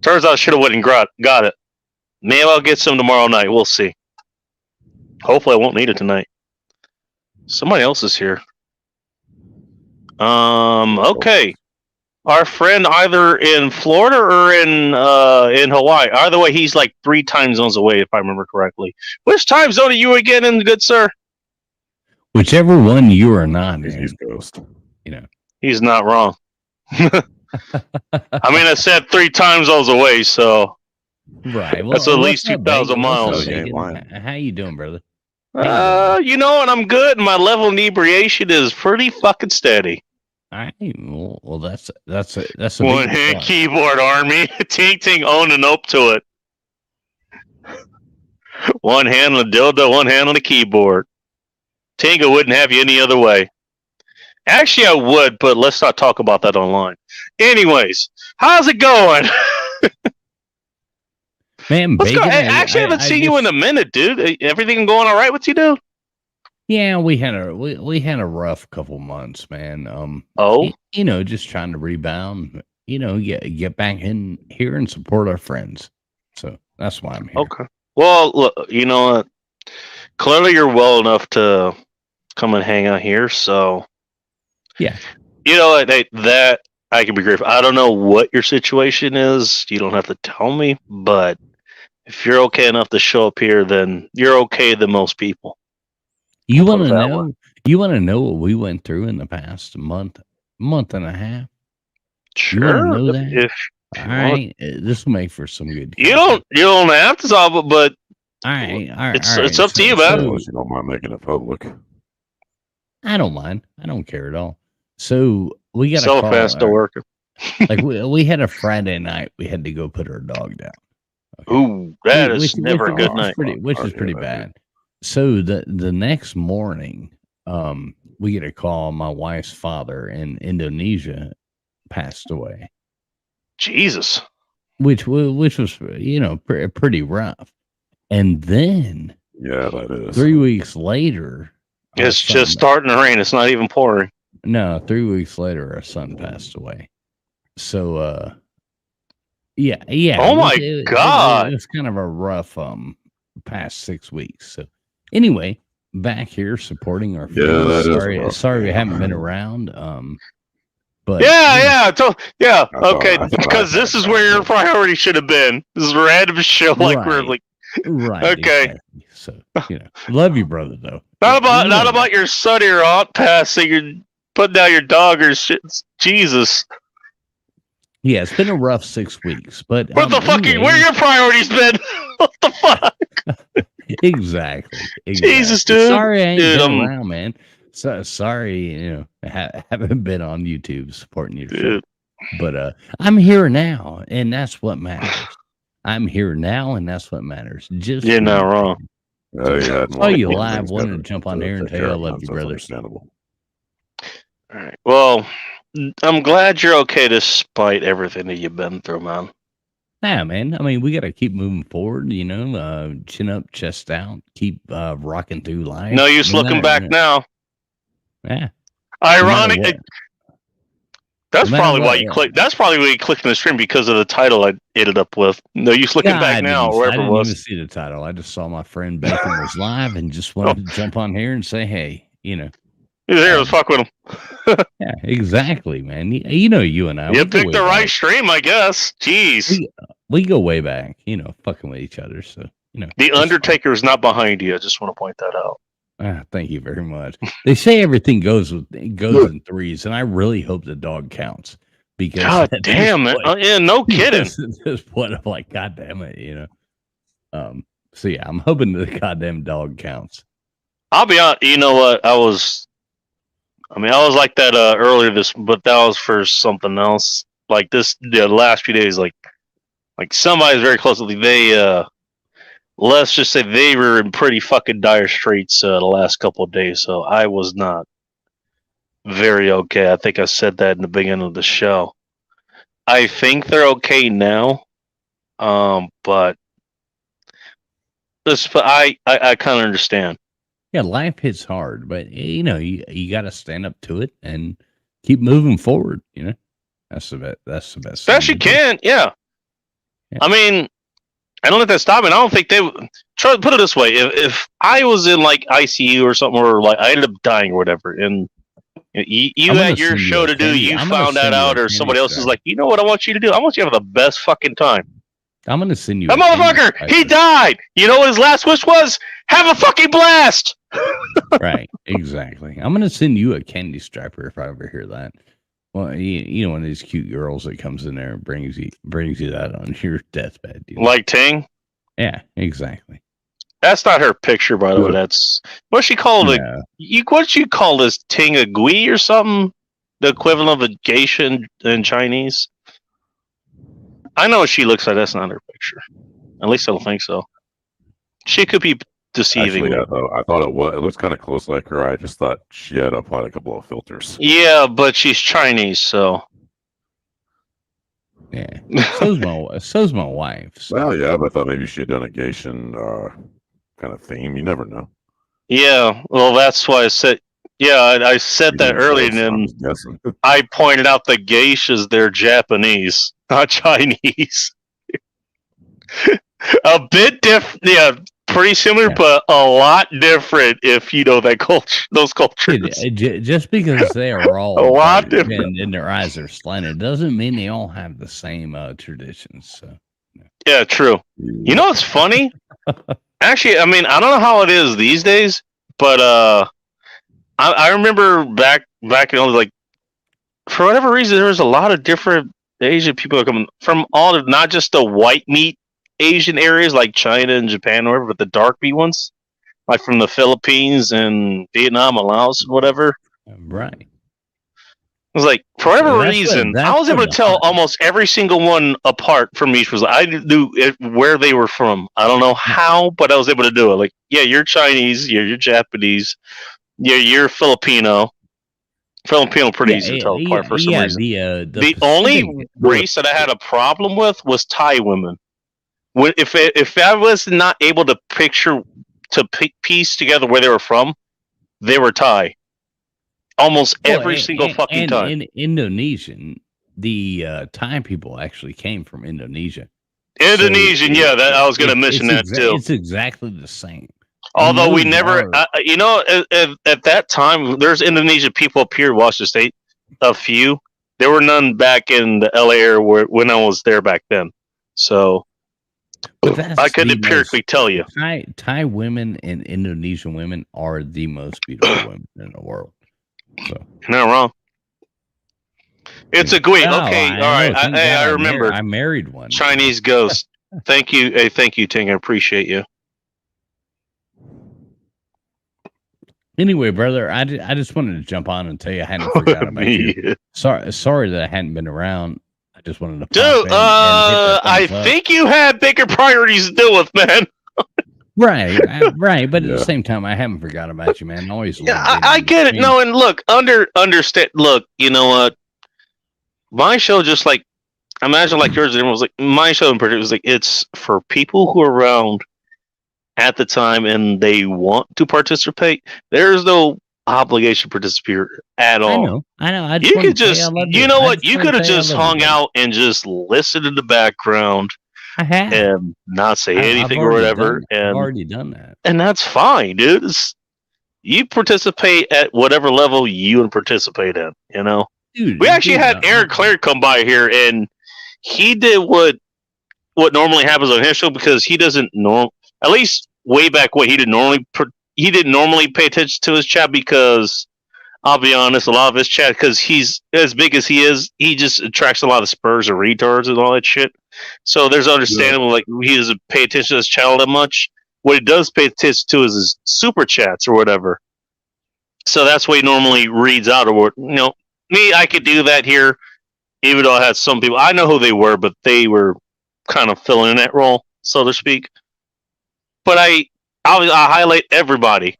Turns out I should have went and got it. Maybe I'll get some tomorrow night. We'll see. Hopefully I won't need it tonight. Somebody else is here. Okay. Our friend either in Florida or in Hawaii. Either way, he's like 3 time zones away, if I remember correctly. Which time zone are you again in, good sir? Whichever one you are not He's in. East Coast. You know. He's not wrong. I mean, I said 3 time zones away, so Right. Well, that's at least what's up, 2,000 Bacon? What's miles. up, You ain't Bacon? lying. How you doing, brother? You know, and I'm good. My level of inebriation is pretty fucking steady. All right. Well, that's a One big hand plus. keyboard army. Ting ting own and up to it. One hand on the dildo, one hand on the keyboard. Tinga wouldn't have you any other way. Actually, I would, but let's not talk about that online. Anyways, how's it going? Man, Let's go. Bacon, Actually, I haven't seen you in a minute, dude. Everything going all right with you, dude? Yeah, we had a rough couple months, man. Oh, you know, just trying to rebound. You know, get back in here and support our friends. So that's why I'm here. okay. Well, look, you know what? Clearly, you're well enough to come and hang out here. So, Yeah. You know what? That I can be grateful. I don't know what your situation is. You don't have to tell me, but if you're okay enough to show up here, then you're okay than most people. You want Put to it that know? way. You want to know what we went through in the past month and a half? Sure. You wanna know that? If All you want. right, this will make for some good. You content. don't have to solve it, but All right. it's up to you, man. Unless you don't mind making it public. I don't mind. I don't care at all. So we got so a call. fast to work. Like we had a Friday night. We had to go put our dog down. Ooh, that is never a good night. Which is pretty bad. So the next morning, we get a call. My wife's father in Indonesia passed away. Jesus. Which was pretty rough. And then Yeah, that is. 3 weeks later, It's just starting to rain. It's not even pouring. No, 3 weeks later, our son passed away. So, yeah. Oh my God. It was kind of a rough past 6 weeks. So, anyway, back here supporting our Yeah, that friends. is Sorry we haven't been around. But Yeah. I Okay, thought because this is where your priority should have been. This is a random show, like we're like, right. okay. Exactly. So, love you, brother. Though not about your son or your aunt passing. You're putting down your dog or shit. Jesus. Yeah, it's been a rough 6 weeks, but What the fuck? Where your priorities been? What the fuck? Exactly. Jesus, dude. Sorry, I ain't Dude, been around, man. So sorry, haven't been on YouTube supporting your show. But I'm here now, and that's what matters. I'm here now, and that's what matters. Just You're not wrong. Oh yeah. Oh, you live. Wanted to jump on here and tell you I love you, brother. Understandable. All right. Well, I'm glad you're okay despite everything that you've been through, man. Nah, man. I mean, we got to keep moving forward, chin up, chest out, keep rocking through life. No use looking back now. Yeah. Ironic. That's probably why you clicked. That's probably why you clicked on the stream, because of the title I ended up with. No use looking back now, or wherever it was. I didn't even see the title. I just saw my friend Bacon was live and just wanted to jump on here and say, hey, He's here. Let's fuck with him. Yeah, exactly, man. You and I. You picked the right stream, I guess. Jeez. We go way back, fucking with each other. So, The Undertaker is not behind you. I just want to point that out. Thank you very much. They say everything goes in threes, and I really hope the dog counts. Because God damn it! Yeah, no kidding. At this point, I'm like, God damn it, So yeah, I'm hoping the goddamn dog counts. I'll be honest. You know what? I was like that earlier but that was for something else. Like the last few days, like somebody's very close to me. They let's just say they were in pretty fucking dire straits the last couple of days. So I was not very okay. I think I said that in the beginning of the show. I think they're okay now, but I kind of understand. Yeah, life hits hard, but you got to stand up to it and keep moving forward. That's the best. That's the best. Best you can, yeah. I mean, I don't let that stop me. I don't think they would try to put it this way. If I was in like ICU or something, or like I ended up dying or whatever, and you had your show to do, you found that out, or somebody else is like, you know what I want you to do? I want you to have the best fucking time. I'm gonna send you that motherfucker. He died. You know what his last wish was? Have a fucking blast. Right, exactly. I'm gonna send you a candy striper if I ever hear that. Well, you know, one of these cute girls that comes in there and brings you that on your deathbed. Like Ting? Yeah, exactly. That's not her picture, by the way. That's what she called it. What you call this, Ting a Gui or something? The equivalent of a geisha in Chinese. I know what she looks like. That's not her picture. At least I don't think so. She could be deceiving. Actually, I thought it was. It looks kind of close like her. I just thought she had applied a couple of filters. Yeah, but she's Chinese, so. Yeah. So's my wife. So. Well, yeah, but I thought maybe she had done a Geishan kind of theme. You never know. Yeah, well, that's why I said. Yeah, I said that earlier, and then I pointed out the geishas, they're Japanese, not Chinese. A bit different, yeah, pretty similar, but a lot different if you know that culture, those cultures. Just because they are all a lot different and their eyes are slanted doesn't mean they all have the same traditions. So. Yeah, true. You know what's funny? Actually, I mean, I don't know how it is these days, but I remember back in like, for whatever reason, there was a lot of different Asian people coming from all of, not just the white meat Asian areas like China and Japan or whatever, but the dark meat ones, like from the Philippines and Vietnam and Laos and whatever. Right. was like, for whatever Well, reason, that's I was able what to the tell hot- almost every single one apart from each. Was I knew where they were from. I don't know how, but I was able to do it. Like, yeah, you're Chinese, you're Japanese, you're Filipino. Filipino pretty easy to tell apart for some reason. The only Pacific- race that I had a problem with was Thai women. If I was not able to piece together where they were from, they were Thai. Almost every single fucking time. In Indonesian, the Thai people actually came from Indonesia. Indonesian, So yeah, that I was going to mention that too. It's exactly the same. Although we Those never, are- at that time, there's Indonesian people up here in Washington State. A few. There were none back in the LA area when I was there back then. So But that's I could the empirically tell you. Thai women and Indonesian women are the most beautiful women in the world. So Not wrong. It's a great. Oh, Okay, I all right. know, thank I God remember. I married one. Chinese ghost. Thank you. Hey, thank you, Ting. I appreciate you. Anyway, brother, I just wanted to jump on and tell you I hadn't forgot about you. Yeah. Sorry that I hadn't been around. I just wanted to pop Dude, in and hit that I thumbs up. think you had bigger priorities to deal with, man. Right, but at Yeah. the same time, I haven't forgot about you, man. I always Yeah, loved I it. get it. No, and look, understand. Look, you know what? My show, just like imagine, like yours, was like my show in particular was like it's for people who are around at the time and they want to participate. There's no obligation to participate at all. I know. I You wanted could to tell just, I loved you know I what? You wanted could have to tell I just loved hung you. out and just listened in the background I have. and not say I've anything or already whatever, I've and already done that. that's fine, dude. You participate at whatever level you want to participate in. You know, Dude, we actually dude, had Aaron Clare come by here, and he did what normally happens on his show because he doesn't at least way back when he didn't normally pay attention to his chat because I'll be honest, a lot of his chat because he's as big as he is, he just attracts a lot of spurs and retards and all that shit. So there's understandable like he doesn't pay attention to his channel that much. What he does pay attention to is his super chats or whatever. So that's what he normally reads out or what me, I could do that here, even though I had some people I know who they were, but they were kind of filling in that role, so to speak. But I highlight everybody,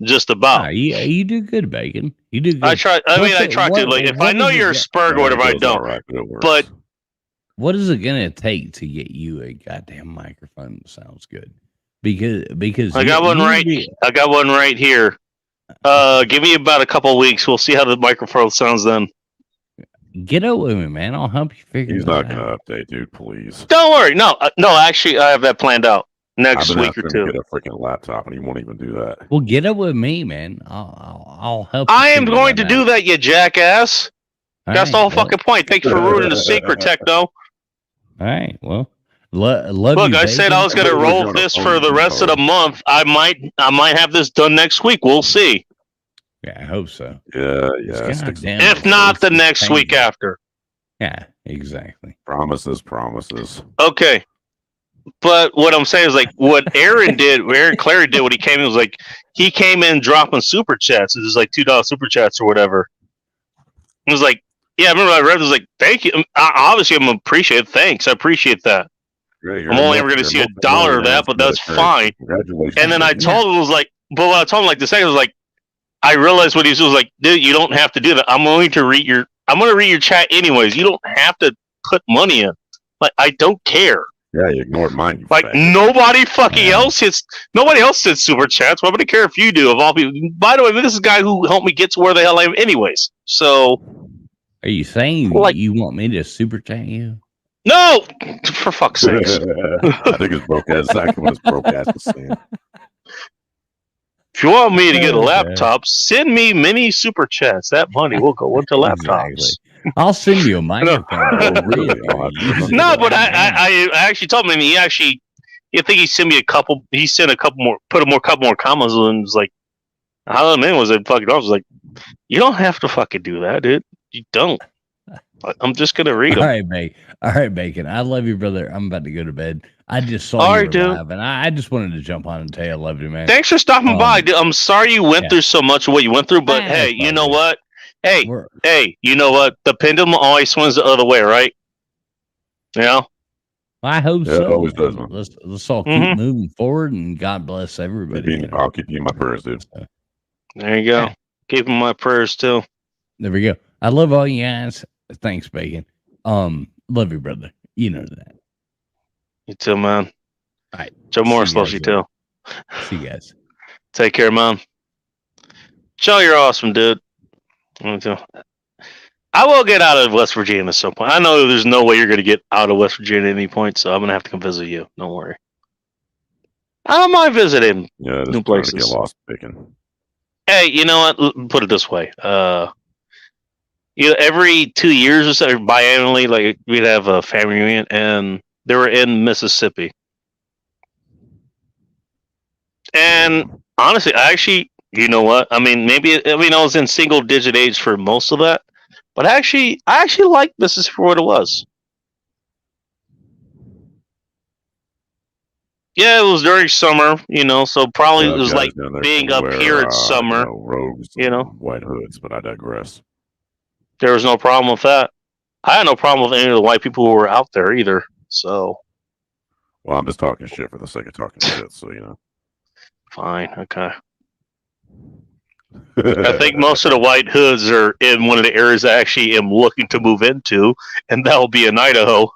just about. Nah, you do good, Bacon. You do good. I try. I try to. Like, if I know you're a Spurg or whatever, I don't. Right, it works. But what is it gonna take to get you a goddamn microphone that sounds good? Because I got one right. I got one right here. Give me about a couple weeks. We'll see how the microphone sounds then. Get out with me, man. I'll help you figure He's it not out. gonna update, dude. Please. Don't worry. No. Actually, I have that planned out next I've been week or asking him two. to get a freaking laptop, and he won't even do that. Well, get up with me, man. I'll help. You I am figure going that to do out. that, you jackass. All That's the right, whole well- fucking point. Thanks for ruining the secret, Techno. All right. Well, love Look, you, I said Bacon. I was going to What was roll your this phone for the rest of the month. I might have this done next week. We'll see. Yeah, I hope so. Yeah. It's Stick goddamn- If not, the it's next painful. week after. Yeah, exactly. promises. Okay. But what I'm saying is like what Aaron Clary did when he came in was like he came in dropping super chats. It was like $2 super chats or whatever. It was like, yeah, I remember I read it was like, thank you. Obviously I'm appreciative. Thanks. I appreciate that. Great, I'm only ever gonna see $1 of that, but that's fine. Congratulations. And then I told him, it was like, but what I told him like the second was like, I realized what he was like, dude, you don't have to do that. I'm going to read your chat anyways. You don't have to put money in. Like, I don't care. Yeah, you ignored mine. You Like fag. nobody else hits super chats. Why would I care if you do? Of all people. By the way, this is a guy who helped me get to where the hell I am, anyways. So, Are you saying Like- you want me to super chat you? no, for fuck's sake. I think it's broke ass. Exactly what his broke ass is saying. If you want me to get a Okay. laptop, send me many super chats. That money will go into laptops. Exactly. I'll send you a microphone. Oh, really? really? No, but I actually told him. I think he sent me a couple. He sent a couple more, put a couple more comments, and was like, "How the man was it fucking?" I was like, "You don't have to fucking do that, dude. You don't. I'm just gonna read them." All right, Bacon. I love you, brother. I'm about to go to bed. I just saw All you right, were dude. live, and I just wanted to jump on and tell you I love you, man. Thanks for stopping by. Dude, I'm sorry you went yeah. through so much of what you went through, but Ah, hey, it's you all know good. what? Hey, We're- hey, you know what? The pendulum always swings the other way, right? You know? I hope Yeah, it so. always does, man. man. Let's all keep Mhm. moving forward, and God bless everybody. you know. I'll keep you in my prayers, dude. There you go. Yeah. Keeping my prayers too. There we go. I love all you guys. Thanks, Bacon. Love you, brother. You know that. You too, man. All right. Joe Morris See you loves you guys too. See you guys. Take care, man. Joe, you're awesome, dude. Me too. I will get out of West Virginia at some point. I know there's no way you're going to get out of West Virginia at any point, so I'm going to have to come visit you. Don't worry. I don't mind visiting Yeah, just new trying to places. get lost picking. Hey, you know what? Put it this way. Every 2 years or so, biannually, like we'd have a family reunion, and they were in Mississippi. And honestly, you know what? I mean, I was in single digit age for most of that, but I actually liked Mississippi for what it was. Yeah, it was during summer, so probably it was guys like down there being can up wear, here in summer. robes, you know. and white hoods, but I digress. There was no problem with that. I had no problem with any of the white people who were out there either. So, Well, I'm just talking shit for the sake of talking shit, so you know. fine, okay. I think most of the white hoods are in one of the areas I actually am looking to move into, and that will be in Idaho.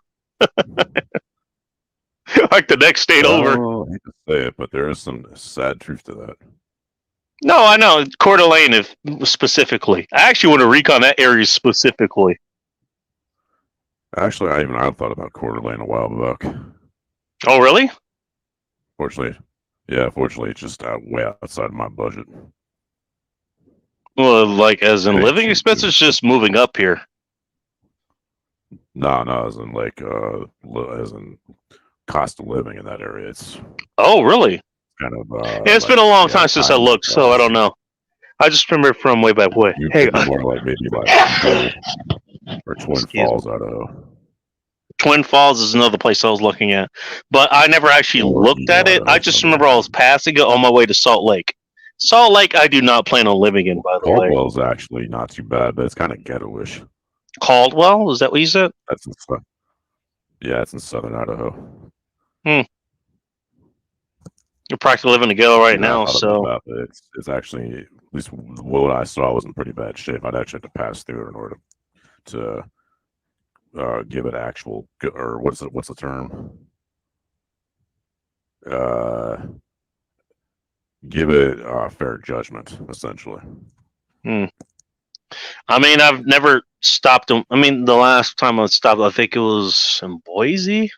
Like the next state over. I hate to say it, but there is some sad truth to that. No, I know. Coeur d'Alene specifically. I actually want to recon that area specifically. Actually, I thought about Coeur d'Alene a while back. Oh, really? Fortunately, it's just way outside of my budget. Well, like as in Thank living you, expenses, just moving up here. No, as in like as in cost of living in that area. It's Oh, really? kind of Yeah, it's been a long time since I looked, so I don't know. I just remember from way back when. You Hey, more like maybe like or Twin Falls, Idaho. Twin Falls is another place I was looking at, but I never actually looked at it. I just remember I was passing it on my way to Salt Lake. Salt Lake, I do not plan on living in, by the way. Caldwell's actually not too bad, but it's kind of ghetto-ish. Caldwell? Is that what you said? That's in it's in southern Idaho. You're practically living together right Yeah, now, I thought so about it. It's actually, at least what I saw was in pretty bad shape. I'd actually have to pass through it in order to give it actual, or what's the term? Give it fair judgment, essentially. I mean, I've never stopped. I mean, the last time I stopped, I think it was in Boise.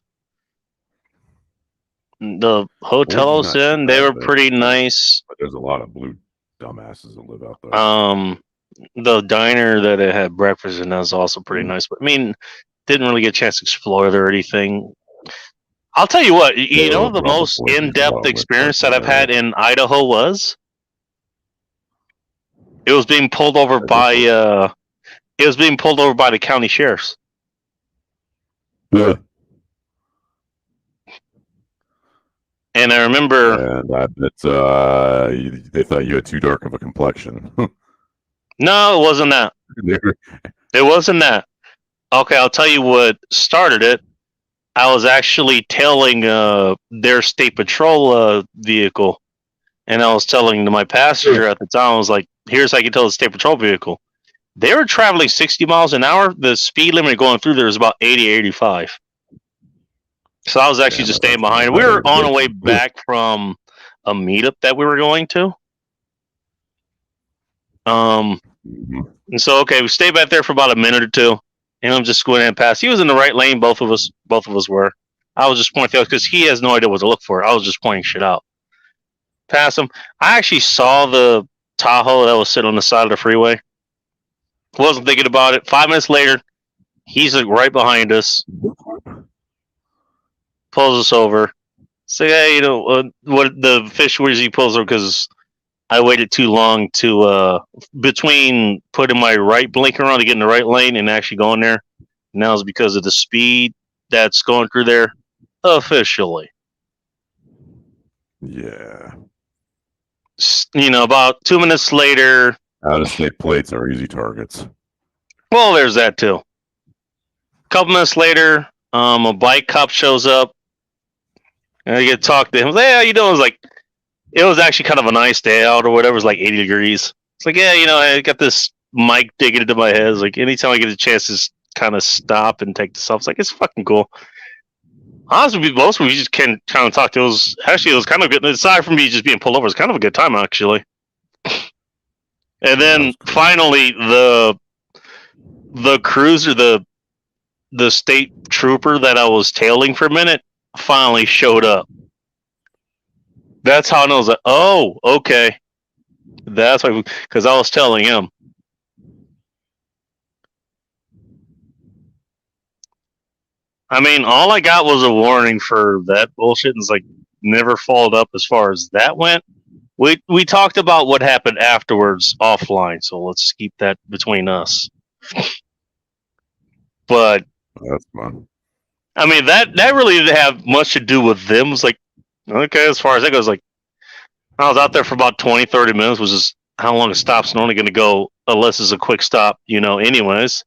The hotel I was in, they were pretty nice. But there's a lot of blue dumbasses that live out there. The diner that I had breakfast in was also pretty nice. But I mean, didn't really get a chance to explore there or anything. I'll tell you what, you know, the most in-depth experience that I've had in Idaho was it was being pulled over by the county sheriffs. Yeah. And I remember, And I bet they thought you had too dark of a complexion. no, it wasn't that. It wasn't that. Okay, I'll tell you what started it. I was actually tailing their state patrol vehicle, and I was telling my passenger at the time, I was like, here's how you can tell the state patrol vehicle. They were traveling 60 miles an hour. The speed limit going through there was about 80, 85. So I was actually just staying behind. We were on our way back from a meetup that we were going to. And so, okay, we stayed back there for about a minute or two, and I'm just going in past. He was in the right lane. Both of us were. I was just pointing out because he has no idea what to look for. I was just pointing shit out. Past him. I actually saw the Tahoe that was sitting on the side of the freeway. Wasn't thinking about it. 5 minutes later, he's like right behind us. Pulls us over. Say, hey, you know, what the fish was he pulls over because I waited too long to between putting my right blinker on to get in the right lane and actually going there. Now it's because of the speed that's going through there officially. Yeah. You know, about 2 minutes later, Out-of-state plates are easy targets. Well, there's that too. A couple minutes later, a bike cop shows up, and I get to talk to him. Hey, how you doing? I was like, it was actually kind of a nice day out or whatever. It was like 80 degrees. It's like, yeah, I got this mic digging into my head. It's like, anytime I get a chance to kind of stop and take this off, it's like, it's fucking cool. Honestly, most of we just can kind of talk to. It was kind of good. Aside from me just being pulled over, it's kind of a good time actually. And then finally, the cruiser, the state trooper that I was tailing for a minute, finally showed up. That's how I know. I was like, oh, okay. That's why, because I was telling him. I mean, all I got was a warning for that bullshit, and it's like never followed up as far as that went. We talked about what happened afterwards offline, so let's keep that between us. But that's fun. I mean, that really didn't have much to do with them. It was like, okay, as far as that goes, like I was out there for about 20, 30 minutes, which is how long a stop's only going to go unless it's a quick stop, anyways.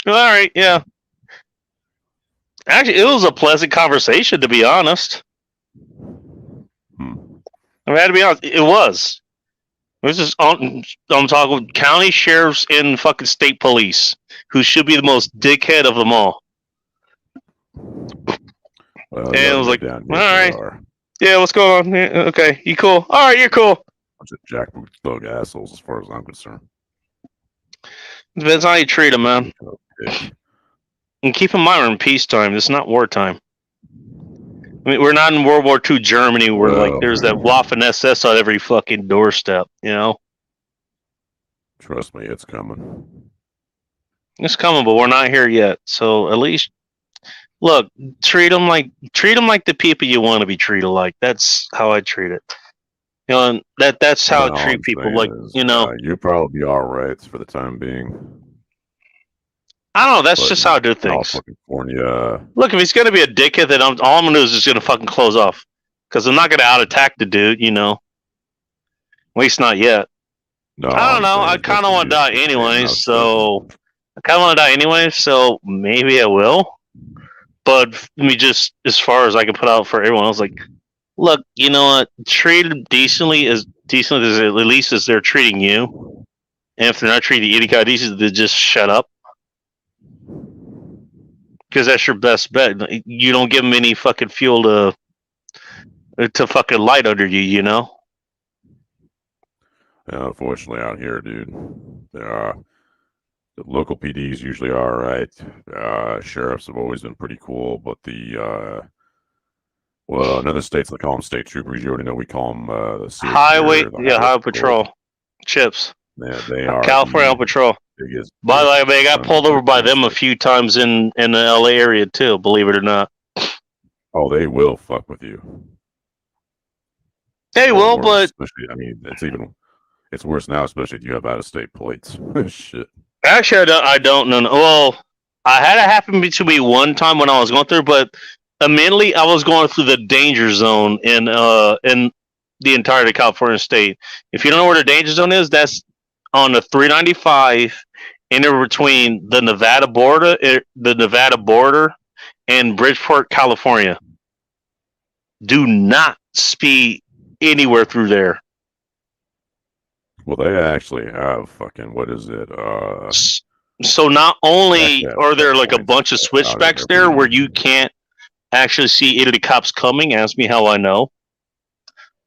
All right, yeah. Actually, it was a pleasant conversation, to be honest. I had to be honest, it was. This is I'm talking county sheriffs and fucking state police, who should be the most dickhead of them all. And it was like, all right, yeah, what's going on? Yeah, okay, you cool? All right, you're cool. Bunch of jackboot thug assholes, as far as I'm concerned. Depends how you treat them, man. Okay. And keep in mind, we're in peacetime. It's not wartime. I mean, we're not in World War II Germany where like there's that Waffen SS on every fucking doorstep, Trust me, it's coming. It's coming, but we're not here yet. So at least, look, treat them like the people you want to be treated like. That's how I treat it. And that's how I treat people. Like, you'll probably be all right for the time being. I don't know. That's just how I do things. California. Look, if he's gonna be a dickhead, then all I'm gonna do is just gonna fucking close off, because I'm not gonna out attack the dude. At least not yet. No, I don't know. I kind of want to die anyway, so maybe I will. But let me just, as far as I can put out for everyone else, like, look, you know what? Treat them decently as at least as they're treating you. And if they're not treating any guy decent, then just shut up. Because that's your best bet. You don't give them any fucking fuel to fucking light under you, Yeah, unfortunately, out here, dude, the local PDs usually are all right. Sheriffs have always been pretty cool, but in other states they call them state troopers. You already know we call them the highway patrol. Chips. Yeah, they are California Patrol. By the way, I got pulled over by them a few times in the LA area too, believe it or not. Oh, they will fuck with you. They will, but I mean, it's worse now, especially if you have out-of-state plates. Shit. Actually, I don't know. Well, I had it happen to me one time when I was going through, but immediately I was going through the danger zone in the entirety of California state. If you don't know where the danger zone is, that's on the 395 in between the Nevada border and Bridgeport, California. Do not speed anywhere through there. Well, they actually have fucking, what is it? So not only are there like a bunch of switchbacks there where you can't actually see any of the cops coming, ask me how I know.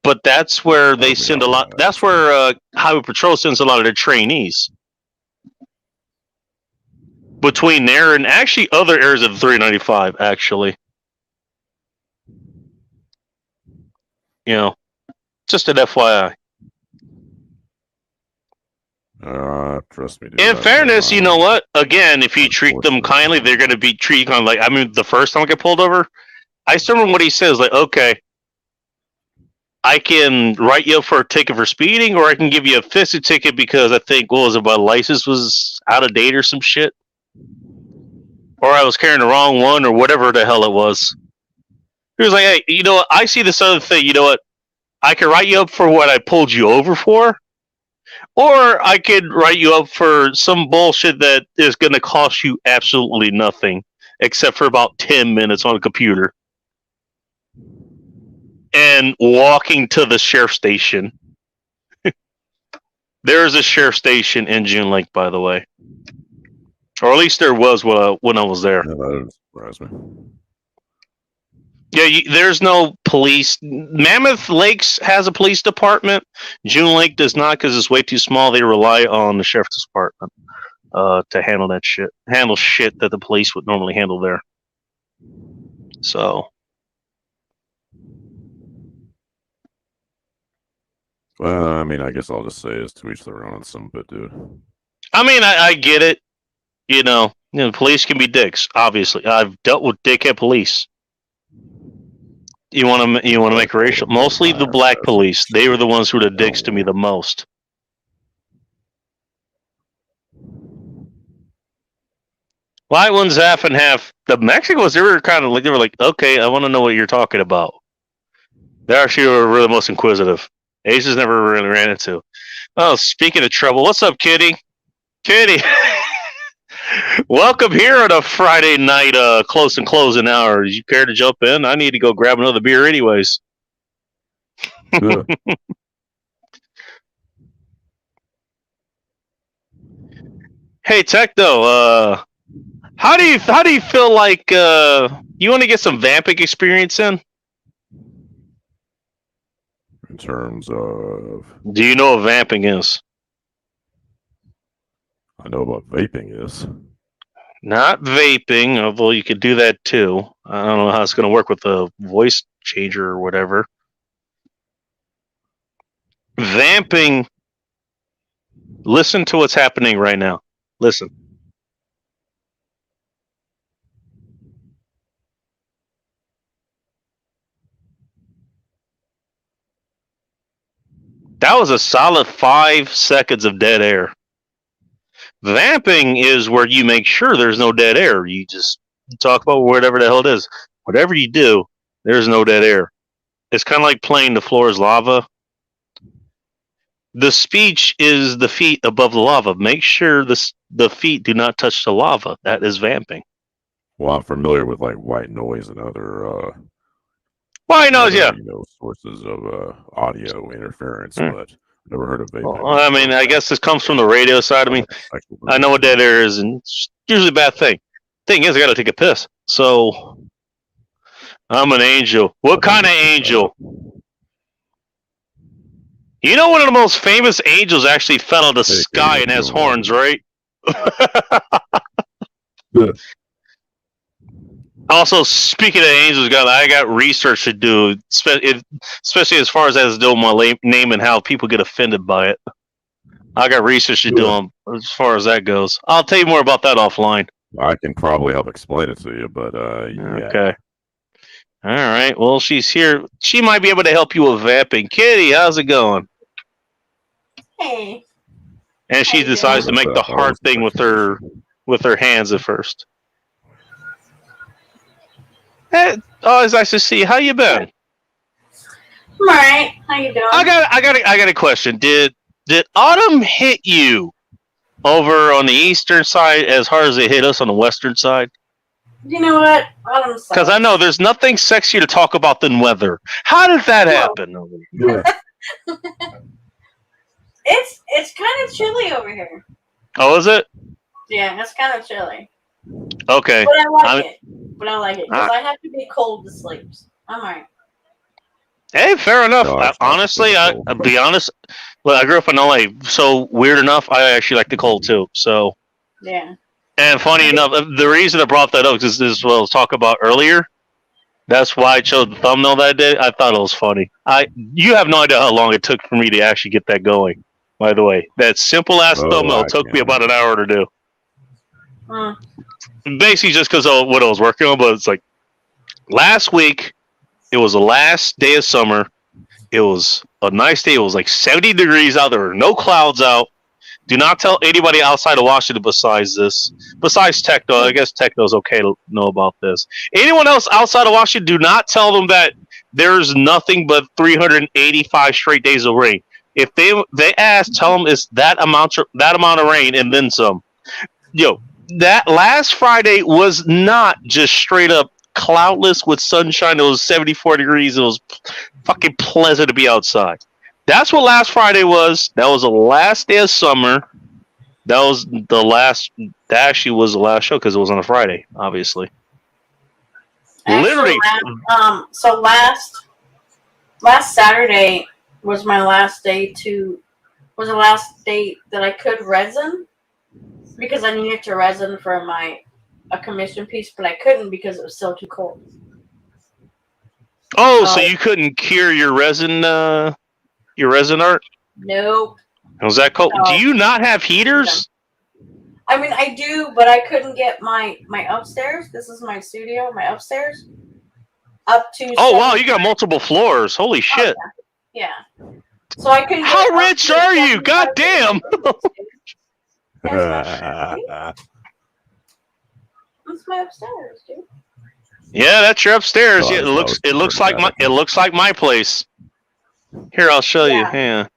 But that's where they send a lot. That's where Highway Patrol sends a lot of their trainees. Between there and actually other areas of the 395, actually. Just an FYI. Trust me, dude. In fairness, you know what? Again, if you treat them kindly, they're going to be treated kind of like. I mean, the first time I got pulled over, I still remember what he says. Like, okay, I can write you up for a ticket for speeding, or I can give you a fisted ticket because I think my license was out of date or some shit, or I was carrying the wrong one, or whatever the hell it was. He was like, "Hey, you know what? I see this other thing. You know what? I can write you up for what I pulled you over for." Or I could write you up for some bullshit that is going to cost you absolutely nothing, except for about 10 minutes on a computer. And walking to the sheriff station. There's a sheriff station in June Lake, by the way. Or at least there was when I was there. Yeah, that doesn't surprise me. Yeah, there's no police. Mammoth Lakes has a police department. June Lake does not because it's way too small. They rely on the sheriff's department to handle that shit. Handle shit that the police would normally handle there. So. Well, I mean, I guess I'll just say it's to each their own on some bit, dude. I mean, I get it. You know, police can be dicks. Obviously, I've dealt with dickhead police. You want to make racial? Mostly the black police. They were the ones who were the dicks to me the most. White ones half and half. The Mexicans, they were like, okay, I want to know what you're talking about. They actually were really most inquisitive. Asians never really ran into. Oh, speaking of trouble, what's up, Kitty? Kitty. Welcome here on a Friday night, close and closing hour. You care to jump in? I need to go grab another beer anyways. Yeah. Hey, Techno, how do you feel like you want to get some vamping experience in? In terms of, do you know what vamping is? I know what vaping is. Not vaping, although you could do that too. I don't know how it's going to work with the voice changer or whatever. Vamping. Listen to what's happening right now. Listen. That was a solid 5 seconds of dead air. Vamping is where you make sure there's no dead air. You just talk about whatever the hell it is. Whatever you do, there's no dead air. It's kind of like playing The Floor is Lava. The speech is the feet above the lava. Make sure the feet do not touch the lava. That is vamping. Well, I'm familiar with like white noise and other white noise, yeah. Sources of audio interference, but never heard of vaping. Well, I mean, I guess this comes from the radio side. I mean, I know what dead air is, and it's usually a bad thing. Thing is, I got to take a piss. So, I'm an angel. What kind of angel? You know, one of the most famous angels actually fell out of the sky and has horns, right? Also, speaking of angels, I got research to do, especially as far as that is doing my name and how people get offended by it. I got research to do as far as that goes. I'll tell you more about that offline. I can probably help explain it to you, but yeah. Okay. All right. Well, she's here. She might be able to help you with vamping. Kitty, how's it going? Hey. And she decides to make the hard thing with her hands at first. Hey, oh, it's nice to see you. How you been? I'm alright. How you doing? I got a question. Did autumn hit you over on the eastern side as hard as it hit us on the western side? You know what? Because I know there's nothing sexier to talk about than weather. How did that happen? It's kind of chilly over here. Oh, is it? Yeah, it's kind of chilly. Okay. But I like it. Because I have to be cold to sleep. I'm alright. Hey, fair enough. Honestly, I'll be honest. Well, I grew up in LA, so weird enough, I actually like the cold too. So. Yeah. And funny enough, the reason I brought that up is this is what I was talking about earlier. That's why I chose the thumbnail that day. I thought it was funny. You have no idea how long it took for me to actually get that going. By the way, that simple ass thumbnail took me about an hour to do. Basically, just because of what I was working on. But it's like last week, it was the last day of summer. It was a nice day. It was like 70 degrees out. There were no clouds out. Do not tell anybody outside of Washington besides Techno. I guess Techno's okay to know about this. Anyone else outside of Washington, do not tell them that there's nothing but 385 straight days of rain. If they ask, tell them it's that amount of rain and then some. Yo, that last Friday was not just straight up cloudless with sunshine. It was 74 degrees. It was fucking pleasant to be outside. That's what last Friday was. That was the last day of summer. That was the last. That actually was the last show because it was on a Friday, obviously. Literally. So last Saturday was my last day was the last day that I could resin because I needed to resin for a commission piece, but I couldn't because it was still too cold. Oh, so you couldn't cure your resin art? Nope. Was that cold? No. Do you not have heaters? I mean, I do, but I couldn't get my upstairs. This is my studio, my upstairs. Up to. Oh wow, you got multiple floors. Holy shit! Yeah. So I couldn't. How rich are you? God damn! That's my upstairs, dude. Yeah, that's your upstairs. Oh, Yeah, it looks like my place. Here, I'll show you. Yeah.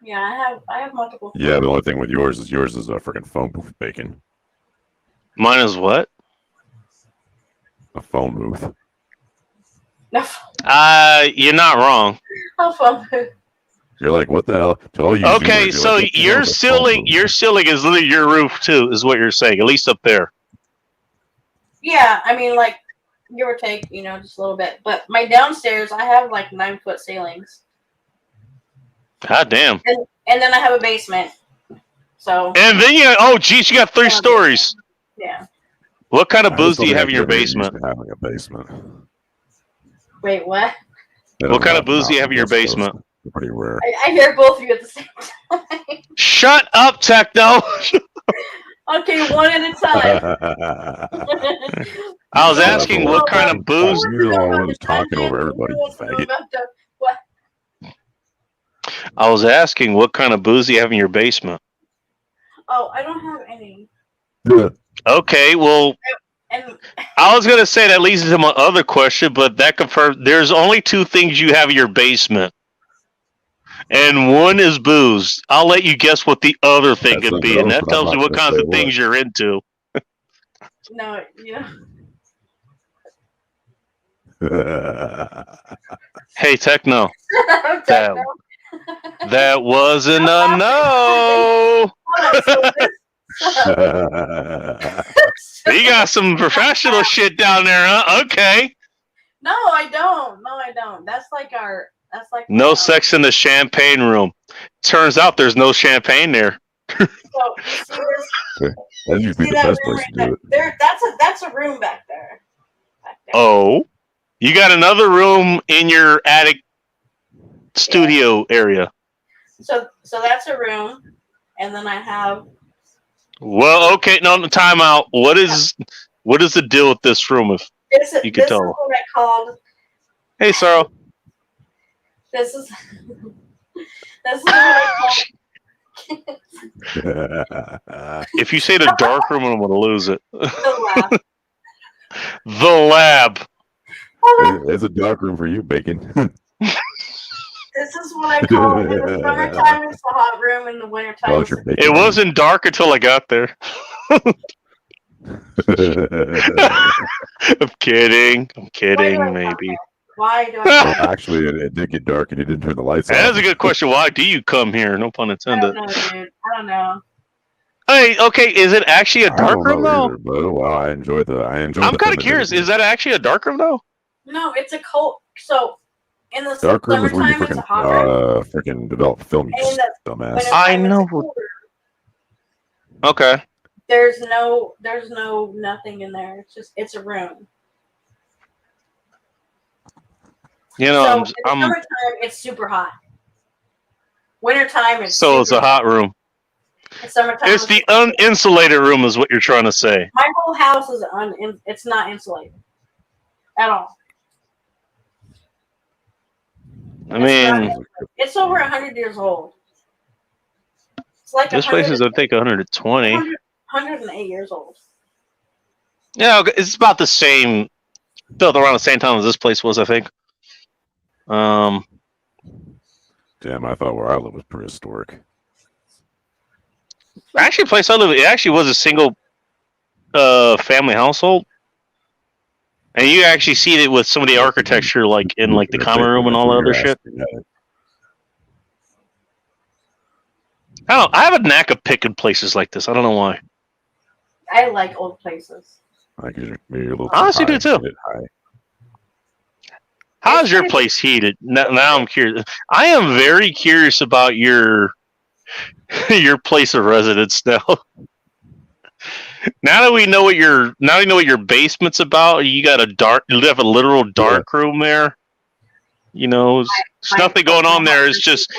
Yeah, I have multiple. Yeah, the only thing with yours is a freaking phone booth, Bacon. Mine is what? A phone booth. No. You're not wrong. How fun. You're like, what the hell? To all you Okay, Zoomers, so like, what the hell your is a phone ceiling is literally your roof too, is what you're saying. At least up there. Yeah, I mean, like, give or take, just a little bit. But my downstairs, I have like 9-foot ceilings. God damn. And then I have a basement. So. And then you got 3 stories. Yeah. What kind of I booze just do you don't have in your think I'm used basement? to having a basement. Wait, what? What kind of booze do you have in your basement? Pretty rare. I hear both of you at the same time. Shut up, Techno. Okay, one at a time. I was asking what kind of booze. You're the one who's talking over everybody, you faggot. What? I was asking what kind of booze do you have in your basement. Oh, I don't have any. Okay, well, And I was gonna say that leads into my other question, but that confirms there's only 2 things you have in your basement, and one is booze. I'll let you guess what the other thing could be, and that tells you what kinds of things you're into. no, Hey, Techno. That wasn't a no. You got some professional shit down there, huh? Okay. No, I don't. That's like No sex in the champagne room. Turns out there's no champagne there. So you see this? That'd usually be the best place to do it. That's a room back there. Oh, you got another room in your attic studio area. So that's a room, and then I have. Well, okay, no, time out. What is the deal with this room? If you could tell. This is what I called. Hey, Sarah. This is what I called. If you say the dark room, I'm gonna lose it. The lab. The lab. It's a dark room for you, Bacon. This is what I call it. In the summertime, it's the hot room. In the wintertime, it's the It wasn't dark until I got there. I'm kidding. Maybe. Why do I? Actually, it did get dark and you didn't turn the lights on. That's a good question. Why do you come here? No pun I intended. don't know, dude. I don't know. Hey, okay, is it actually a dark room though? Either, but, well, I enjoy I'm kind of curious. Is that actually a dark room though? No, it's a cold. So in the dark room is where you summertime, it's a hot room. freaking develop film, you And in the dumbass. wintertime, I it's know. colder. Okay. There's no nothing in there. It's a room. You know, So in the I'm summertime, it's super hot. Wintertime, it's so it's a super hot room. Summertime, It's the uninsulated room, is what you're trying to say. My whole house is it's not insulated at all. I mean, It's over 100 years old. It's like this place is, I think, 120. 108 years old. Yeah, okay, it's about the same. Built around the same time as this place was, I think. Damn, I thought where I live was prehistoric. Actually, place I live, it actually was a single family household, and you actually see it with some of the architecture, like in like the common room and all that other shit. I don't. I have a knack of picking places like this. I don't know why. I like old places. Like you're a little Honestly, high, do too. high. How's your place heated? Now I'm curious. I am very curious about your place of residence now. Now that we know what your basement's about, you have a literal dark room there. You know, there's nothing going on there. It's just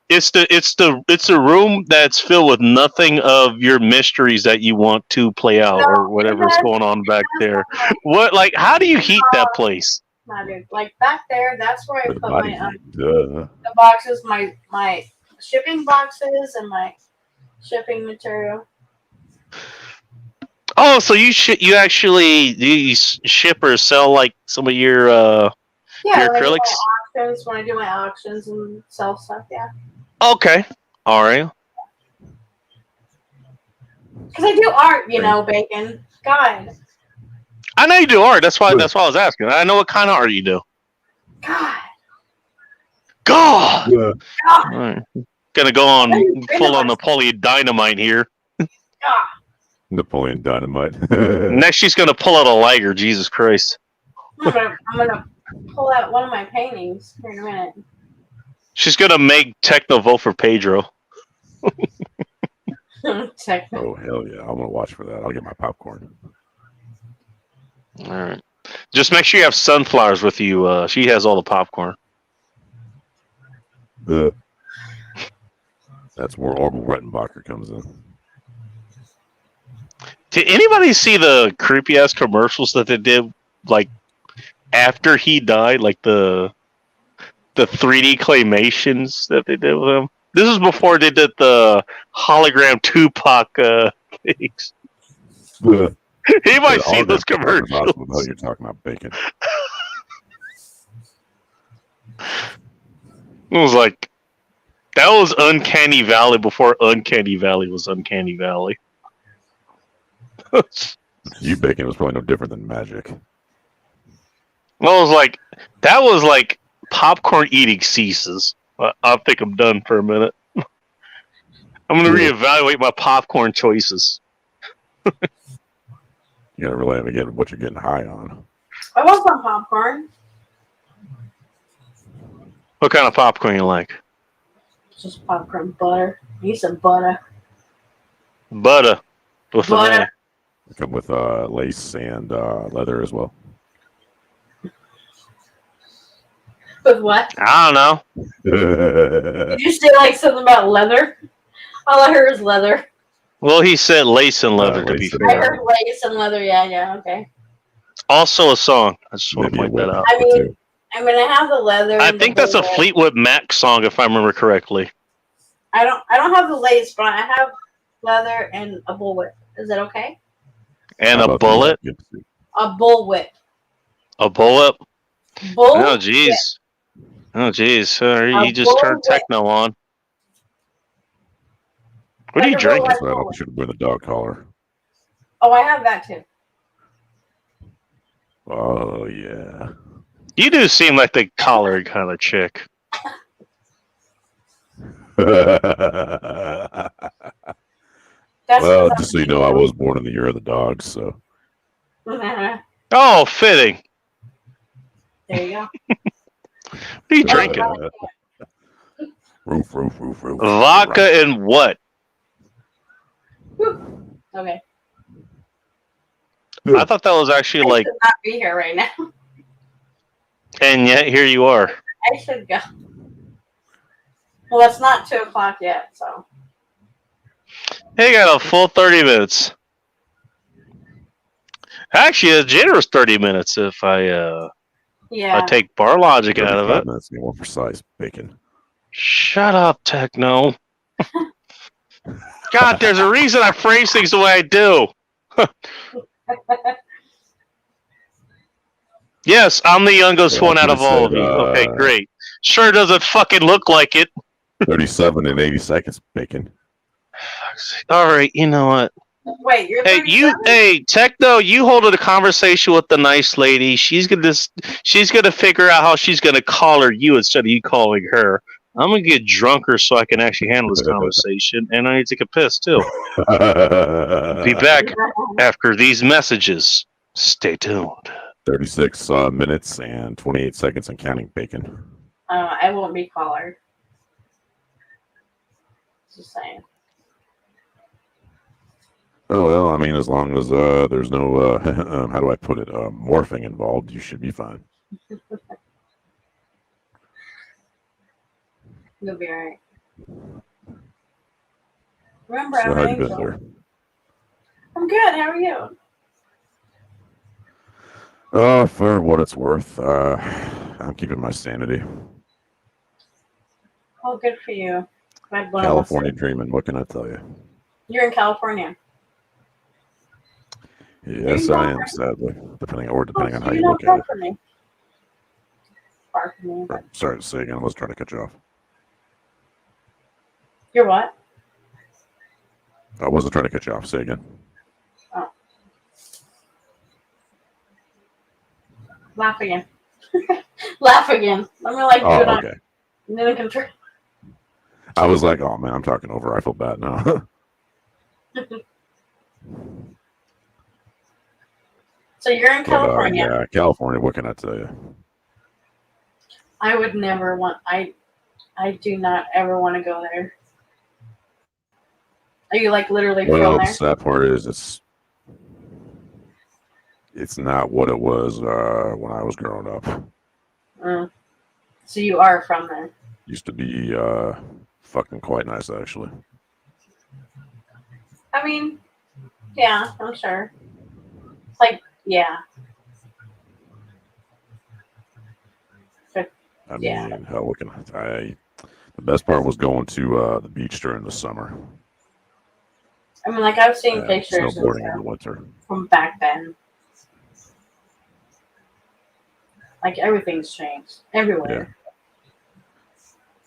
it's a room that's filled with nothing of your mysteries that you want to play out or whatever's going on back there. How do you heat that place? No, dude. Like back there, that's where I put my the boxes, my shipping boxes, and my shipping material. Oh, so you actually ship or sell like some of your Yeah, your like acrylics? my auctions, when I do my auctions and sell stuff, yeah. Okay, all right. Because I do art, you know, Bacon. God. I know you do art. That's why I was asking. I know what kind of art you do. God. God. Yeah. All right. Gonna go on full on Napoleon Dynamite here. Napoleon Dynamite. Next, she's gonna pull out a liger. Jesus Christ. I'm gonna pull out one of my paintings here in a minute. She's gonna make Techno vote for Pedro. Techno. Oh hell yeah! I'm gonna watch for that. I'll get my popcorn. All right. Just make sure you have sunflowers with you. She has all the popcorn. That's where Orville Rettenbacher comes in. Did anybody see the creepy ass commercials that they did, like after he died, like the 3D claymations that they did with him? This is before they did the hologram Tupac things. Anybody see those commercials? You're talking about Bacon. It was like that was Uncanny Valley before Uncanny Valley was Uncanny Valley. You Bacon was probably no different than Magic. Well, it was like that was like popcorn eating ceases. I think I'm done for a minute. I'm gonna reevaluate my popcorn choices. You gotta rely on again what you're getting high on. I want some popcorn. What kind of popcorn you like? Just popcorn butter. I need some butter. Butter. With Butter. They come with lace and leather as well. With what? I don't know. Did you say like something about leather? All I heard is leather. Well, he said lace and leather, to be I fair. heard lace and leather. Yeah, okay. Also a song. I just want to point that out. I mean, I have the leather. I and think the that's a bullwhip. Fleetwood Mac song, if I remember correctly. I don't have the lace, but I have leather and a bullwhip. Is that okay? And a bullet. A bullwhip. A bullet. Bull. Oh, jeez. Oh, jeez. You just turned techno on. What are you drinking? I should have been a dog collar. Oh, I have that too. Oh yeah. You do seem like the collar kind of chick. Well, just so you know, I was born in the year of the dog, so. Oh, fitting. There you go. What are you drinking? Roof. Vodka and what? Okay. I thought that was actually I like, should not be here right now. and yet here you are. I should go. Well, it's not 2:00 yet, so. Hey, you got a full 30 minutes. Actually, a generous 30 minutes if I take bar logic out of it. Minutes, more precise, Bacon. Shut up, Techno. God, there's a reason I phrase things the way I do. Yes, I'm the youngest one out of all of you. Okay, great. Sure doesn't fucking look like it. 37 and 80 seconds, Bacon. All right, you know what? Wait, you're Hey, 37? Techno, you hold a conversation with the nice lady. She's gonna figure out how she's gonna collar you instead of you calling her. I'm gonna get drunker so I can actually handle this conversation, and I need to take a piss too. Be back after these messages. Stay tuned. 36 minutes and 28 seconds and counting, Bacon. I won't be collared. Just saying. Oh, well, I mean, as long as there's no, how do I put it, morphing involved, you should be fine. You'll be alright. Remember, So I'm how an you been angel. there? I'm good. How are you? For what it's worth, I'm keeping my sanity. Oh, good for you. Glad one of us- California dreaming, what can I tell you? You're in California. Yes, I am, sadly, depending on how you You're look not at it. far from me. Far from me. Sorry to say again, I was trying to cut you off. You're what? I wasn't trying to cut you off, say again. Oh. Laugh again. Laugh again. Let me like do it Oh, on okay. new control. I was like, oh man, I'm talking over. I feel bad now. So you're in California. Yeah, California. What can I tell you? I would never want. I do not ever want to go there. Are you like literally Well, from the there? sad part is it's not what it was when I was growing up. Mm. So you are from there. Used to be fucking quite nice, actually. I mean, yeah, I'm sure. Like, yeah. But, I yeah. mean, hell, what can I? The best part was going to the beach during the summer. I mean, like I've seen and pictures and snowboarding in stuff the winter. from back then. Like everything's changed everywhere.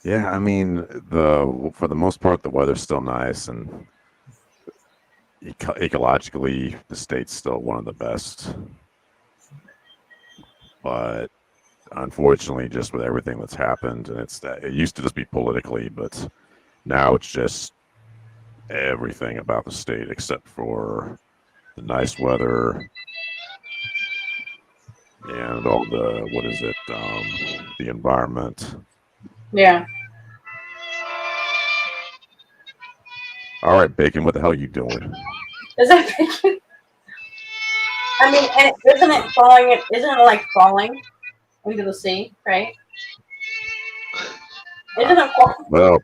Yeah, I mean, for the most part, the weather's still nice, and ecologically, the state's still one of the best. But unfortunately, just with everything that's happened, and it used to just be politically, but now it's just everything about the state except for the nice weather and all the environment. Yeah. All right, Bacon, what the hell are you doing? Is that bacon? I mean, and isn't it falling? Isn't it like falling into the sea, right? Isn't it falling? Well,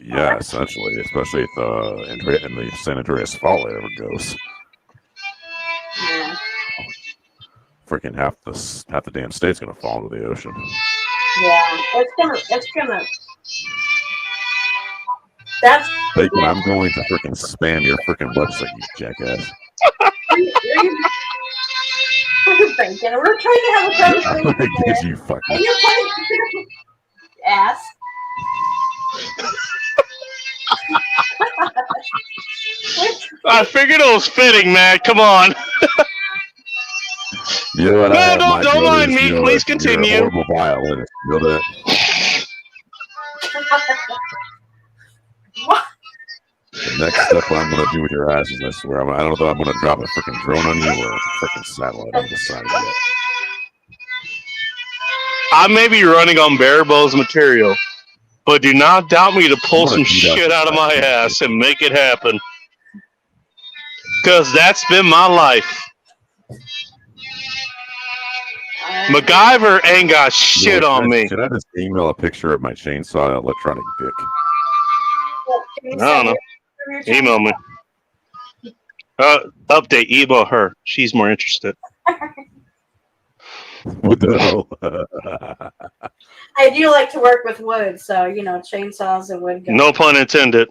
yeah, essentially, especially if in the San Andreas Fault it ever goes. Yeah. Freaking half the damn state's gonna fall into the ocean. Yeah. It's gonna. That's. Bacon, I'm going to freaking spam your freaking website, you jackass. Bacon. We're trying to have a conversation. I'm gonna here. get you fucking. And you're trying ass. I figured it was fitting, man. Come on. You know what? No, don't mind me. Please continue. You're a horrible violinist. You know that? The next step I'm gonna do with your ass is, I swear, I don't know if I'm gonna drop a freaking drone on you or a freaking satellite on the side of you. I may be running on bare bones material, but do not doubt me to pull some shit out of my ass and make it happen. Because that's been my life. MacGyver ain't got shit on me. Should I just email a picture of my chainsaw and electronic dick? I don't know. Email me. Update, email her. She's more interested. What the hell? I do like to work with wood, so chainsaws and wood. No pun intended.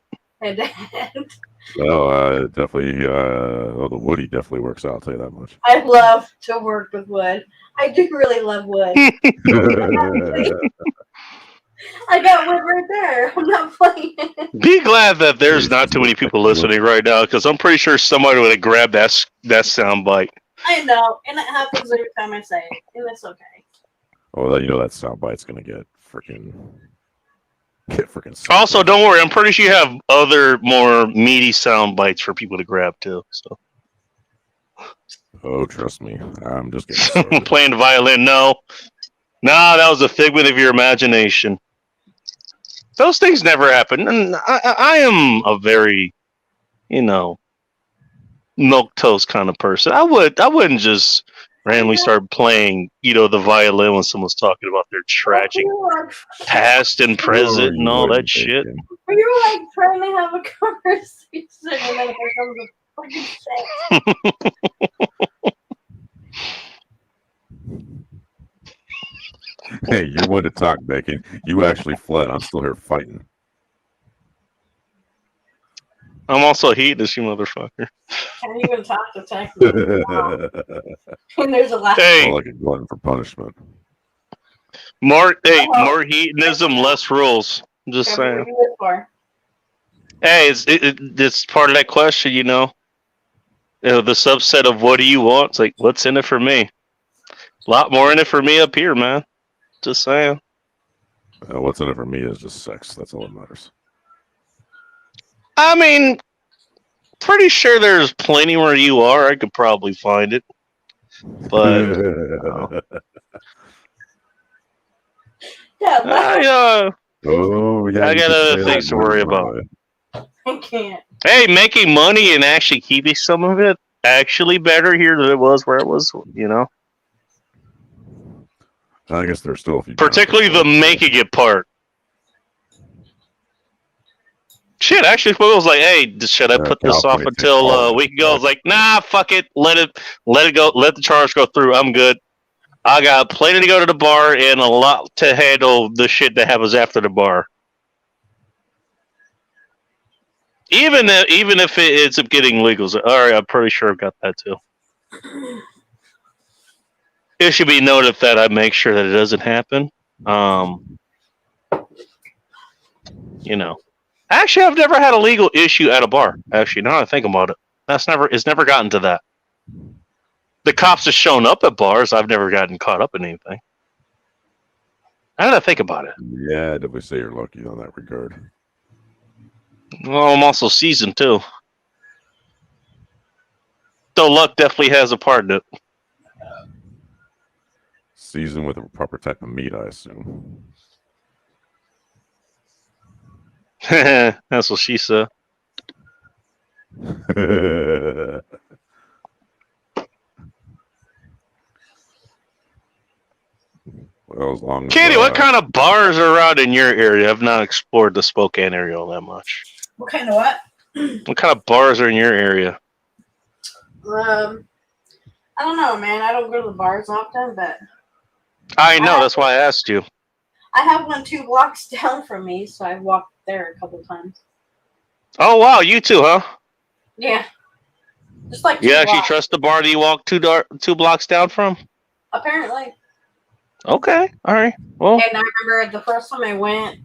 Well, definitely. The woody definitely works out. I'll tell you that much. I love to work with wood. I do really love wood. I got one right there. I'm not playing. Be glad that there's not too many people listening right now, because I'm pretty sure somebody would have grabbed that sound bite. I know, and it happens every time I say it, and it's okay. Oh, that that soundbite's gonna get freaking. Also, don't worry. I'm pretty sure you have other more meaty sound bites for people to grab too. So. Oh, trust me, I'm just getting started. Playing the violin. No, that was a figment of your imagination. Those things never happen. And I am a very, milquetoast kind of person. I wouldn't just randomly start playing, the violin when someone's talking about their tragic past and present and all that shit. Were you like trying to have a conversation and then it becomes a fucking Hey, you're one to talk, Bacon. You actually fled. I'm still here fighting. I'm also heatless, you motherfucker. Can't even talk to technical. And there's a lot. Hey, like a glutton for punishment. More hedonism, less rules. I'm just saying. Hey, it's part of that question, the subset of what do you want? It's like, what's in it for me? A lot more in it for me up here, man. Just saying. What's in it for me is just sex. That's all that matters. I mean, pretty sure there's plenty where you are. I could probably find it. But I got other things to worry about. I can't. Hey, making money and actually keeping some of it actually better here than it was where it was, I guess there's still a few. Particularly the making it part. Shit, actually, I was like, "Hey, should I put this off until a week ago?" I was like, "Nah, fuck it, let it go, let the charge go through. I'm good. I got plenty to go to the bar and a lot to handle the shit that happens after the bar. Even if it ends up getting legal, so, all right, I'm pretty sure I've got that too." It should be noted that I make sure that it doesn't happen. Actually, I've never had a legal issue at a bar. Actually, now that I think about it, it's never gotten to that. The cops have shown up at bars. I've never gotten caught up in anything. Now that I think about it. Yeah, I definitely say you're lucky on that regard. Well, I'm also seasoned too. So luck definitely has a part in it. Seasoned with a proper type of meat, I assume. That's what she said. Well, as long as Katie, what kind of bars are around in your area? I've not explored the Spokane area all that much. What kind of what? What kind of bars are in your area? I don't know, man. I don't go to the bars often, but I know, that's why I asked you. I have one 2 blocks down from me, so I've walked there a couple times. Oh wow, you too, huh? Yeah. Just like you actually blocks. Trust the bar that you walk 2 blocks down from? Apparently. Okay, all right. Well, and I remember the first time I went,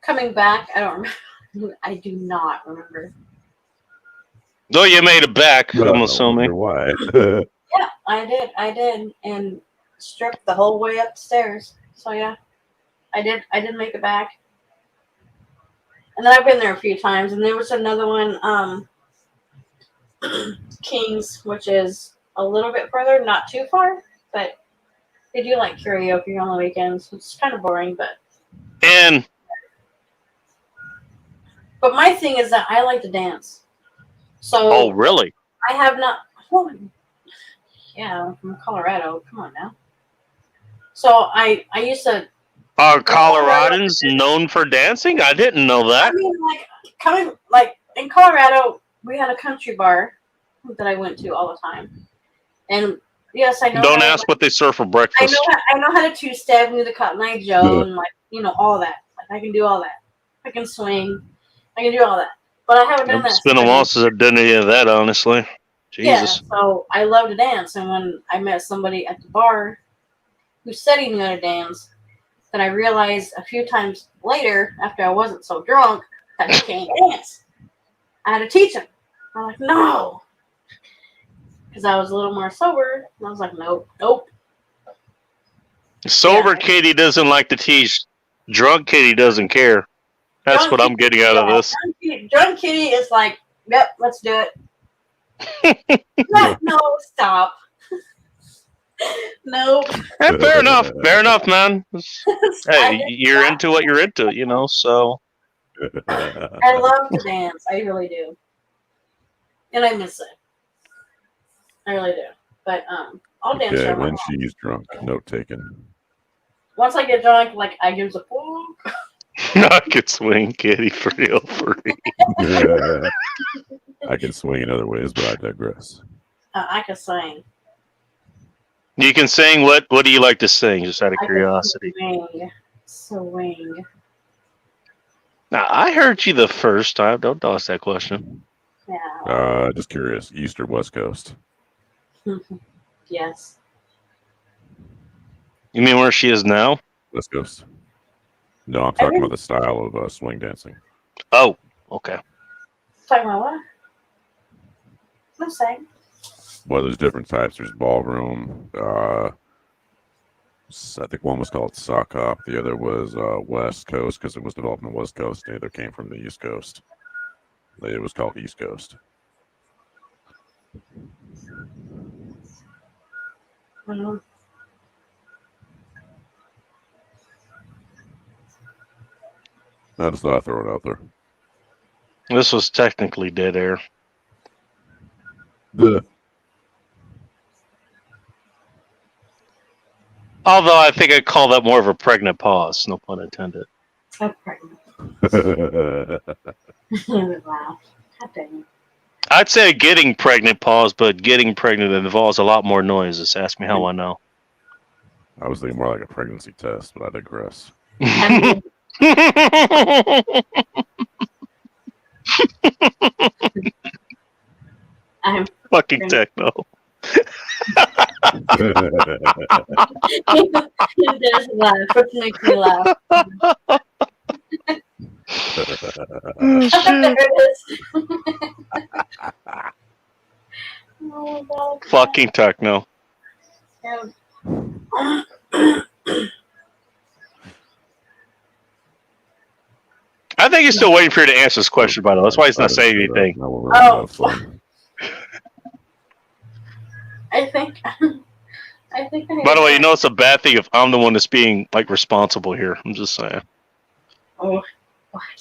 coming back, I don't remember. I do not remember. Though you made it back, I'm assuming. Why? Yeah, I did, and stripped the whole way upstairs. So yeah, I did make it back. And then I've been there a few times, and there was another one, Kings, which is a little bit further, not too far, but they do like karaoke on the weekends. It's kind of boring, but my thing is that I like to dance. So oh really? I have not. Oh, yeah, I'm from Colorado. Come on now. So I used to. Are Coloradans known for dancing? I didn't know that. I mean, in Colorado, we had a country bar that I went to all the time, and yes, I know. Don't ask what they serve for breakfast. I know how to 2-step, do the Cotton Eye Joe, and all that. Like I can do all that. I can swing. I can do all that, but I haven't done that. It's been a while since I've done any of that, honestly. Jesus. Yeah, so I love to dance, and when I met somebody at the bar who said he knew how to dance, Then I realized a few times later, after I wasn't so drunk, that he can't dance. I had to teach him. I'm like, no. Because I was a little more sober. And I was like, nope. Sober Kitty doesn't like to teach. Drunk Kitty doesn't care. That's Drunk what I'm Kitty- getting out of yeah, this. Drunk Kitty is like, yep, let's do it. No, stop. Nope. Fair enough. Fair enough, man. Hey, I you're into what you're into, you know. So love to dance. I really do. And I miss it. I really do. But I'll dance. Okay, for a when while. she's drunk, note taken. Once I get drunk, like I give a full. I could swing Kitty for real. I can swing in other ways, but I digress. I can sing. You can sing. What do you like to sing? Just out of I can curiosity. swing. Now, I heard you the first time. Don't ask that question. Yeah. Just curious. East or West Coast? Yes. You mean where she is now? West Coast. No, I'm talking about the style of swing dancing. Oh, okay. Talking about what? I'm saying. Well, there's different types. There's ballroom. I think one was called sock hop. The other was West Coast because it was developed on the West Coast. The other came from the East Coast. It was called East Coast. Mm-hmm. I just thought I'd throw it out there. This was technically dead air. The Although I think I'd call that more of a pregnant pause. No pun intended. I'm pregnant. Wow. God dang it. I'd say getting pregnant pause, but getting pregnant involves a lot more noise. Just ask me how I know. I was thinking more like a pregnancy test, but I digress. I'm Fucking techno. There's laugh. What makes me laugh? There it is. Oh, God. Fucking techno. Yeah. I think he's still waiting for you to answer this question, by the way. That's why he's not saying anything. Oh. I think I By the way, you know it's a bad thing if I'm the one that's being like responsible here. I'm just saying. Oh,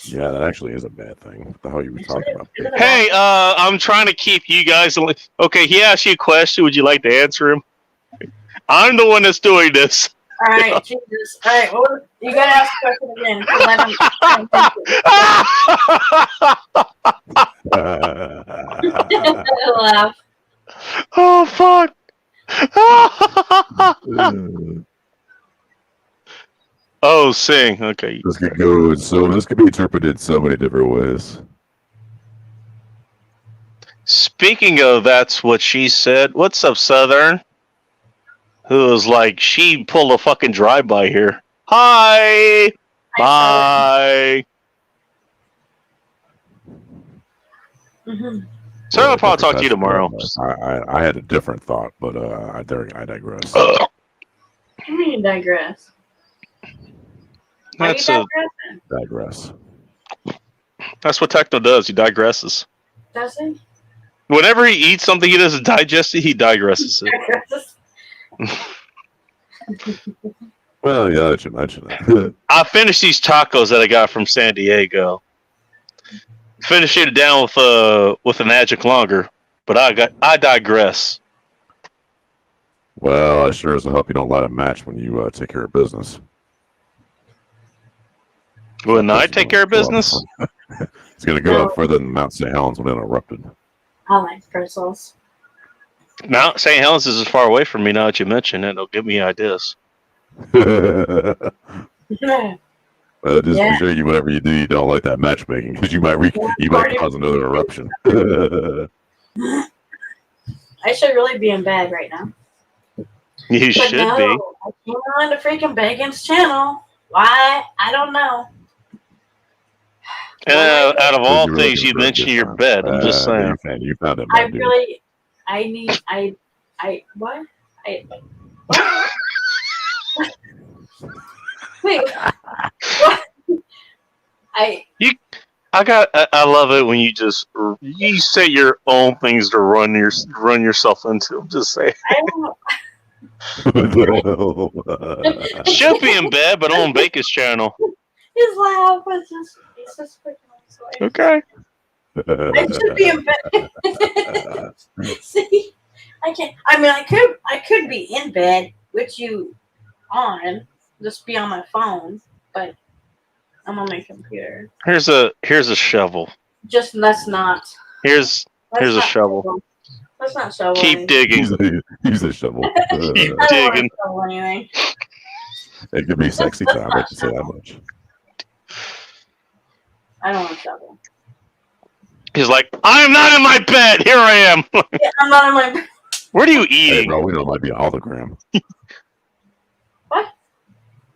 Yeah, that actually is a bad thing. What the hell you were talking about? Hey, I'm trying to keep you guys. Okay, he asked you a question. Would you like to answer him? I'm the one that's doing this. all right, Jesus. All right, well, you gotta ask the question again. 'Cause I don't laugh. Oh fuck! Oh, sing. Okay. This could go. So this could be interpreted so many different ways. Speaking of, that's what she said. What's up, Southern? Who was like, she pulled a fucking drive-by here. Hi. Bye. So I'll probably talk to you tomorrow. I had a different thought, but I digress. What do you mean digress? Why That's you digressing? Digress. That's what Techno does. He digresses. Does he? Whenever he eats something he doesn't digest it, he digresses it. Well, yeah, I should mention that. I finished these tacos that I got from San Diego. Finishing it down with a magic longer, but I digress. Well, I sure as hell hope you don't let it match when you take care of business. When I take care of business? It's going to go up further than Mount St. Helens when interrupted. I like pretzels. Mount St. Helens is as far away from me now that you mention it. It'll give me ideas. Just be sure you, whatever you do, you don't like that matchmaking because you might cause another eruption. I should really be in bed right now. You But should no, be. I came on to freaking Bacon's channel. Why? I don't know. Out of all You really things, you deserve mentioned this your time. bed. I'm just saying. You found it, I bad, dude. really, I need, what? Wait, what? I love it when you say your own things to run yourself into. I'm just saying. I don't know. Should be in bed, but on Baker's channel. His laugh was it's just freaking Okay. I should be in bed. See, I can't. I mean, I could be in bed with you on, just be on my phone, but I'm on my computer. Here's a shovel. Just let's not. Here's a shovel. Let's not shovel. Keep digging. Use a shovel. Keep I don't digging. want to shovel anything. It could be sexy time. I can say that much. I don't want to shovel. He's like, I am not in my bed. Here I am. Yeah, I'm not in my bed. What are you Hey, eating? bro, we know it might be a hologram. What?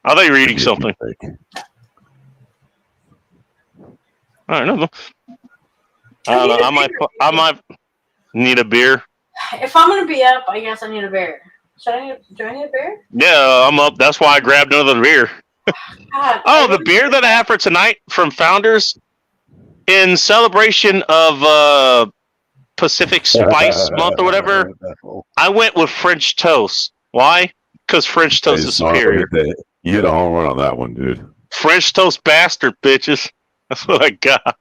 I thought you were eating something. All right, no. I don't know. I might need a beer. If I'm gonna be up, I guess I need a beer. Do I need a beer? Yeah, I'm up. That's why I grabbed another beer. God, Oh, the beer that I have for tonight from Founders in celebration of Pacific Spice Month or whatever. I went with French toast. Why? Because French toast is superior. You hit a home run on that one, dude. French toast bastard, bitches. That's what I got.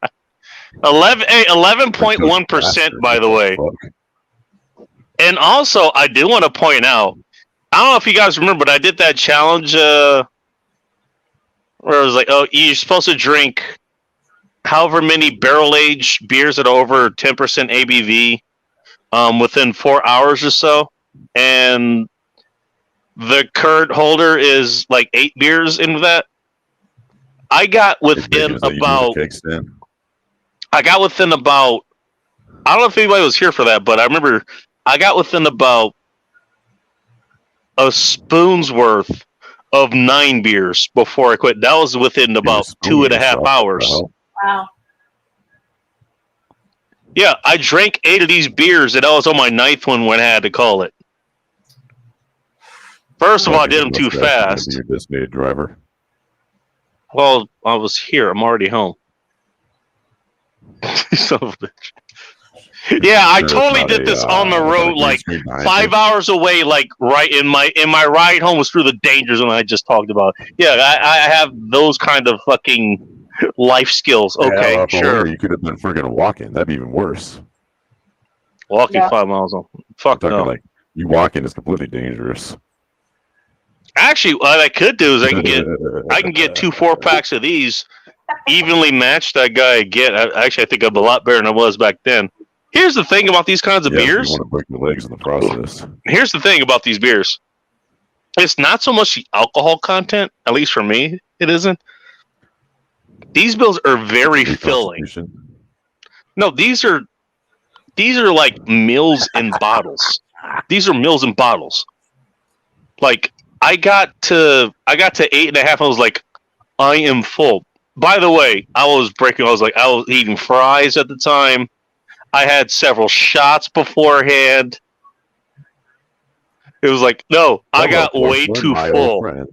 11.1%, by the way. And also, I do want to point out, I don't know if you guys remember, but I did that challenge where it was like, oh, you're supposed to drink however many barrel-aged beers that are over 10% ABV within 4 hours or so. And the current holder is like 8 beers into that. I got within about... I don't know if anybody was here for that, but I remember I got within about a spoon's worth of 9 beers before I quit. That was within about 2.5 hours. Wow. Yeah, I drank 8 of these beers, and I was on my 9th one when I had to call it. First of all, I did them too fast. You're just a driver. Well, I was here. I'm already home. Son of a bitch. Yeah, I totally did this on the road, like 5 hours away, like right in my ride home was through the danger zone I just talked about. Yeah, I have those kind of fucking life skills. Okay, yeah, sure. You could have been freaking walking. That'd be even worse. Walking 5 miles on. Fuck no. Like you walking is completely dangerous. Actually, what I could do is I can get 2 4-packs of these evenly matched. That guy again. I think I'm a lot better than I was back then. Here's the thing about these kinds of beers. You want to break your legs in the process. Here's the thing about these beers. It's not so much the alcohol content, at least for me, it isn't. These bills are very filling. No, these are like meals in bottles. These are meals in bottles. Like I got to 8.5. I was like, I am full. By the way, I was eating fries at the time. I had several shots beforehand. It was like, no, I got way too full.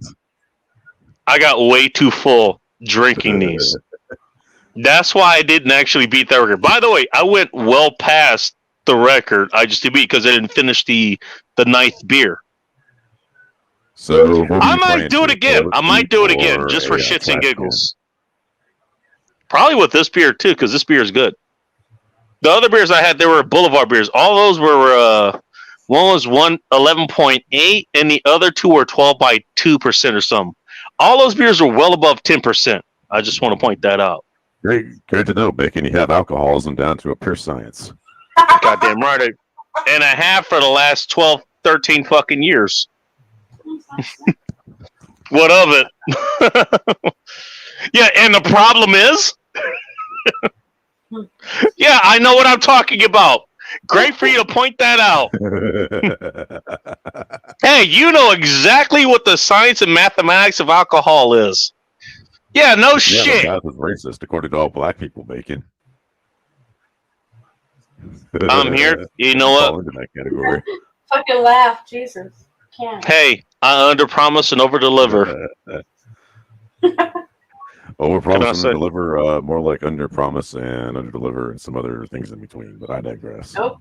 I got way too full drinking these. That's why I didn't actually beat that record. By the way, I went well past the record I just did beat because I didn't finish the 9th beer. So I might do it again. Just for shits and giggles. Probably with this beer too, because this beer is good. The other beers I had, they were Boulevard beers. All those were one was 11.8, and the other 2 were 12.2% or something. All those beers are well above 10%. I just want to point that out. Great, good to know, Bacon. You have alcoholism down to a pure science. Goddamn right. And I have for the last 12, 13 fucking years. What of it? Yeah, and the problem is... Yeah, I know what I'm talking about. Great for you to point that out. Hey, Hey, you know exactly what the science and mathematics of alcohol is. Yeah, no shit. Yeah, the math is racist according to all black people baking. I'm here. You know what? Fall into that category. Fucking laugh, Jesus. Can't. Hey, I under promise and over deliver. Over promise say? and deliver, more like under promise and under deliver and some other things in between, but I digress. Oh.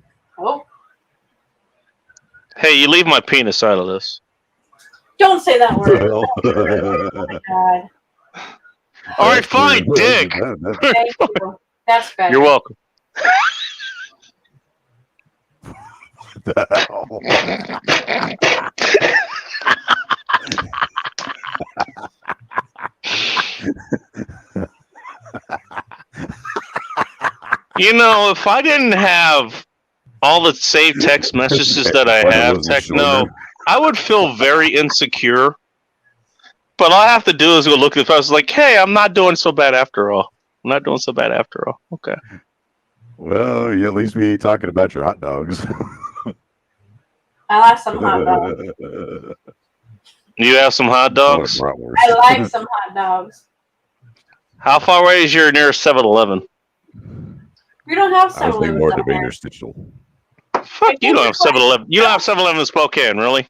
Hey, you leave my penis out of this. Don't say that word. Oh my God. All right, fine, dick. Thank you. That's better. You're welcome. You know, if I didn't have all the saved text messages that I have, Techno, I would feel very insecure. But all I have to do is go look at the post, like, hey, I'm not doing so bad after all. I'm not doing so bad after all. Okay. Well, you at least be talking about your hot dogs. I like some hot dogs. You have some hot dogs? I like some hot dogs. How far away is your nearest 7-Eleven? We don't have I was thinking 7-Elevens more out debating there. or Stitchell. Fuck, you don't have 7-Eleven. You don't have 7-Eleven in Spokane, really?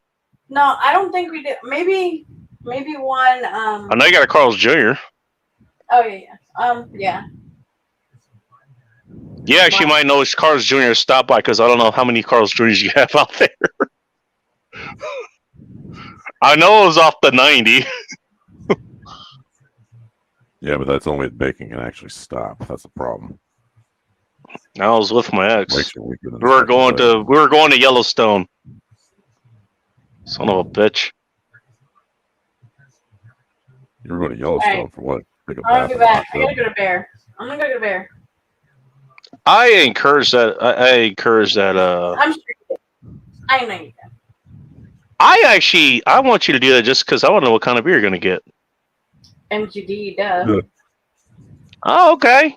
No, I don't think we do. Maybe one. I know you got a Carl's Jr. Oh yeah. Yeah. You actually might know it's Carl's Jr. Stop by because I don't know how many Carl's Jr.'s you have out there. I know it was off the 90. Yeah, but that's only if baking can actually stop. That's the problem. I was with my ex. Makes you weaker than We were the going to Yellowstone. Son of a bitch. You were going to Yellowstone Alright. for what? Take a I'm gonna bath be in a back. hot I gotta tub? go to Bear. I'm gonna go to Bear. I encourage that. I encourage that. I'm sure you can. I know you can. I want you to do that just because I want to know what kind of beer you're gonna get. MGD, duh. Yeah. Oh, okay.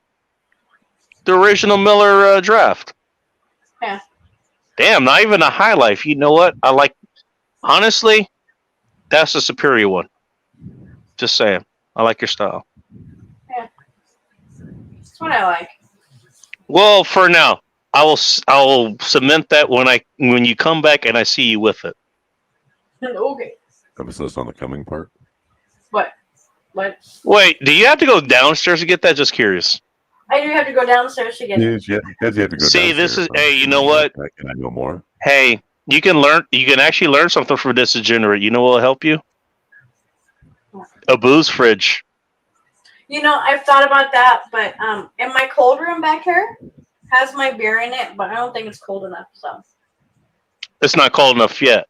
The original Miller draft. Yeah. Damn, not even a High Life. You know what? I like. Honestly, that's the superior one. Just saying. I like your style. Yeah. That's what I like. Well, for now, I will cement that when you come back and I see you with it. Okay. Emphasis on the coming part. What? What? Wait, do you have to go downstairs to get that? Just curious. I do have to go downstairs to get it. Yes, you have to go See, this is. downstairs. Hey, you know what? Can I know more? Hey, you can actually learn something from this degenerate. You know what will help you? A booze fridge. You know, I've thought about that, but in my cold room back here has my beer in it, but I don't think it's cold enough. So It's not cold enough yet.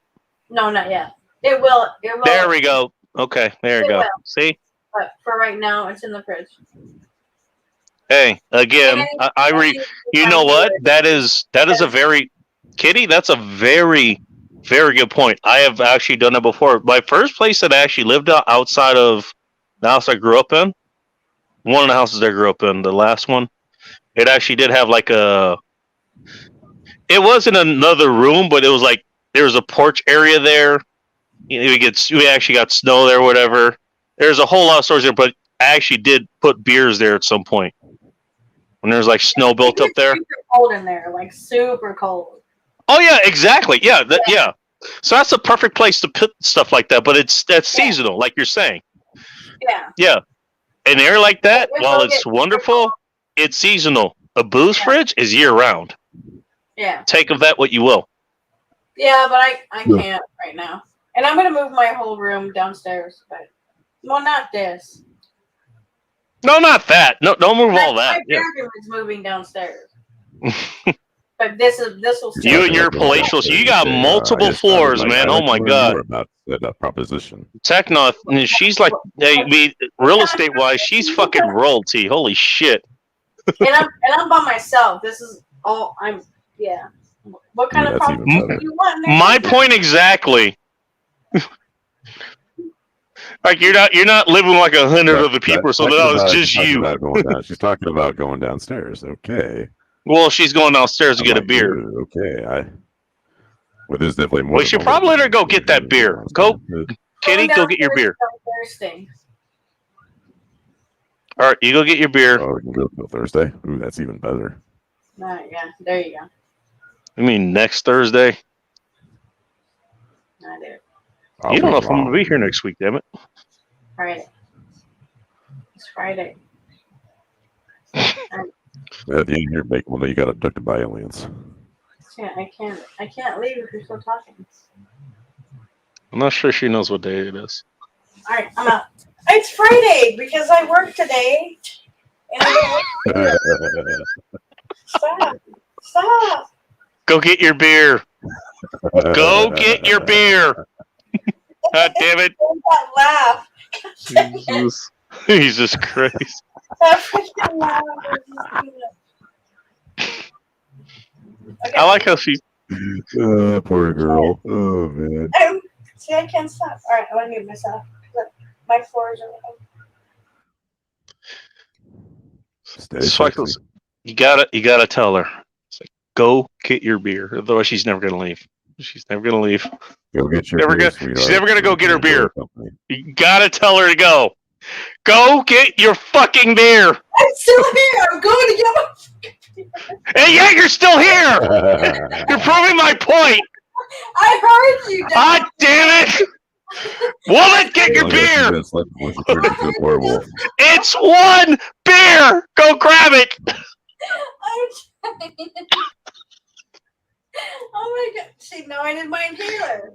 no, not yet. It will. It will. There we go. Okay, there you It go. will. See? But for right now, it's in the fridge. Hey, again, you know what? That is a very Kitty, that's a very, very good point. I have actually done that before. My first place that I actually lived outside of the house I grew up in, one of the houses I grew up in, the last one, it actually did have like it wasn't another room, but it was like there was a porch area there. You know, we actually got snow there, whatever. There's a whole lot of stores there, but I actually did put beers there at some point when there's like snow built up there. Super cold in there, like super cold. Oh yeah, exactly. Yeah, yeah. So that's a perfect place to put stuff like that, but that's seasonal, like you're saying. Yeah. Yeah. An area like that, It while will it's get wonderful, it's seasonal. A booze fridge is year round. Yeah. Take of that what you will. Yeah, but I can't right now. And I'm gonna move my whole room downstairs, but well, not this. No, not that. No, don't move all My that. Yeah. bedroom is moving downstairs. But this will stay. You and your palatial. You got multiple floors, man. Oh my god. About that proposition. Techno, she's like, I mean, real estate wise, she's fucking royalty. Holy shit. and I'm by myself. This is all I'm. Yeah. What kind of problem do you want? Nick? My point exactly. Like you're not living like 100 other people, so that was just you. She's talking about going downstairs. Okay. Well, she's going downstairs to get a beer. Okay. Well, there's definitely more. We should probably let her go get that beer. Go, Kitty, go get your beer. Thursday. All right, you go get your beer. Oh, we can go till Thursday. Ooh, that's even better. Yeah, there you go. I mean, next Thursday. I do. I'll You don't be know if I'm wrong. going to be here next week, damn it. Friday. It's Friday. At the end here, make well, no, you got abducted by aliens. I can't leave if you're still talking. I'm not sure she knows what day it is. All right, I'm out. It's Friday because I work today. And I Stop. Go get your beer. Go get your beer. God damn it. Don't laugh. Jesus Christ. That freaking laugh. Okay. I like how she. Poor girl. Oh man. See, I can't stop. All right, I want to mute myself. Look, my floors are Stay So sexy. you gotta tell her. It's like, go get your beer. Otherwise, she's never gonna leave. She's never gonna leave. Go get your Never beer, gonna- sweetheart. she's never gonna go get her beer. Company. You gotta tell her to go. Go get your fucking beer. I'm still here. I'm going to get my. And yet you're still here. You're proving my point. I heard you. God damn it. Woman, get your Only got 2 beer. minutes left before she turns into a werewolf. It's one beer. Go grab it. I'm trying. Oh my god! See, now I did my inhaler.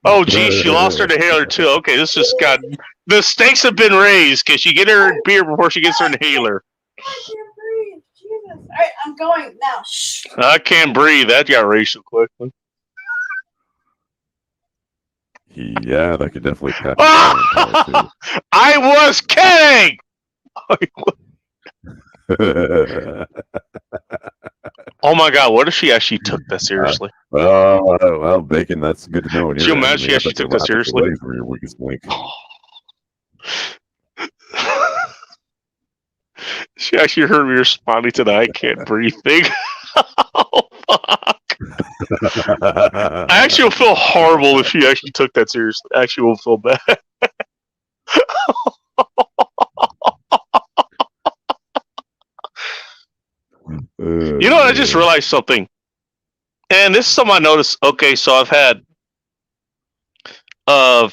Oh, geez, she lost her inhaler too. Okay, this just got the stakes have been raised because she get her beer before she gets her inhaler. I can't breathe. Jesus. All right, I'm going now. Shh. I can't breathe. That got racial quickly. Yeah, that could definitely catch. I was kidding. Oh my god, what if she actually took that seriously? Well, Bacon, that's good to know. Could you imagine she actually took that seriously? For your weakest link. She actually heard me responding to the I can't breathe thing. Oh, fuck. I actually will feel horrible if she actually took that seriously. I actually will feel bad. You know what? I just realized something. And this is something I noticed. Okay, so I've had a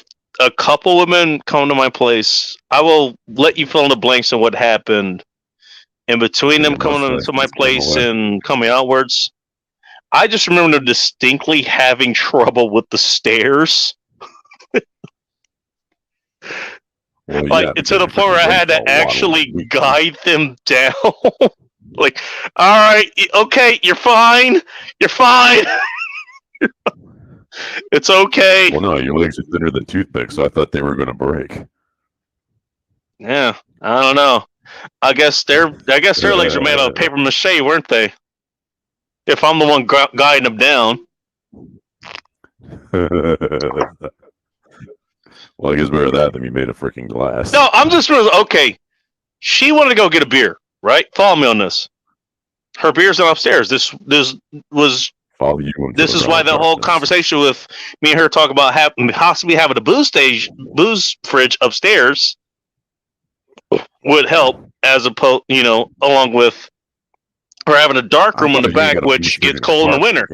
couple women come to my place. I will let you fill in the blanks on what happened in between them coming to my place and coming outwards. I just remember them distinctly having trouble with the stairs. Well, Like, yeah, it's to the point where I had to actually guide them down. Like, all right, okay, you're fine. You're fine. It's okay. Well, no, your legs are thinner than toothpicks, so I thought they were going to break. Yeah, I don't know. I guess their legs are made out of paper mache, weren't they? If I'm the one guiding them down. Well, I guess better that than be made of freaking glass. No, I'm just okay. She wanted to go get a beer, right? Follow me on this. Her beer's not upstairs. This was. Follow you. This is why the whole conversation with me and her talk about possibly having a booze fridge upstairs would help, as opposed, along with her having a dark room in the back, which gets cold in the winter,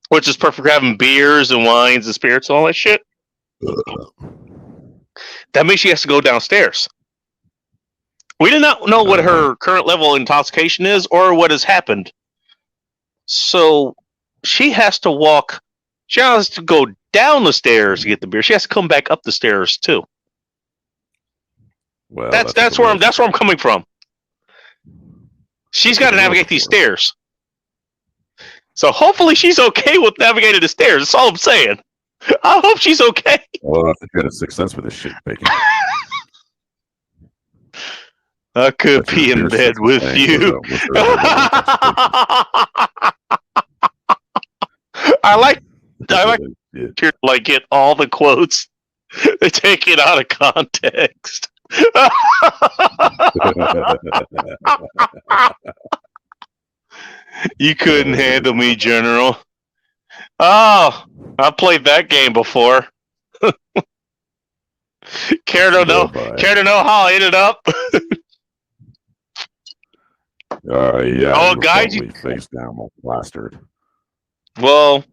which is perfect for having beers and wines and spirits and all that shit. That means she has to go downstairs. We do not know what her current level of intoxication is or what has happened. So she has to walk. She has to go down the stairs to get the beer. She has to come back up the stairs too. Well, that's where I'm coming from. She's got to navigate these stairs. So hopefully she's okay with navigating the stairs. That's all I'm saying. I hope she's okay. Well, I think you had a sixth sense for this shit, Bacon. I could be in bed with you. I like get all the quotes. They take it out of context. You couldn't handle me, General. Oh, I played that game before. Care to know how I ended up? Yeah. Oh, you were guys, probably face down like plastered. Well,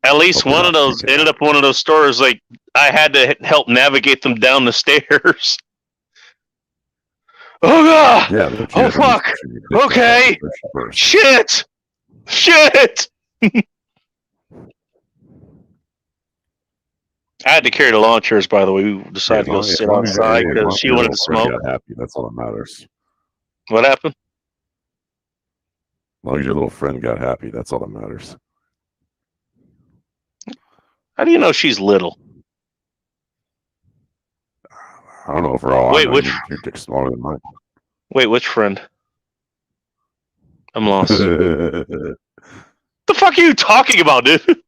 at least Hopefully one of not those too ended up one of those stores. Like I had to help navigate them down the stairs. Oh god! Yeah. but Oh fuck! Okay! Shit! Shit! I had to carry the launchers, by the way. We decided to go sit outside because she wanted to smoke. Got happy. That's all that matters. What happened? As long as your little friend got happy, that's all that matters. How do you know she's little? I don't know if we're all. Wait, which? Your dick's smaller than mine. Wait, which friend? I'm lost. The fuck are you talking about, dude?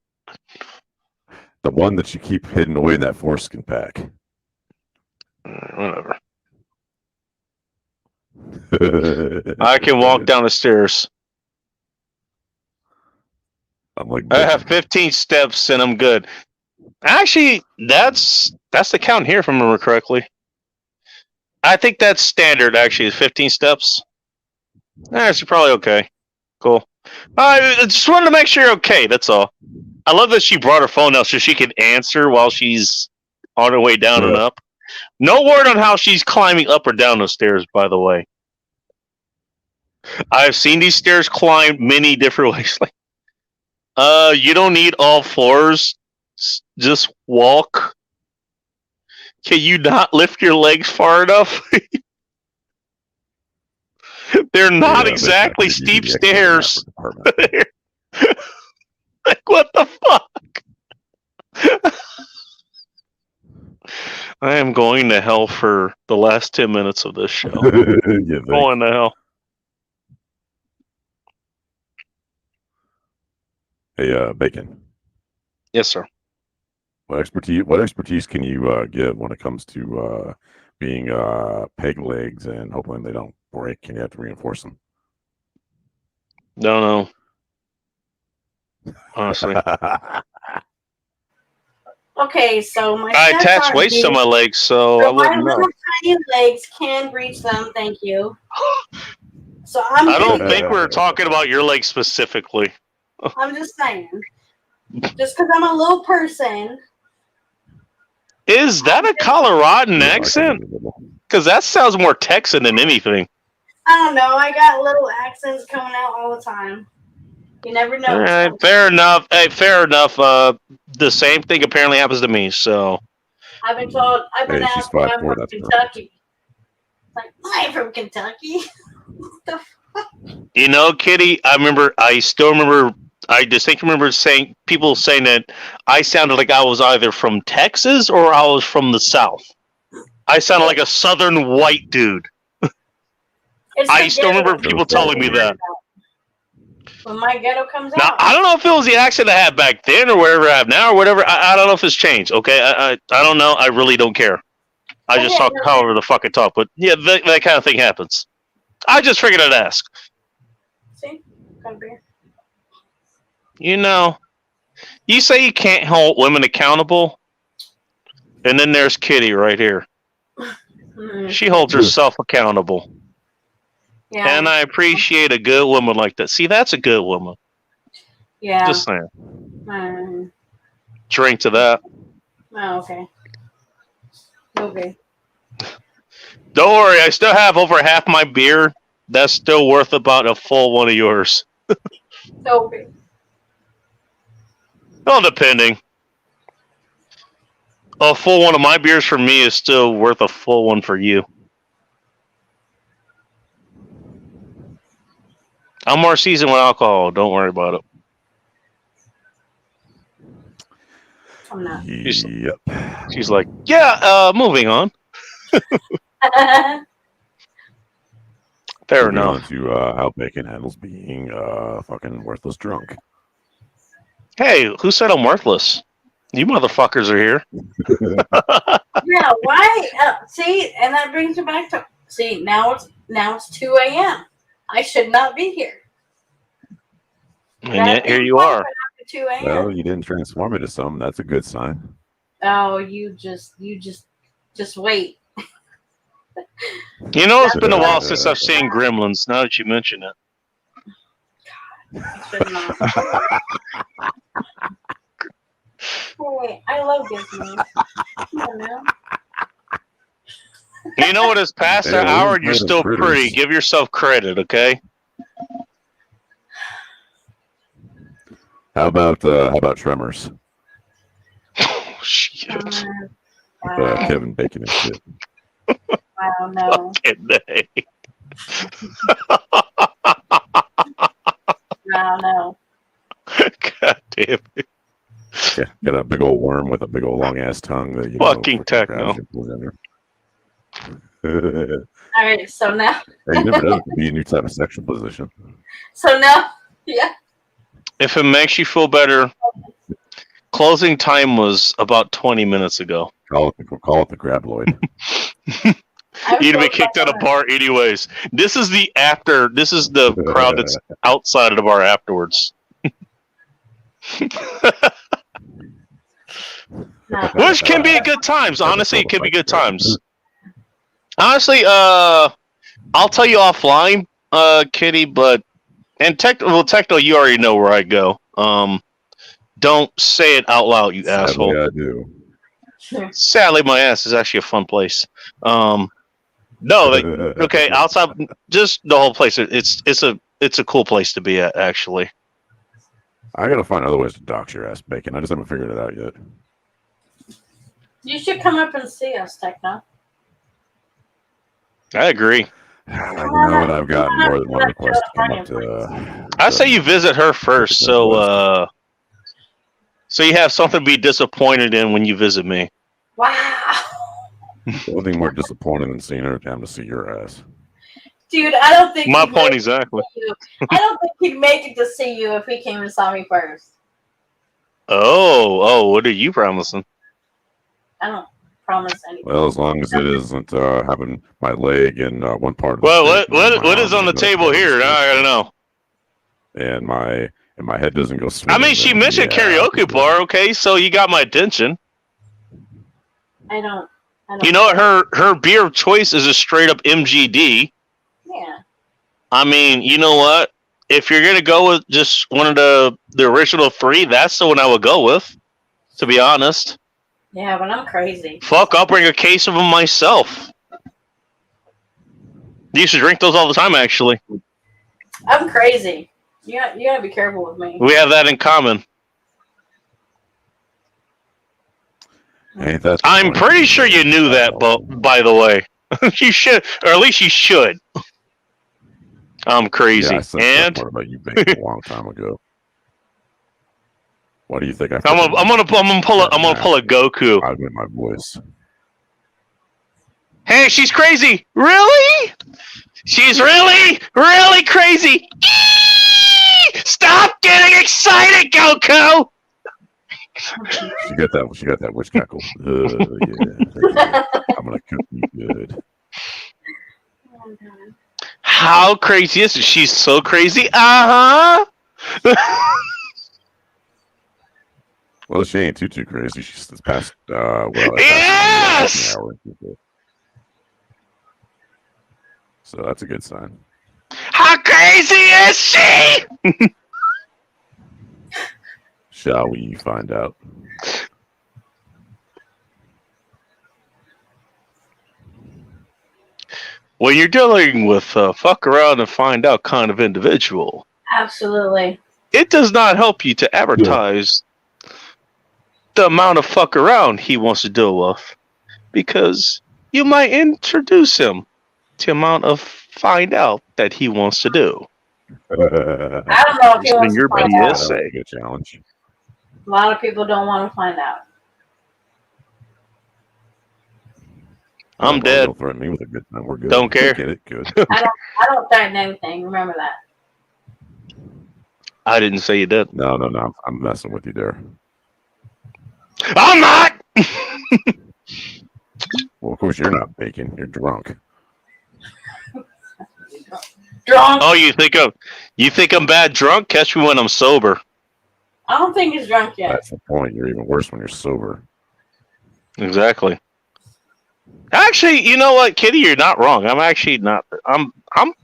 The one that you keep hidden away in that foreskin pack. Whatever. I can walk down the stairs. I'm like, I have 15 steps and I'm good. Actually, that's the count here, if I remember correctly. I think that's standard. Actually, 15 steps. That's probably okay. Cool. I just wanted to make sure you're okay. That's all. I love that she brought her phone out so she could answer while she's on her way down and up. No word on how she's climbing up or down those stairs, by the way. I've seen these stairs climbed many different ways. Like, you don't need all fours. Just walk. Can you not lift your legs far enough? They're not exactly steep stairs. Like, what the fuck? I am going to hell for the last 10 minutes of this show. Going to hell. Hey, Bacon. Yes, sir. What expertise can you give when it comes to being peg legs and hoping they don't break and you have to reinforce them? Don't know. Honestly. Okay, so my I attach steps weights to my legs, so I my wouldn't know. little tiny legs can reach them. Thank you. So I don't think we're talking about your legs specifically. I'm just saying. Just because I'm a little person. Is that a Coloradan accent? Because that sounds more Texan than anything. I don't know. I got little accents coming out all the time. You never know. All right, fair enough. Hey, fair enough. The same thing apparently happens to me. So I've been told. I've been asked if I'm 5'4", from that's Kentucky. Like, I'm from Kentucky. What the fuck? you know, Kitty, I still remember. I distinctly remember people saying that I sounded like I was either from Texas or I was from the South. I sounded like a Southern white dude. I still remember people telling me that. When my ghetto comes Now, out. I don't know if it was the accent I had back then or whatever I have now or whatever. I don't know if it's changed. Okay, I don't know. I really don't care. I just talk however the fuck I talk. But yeah, that kind of thing happens. I just figured I'd ask. See? Come here. You know, you say you can't hold women accountable, and then there's Kitty right here. She holds herself accountable. Yeah. And I appreciate a good woman like that. See, that's a good woman. Yeah. Just saying. Drink to that. Oh, okay. Okay. Don't worry, I still have over half my beer. That's still worth about a full one of yours. Okay. Well, depending. A full one of my beers for me is still worth a full one for you. I'm more seasoned with alcohol. Don't worry about it. I'm not. She's like, yeah, moving on. Fair Moving enough. on to how Bacon handles being fucking worthless drunk. Hey, who said I'm worthless? You motherfuckers are here. Yeah, why? See, and that brings me back to now it's 2 a.m. I should not be here. And yet here you are. 2 a.m. Well, you didn't transform into something. That's a good sign. Oh, you just wait. You know, it's been a while since I've seen Gremlins. Now that you mention it. Hey, I love Disney. You know. You know what? It's past an hour and you're still pretty. Give yourself credit, okay? How about Tremors? Oh, shit. Kevin Bacon and shit. I don't know. Today. I don't know. God damn it. Yeah, got a big old worm with a big old long ass tongue that you Fucking techno. All right, so now. Hey, you never know. It could be a new type of sexual position. So now, yeah. If it makes you feel better, closing time was about 20 minutes ago. Call it the grabloid. You'd be kicked out of bar anyways. This is the after. This is the crowd that's outside of the bar afterwards. Which can be good times. Honestly, it can be good times. Honestly, I'll tell you offline, Kitty. But Techno, you already know where I go. Don't say it out loud, you asshole. I do. Sadly, my ass is actually a fun place. No, like, okay, outside, just the whole place. It's a cool place to be at, actually. I gotta find other ways to dox your ass, Bacon. I just haven't figured it out yet. You should come up and see us, Techno. I agree. You know what? I've gotten more than one request to come up to. I say you visit her first, so you have something to be disappointed in when you visit me. Wow. Nothing more disappointing than seeing her time to see your ass. Dude, I don't think my point exactly. I don't think he'd make it to see you if he came and saw me first. Oh, what are you promising? I don't promise anything. Well, as long as it isn't having my leg in one part of the well, what is on the table here? Now I gotta know. And my head doesn't go swimming. I mean, she mentioned karaoke bar. Okay, so you got my attention. I don't. You know what? Her beer of choice is a straight up MGD. Yeah. I mean, you know what? If you're gonna go with just one of the original three, that's the one I would go with. To be honest. Yeah, but I'm crazy. Fuck, I'll bring a case of them myself. I used to drink those all the time, actually. I'm crazy. You gotta be careful with me. We have that in common. I'm pretty sure you knew that, but by the way, you should, or at least you should. I'm crazy. Yeah, I said that part about you Bacon a long time ago. What do you think? I'm gonna pull a Goku. I with my voice. Hey, she's crazy. Really? She's really crazy. Eee! Stop getting excited, Goku. She got that witch cackle. Yeah. I'm gonna cook you good. How crazy is it? She's so crazy. Uh-huh. Well, she ain't too crazy. She's past yes! So that's a good sign. How crazy is she? Shall we find out? When you're dealing with fuck around and find out kind of individual, Absolutely. it does not help you to advertise the amount of fuck around he wants to deal with, because you might introduce him to the amount of find out that he wants to do. I don't know if he wants to find out. That's a good challenge. A lot of people don't want to find out. I'm dead. Don't threaten me with a good time. We're good. Don't care. Get it good. I don't threaten anything. Remember that. I didn't say you did. No. I'm messing with you there. I'm not. Well, of course you're not Bacon. You're drunk. Drunk. Oh, you think I'm bad drunk? Catch me when I'm sober. I don't think he's drunk yet. That's the point. You're even worse when you're sober. Exactly. Actually, you know what, Kitty, you're not wrong. I'm actually not. I'm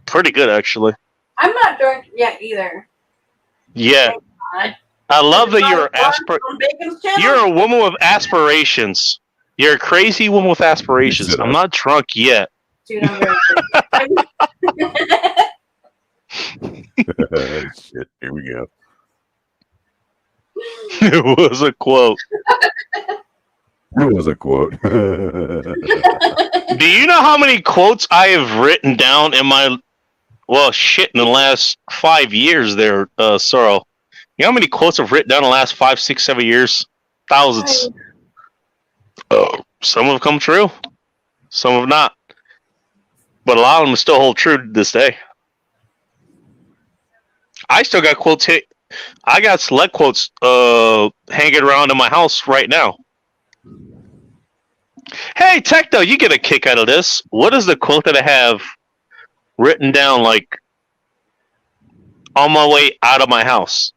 pretty good actually. I'm not drunk yet either. Yeah. I love that you're a woman with aspirations. You're a crazy woman with aspirations. I'm not drunk yet. Dude, I'm very Shit, here we go. It was a quote. It was a quote. Do you know how many quotes I have written down in my in the last 5 years there, Sorrow? You know how many quotes I've written down in the last 5, 6, 7 years? Thousands. Some have come true. Some have not. But a lot of them still hold true to this day. I still got quotes hit. I got select quotes hanging around in my house right now. Hey, Techno, you get a kick out of this. What is the quote that I have written down, like, on my way out of my house?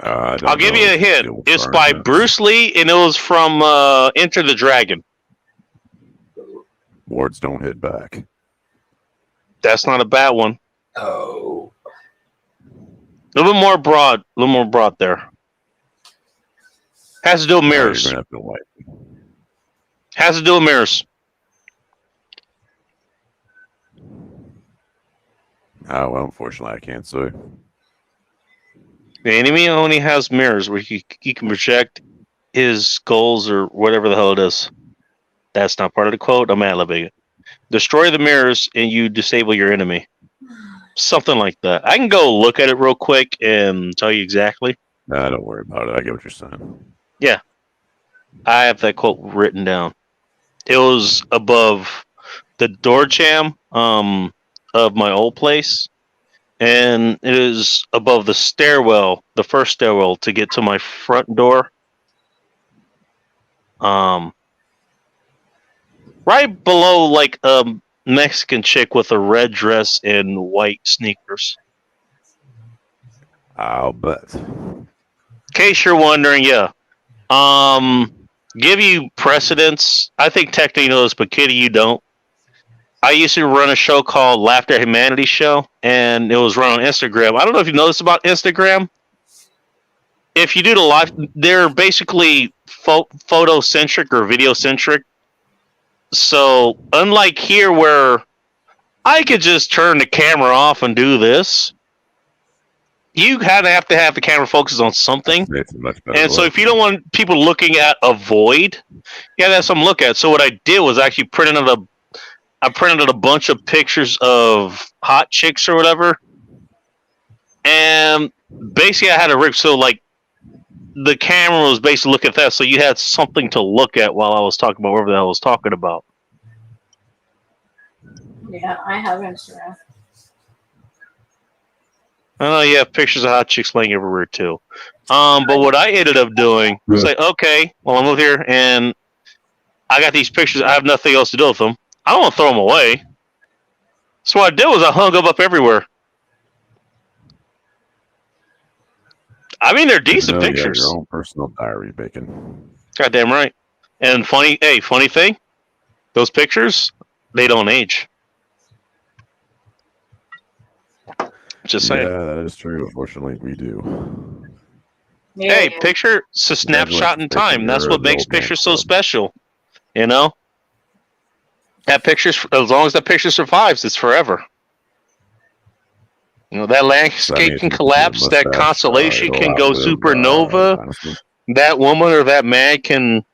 I'll give you a hint. It's by Bruce Lee, and it was from Enter the Dragon. Words don't hit back. That's not a bad one. Oh. A little bit more broad. A little more broad there. Has to do with mirrors. Has to do with mirrors. Oh, well, unfortunately, I can't say. The enemy only has mirrors where he can project his goals or whatever the hell it is. That's not part of the quote. I'm ad-libbing it. Destroy the mirrors and you disable your enemy. Something like that. I can go look at it real quick and tell you exactly. Nah, don't worry about it. I get what you're saying. Yeah. I have that quote written down. It was above the door jamb of my old place. And it is above the stairwell, the first stairwell to get to my front door. Right below, like, a Mexican chick with a red dress and white sneakers. I'll bet. In case you're wondering, yeah. Give you precedence. I think Techno knows, but Kitty, you don't. I used to run a show called Laughter Humanity Show, and it was run on Instagram. I don't know if you know this about Instagram. If you do the live, they're basically photo-centric or video-centric. So, unlike here where I could just turn the camera off and do this, you have to have the camera focus on something. And so if you don't want people looking at a void, you have to have something to look at. So what I did was actually printed out a bunch of pictures of hot chicks or whatever. And basically I had a rig, so like the camera was basically looking at that, so you had something to look at while I was talking about whatever the hell I was talking about. Yeah, I have Instagram. Oh, you have pictures of hot chicks laying everywhere too. But what I ended up doing was like, okay, well I'm over here and I got these pictures. I have nothing else to do with them. I don't want to throw them away. So what I did was I hung them up everywhere. I mean, they're decent pictures. Your own personal diary, Bacon. Goddamn right. And funny thing, those pictures, they don't age. Just saying. Yeah, that is true. Unfortunately, we do. Hey, picture, it's a snapshot in time. That's what makes pictures so special. You know? That picture's, as long as that picture survives, it's forever. You know, that landscape can collapse, that constellation can go supernova, that woman or that man can,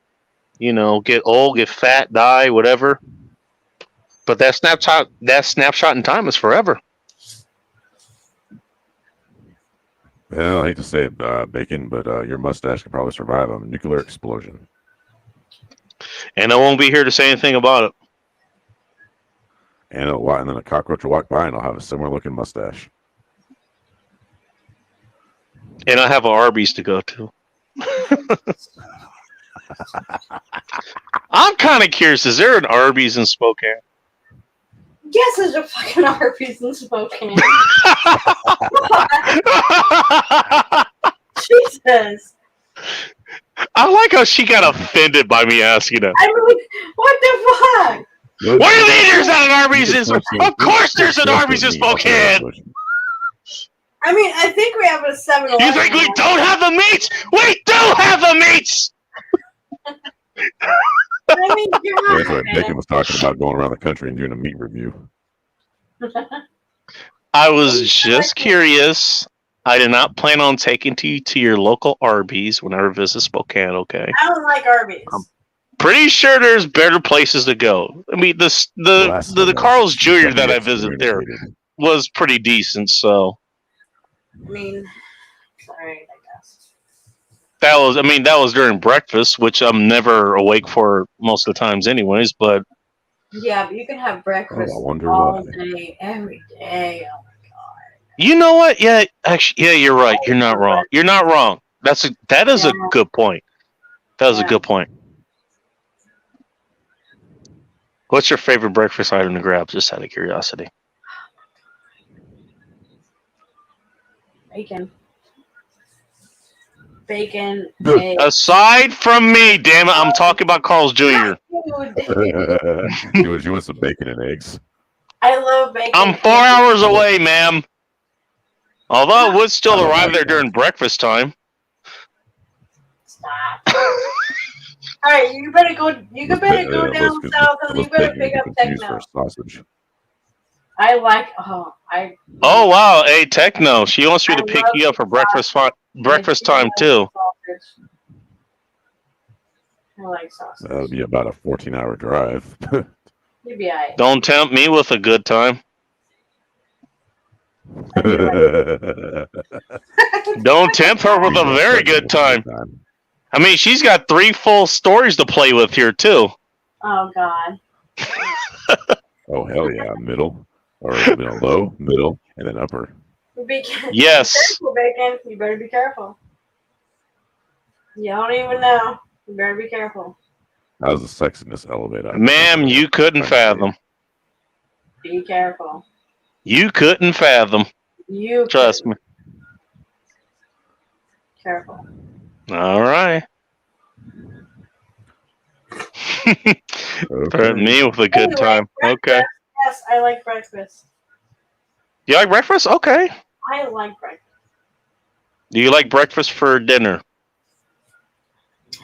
you know, get old, get fat, die, whatever. But that snapshot in time is forever. Well, I hate to say it, Bacon, but your mustache could probably survive a nuclear explosion. And I won't be here to say anything about it. And then a cockroach will walk by and I'll have a similar looking mustache. And I have an Arby's to go to. I'm kind of curious. Is there an Arby's in Spokane? Yes, there's a fucking Arby's in Spokane. Jesus. I like how she got offended by me asking her. I mean, what the fuck? What do you mean there's not an Arby's in Spokane? Of course there's an Arby's in Spokane! I mean, I think we have a 7-Eleven. You think we don't have the meats? We do have the meats! I mean, That's what Bacon was talking about, going around the country and doing a meat review. I was just curious. I did not plan on taking you to your local Arby's whenever I visit Spokane, okay? I don't like Arby's. Pretty sure there's better places to go. I mean, the Carl's Jr. that I visited there was pretty decent, so. I mean, sorry, I guess. That was during breakfast, which I'm never awake for most of the times anyways, but. Yeah, but you can have breakfast all day, every day. Oh my god. You know what? Yeah, actually, yeah, you're right. You're not wrong. You're not wrong. That is a good point. That is a good point. What's your favorite breakfast item to grab? Just out of curiosity. Bacon. Bacon. Aside from me, damn it, I'm talking about Carl's Jr. You want some bacon and eggs? I love bacon. I'm 4 hours away, ma'am. Although I would still arrive there during breakfast time. Stop. All right, you better go. You better go down south, and you better pick up Techno. Sausage. I like. Oh wow, hey Techno, she wants me to pick you up for breakfast time too. I like sausage. That'll be about a 14-hour drive. You'd be alright. Don't tempt me with a good time. Don't tempt her with a very good time. I mean, she's got 3 full stories to play with here too. Oh God. Oh hell yeah, middle or low, middle, and then upper. Yes. Be careful, Bacon. You better be careful. You don't even know. You better be careful. How's the sexiness elevate? Ma'am, you couldn't fathom. Be careful. You couldn't fathom. You trust me. Careful. All right. Threaten me with a good time. Okay. Yes, I like breakfast. You like breakfast? Okay. I like breakfast. Do you like breakfast for dinner?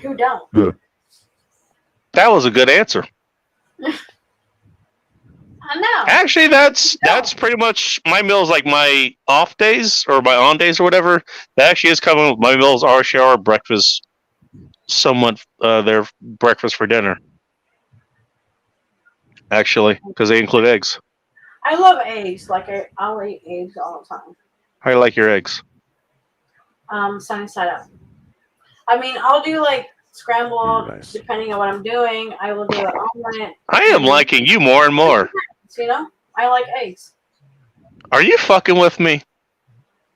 Who don't? That was a good answer. I know. Actually, that's pretty much my meals. Like my off days or my on days or whatever. That actually is coming. My meals are shower breakfast, somewhat their breakfast for dinner. Actually, because they include eggs. I love eggs. Like I'll eat eggs all the time. How do you like your eggs? Sunny side up. I mean, I'll do like scrambled, depending on what I'm doing. I will do an omelet. I am liking you more and more. You know, I like eggs. Are you fucking with me?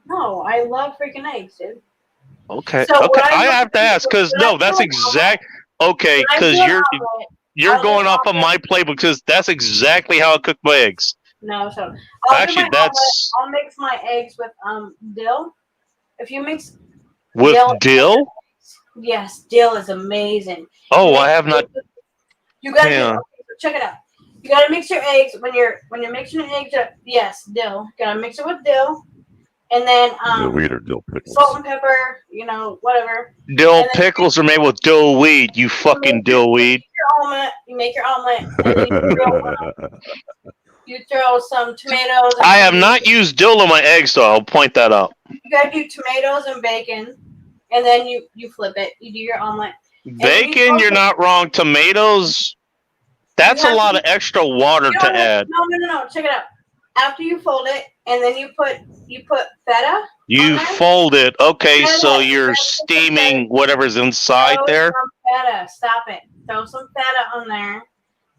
No, I love freaking eggs, dude. Okay. So okay. I have to ask because no, that's exact. Okay, because you're going off of my playbook because that's exactly how I cook my eggs. No, so actually that's. I'll mix my eggs with dill. If you mix with dill. Yes, dill is amazing. Oh, I have not. You gotta check it out. You gotta mix your eggs when you're mixing your eggs up. Yes, dill. You gotta mix it with dill, and then dill weed or dill pickles. Salt and pepper. You know, whatever. Dill pickles are made with dill weed. You fucking dill weed. You make your omelet. And you throw some tomatoes. I have not used dill on my eggs, though. I'll point that out. You gotta do tomatoes and bacon, and then you flip it. You do your omelet. Bacon, you're not wrong. Tomatoes, that's a lot of extra water to add. No. Check it out. After you fold it, and then you put feta. You fold it. Okay, so you're steaming whatever's inside there. Feta. Stop it. Throw some feta on there,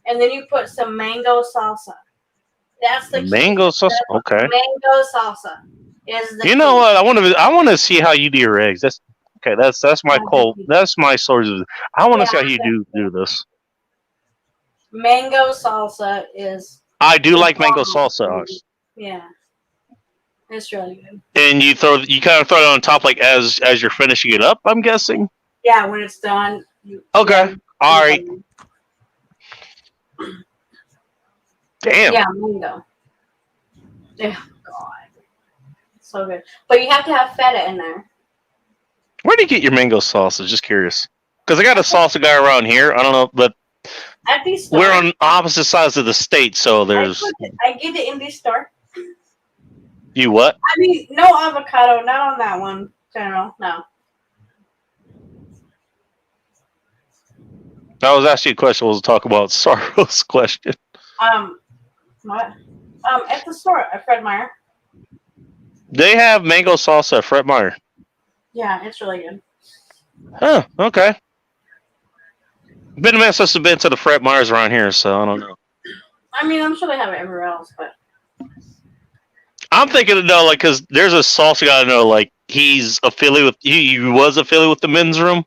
and then you put some mango salsa. That's the mango salsa. Okay. Mango salsa is the. You know what? I want to see how you do your eggs. That's okay. That's my cold. That's my source of. I want to see how you do this. Mango salsa is. I do like mango salsa. Yeah, it's really good. And you kind of throw it on top like as you're finishing it up, I'm guessing. Yeah, when it's done. Okay. All right. Damn. Yeah, mango. Yeah, God, so good. But you have to have feta in there. Where do you get your mango salsa? Just curious. Because I got a salsa guy around here. I don't know, but At the store. we're on opposite sides of the state, so there's. I get it in the store. You what? I mean, no avocado, not on that one. General, no. I was asking you a question. We'll talk about Sorrow's question. What? At the store at Fred Meyer. They have mango salsa at Fred Meyer. Yeah, it's really good. Huh, okay. Been a minute since I've been to the Fred Meyers around here, so I don't know. I mean, I'm sure they have it everywhere else, but I'm thinking, no, like, because there's a salsa guy I know, like, he's affiliated with, he was affiliated with the men's room.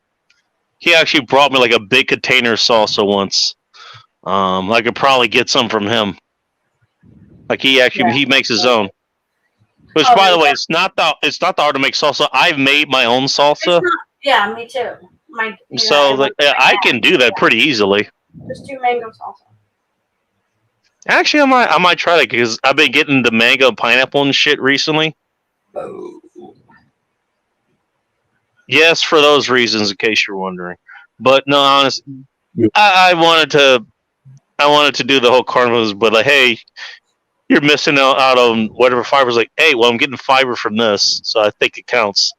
He actually brought me, like, a big container of salsa once. I could probably get some from him. Like, he makes his own. Which, by the way, it's not that hard to make salsa. I've made my own salsa. yeah, me too. I can do that pretty easily. Just do mango salsa. Actually, I might try that because I've been getting the mango pineapple and shit recently. Yes, for those reasons, in case you're wondering. But no, honestly, I wanted to do the whole carnivals, but like, hey, you're missing out on whatever fiber's like. Hey, well, I'm getting fiber from this, so I think it counts.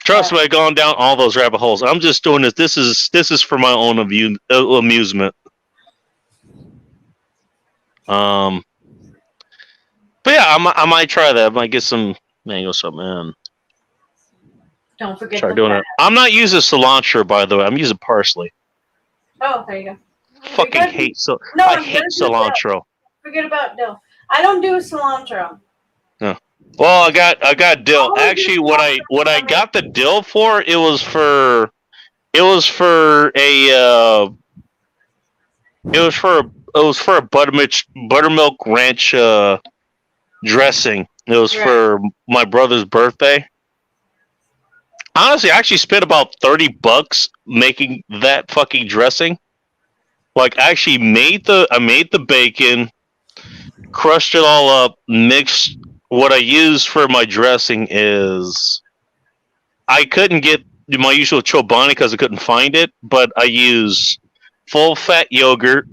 Trust me, I've gone down all those rabbit holes. I'm just doing this. This is for my own amusement. But yeah, I might try that. I might get some mango something in. Don't forget. Start doing it. I'm not using cilantro, by the way. I'm using parsley. Oh, there you go. Fucking hate I hate cilantro. Forget about dill. I don't do cilantro. No. Well, I got dill. Actually, what I got the dill for, it was for a buttermilk ranch dressing. It was for my brother's birthday. Honestly, I actually spent about $30 making that fucking dressing. Like, I actually made the bacon, crushed it all up, mixed. What I use for my dressing is, I couldn't get my usual Chobani because I couldn't find it, but I use full fat yogurt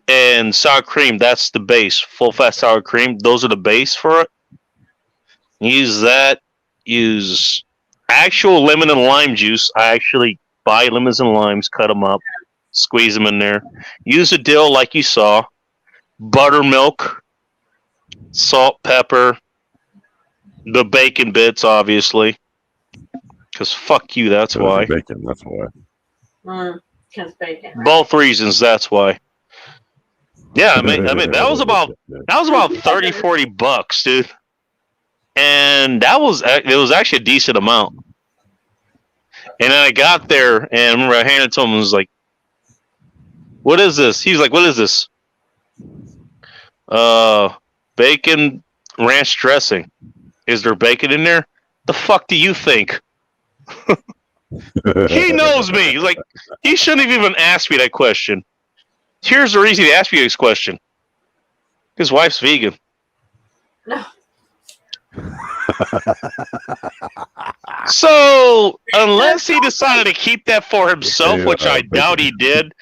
and sour cream. That's the base. Full fat sour cream. Those are the base for it. Use that. Use actual lemon and lime juice. I actually buy lemons and limes, cut them up, squeeze them in there. Use a dill like you saw. Buttermilk. Salt, pepper, the bacon bits, obviously. Because fuck you, that's why. Bacon, that's why. Because bacon. Right? Both reasons, that's why. Yeah, I mean, that was about $30-$40, dude. And it was actually a decent amount. And then I got there, and I remember I handed it to him and was like, "What is this?" He's like, "What is this?" Bacon ranch dressing. Is there bacon in there? The fuck do you think? He knows me. He's like, he shouldn't have even asked me that question. Here's the reason he asked me this question. His wife's vegan. No. So, unless he decided to keep that for himself, which I doubt he did,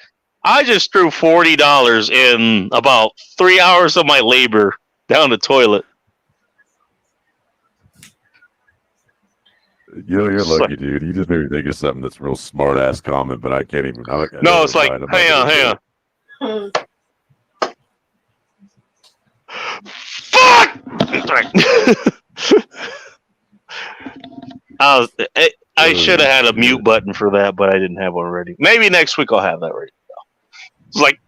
I just threw $40 in about 3 hours of my labor down the toilet. You're lucky, dude. You just made me think of something that's a real smart ass comment, but I can't even. No, it's like, hang on. Fuck! I should have had a mute button for that, but I didn't have one ready. Maybe next week I'll have that ready. It's like,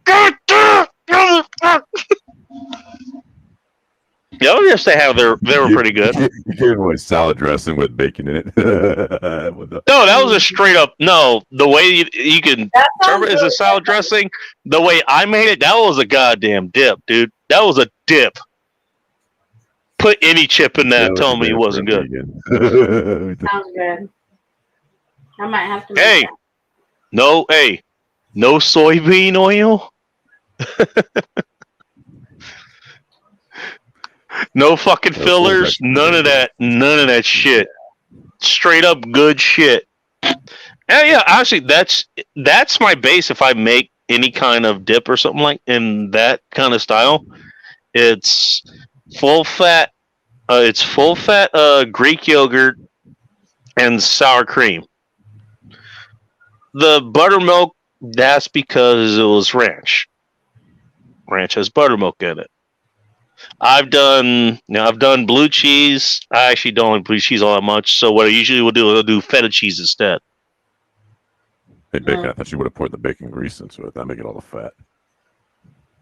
Yeah, yes, they have. They were pretty good. You gave away salad dressing with bacon in it. No, that was a straight up. No, the way you can serve it as a salad dressing, the way I made it, that was a goddamn dip, dude. That was a dip. Put any chip in that. Tell me it wasn't good. Sounds good. I might have to make Hey, that. no soybean oil. No fucking fillers. None of that shit. Straight up good shit. And yeah, actually, that's my base. If I make any kind of dip or something like in that kind of style, it's full fat. It's full fat Greek yogurt and sour cream. The buttermilk, that's because it was ranch. Ranch has buttermilk in it. I've done blue cheese. I actually don't like blue cheese all that much. So what I usually will do is I'll do feta cheese instead. Hey, bacon, I thought you would have poured the bacon grease into it. That make it all the fat.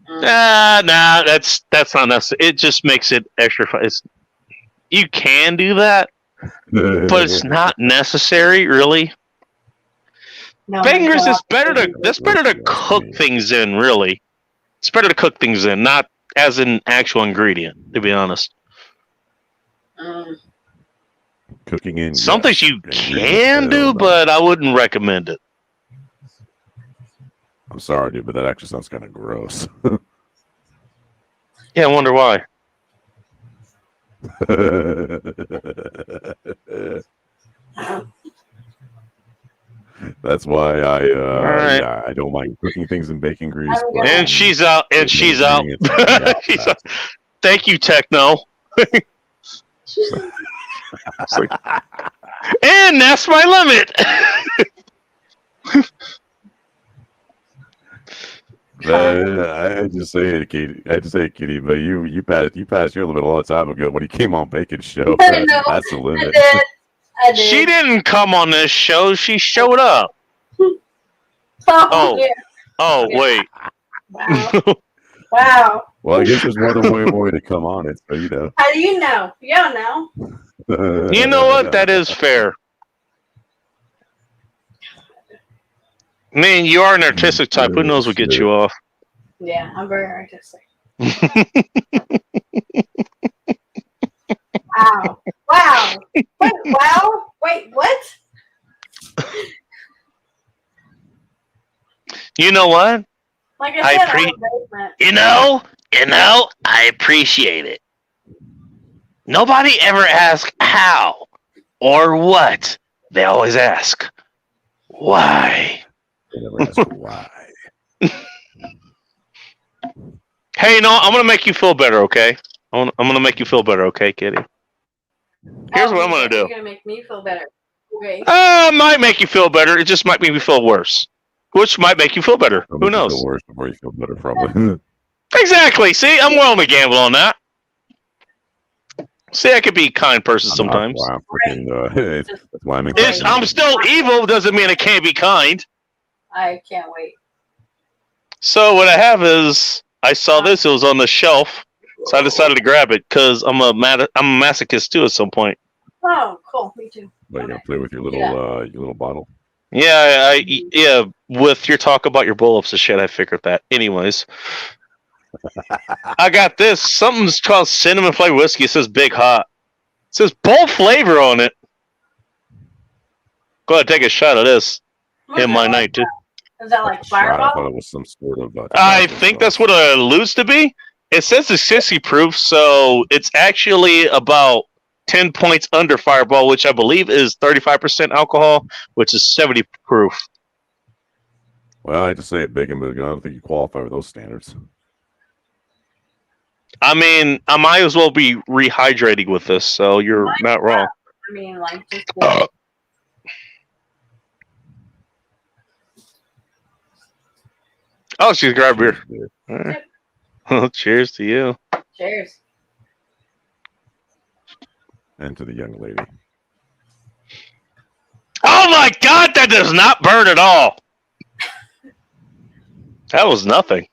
Nah, that's not necessary. It just makes it extra fun. You can do that, but it's not necessary, really. No, Bacon grease is better to cook things in, really. It's better to cook things in, not as an actual ingredient, to be honest. Cooking in Some things you can do, but I wouldn't recommend it. I'm sorry, dude, but that actually sounds kind of gross. Yeah, I wonder why. That's why right. yeah, I don't mind cooking things in bacon grease. But, And she's out. And she's out. She's out. Thank you, Techno. Like, and that's my limit. I just say it, Kitty. But you passed your limit a long time ago when he came on Bacon Show. I know. That's the limit. I did. She didn't come on this show. She showed up. Oh, yeah. Oh, wait. Wow. Wow. Well, I guess there's more than one way to come on it, so you know. How do you know? You don't know. You know what? That is fair. I mean, you are an artistic type. Who knows what gets you off? Yeah, I'm very artistic. Wow. Wow. Wait, wow. Wait, what? You know what? Like I said, I'm a basement. You know, I appreciate it. Nobody ever asks how or what. They always ask why. They never ask why. Hey, I'm gonna make you feel better, okay? I'm gonna make you feel better, okay, Kitty? Here's what I'm gonna do. You're gonna make me feel better. Okay. Might make you feel better. It just might make me feel worse. Which might make you feel better. Who knows? Feel worse before you feel better, probably. Exactly. See, I'm willing to gamble on that. See, I could be a kind person sometimes. That's why I'm still evil. Doesn't mean I can't be kind. I can't wait. So what I have is, I saw this. It was on the shelf, so I decided to grab it because I'm a masochist too. At some point. Oh, cool. Me too. But you gonna play with your little bottle? Yeah, yeah. With your talk about your bull-ups and shit, I figured that. Anyways, I got this. Something's called cinnamon flavored whiskey. It says Big Hot. It says bold flavor on it. Go ahead, take a shot of this. In my night too. Is that like I Fireball? thought it was some sort of. I think that's what it alludes to be. It says it's 60 proof, so it's actually about 10 points under Fireball, which I believe is 35% alcohol, which is 70 proof. Well, I hate to say it, Bacon, but I don't think you qualify with those standards. I mean, I might as well be rehydrating with this, so you're not wrong. I mean, like just. Oh, she's grabbed beer. All right. Well, cheers to you. Cheers. And to the young lady. Oh my God, that does not burn at all. That was nothing.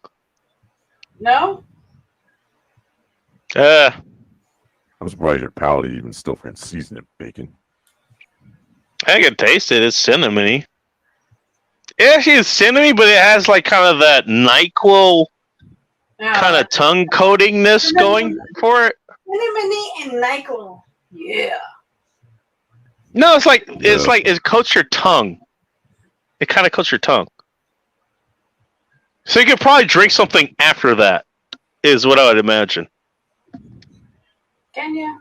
No? I'm surprised your palate even still can season it bacon. I can taste it. It's cinnamony. It actually is cinnamony, but it has like kind of that NyQuil kind of tongue coatingness going for it. Cinnamony and NyQuil. Yeah. No, it's like it coats your tongue. It kind of coats your tongue. So you could probably drink something after that, is what I would imagine. Can you?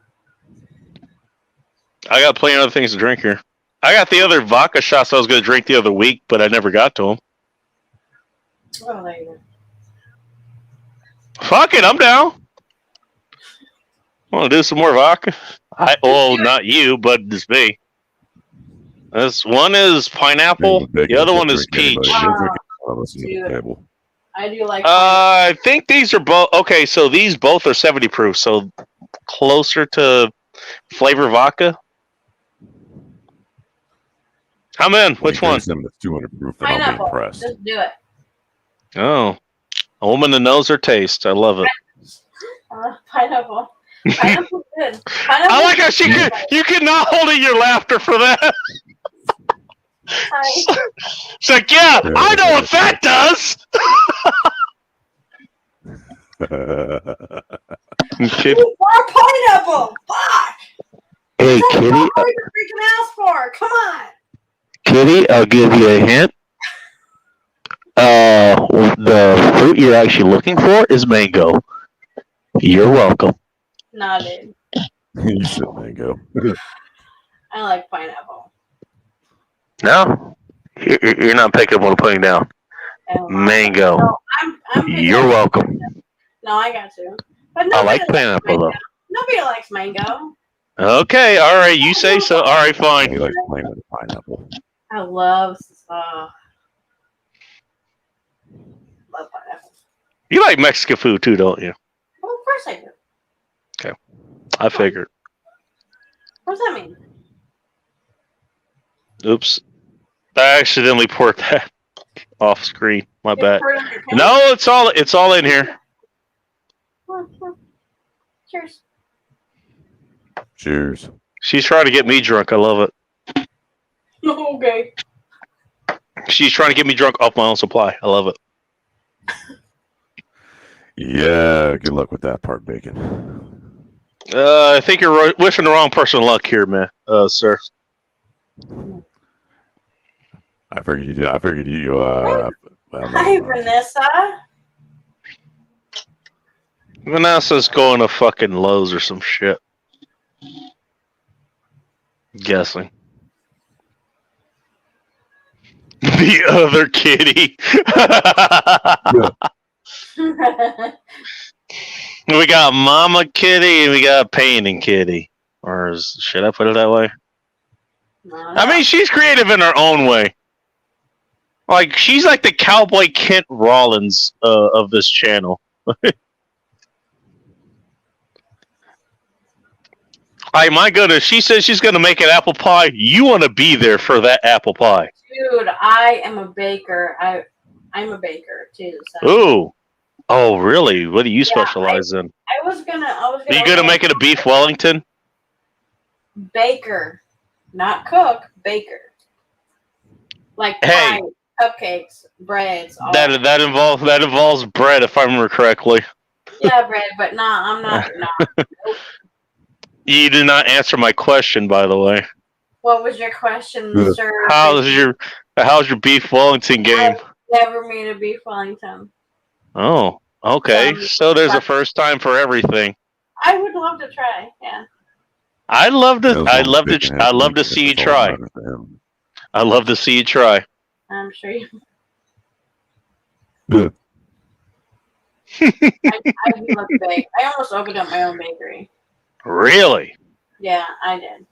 I got plenty of other things to drink here. I got the other vodka shots I was going to drink the other week, but I never got to them. Oh, there you go. Fuck it, I'm down. Want to do some more vodka? Not you, but just me. This one is pineapple. The other one is peach. Dude, I do like. I think these are both okay. So these both are 70 proof, so closer to flavor vodka. I'm in. Which one? That's 200 proof, and I'll be Pineapple. impressed. Just do it. Oh, a woman that knows her taste. I love it. Pineapple. Pineapple's good. I like how you cannot hold in your laughter for that. It's like, yeah, I know what that does. More pineapple. Fuck. Hey, That's Kitty. what you freaking asked for. Come on. Kitty, I'll give you a hint. The fruit you're actually looking for is mango. You're welcome. Nah, dude. You said mango. I like pineapple. No, you're not picking up what I'm putting down. Mango. No, I'm You're welcome. No, I got to. But I like nobody likes pineapple mango. though. Nobody likes mango. Okay, all right. You say so. All right, fine. He likes plain with pineapple. I love pineapple. You like Mexican food too, don't you? Well, of course I do. Okay, I figured. What does that mean? Oops, I accidentally poured that off screen. My bad. poured it on your pen? No, it's all in here. Cheers. Cheers. She's trying to get me drunk. I love it. Okay. She's trying to get me drunk off my own supply. I love it. Yeah, good luck with that part, bacon. I think you're wishing the wrong person luck here, man, sir. I figured you did. I figured you. Well, Hi, Vanessa. Vanessa's going to fucking Lowe's or some shit. Guessing. The other kitty. We got Mama Kitty and we got Painting Kitty. Or should I put it that way? I mean, she's creative in her own way. Like, she's like the Cowboy Kent Rollins of this channel. My goodness, she says she's going to make an apple pie. You want to be there for that apple pie. Dude, I am a baker. I'm a baker too. So. Ooh. Oh, really? What do you specialize in? I was gonna. Are you going to make it a beef Wellington? Baker, not cook. Baker. Like Hey. pie, cupcakes, breads. All That involves bread, if I remember correctly. Yeah, bread, but nah, I'm not. Nah. You did not answer my question, by the way. What was your question, sir? How's your beef Wellington game? I've never made a beef Wellington. Oh, okay. So there's a first time for everything. I would love to try. Yeah. I'd love to see you try. I'd love to see you try. I'm sure you. Yeah. I do love to bake. I almost opened up my own bakery. Really? Yeah, I did.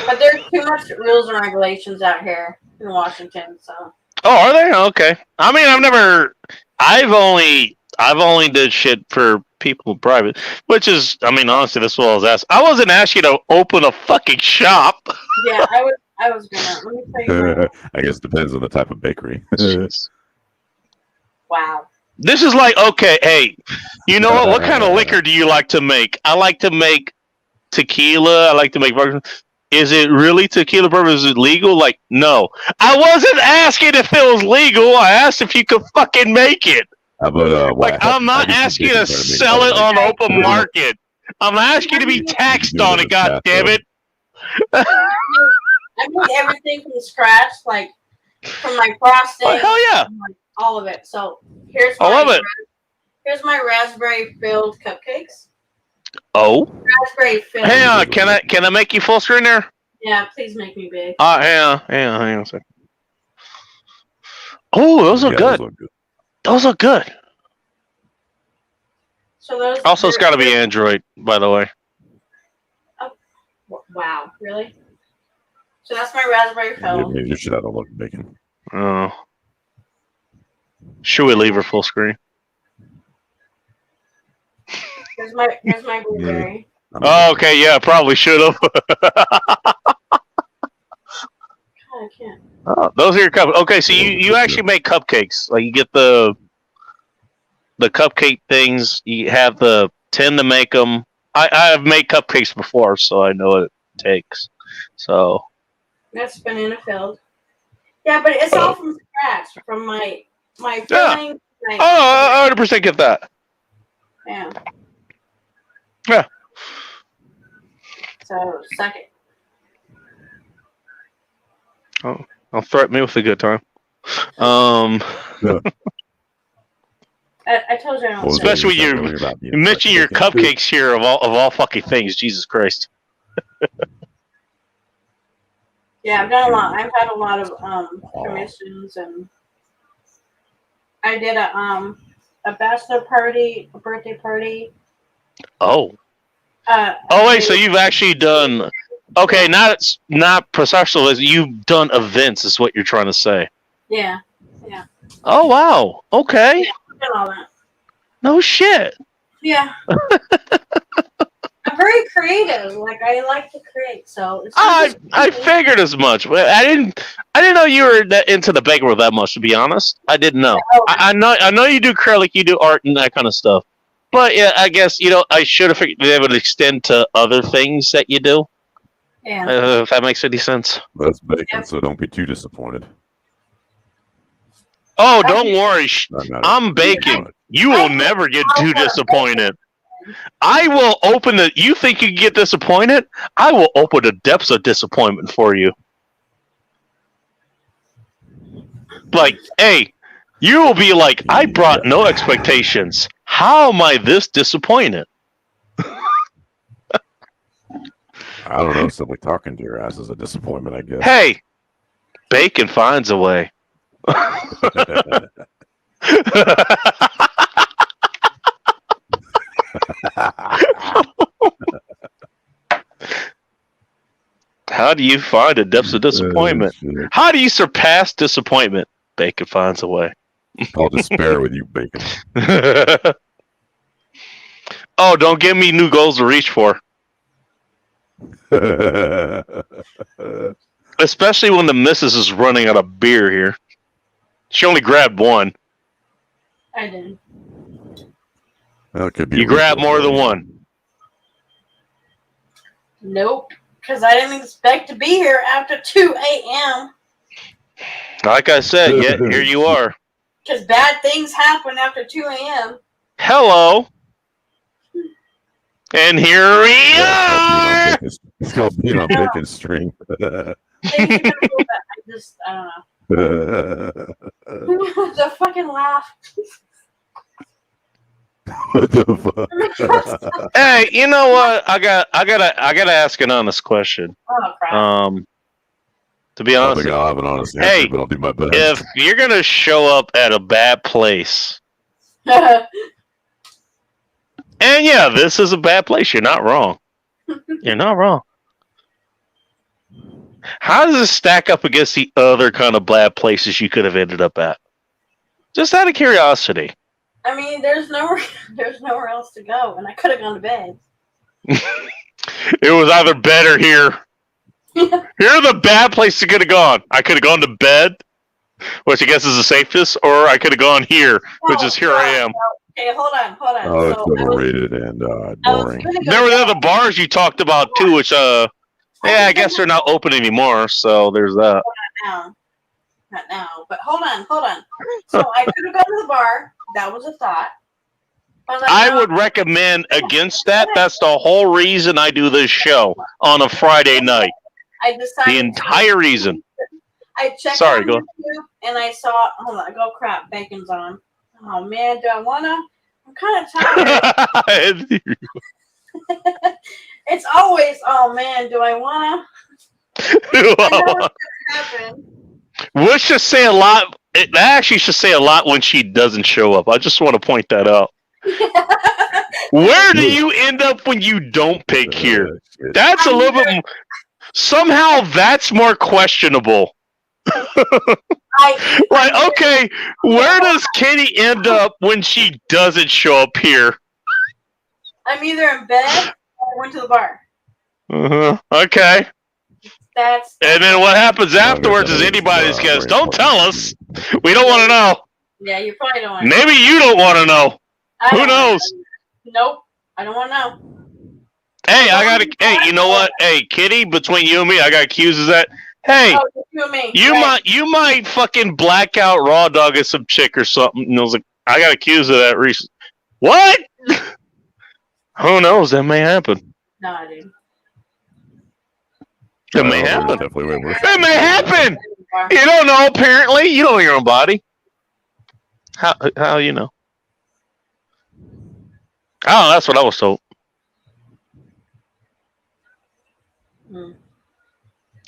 But there's too much rules and regulations out here in Washington, so. Oh, are they? Okay. I mean, I've only did shit for people private, which is, I mean, honestly, that's what I was asking. I wasn't asking you to open a fucking shop. Yeah, I was gonna. Let me tell you. I guess it depends on the type of bakery. Wow. This is like, okay, hey, you know what? What kind of liquor do you like to make? I like to make tequila. I like to make bourbon. Is it really tequila bourbon? Is it legal? Like, no. I wasn't asking if it was legal. I asked if you could fucking make it. How about, Like, I'm not asking you to sell it on the open market. I'm asking you to be taxed on it, god damn it. I made everything from scratch, like from my frosting. Oh, hell yeah. Like, all of it. So here's I love it. Here's my raspberry filled cupcakes. Oh. Raspberry filled. Hang on, can I make you full screen there? Yeah, please make me big. Hang on a second. Oh, those are good. Those are good. So those. Also, it's got to be Android, by the way. Oh, wow, really? So that's my raspberry filled. You should have a look bacon. Oh. Should we leave her full screen? Here's my blueberry. Oh, okay, yeah, probably should have. God, I can't. Oh, those are your cups. Okay, so you actually make cupcakes. Like you get the cupcake things. You have the tin to make them. I've made cupcakes before, so I know what it takes. So That's banana filled. Yeah, but it's all from scratch. From my filling. Yeah. Oh, I 100% get that. Yeah. Yeah. So second. Oh, don't threaten me with a good time. I told you I don't. Especially when you mention your cupcakes here of all fucking things. Jesus Christ. Yeah, I've done a lot. I've had a lot of commissions, and I did a bachelor party, a birthday party. Oh. Wait, so you've actually done okay, not professional, you've done events is what you're trying to say. Yeah. Oh wow. Okay. Yeah, I've done all that. No shit. Yeah. I'm very creative. Like I like to create, so it's I figured as much, but I didn't know you were that into the baking world that much. To be honest, I didn't know. I know you do acrylic, you do art and that kind of stuff. But yeah, I guess I should have figured they would extend to other things that you do. Yeah. If that makes any sense. That's bacon, so don't be too disappointed. Oh, don't worry. I'm baking. You will never get too disappointed. I will open the. You think you get disappointed? I will open the depths of disappointment for you. Like, hey, you will be like, I brought no expectations. How am I this disappointed? I don't know. Simply talking to your ass is a disappointment, I guess. Hey, bacon finds a way. How do you find the depths of disappointment? How do you surpass disappointment? Bacon finds a way. I'll despair with you, bacon. Oh, don't give me new goals to reach for. Especially when the missus is running out of beer here. She only grabbed one. I did. Well, it could be you grabbed more than one. Nope, because I didn't expect to be here after 2 a.m. Like I said, yeah, here you are. Because bad things happen after 2 a.m. Hello. And here we are. It's called being on bacon string. I don't know. The fucking laugh. What the fuck? Hey, you know what? I gotta ask an honest question. Oh crap. To be honest, I'll have an honest answer, hey, but I'll do my best. if you're gonna show up at a bad place, and yeah, this is a bad place, you're not wrong. You're not wrong. How does this stack up against the other kind of bad places you could have ended up at? Just out of curiosity. I mean, there's nowhere else to go, and I could have gone to bed. It was either bed or here. Here are the bad places you could have gone. I could have gone to bed, which I guess is the safest, or I could have gone here, which is here I am. Okay, hold on. Oh, it's So, I was- overrated and I was boring. gonna go There were the back. other bars you talked about too, which yeah, I guess they're not open anymore. So there's that. Not now, but hold on. So I could have gone to the bar. That was a thought. But like, I no, would recommend against that. That's the whole reason I do this show on a Friday night. I decided The entire reason. I checked Sorry, on go. YouTube and I saw. Hold on. Go crap. Bacon's on. Oh man, do I wanna? I'm kind of tired. It's always. Oh man, do I wanna? I know what's gonna happen. Which should say a lot. It actually should say a lot when she doesn't show up. I just want to point that out. Where do you end up when you don't pick here? That's a little bit. Somehow that's more questionable. Like, okay, where does Kitty end up when she doesn't show up here? I'm either in bed or I went to the bar. Okay. That's. And then what happens afterwards is anybody's guess. Don't tell us. We don't want to know. Yeah, you probably don't want. Maybe you don't want to know. Who knows? Nope, I don't want to know. Hey, I got to. Hey, you know what? Hey, Kitty, between you and me, I got accused of that. Hey, Oh, just you and me. you Right. might fucking black out raw dog at some chick or something. And I was like, I got accused of that recently. What? Who knows? That may happen. No, dude. It may happen. Definitely way worse. It may happen. You don't know. Apparently, you don't know your own body. How you know? Oh, that's what I was told.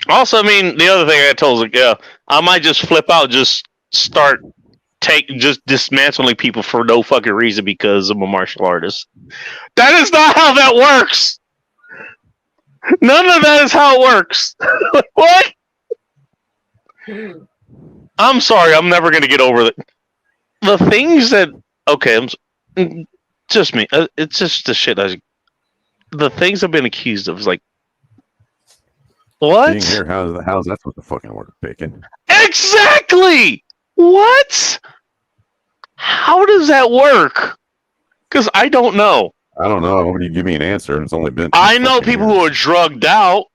Also, I mean, the other thing I told was like, yeah, I might just flip out, just start just dismantling people for no fucking reason because I'm a martial artist. That is not how that works. None of that is how it works. What? I'm sorry, I'm never gonna get over it. The things that just me. It's just the shit. The things I've been accused of is like, what? Being here, how's that supposed to fucking work, Bacon? Exactly. What? How does that work? Because I don't know. I don't know. When you give me an answer, and it's only been. I know people who are drugged out.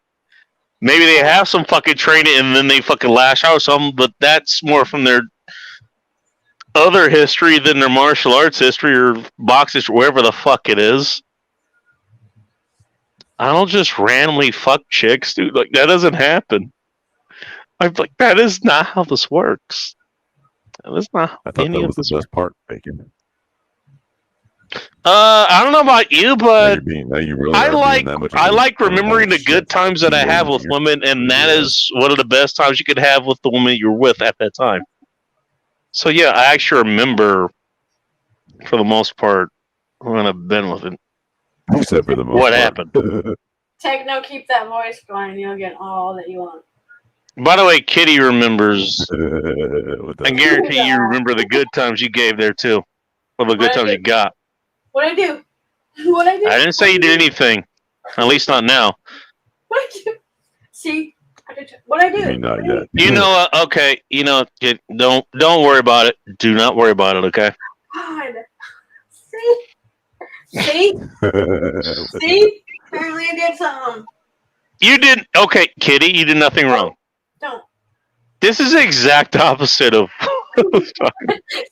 Maybe they have some fucking training and then they fucking lash out or something, but that's more from their other history than their martial arts history or boxing or wherever the fuck it is. I don't just randomly fuck chicks, dude. Like, that doesn't happen. I'm like, that is not how this works. That is not I thought any that of was this the best part, Bacon. I don't know about you, but I like remembering the good times that I have with women, and that is one of the best times you could have with the woman you're with at that time. So yeah, I actually remember, for the most part, when I've been with it. Except for the most What part. happened? Techno, keep that voice going, and you'll get all that you want. By the way, Kitty remembers. I guarantee you remember the good times you gave there too, or the good times you got. What I do? What I do? I didn't say you did anything. At least not now. What I do? See, what I do? Not yet. You know, okay. You know, don't worry about it. Do not worry about it. Okay. God. See? See? Apparently I did something. You did okay, Kitty. You did nothing wrong. Don't. This is the exact opposite of.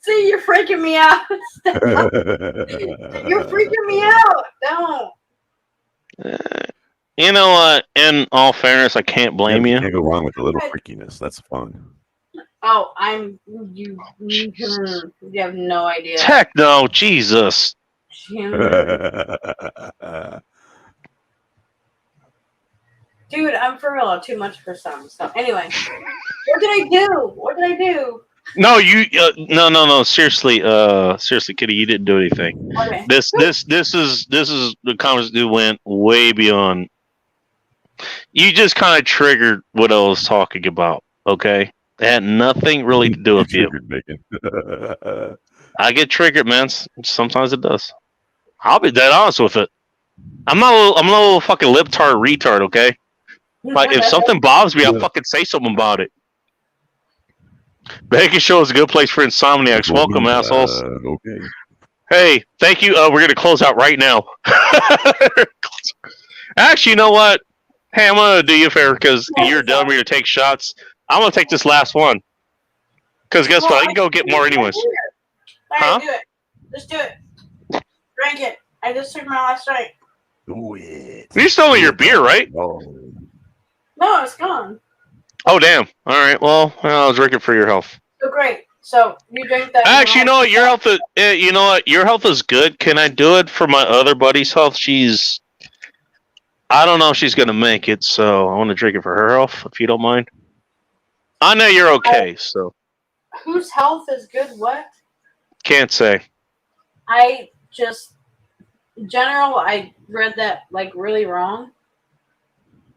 See, you're freaking me out. You're freaking me out. Don't. You know what? In all fairness, I can't blame you. Can't go wrong with a little freakiness. That's fun. Oh, you have no idea. Techno, Jesus. Dude, I'm for real. Too much for some. So anyway, what did I do? What did I do? No, you. No. Seriously, Kitty, you didn't do anything. Okay. This is the conversation went way beyond. You just kind of triggered what I was talking about. Okay, it had nothing really to do with you. I get triggered, man. Sometimes it does. I'll be dead honest with it. I'm not a little fucking lip-tart retard, okay? Like, if something bothers me, I'll fucking say something about it. Bacon Show is a good place for insomniacs. Welcome, assholes. Okay. Hey, thank you. We're gonna close out right now. Actually, you know what? Hey, I'm gonna do you a favor because you're done. We're gonna take shots. I'm gonna take this last one. Because guess what? I can go get more anyways. Alright, do it. Just do it. Drink it. I just took my last drink. Do it. You're still in your beer, right? No, it's gone. Oh, damn. All right. Well, I'll drink it for your health. So great. So you drink that. Actually, you know what? Your health is. You know what? Your health is good. Can I do it for my other buddy's health? I don't know if she's gonna make it, so I want to drink it for her health, if you don't mind. I know you're okay, so Whose health is good? What? can't say. I just, in general, I read that like really wrong,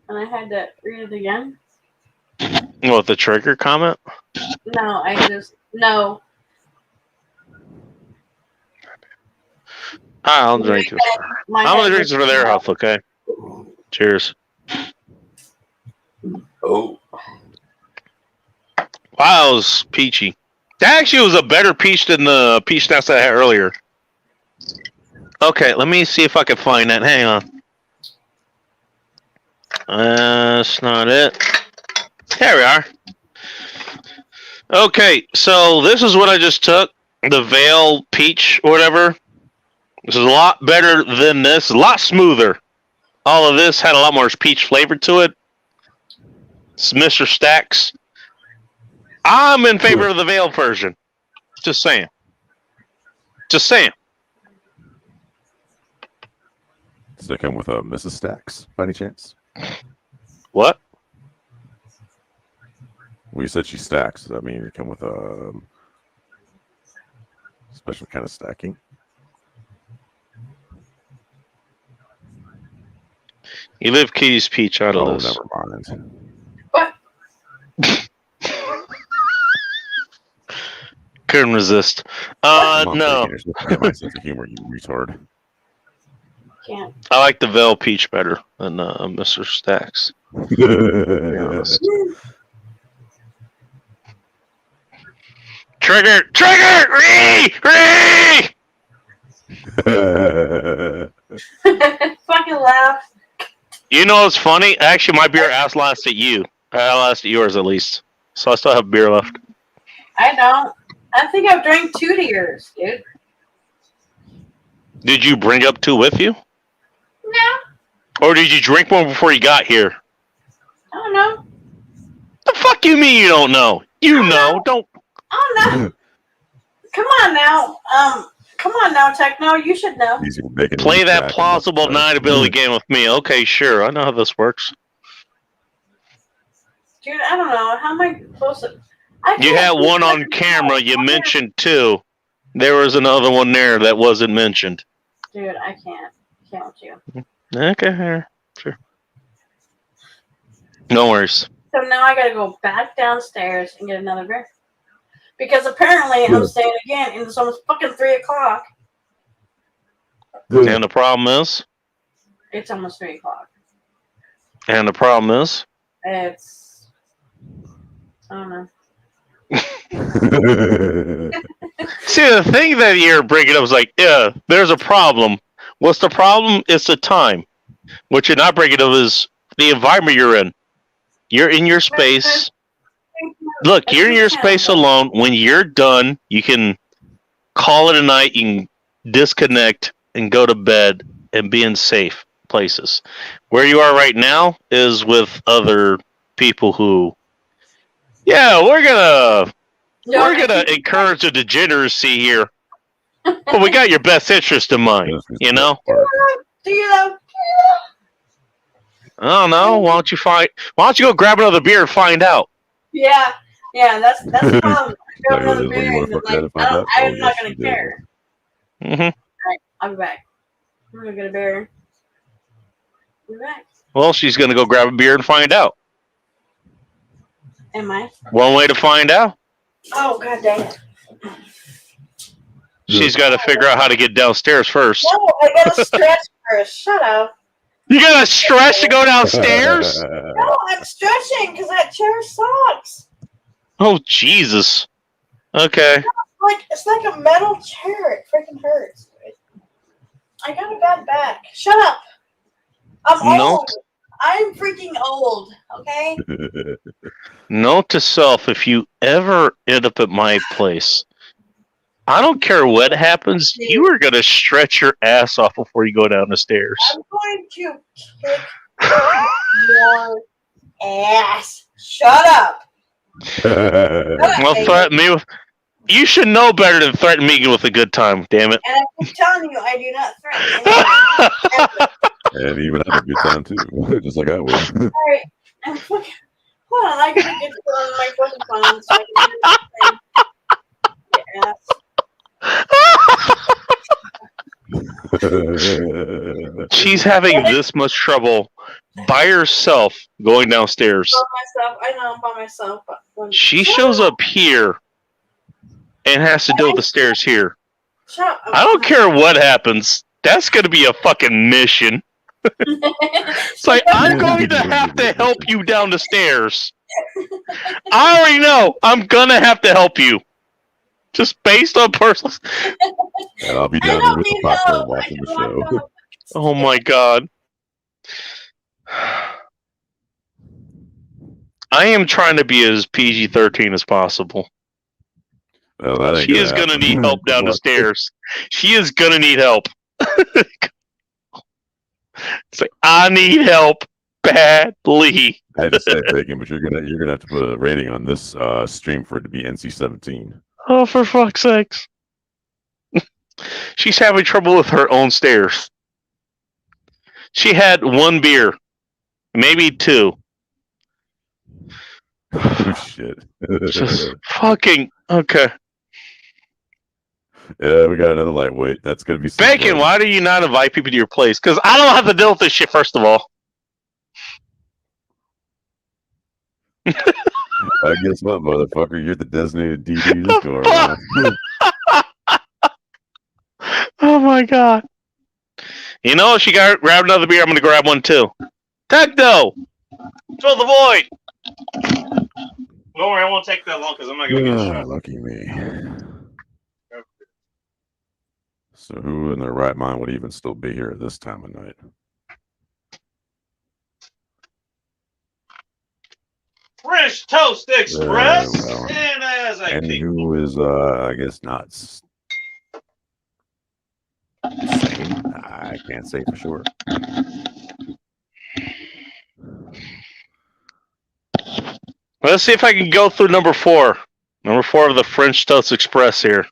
and I had to read it again. What, the trigger comment? No, no. I'll drink this. I'm gonna drink this for their health, okay? Cheers. Oh. Wow, it was peachy. That actually was a better peach than the peach snacks I had earlier. Okay, let me see if I can find that. Hang on. That's not it. There we are. Okay, so this is what I just took. The Veil Peach or whatever. This is a lot better than this. A lot smoother. All of this had a lot more peach flavor to it. It's Mr. Stacks. I'm in favor of the Veil version. Just saying. Just saying. Does it come with a Mrs. Stacks by any chance? What? Well, you said she stacks. Does that mean it come with a special kind of stacking? You live Kitty's Peach out of this. Never mind. What? Couldn't resist. No. My sense of humor, you retard. Can't. I like the Veil Peach better than Mr. Stacks. To be honest. Trigger! Trigger! Ree! Fucking laugh. You know what's funny? Actually, my beer outlasted you. Outlasted yours at least. So I still have beer left. I don't. I think I've drank 2 to yours, dude. Did you bring up 2 with you? No. Or did you drink one before you got here? I don't know. The fuck you mean you don't know? You know. Don't. I don't know. Come on now. Come on now, Techno. You should know. Play that plausible deniability game with me. Okay, sure. I know how this works. Dude, I don't know. How am I supposed to... You had one on camera. You mentioned 2. There was another one there that wasn't mentioned. Dude, I can't. I can't with you. Okay, here. Sure. No worries. So now I gotta go back downstairs and get another beer. Because apparently I'm staying again, and it's almost fucking 3 o'clock. And the problem is? It's almost 3 o'clock. And the problem is? It's... I don't know. See, the thing that you're bringing up is like, yeah, there's a problem. What's the problem? It's the time. What you're not bringing up is the environment you're in. You're in your space. Look, you're in your space alone. When you're done, you can call it a night. You can disconnect and go to bed and be in safe places. Where you are right now is with other people who, yeah, we're gonna encourage the degeneracy here, but we got your best interest in mind. You know. Do you know? I don't know. Why don't you go grab another beer and find out? Yeah, that's the problem. I grab another beer and I'm not gonna care. Mm-hmm. Alright, I'll be back. I'm gonna get a beer. I'll be back. Well, she's gonna go grab a beer and find out. Am I? One way to find out. Oh, god dang it. She's got to figure out how to get downstairs first. No, I gotta stretch first. Shut up. You gotta stretch to go downstairs? No, I'm stretching because that chair sucks. Oh, Jesus. Okay. No, It's like a metal chair. It freaking hurts. I got a bad back. Shut up. I'm old. I'm freaking old. Okay. Note to self: if you ever end up at my place, I don't care what happens. You are gonna stretch your ass off before you go down the stairs. I'm going to kick your ass. Shut up. Well, threaten me with. You should know better than threaten me with a good time. Damn it! And I keep telling you, I do not threaten anyone. And even have a good time too, just like I would. All right. Hold on, I gotta get it on my fucking phone so I can do this thing. She's having this much trouble by herself going downstairs. By myself, I know I'm by myself. But She shows up here and has to deal with the stairs here. Shut up. I don't care what happens. That's going to be a fucking mission. It's like, I'm going to have to help you down the stairs. I already know I'm going to have to help you. Just based on personal... And I'll be down here with the popcorn watching the show. Oh my god. I am trying to be as PG-13 as possible. Well, that ain't She is going to need help down the stairs. She is going to need help. It's like, I need help badly. I had to say Bacon, but you're gonna have to put a rating on this stream for it to be NC-17. Oh, for fuck's sakes. She's having trouble with her own stairs. She had one beer. Maybe two. Oh, shit. Just fucking... Okay. Yeah, we got another lightweight. That's going to be... Bacon, why do you not invite people to your place? Because I don't have to deal with this shit, first of all. I guess what, motherfucker? You're the designated DD this go around. Oh my god. You know, if she grabbed another beer, I'm going to grab one too. Techno! Fill the void! Don't worry, I won't take that long because I'm not going to get shot. Lucky me. So who in their right mind would even still be here at this time of night? French Toast Express! Well, and as I and keep... who is, I guess, not sane? I can't say for sure. Let's see if I can go through number 4. Number 4 of the French Toast Express here.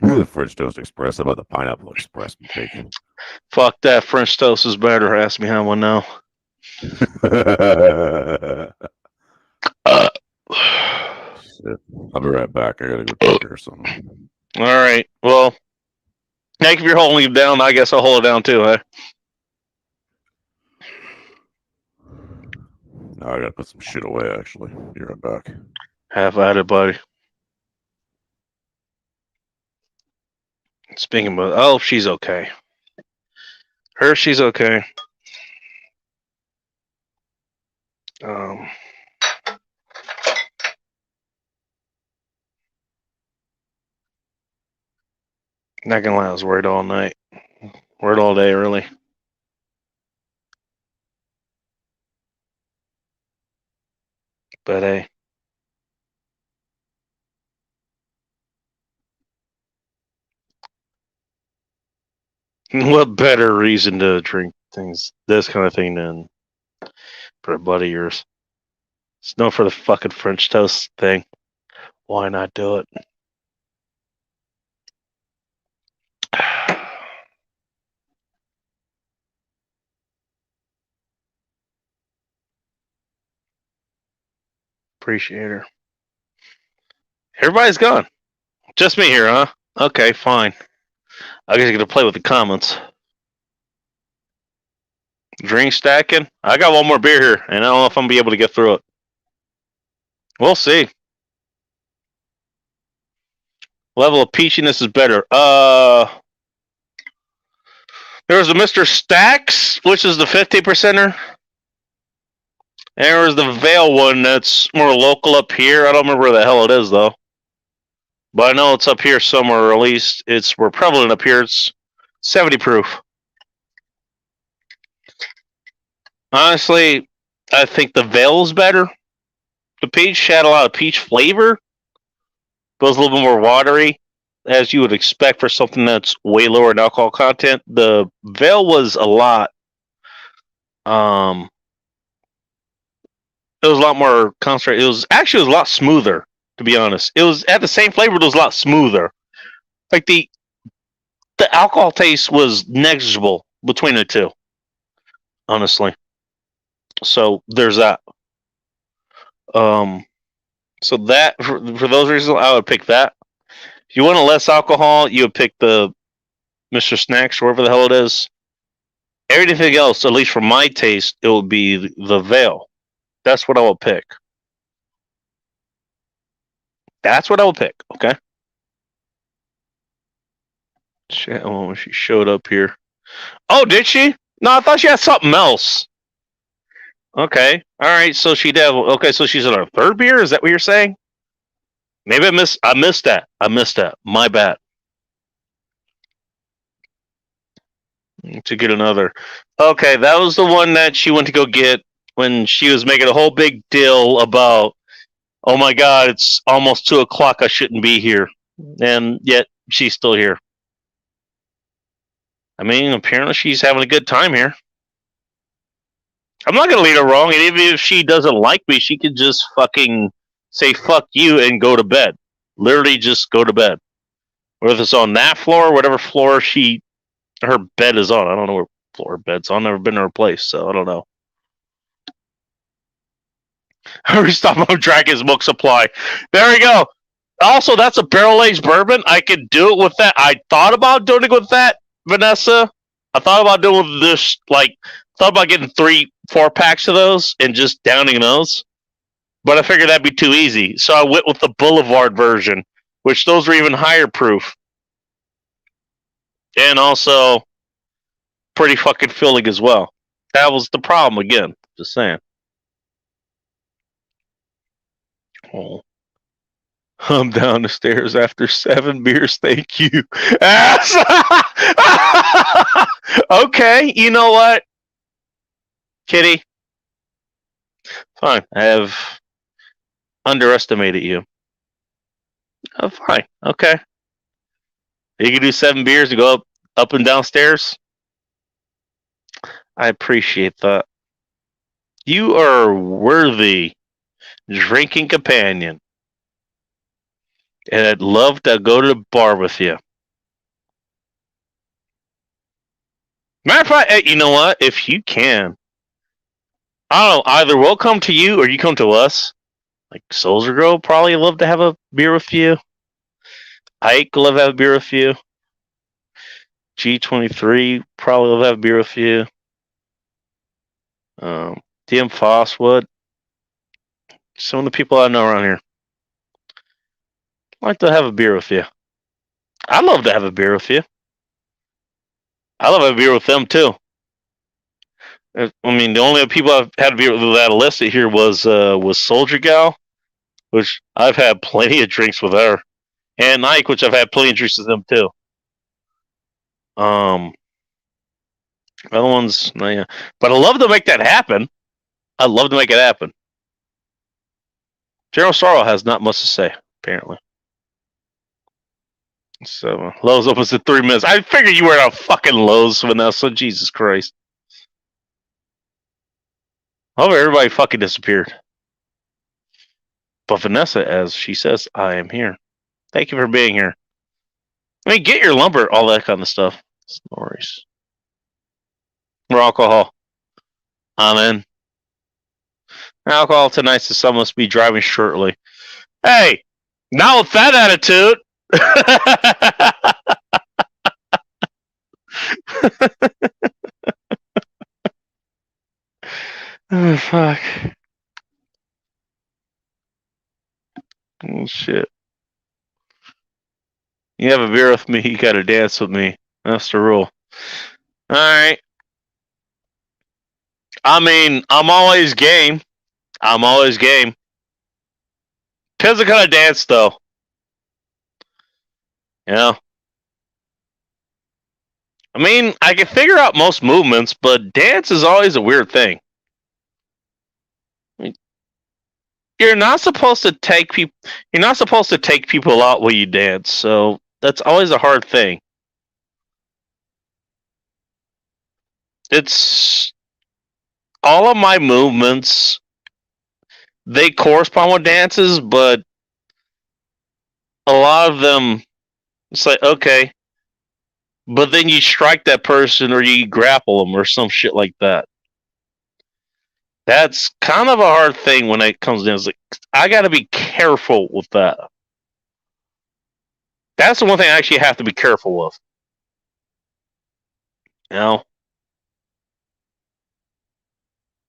The French Toast Express. How about the Pineapple Express bacon? Fuck that. French Toast is better. Ask me how I know. Shit. I'll be right back. I gotta go take care of something. Alright. Well, Hank, if you're holding it down, I guess I'll hold it down too, huh? No, I gotta put some shit away, actually. Be right back. Have at it, buddy. Speaking of, oh, she's okay. She's okay. Not gonna lie, I was worried all night. Worried all day, really. But hey. What better reason to drink this kind of thing than for a buddy of yours? It's no for the fucking French toast thing. Why not do it? Appreciate her. Everybody's gone. Just me here, huh? Okay, fine. I guess I get to play with the comments. Drink stacking. I got one more beer here, and I don't know if I'm gonna be able to get through it. We'll see. Level of peachiness is better. There's a Mr. Stacks, which is the 50%er. And there's the Vale one that's more local up here. I don't remember where the hell it is, though. But I know it's up here somewhere, or at least we're prevalent up here. It's 70 proof. Honestly, I think the Veil is better. The peach had a lot of peach flavor, but it was a little bit more watery, as you would expect for something that's way lower in alcohol content. The Veil was a lot. It was a lot more concentrated. It was a lot smoother, to be honest. It was at the same flavor, but it was a lot smoother. Like the alcohol taste was negligible between the two, honestly. So there's that. So that for those reasons, I would pick that. If you want a less alcohol, you would pick the Mr. Snacks, or whatever the hell it is. Everything else, at least for my taste, it would be the Veil. That's what I would pick. That's what I would pick. Okay. Shit, oh, she showed up here. Oh, did she? No, I thought she had something else. Okay. All right. So she did. Okay. So she's in her third beer. Is that what you're saying? Maybe I missed that. My bad. To get another. Okay, that was the one that she went to go get when she was making a whole big deal about, oh my God, it's almost 2:00. I shouldn't be here, and yet she's still here. I mean, apparently she's having a good time here. I'm not gonna lead her wrong, and even if she doesn't like me, she could just fucking say fuck you and go to bed. Literally, just go to bed. Whether it's on that floor, or whatever floor her bed is on. I don't know where floor her bed's on. I've never been to her place, so I don't know. Restop on Dragon's Milk Supply. There we go. Also, that's a barrel-aged bourbon. I could do it with that. I thought about doing it with that, Vanessa. I thought about doing this, thought about getting 3-4 packs of those and just downing those. But I figured that'd be too easy. So I went with the Boulevard version, which those are even higher proof. And also pretty fucking filling as well. That was the problem again. Just saying. Oh. I'm down the stairs after 7 beers. Thank you. Okay, you know what? Kitty. Fine. I have underestimated you. Oh, fine. Okay. You can do 7 beers and go up and downstairs. I appreciate that. You are a worthy drinking companion. And I'd love to go to the bar with you. Matter of fact, you know what? If you can, I don't know, either we'll come to you or you come to us. Like Soldier Girl probably love to have a beer with you. Ike love to have a beer with you. G23 probably love to have a beer with you. DM Fosswood. Some of the people I know around here. I'd like to have a beer with you. I'd love to have a beer with you. I love having a beer with them too. I mean, the only people I've had a beer with that listed here was Soldier Gal, which I've had plenty of drinks with her, and Ike, which I've had plenty of drinks with them too. Other ones, no, yeah. But I love to make that happen. I love to make it happen. General Sorrow has not much to say, apparently. So Lowe's opens in 3 minutes. I figured you were at a fucking Lowe's, Vanessa. Jesus Christ. I hope everybody fucking disappeared. But Vanessa, as she says, I am here. Thank you for being here. I mean, get your lumber, all that kind of stuff. No worries. More alcohol. I'm in. Alcohol tonight, so some must be driving shortly. Hey, not with that attitude. Oh, fuck. Oh, shit. You have a beer with me, you gotta dance with me. That's the rule. Alright. I mean, I'm always game. Depends on kind of dance, though. You know? I mean, I can figure out most movements, but dance is always a weird thing. I mean, you're not supposed to take people. You're not supposed to take people out while you dance, so that's always a hard thing. It's all of my movements. They correspond with dances, but a lot of them, it's like, okay, but then you strike that person or you grapple them or some shit like that. That's kind of a hard thing when it comes down. It's like, I got to be careful with that. That's the one thing I actually have to be careful with. You know?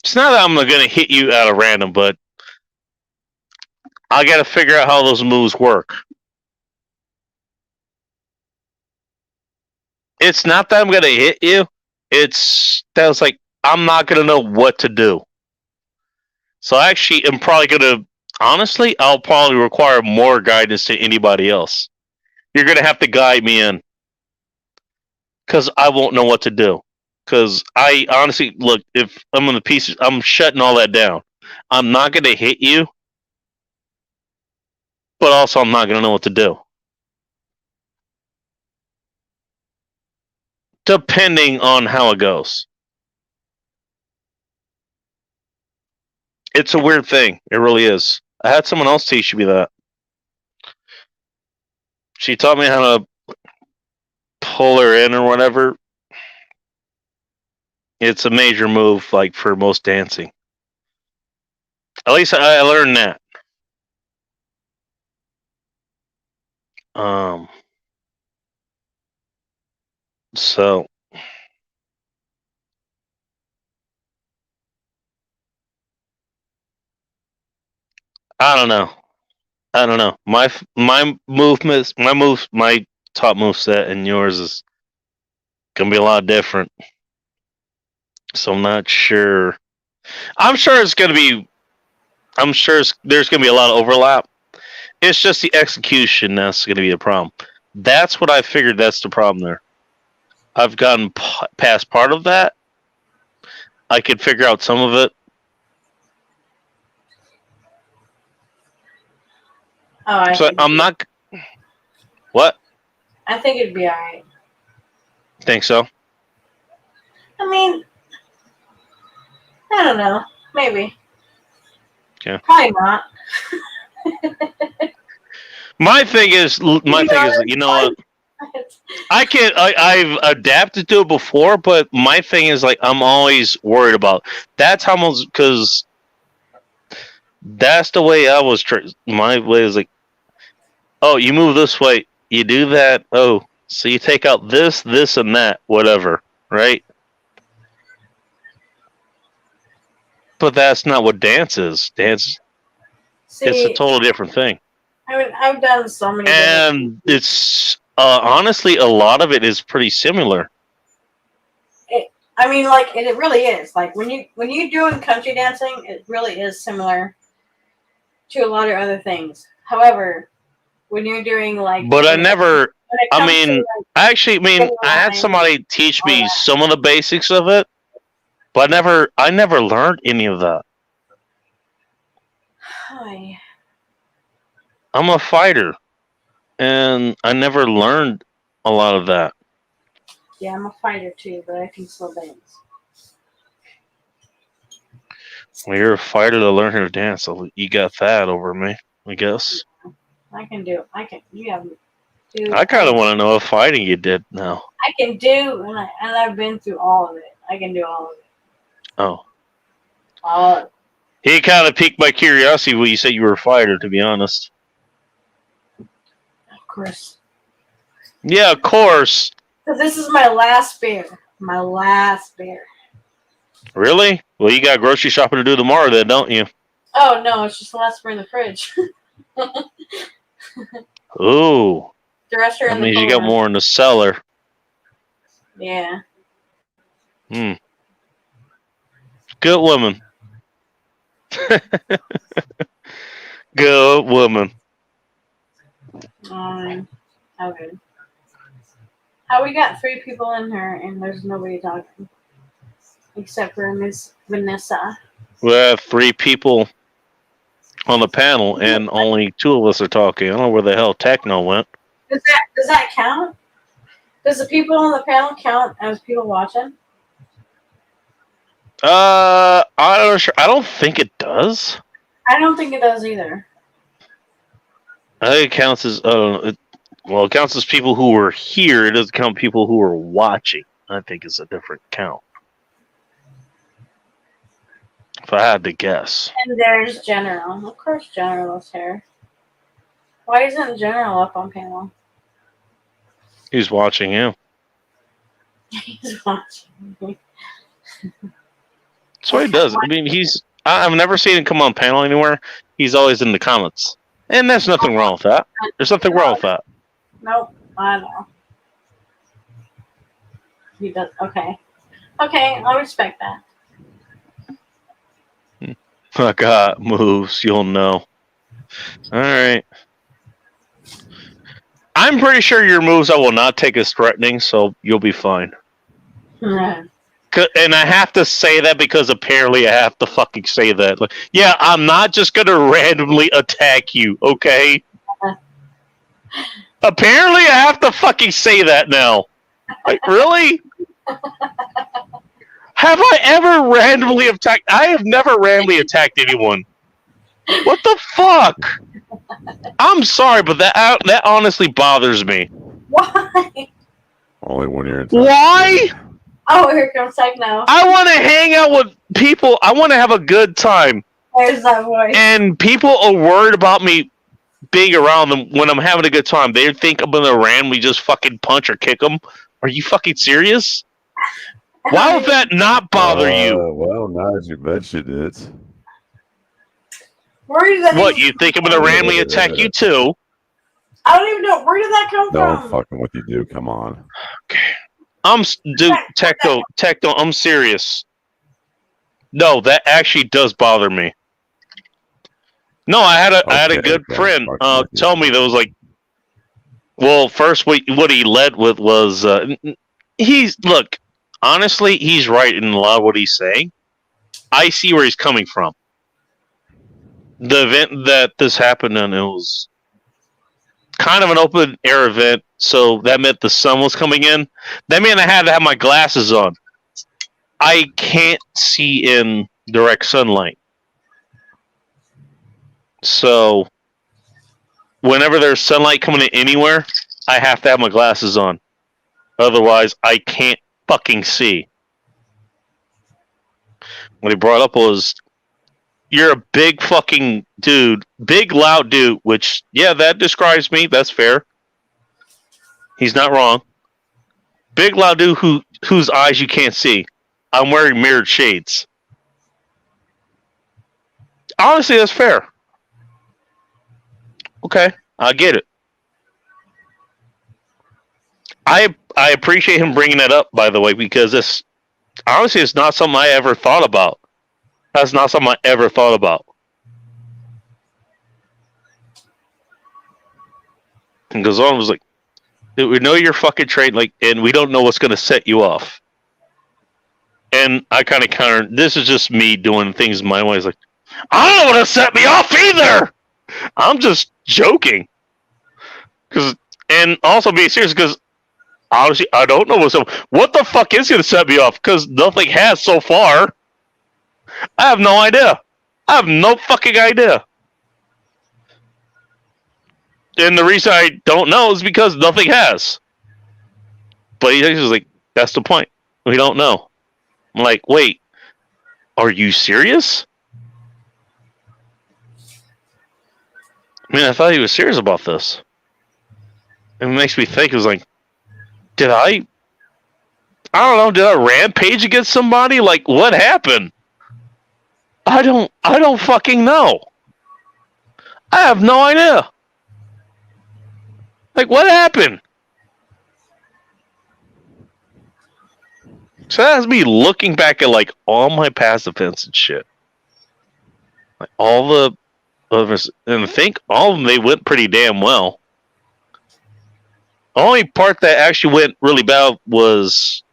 It's not that I'm going to hit you out of random, but I got to figure out how those moves work. It's not that I'm going to hit you. It's like I'm not going to know what to do. So I actually am probably going to, honestly, I'll probably require more guidance than anybody else. You're going to have to guide me in. Because I won't know what to do. Because I honestly, look, if I'm in the pieces, I'm shutting all that down. I'm not going to hit you. But also I'm not going to know what to do. Depending on how it goes. It's a weird thing. It really is. I had someone else teach me that. She taught me how to pull her in or whatever. It's a major move, like, for most dancing. At least I learned that. So I don't know. My movements, my top move set and yours is gonna be a lot different. So I'm not sure. I'm sure there's gonna be a lot of overlap. It's just the execution that's gonna be the problem. That's what I figured. That's the problem there. I've gotten past part of that. I could figure out some of it. Oh, So I'm not. What? I think it'd be alright. Think so? I mean, I don't know. Maybe. Yeah. Probably not. My thing is, you know what? I've adapted to it before, but my thing is, like, I'm always worried about. That's how much, because that's the way I was. My way is like, oh, you move this way, you do that. Oh, so you take out this, and that, whatever, right? But that's not what dance is. Dance, it's a total different thing. I mean, I've done so many. And it's honestly, a lot of it is pretty similar. I mean, like, it really is. Like, when you're doing country dancing, it really is similar to a lot of other things. However, when you're doing, like, but I never. I mean, I had somebody teach me some of the basics of it, but I never learned any of that. Hi. I'm a fighter, and I never learned a lot of that. Yeah, I'm a fighter too, but I can still dance. Well, you're a fighter to learn how to dance, so you got that over me, I guess. I can do. You have. Dude, I kind of want to know what fighting you did now. I can do, and I've been through all of it. I can do all of it. Oh. All of it. He kind of piqued my curiosity when you said you were a fighter, to be honest. Of course. Yeah, of course. Because this is my last beer. My last beer. Really? Well, you got grocery shopping to do tomorrow then, don't you? Oh, no, it's just the last beer in the fridge. Ooh. The rest are in that the means you corner. got more in the cellar. Yeah. Good woman. Good woman. I How good. How we got 3 people in here and there's nobody talking. Except for Miss Vanessa. We have 3 people on the panel, and only 2 of us are talking. I don't know where the hell Techno went. Does that count? Does the people on the panel count as people watching? I don't think it does. I don't think it does either. I think it counts as it counts as people who were here. It doesn't count people who were watching. I think it's a different count. If I had to guess. And there's General. Of course General is here. Why isn't General up on panel? He's watching you. He's watching me. That's what he does. I mean, I've never seen him come on panel anywhere. He's always in the comments. And there's nothing wrong with that. There's nothing wrong with that. Nope, I know. He does. Okay. Okay, I'll respect that. I got moves, you'll know. Alright. I'm pretty sure your moves I will not take as threatening, so you'll be fine. Right. And I have to say that because apparently I have to fucking say that. Like, yeah, I'm not just gonna randomly attack you, okay? Apparently I have to fucking say that now. Like, really? Have I ever randomly attacked? I have never randomly attacked anyone. What the fuck? I'm sorry, but that honestly bothers me. Why? Only when you're in. Why? Oh, here comes Techno. I want to hang out with people. I want to have a good time. There's that voice. And people are worried about me being around them when I'm having a good time. They think I'm gonna randomly just fucking punch or kick them. Are you fucking serious? Why would that not bother you? Well, now as you mentioned it. Where did that? What, you think I'm gonna randomly attack you too? I don't even know. Where did that come No, from? I'm fucking with you, dude. Come on. Dude, Techno, I'm serious. No, that actually does bother me. No, I had a good friend tell me that was like, well, first what he led with was look, honestly, he's right in a lot of what he's saying. I see where he's coming from. The event that this happened in, it was kind of an open air event, so that meant the sun was coming in. That meant I had to have my glasses on. I can't see in direct sunlight. So whenever there's sunlight coming in anywhere, I have to have my glasses on. Otherwise, I can't fucking see. What he brought up was, you're a big fucking dude. Big, loud dude, which, yeah, that describes me. That's fair. He's not wrong. Big, loud dude whose eyes you can't see. I'm wearing mirrored shades. Honestly, that's fair. Okay, I get it. I appreciate him bringing that up, by the way, because it's not something I ever thought about. That's not something I ever thought about. And goes on, was like, dude, we know you're fucking trained, like, and we don't know what's gonna set you off. And I kind of countered. This is just me doing things my way. It's like, I don't know what to set me off either. I'm just joking. And also being serious, because obviously I don't know what the fuck is gonna set me off, because nothing has so far. I have no idea. I have no fucking idea. And the reason I don't know is because nothing has. But he's like, that's the point. We don't know. I'm like, wait, are you serious? I mean, I thought he was serious about this. It makes me think, it was like, did I don't know, did I rampage against somebody? Like, what happened? I don't fucking know. I have no idea. Like, what happened? So that has me looking back at, like, all my past events and shit. Like, all the others, and I think all of them, they went pretty damn well. only part that actually went really bad was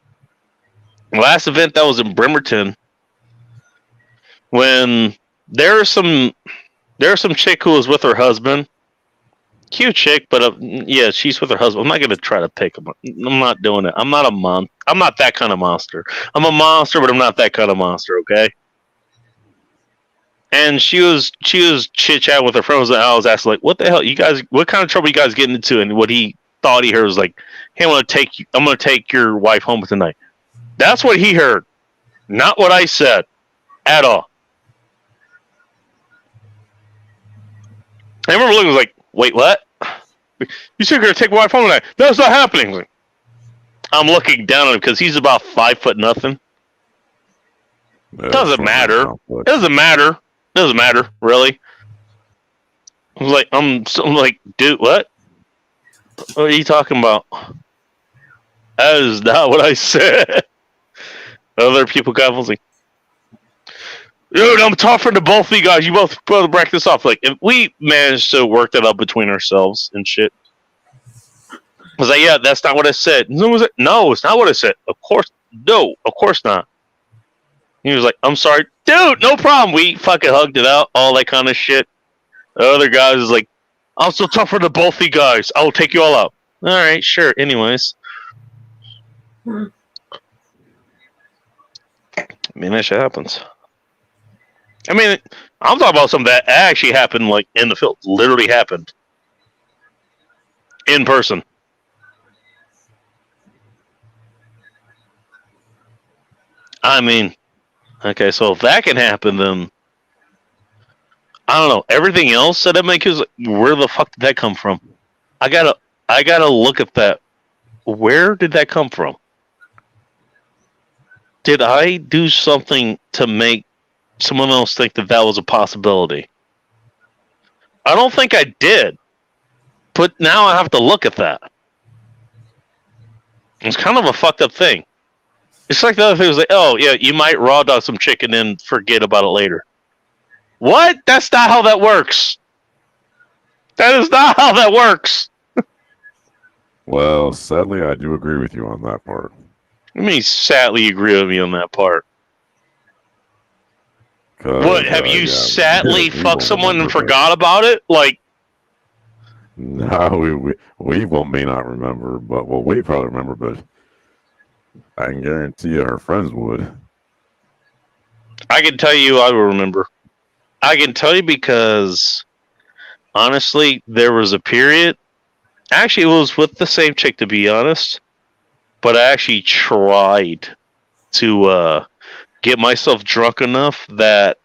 the last event that was in Bremerton, when there was some chick who was with her husband. Cute chick, but yeah, she's with her husband. I'm not gonna try to pick him. I'm not doing it. I'm not I'm not that kind of monster. I'm a monster, but I'm not that kind of monster. Okay. And she was chit chatting with her friends, and I was asking like, "What the hell, you guys? What kind of trouble you guys getting into?" And what he thought he heard was like, "Hey, I'm gonna take your wife home tonight." That's what he heard, not what I said, at all. I remember looking like, "Wait, what? You said you're gonna take my wife home tonight? That's not happening." Like, I'm looking down on him because he's about 5'0". Doesn't matter. It doesn't matter. Doesn't matter, really. I was like, I'm like, dude, what? What are you talking about? That is not what I said. Other people got was like, dude, I'm tougher than both of you guys. You both break this off. Like, if we managed to work that out between ourselves and shit. I was like, yeah, that's not what I said. No, it's not what I said. Of course not. He was like, I'm sorry. Dude, no problem. We fucking hugged it out, all that kind of shit. The other guy was like, I'm so tougher than both of you guys. I will take you all out. All right, sure. Anyways. I mean, that shit happens. I mean, I'm talking about something that actually happened, like, in the field. Literally happened. In person. I mean, okay, so if that can happen, then I don't know. Everything else that makes you, where the fuck did that come from? I gotta look at that. Where did that come from? Did I do something to make someone else think that was a possibility? I don't think I did. But now I have to look at that. It's kind of a fucked up thing. It's like the other thing was like, oh, yeah, you might raw dog some chicken and forget about it later. What? That's not how that works. That is not how that works. Well, sadly, I do agree with you on that part. I mean, sadly agree with me on that part. What, have you sadly fucked someone and forgot about it? Like, no, we may not remember, but well, we probably remember, but I can guarantee you her friends would. I can tell you I will remember. I can tell you because, honestly, there was a period. Actually, it was with the same chick, to be honest. But I actually tried to get myself drunk enough that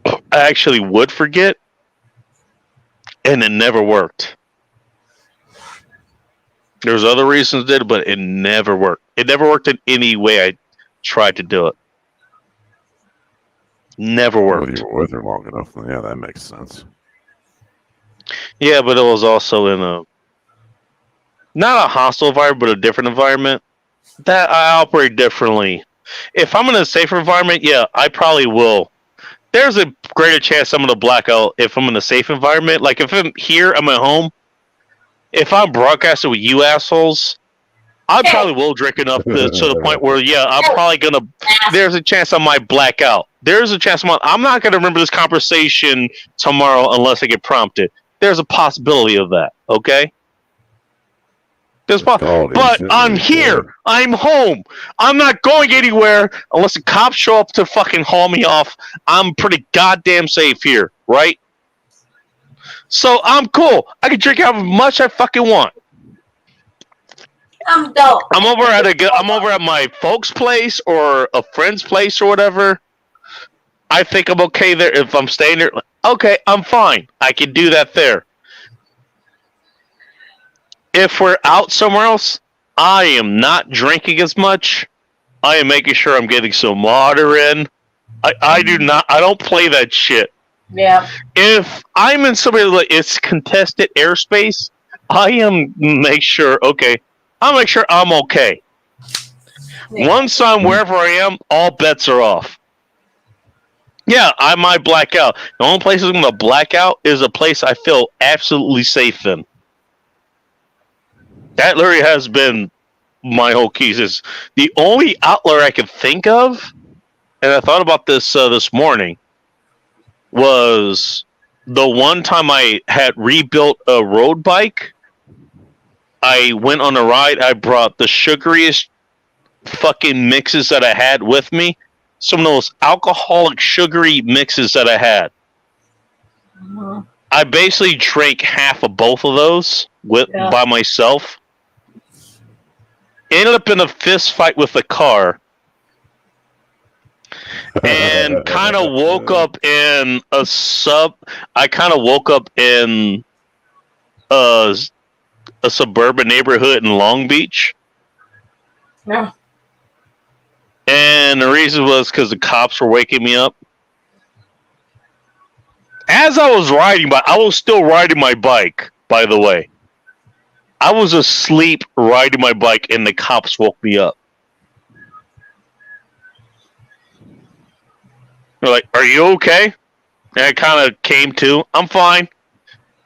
I actually would forget. And it never worked. There's other reasons it did, but it never worked. It never worked in any way I tried to do it. Never worked. Well, you were with her long enough. Yeah, that makes sense. Yeah, but it was also in a not a hostile environment, but a different environment. That I operate differently. If I'm in a safer environment, yeah, I probably will. There's a greater chance I'm going to black out if I'm in a safe environment. Like, if I'm here, I'm at home. If I'm broadcasting with you assholes, I probably will drink enough to the point where, yeah, I'm probably going to... There's a chance I might black out. There's a chance I'm not going to remember this conversation tomorrow unless I get prompted. There's a possibility of that, okay? But I'm here. I'm home. I'm not going anywhere unless the cops show up to fucking haul me off. I'm pretty goddamn safe here, right? So I'm cool. I can drink how much I fucking want. I'm dope. I'm over at my folks' place or a friend's place or whatever. I think I'm okay there. If I'm staying there, okay, I'm fine. I can do that there. If we're out somewhere else, I am not drinking as much. I am making sure I'm getting some water in. I don't play that shit. Yeah. If I'm in somewhere like it's contested airspace, I'll make sure I'm okay. Yeah. Once I'm wherever I am, all bets are off. Yeah, I might black out. The only place I'm going to black out is a place I feel absolutely safe in. That literally has been my whole keys. Is the only outlier I could think of, and I thought about this this morning, was the one time I had rebuilt a road bike. I went on a ride. I brought the sugariest fucking mixes that I had with me. Some of those alcoholic sugary mixes that I had. I basically drank half of both of those by myself. Ended up in a fist fight with the car. And kind of woke up in I kind of woke up in a suburban neighborhood in Long Beach. Yeah. And the reason was because the cops were waking me up. As I was riding, I was still riding my bike, by the way. I was asleep riding my bike, and the cops woke me up. They're like, "Are you okay?" And I kind of came to. I'm fine.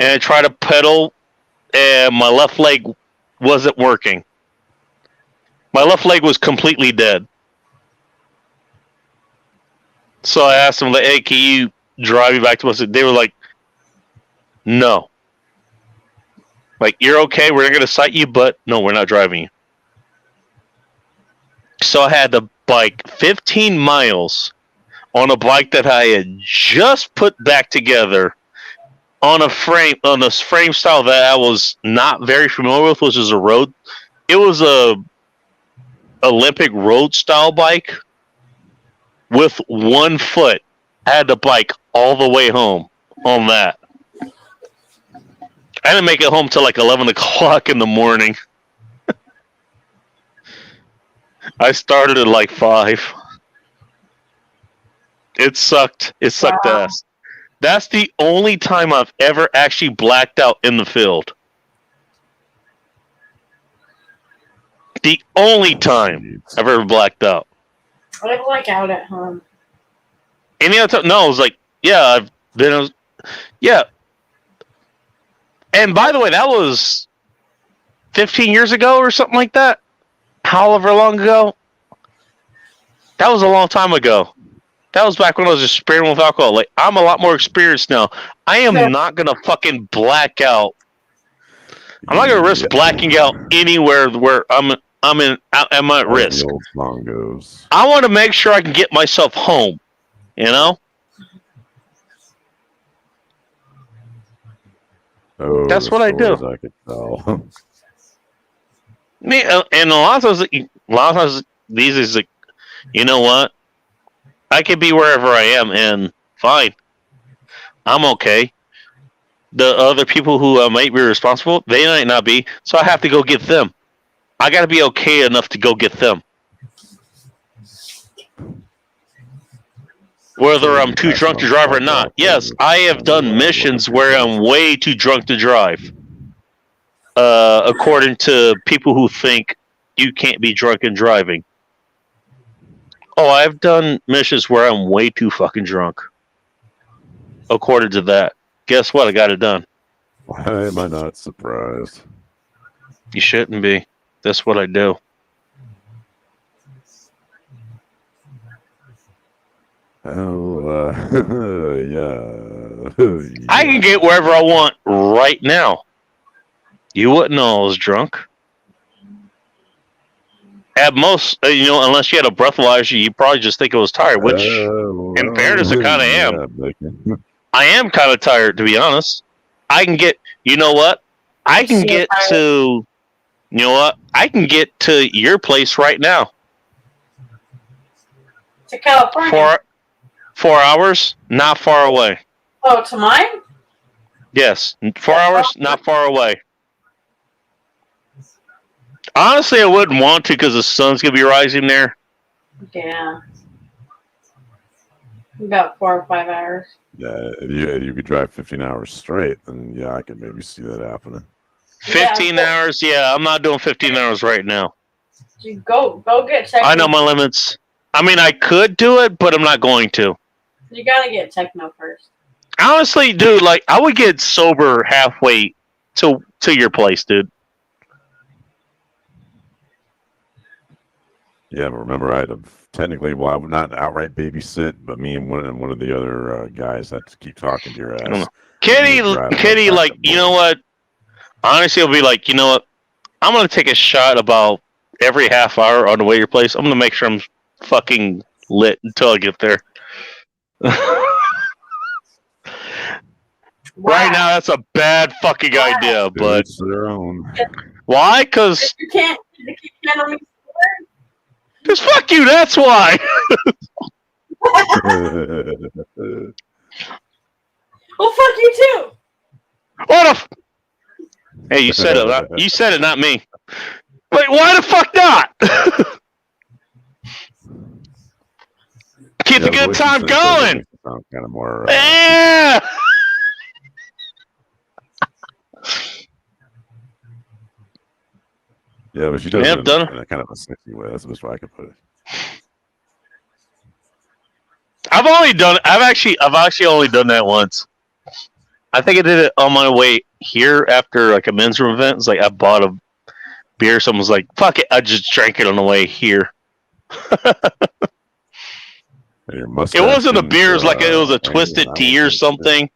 And I tried to pedal, and my left leg wasn't working. My left leg was completely dead. So I asked them, like, "Hey, can you drive me back to us?" They were like, "No. Like, you're okay. We're not going to cite you, but no, we're not driving you." So I had to bike 15 miles on a bike that I had just put back together on a frame style that I was not very familiar with, which is a road. It was a Olympic road style bike with 1 foot. I had to bike all the way home on that. I didn't make it home till like 11 o'clock in the morning. I started at like 5. It sucked. It sucked ass. That's the only time I've ever actually blacked out in the field. The only time I've ever blacked out. I black out at home. Any other time? No, I was like, yeah, I've been. Yeah. And by the way, that was 15 years ago or something like that. However long ago. That was a long time ago. That was back when I was just experimenting with alcohol. Like, I'm a lot more experienced now. I am not gonna fucking black out. I'm not gonna risk blacking out anywhere where I'm at risk. The old song goes. I want to make sure I can get myself home. You know. Oh, that's what I do. I could tell. Me and a lot of times these is like, you know what? I could be wherever I am and fine. I'm okay. The other people who might be responsible, they might not be, so I have to go get them. I got to be okay enough to go get them. Whether I'm too drunk to drive or not. Yes, I have done missions where I'm way too drunk to drive. According to people who think you can't be drunk and driving. Oh, I've done missions where I'm way too fucking drunk. According to that. Guess what? I got it done. Why am I not surprised? You shouldn't be. That's what I do. Oh, yeah. I can get wherever I want right now. You wouldn't know I was drunk. At most, unless you had a breathalyzer, you probably just think I was tired, which, in fairness, I kind of am. I am kind of tired, to be honest. I can get, you know what? I can get to, you know what? I can get to your place right now. To California? 4 hours, not far away. Oh, to mine? Yes, 4 hours, not far away. Honestly, I wouldn't want to because the sun's going to be rising there. Yeah. About 4 or 5 hours. Yeah, if you could drive 15 hours straight, then yeah, I could maybe see that happening. 15 hours? Yeah, I'm not doing 15 hours right now. Go get techno. I know my limits. I mean, I could do it, but I'm not going to. You gotta get techno first. Honestly, dude, like, I would get sober halfway to your place, dude. Yeah, but remember, I had to technically, well, I would not outright babysit, but me and one of the other guys had to keep talking to your ass. Kitty, like, you know what? Honestly, it'll be like, you know what? I'm gonna take a shot about every half hour on the way to your place. I'm gonna make sure I'm fucking lit until I get there. Right now, that's a bad fucking idea, but it's their own. Why? Because You can't handle me. Because fuck you, that's why. Well, fuck you too. What a Hey, you said it. You said it, not me. Wait, why the fuck not? Keep the good time going. Kind of more. Yeah. Yeah, but she does it done in a kind of a sexy way. That's the best way I could put it. I've actually only done that once. I think I did it on my way here after like a men's room event. It's like I bought a beer. Someone was like, "Fuck it," I just drank it on the way here. It wasn't a beer. It was like it was a twisted tea or something,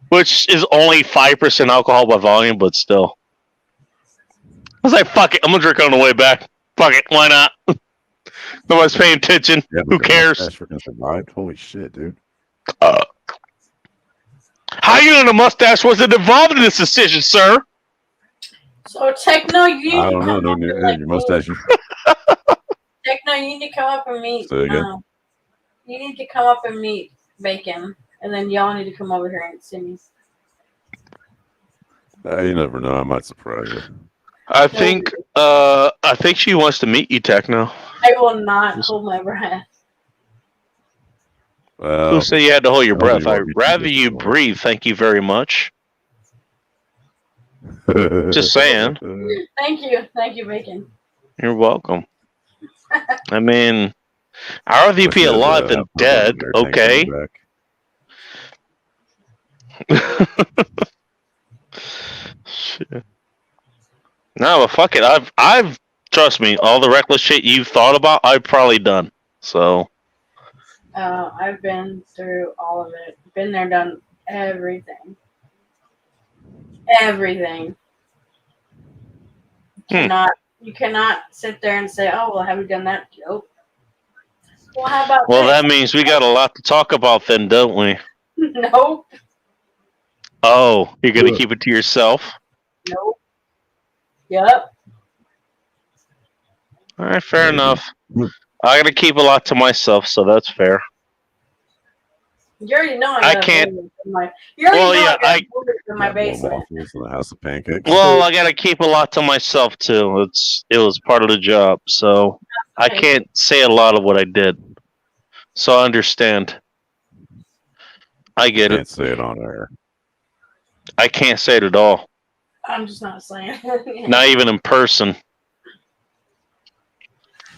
which is only 5% alcohol by volume, but still. I was like, "Fuck it, I'm gonna drink it on the way back. Fuck it, why not?" Nobody's paying attention. Yeah, who cares? Freaking survived. Holy shit, dude. How you know the mustache wasn't involved in this decision, sir? So Techno, you need I to don't know. come No, up and, your mustache. Techno, you need to come up and meet. Say again? You need to come up and meet Bacon, and then y'all need to come over here and see me. You never know. I might surprise you. I think she wants to meet you, Techno. I will not hold my breath. Well, Who said you had to hold your breath? you I'd won't be rather you breathe. Thank you very much. Just saying. Thank you, Bacon. You're welcome. I mean, our VP alive and dead. Okay. Shit. No, but fuck it. I've trust me. All the reckless shit you've thought about, I've probably done. So. I've been through all of it. Been there, done everything. Everything. You cannot sit there and say, "Oh, well, have you done that?" Nope. Well, how about Well, that means we got a lot to talk about then, don't we? Nope. Oh, you're gonna keep it to yourself? Nope. Yep. All right, fair enough. I gotta keep a lot to myself, so that's fair. You already know I can't. in my basement. Waffles in the house of pancakes. Well, I gotta keep a lot to myself too. It was part of the job, so I can't say a lot of what I did. So I understand. I get it. Can't say it on air. I can't say it at all. I'm just not saying. Not even in person.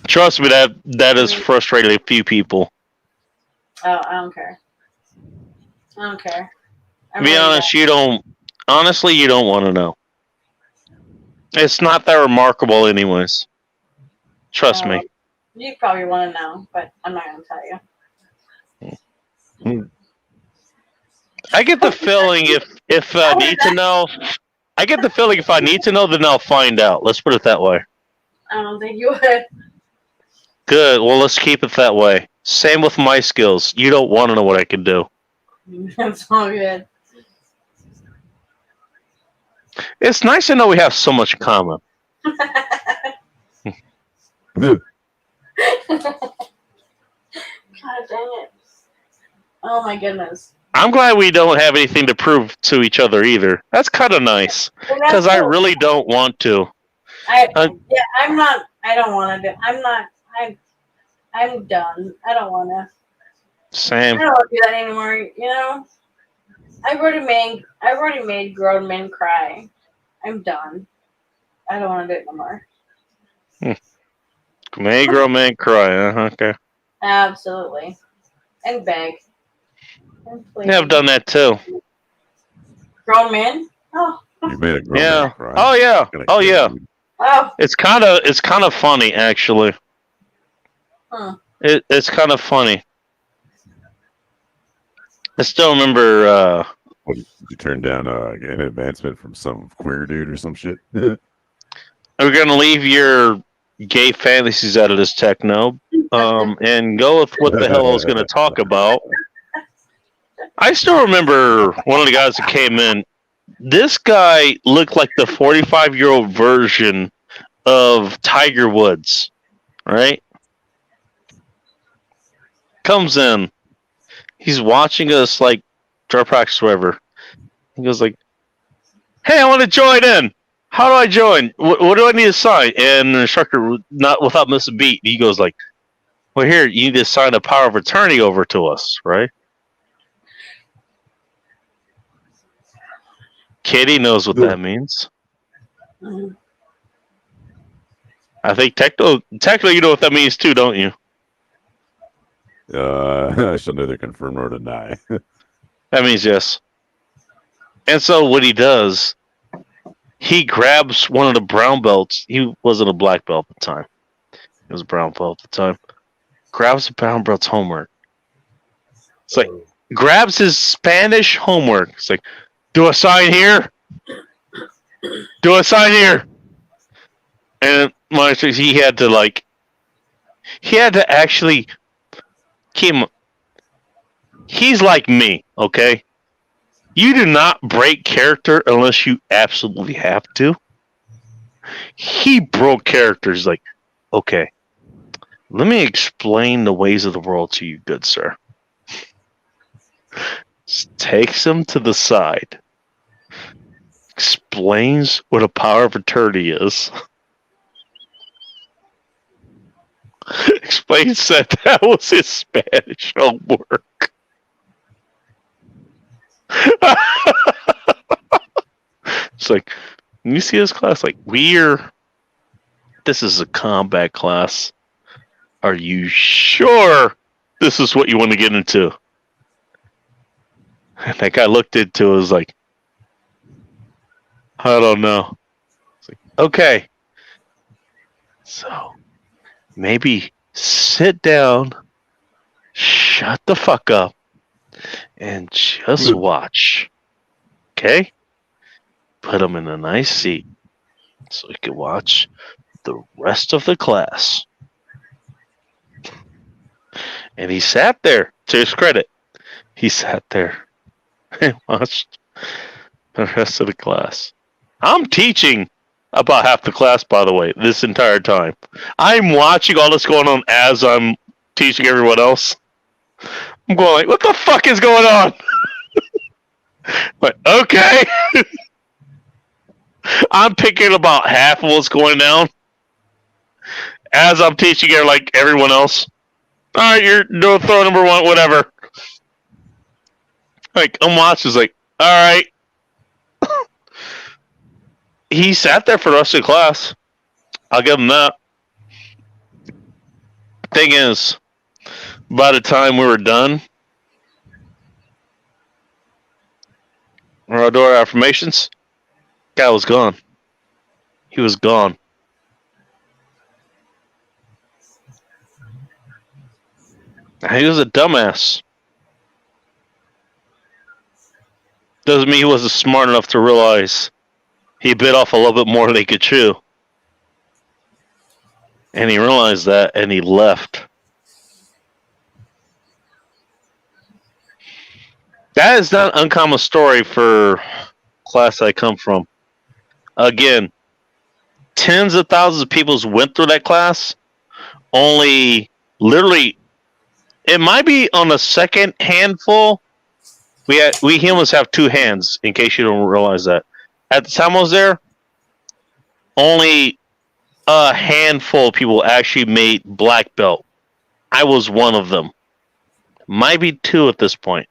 Trust me, that has frustrated a few people. Oh, I don't care. I don't care. To be honest, you don't want to know. It's not that remarkable anyways. Trust me. You probably want to know, but I'm not going to tell you. I get the feeling if I need to know, I get the feeling if I need to know, then I'll find out. Let's put it that way. I don't think you would. Good. Well, let's keep it that way. Same with my skills. You don't want to know what I can do. That's all good. It's nice to know we have so much in common. God dang it. Oh my goodness. I'm glad we don't have anything to prove to each other either. That's kind of nice. Because I really don't want to. I don't want to do. I'm done. I don't want to. Same. I don't want to do that anymore. You know, I've already made grown men cry. I'm done. I don't want to do it no more. May grow man cry, huh? Okay. Absolutely. And beg. And please. Yeah, I've done that too. Grown men? Oh. You made a grown Yeah. man cry. Oh yeah. Oh yeah. Oh. It's kind of funny actually. It's kind of funny. I still remember. What, you turned down an advancement from some queer dude or some shit? We're gonna leave your gay fantasies out of this techno, and go with what the hell I was gonna talk about. I still remember one of the guys that came in. This guy looked like the 45-year-old version of Tiger Woods, right? Comes in. He's watching us like dart practice, whatever. He goes like, "Hey, I want to join in. How do I join? What do I need to sign?" And the instructor, not without missing a beat, he goes like, "Well, here, you need to sign a power of attorney over to us, right?" Kitty knows what that means. I think technically you know what that means too, don't you? I shall neither confirm nor deny. That means yes. And so what he does, he grabs one of the brown belts. He wasn't a black belt at the time. He was a brown belt at the time. Grabs the brown belt's homework. It's like, grabs his Spanish homework. It's like, do a sign here. Do a sign here. And he had to actually he's like me, okay? You do not break character unless you absolutely have to. He broke character. He's like, okay, let me explain the ways of the world to you, good sir. Takes him to the side. Explains what a power of attorney is. Explains that was his Spanish homework. It's like, when you see this class, like, this is a combat class. Are you sure this is what you want to get into? And that guy looked into it, was like, I don't know. It's like, okay. So, maybe sit down, shut the fuck up, and just watch. Okay? Put him in a nice seat so he can watch the rest of the class. And he sat there, to his credit. He sat there and watched the rest of the class. I'm teaching about half the class, by the way, this entire time. I'm watching all this going on as I'm teaching everyone else. I'm going like, what the fuck is going on? But okay. I'm picking about half of what's going down as I'm teaching it like everyone else. All right, you're doing throw number one, whatever. Like, I'm watching, like, all right. He sat there for the rest of the class. I'll give him that. Thing is, by the time we were done, our door affirmations, guy was gone. He was gone. He was a dumbass. Doesn't mean he wasn't smart enough to realize he bit off a little bit more than he could chew. And he realized that, and he left. That is not an uncommon story for class I come from. Again, tens of thousands of people went through that class. Only, literally, it might be on the second handful. We humans have two hands, in case you don't realize that. At the time I was there, only a handful of people actually made black belt. I was one of them. Might be two at this point.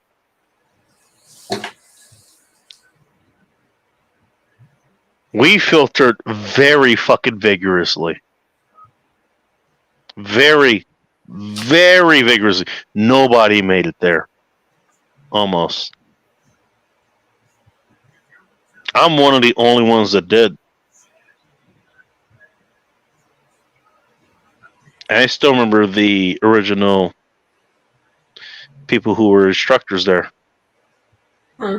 We filtered very fucking vigorously. Very, very vigorously. Nobody made it there. Almost. I'm one of the only ones that did. I still remember the original people who were instructors there. Hmm.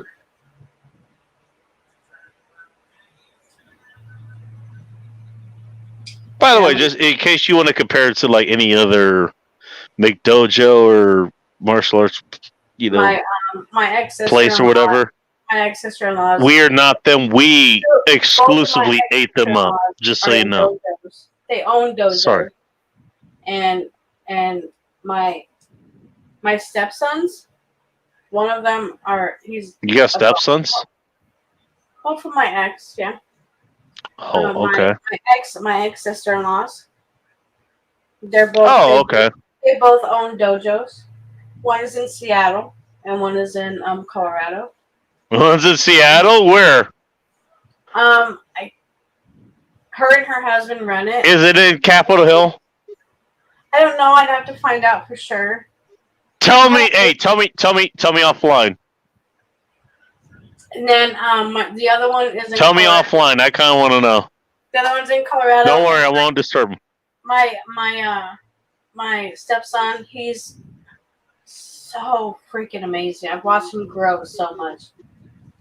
By the way, just in case you want to compare it to like any other McDojo or martial arts, my ex place or whatever, My ex sister-in-law. we are not them. We exclusively ate them up. Just so you know. Dojos. They own dojos. Sorry. And my stepsons, one of them You got stepsons? Well, from my ex, yeah. Oh, okay. My ex sister-in-laws. They're both. Oh, okay. They both own dojos. One is in Seattle and one is in Colorado. One's in Seattle. Where? Her and her husband run it. Is it in Capitol Hill? I don't know. I'd have to find out for sure. Tell me. Hey, tell me offline. And then the other one is in Tell me Colorado. offline. I kind of want to know. The other one's in Colorado. Don't worry, I won't disturb him. My stepson, he's so freaking amazing. I've watched him grow so much.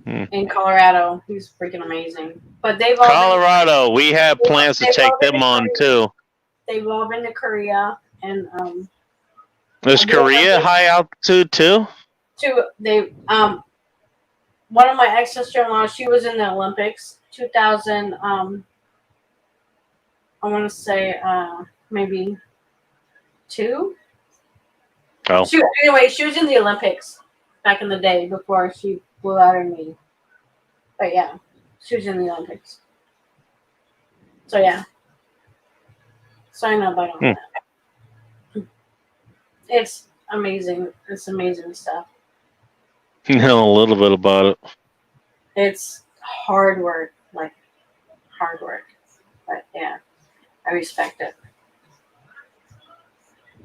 In Colorado, he's freaking amazing. But they've all Colorado, we have plans to take them on too. They've all been to Korea and Is Korea high altitude too? One of my ex sister-in-laws, she was in the Olympics 2000 I want to say maybe 2. Oh. She was in the Olympics back in the day before she blew out her knee. But yeah, she was in the Olympics. So yeah. So I know about all that. It's amazing. It's amazing stuff. You know a little bit about it. It's hard work, like hard work. But yeah, I respect it.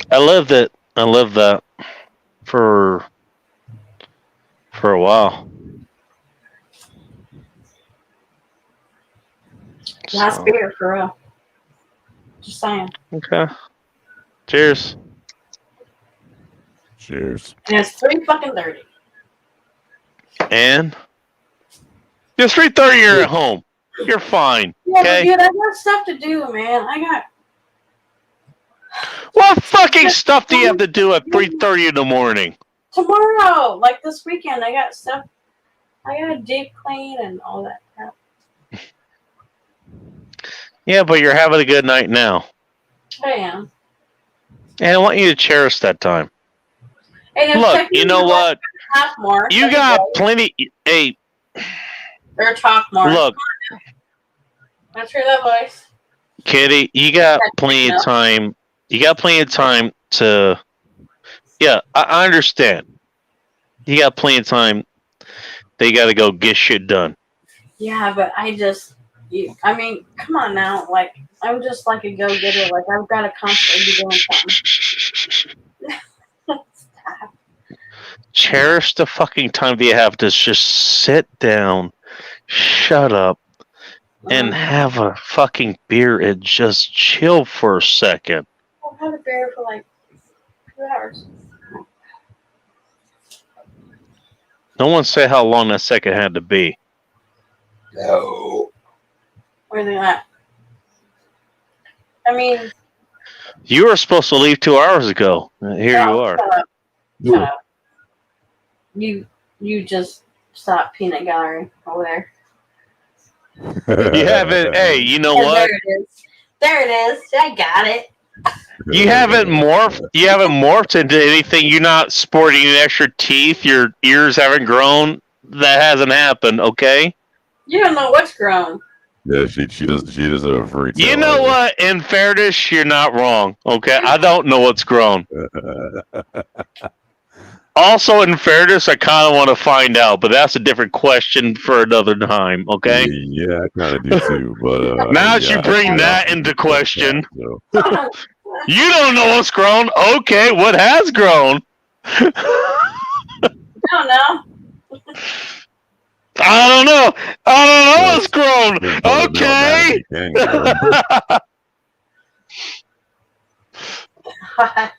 I lived that for a while. Last beer for real. Just saying. Okay. Cheers. Cheers. And it's 3:30. And it's 3:30. You're at home. You're fine. Yeah, okay. but dude, I got stuff to do, man. I got. What fucking stuff do you have to do at 3:30 in the morning? Tomorrow, like this weekend, I got stuff. I got to deep clean and all that crap. Yeah, but you're having a good night now. I am. And I want you to cherish that time. And look, you know what? More, you got plenty. Hey. Or talk more. Look. Let's hear that voice. Kitty, you got plenty of time. You got plenty of time to. Yeah, I understand. You got plenty of time. They got to go get shit done. Yeah, but I mean, come on now. Like, I'm just like a go-getter. Like, I've got to constantly be doing something. Cherish the fucking time that you have to just sit down, shut up, and have a fucking beer and just chill for a second. I've had a beer for like 2 hours. No one say how long that second had to be. No. Where are they at? I mean, you were supposed to leave 2 hours ago. Here you are. Shut up. You just stopped peanut gallery over there. You haven't. Hey, you know what? There it is. There it is. I got it. You haven't morphed. You haven't morphed into anything. You're not sporting extra teeth. Your ears haven't grown. That hasn't happened. Okay. You don't know what's grown. Yeah, she does a free. You know what? In fairness, you're not wrong. Okay, I don't know what's grown. Also, in fairness, I kind of want to find out, but that's a different question for another time. Okay. Yeah, I kind of do too. But now that you bring that into question, you don't know what's grown. Okay, what has grown? I don't know. I don't know. I don't know what's grown. Okay. God.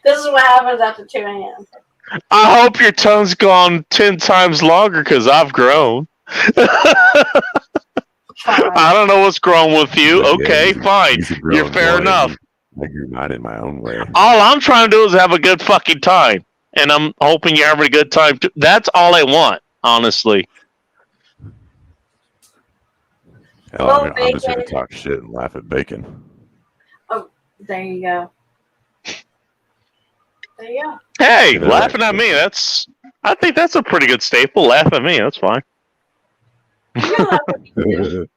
This is what happens after 2 a.m. I hope your tongue's gone 10 times longer because I've grown. I don't know what's wrong with you. Okay, fine. You're fair enough. I grew mine in my own way. All I'm trying to do is have a good fucking time. And I'm hoping you're having a good time too. That's all I want, honestly. Hell, Well, I'm just here to Bacon. talk shit and laugh at bacon. Oh, there you go. There you go. Hey, Yeah. laughing at me, I think that's a pretty good staple. Laugh at me, that's fine. You can laugh at me, too.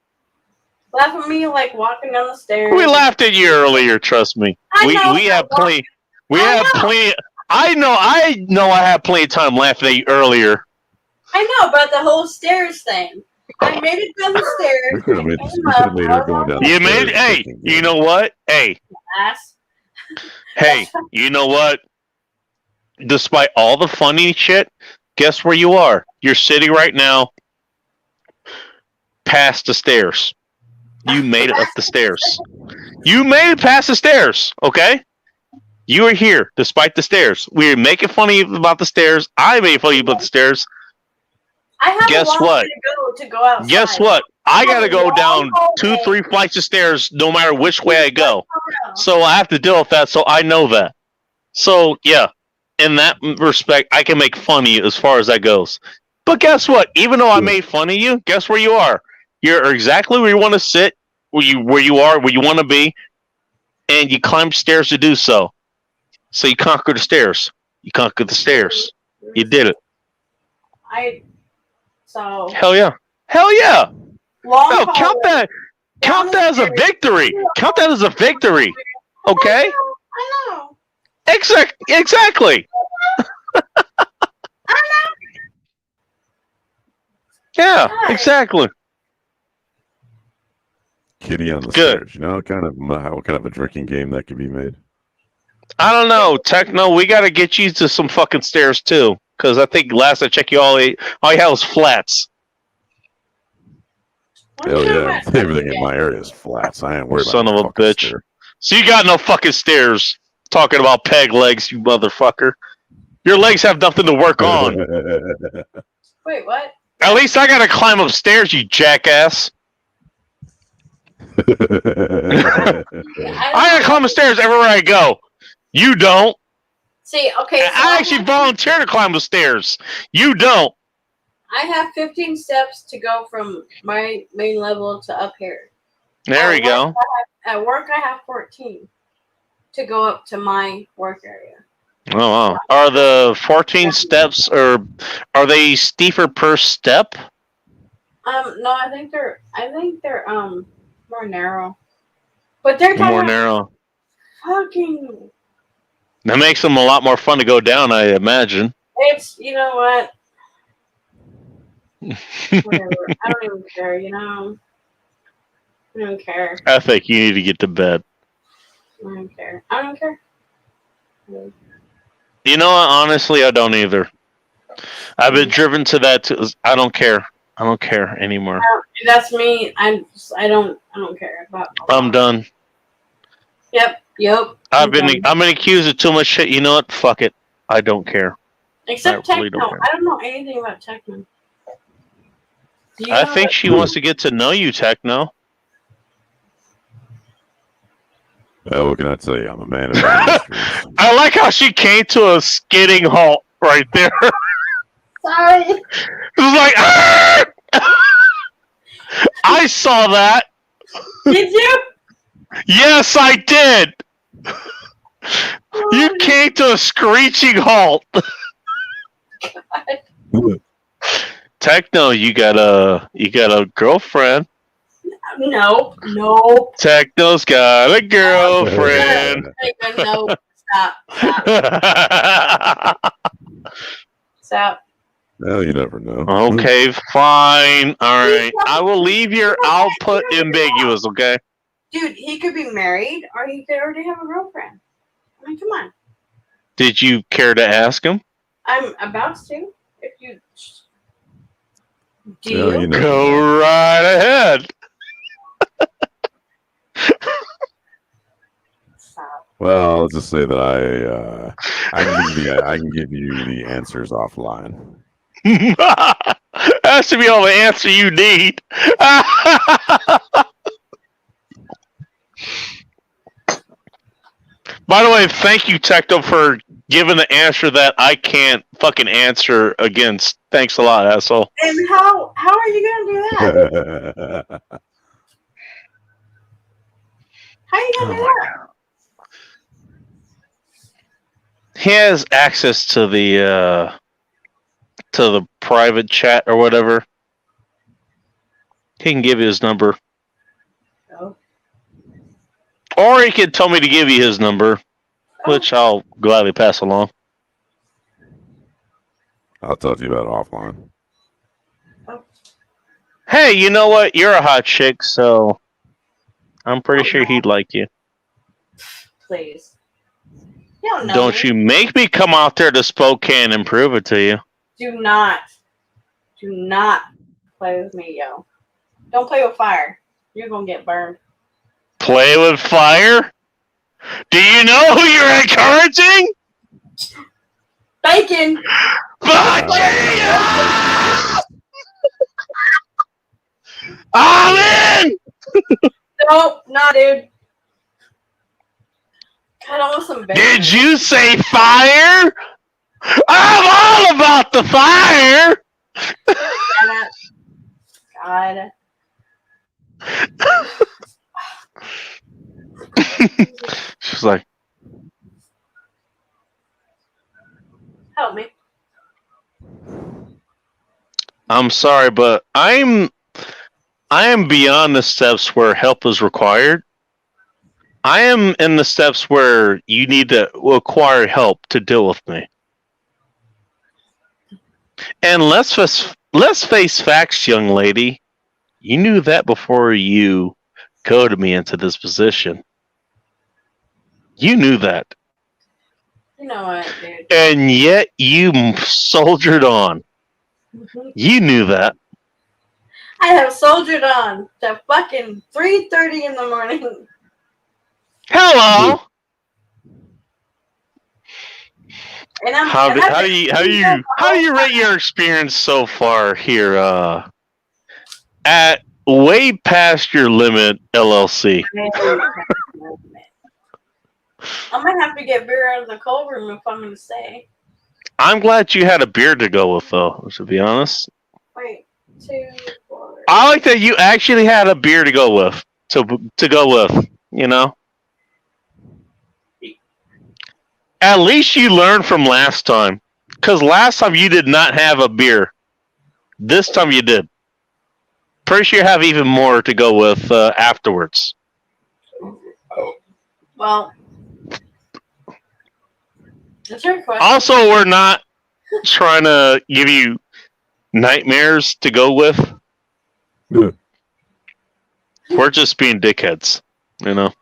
Laugh at me like walking down the stairs. We laughed at you earlier, trust me. We have plenty. We have plenty. I know I had plenty of time laughing at you earlier. I know, but the whole stairs thing. I made it down the stairs. We could have made her going down. You made it. Hey, you know what? Hey, Ass. hey, you know what? Despite all the funny shit, guess where you are? You're sitting right now past the stairs. You made it up the stairs. You made it past the stairs, okay? You are here despite the stairs. We were making fun of you about the stairs. I made fun of you about the stairs. I have Guess a long what? way to go outside. Guess what? I gotta go down 2-3 flights of stairs no matter which way I go. So I have to deal with that, so I know that. So yeah, in that respect, I can make fun of you as far as that goes. But guess what? Even though I made fun of you, guess where you are? You're exactly where you want to sit, where you are, where you want to be, and you climb stairs to do so. So you conquer the stairs. You conquered the stairs. You did it. So Hell yeah. Hell yeah. long No, count that. Count that as a victory. Count that as a victory. Okay? I know. Exactly. Yeah, exactly. Kitty on the Good. stairs. You know what kind of a drinking game that could be made? I don't know, Techno. We got to get you to some fucking stairs too, because I think last I checked, all you had was flats. Hell yeah! Everything in my area is flats. I ain't worried Son about of no a fucking bitch. stair. So you got no fucking stairs. Talking about peg legs, you motherfucker. Your legs have nothing to work on. Wait, what? At least I gotta climb upstairs, you jackass. I gotta climb the stairs everywhere I go. You don't. See, okay. So I actually volunteer to climb the stairs. You don't. I have 15 steps to go from my main level to up here. There you go. At work, I have 14 to go up to my work area. Oh, wow. Are the 14 steps, or are they steeper per step? No, I think they're more narrow. But they're More narrow. fucking. That makes them a lot more fun to go down, I imagine. It's, you know what? Whatever. I don't even care, you know? I don't care. I think you need to get to bed. I don't care. I don't care. You know what? Honestly, I don't either. I've been driven to that. I don't care. I don't care anymore. That's me. I don't care about. I'm done. Yep. I've been accused of too much shit. You know what? Fuck it. I don't care. Except I really techno. don't care. I don't know anything about techno. Do you I know think what- she wants to get to know you, Techno. Well, what can I tell you? I'm a man of industry. I like how she came to a skidding halt right there. Sorry. It was like, "Ah!" I saw that. Did you? Yes, I did. You came to a screeching halt. Techno, you got a girlfriend. No. Techno's got a girlfriend. No. Stop. Well, you never know. Okay, fine. All right. I will leave your output ambiguous, okay? Dude, he could be married or he could already have a girlfriend. I mean, come on. Did you care to ask him? I'm about to. If you. Do Yeah, you? you know. Go right ahead. Stop. Well, let's just say that I can give you the answers offline. That should be all the answer you need. By the way, thank you, Techno, for giving the answer that I can't fucking answer against. Thanks a lot, asshole. And how are you gonna do that? How are you gonna do that? He has access to the private chat or whatever. He can give you his number. Oh. Or he could tell me to give you his number, which I'll gladly pass along. I'll talk to you about it offline. Hey, you know what? You're a hot chick, so I'm pretty sure he'd like you. Please. You don't know Don't me. you make me come out there to Spokane and prove it to you. Do not play with me, yo. Don't play with fire. You're gonna get burned. Play with fire? Do you know who you're encouraging? Bacon! Vegeta! I'm in! Nope, nah, dude. God, I want some bacon. Did you say fire? I'm all about the fire! God. She's like, Help me. I'm sorry, but I am beyond the steps where help is required. I am in the steps where you need to acquire help to deal with me. And let's face facts, young lady. You knew that before you goaded me into this position. You knew that. You know what, dude? And yet you soldiered on. You knew that. I have soldiered on to fucking 3:30 in the morning. Hello. And I'm How do you rate your experience so far here? At way past your limit, LLC. I might have to get beer out of the cold room if I'm gonna stay. I'm glad you had a beer to go with, though. To be honest, Wait, 2, 4. I like that you actually had a beer to go with. To go with, you know. At least you learned from last time, because last time you did not have a beer. This time you did. Pretty sure you have even more to go with afterwards. Well, that's your question. Also, we're not trying to give you nightmares to go with. We're just being dickheads, you know.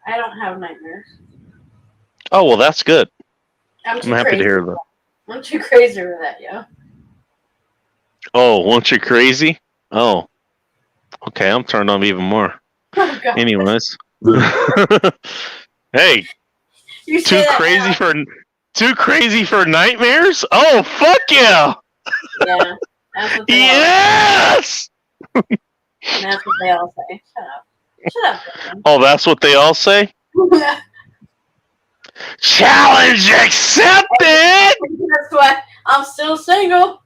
I don't have nightmares. Oh well, that's good. I'm I'm happy to hear that. I'm too crazy for that, yo. Oh, once you're crazy? Oh, okay. I'm turned on even more. Oh, God. Anyways, hey, You say that now. too crazy for nightmares? Oh, fuck yeah! Yeah, that's what they Yes! all, that's what they all say. Shut up. Oh, that's what they all say? Challenge accepted! That's why I'm still single.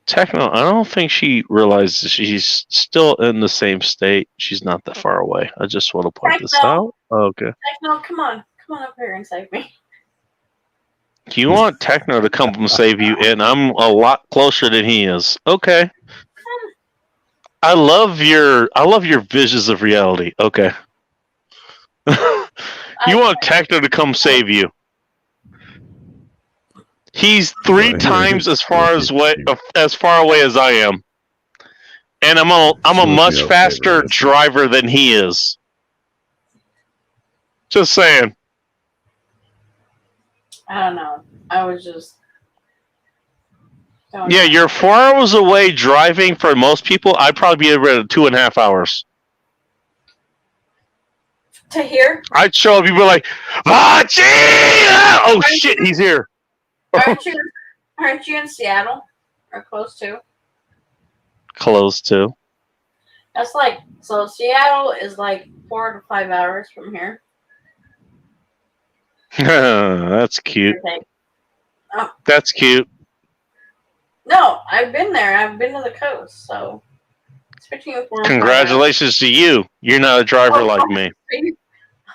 Techno, I don't think she realizes she's still in the same state. She's not that far away. I just want to point this out. Okay. Techno, come on up here and save me. You want Techno to come and save you, and I'm a lot closer than he is. Okay. I love your visions of reality. Okay. You want Techno to come save you. He's 3 times as far away as I am. And I'm a much faster driver than he is. Just saying. I don't know. I was just. Yeah, you're 4 hours away driving for most people. I'd probably be over at 2.5 hours. To here? I'd show up, people like, Vegeta! Oh shit, he's here. Aren't you in Seattle? Or close to? Close to. That's like, so Seattle is like 4 to 5 hours from here. That's cute. Okay. Oh. That's cute. No, I've been there. I've been to the coast, so it's between 4 and 5 hours. Congratulations to you. You're not a driver like me.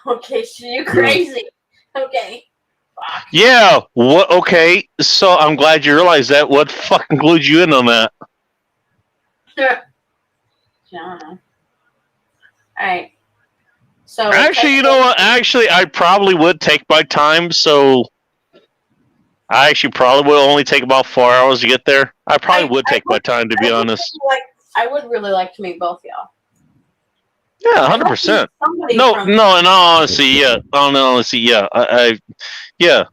Okay, so you crazy. Okay. Fuck. Yeah. What? Okay. So I'm glad you realized that. What fucking glued you in on that? I don't know. Alright. So Actually, you know what? Actually, I probably would take my time. So I actually probably would only take about 4 hours to get there. I probably would take my time, to be honest. I would really like to meet both y'all. Yeah, 100%. No, in all honesty, yeah. Yeah.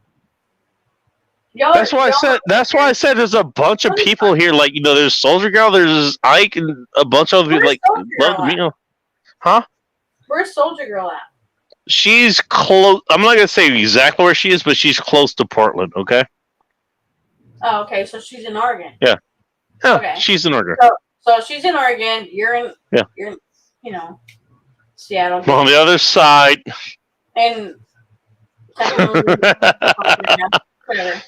That's why I said. That's why I said there's a bunch of people here. Like, you know, there's Soldier Girl, there's Ike, and a bunch of other people. Like, love to meet you. Huh? Where's Soldier Girl at? She's close. I'm not gonna say exactly where she is, but she's close to Portland. Okay. Oh, okay. So she's in Oregon. Yeah. Yeah. Okay. She's in Oregon. So she's in Oregon. You're in. Yeah. You're in, you know, Seattle. On the other side. And. Whatever.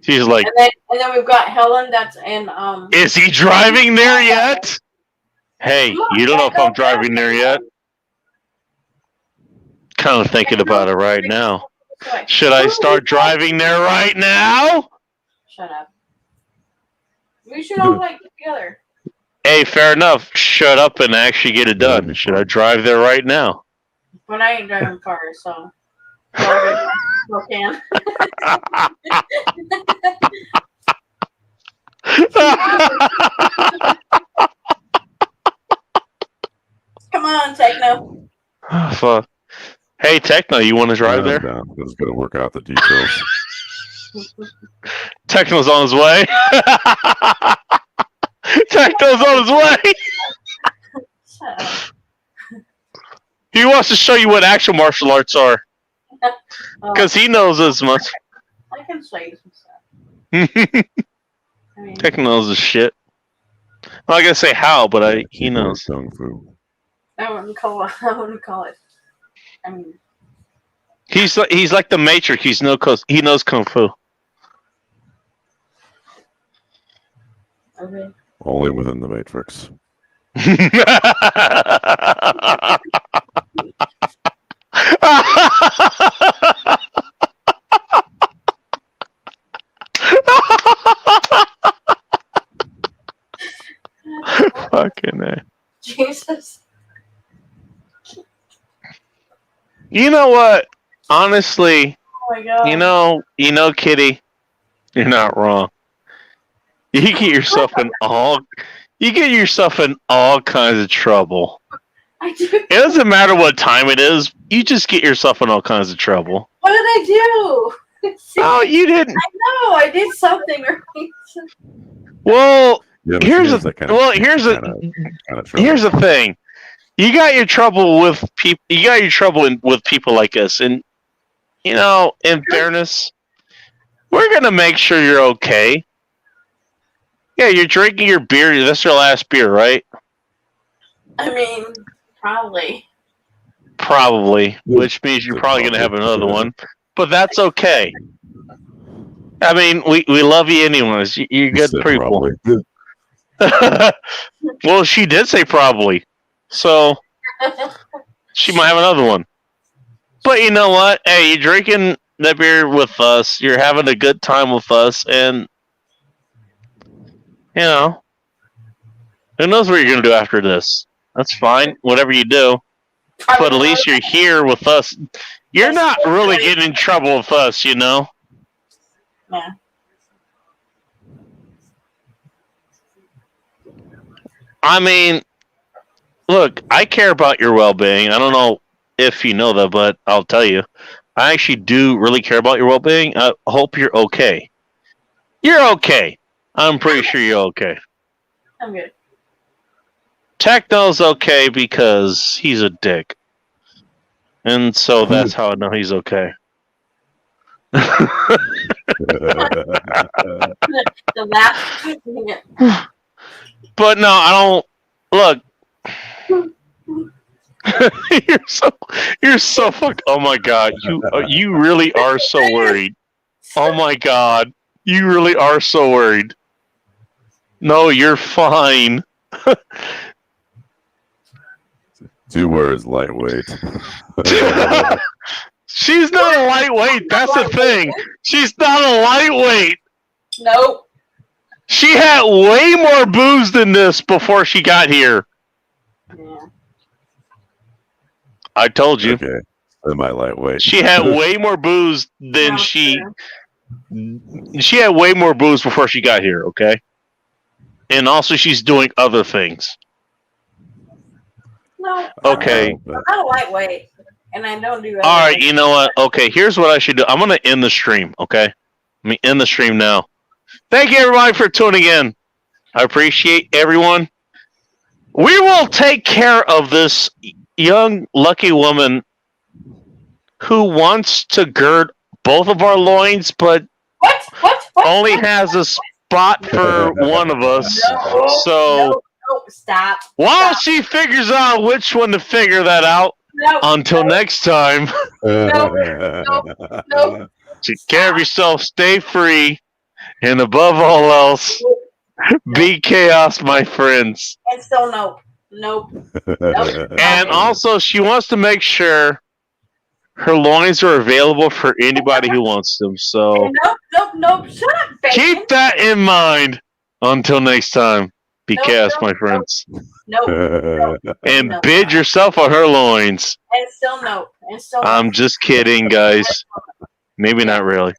She's like. And then we've got Helen. That's in. Is he driving there yet? Hey, you don't know if I'm driving there yet. Kind of thinking about it right now. Should I start driving there right now? Shut up. We should all like get together. Hey, fair enough. Shut up and actually get it done. Should I drive there right now? But I ain't driving cars, so. Still can. Come on, Techno. Fuck. Hey, Techno, you want to drive there? It's going to work out the details. Techno's on his way. Techno's on his way. He wants to show you what actual martial arts are. Because he knows as much. I can show you some stuff. Techno knows the shit. I'm not going to say how, but he knows. Kung Fu. I wouldn't call it. I mean, he's like the Matrix. He knows Kung Fu. Okay. Only within the Matrix. Fucking A. Jesus. You know what? Honestly, Oh my god. you know, Kitty, you're not wrong. You get yourself in all kinds of trouble. I do. It doesn't matter what time it is. You just get yourself in all kinds of trouble. What did I do? Oh, you didn't. I know. I did something right. Well, Yeah, here's the thing. You got your trouble with people. You got your trouble with people like us, and in fairness, we're gonna make sure you're okay. Yeah, you're drinking your beer. That's your last beer, right? I mean, probably. Probably, which means you're probably gonna have another one, but that's okay. I mean, we love you anyways. You're good people. Well, she did say probably, so she might have another one. But you know what? Hey, you're drinking that beer with us. You're having a good time with us, and who knows what you're gonna do after this? That's fine. Whatever you do, but at least you're here with us. You're not really getting in trouble with us, Yeah. I mean, look, I care about your well-being. I don't know if you know that, but I'll tell you. I actually do really care about your well-being. I hope you're okay. You're okay. I'm pretty sure you're okay. I'm good. Techno's okay because he's a dick. And so that's how I know he's okay. The last. But no, I don't. Look, you're so fucked. Oh my god, you really are so worried. Oh my god, you really are so worried. No, you're fine. 2 words, lightweight. She's not a lightweight. That's the thing. She's not a lightweight. Nope. She had way more booze than this before she got here. Yeah. I told you. Okay. Semi lightweight. She had way more booze than she had way more booze before she got here, okay? And also she's doing other things. No. Okay. I'm not a lightweight, and I don't do. All right, you know what? Okay, here's what I should do. I'm going to end the stream, okay? Let me end the stream now. Thank you, everybody, for tuning in. I appreciate everyone. We will take care of this young, lucky woman who wants to gird both of our loins, but only has a spot for one of us. So stop. While she figures out which one to figure that out, until next time, take care of yourself, stay free, and above all else, be chaos, my friends. And still nope. And also, she wants to make sure her loins are available for anybody who wants them. So Nope. Shut up, baby. keep that in mind. Until next time, be chaos, my friends. Nope. And bid yourself on her loins. And still nope. I'm just kidding, guys. Maybe not really.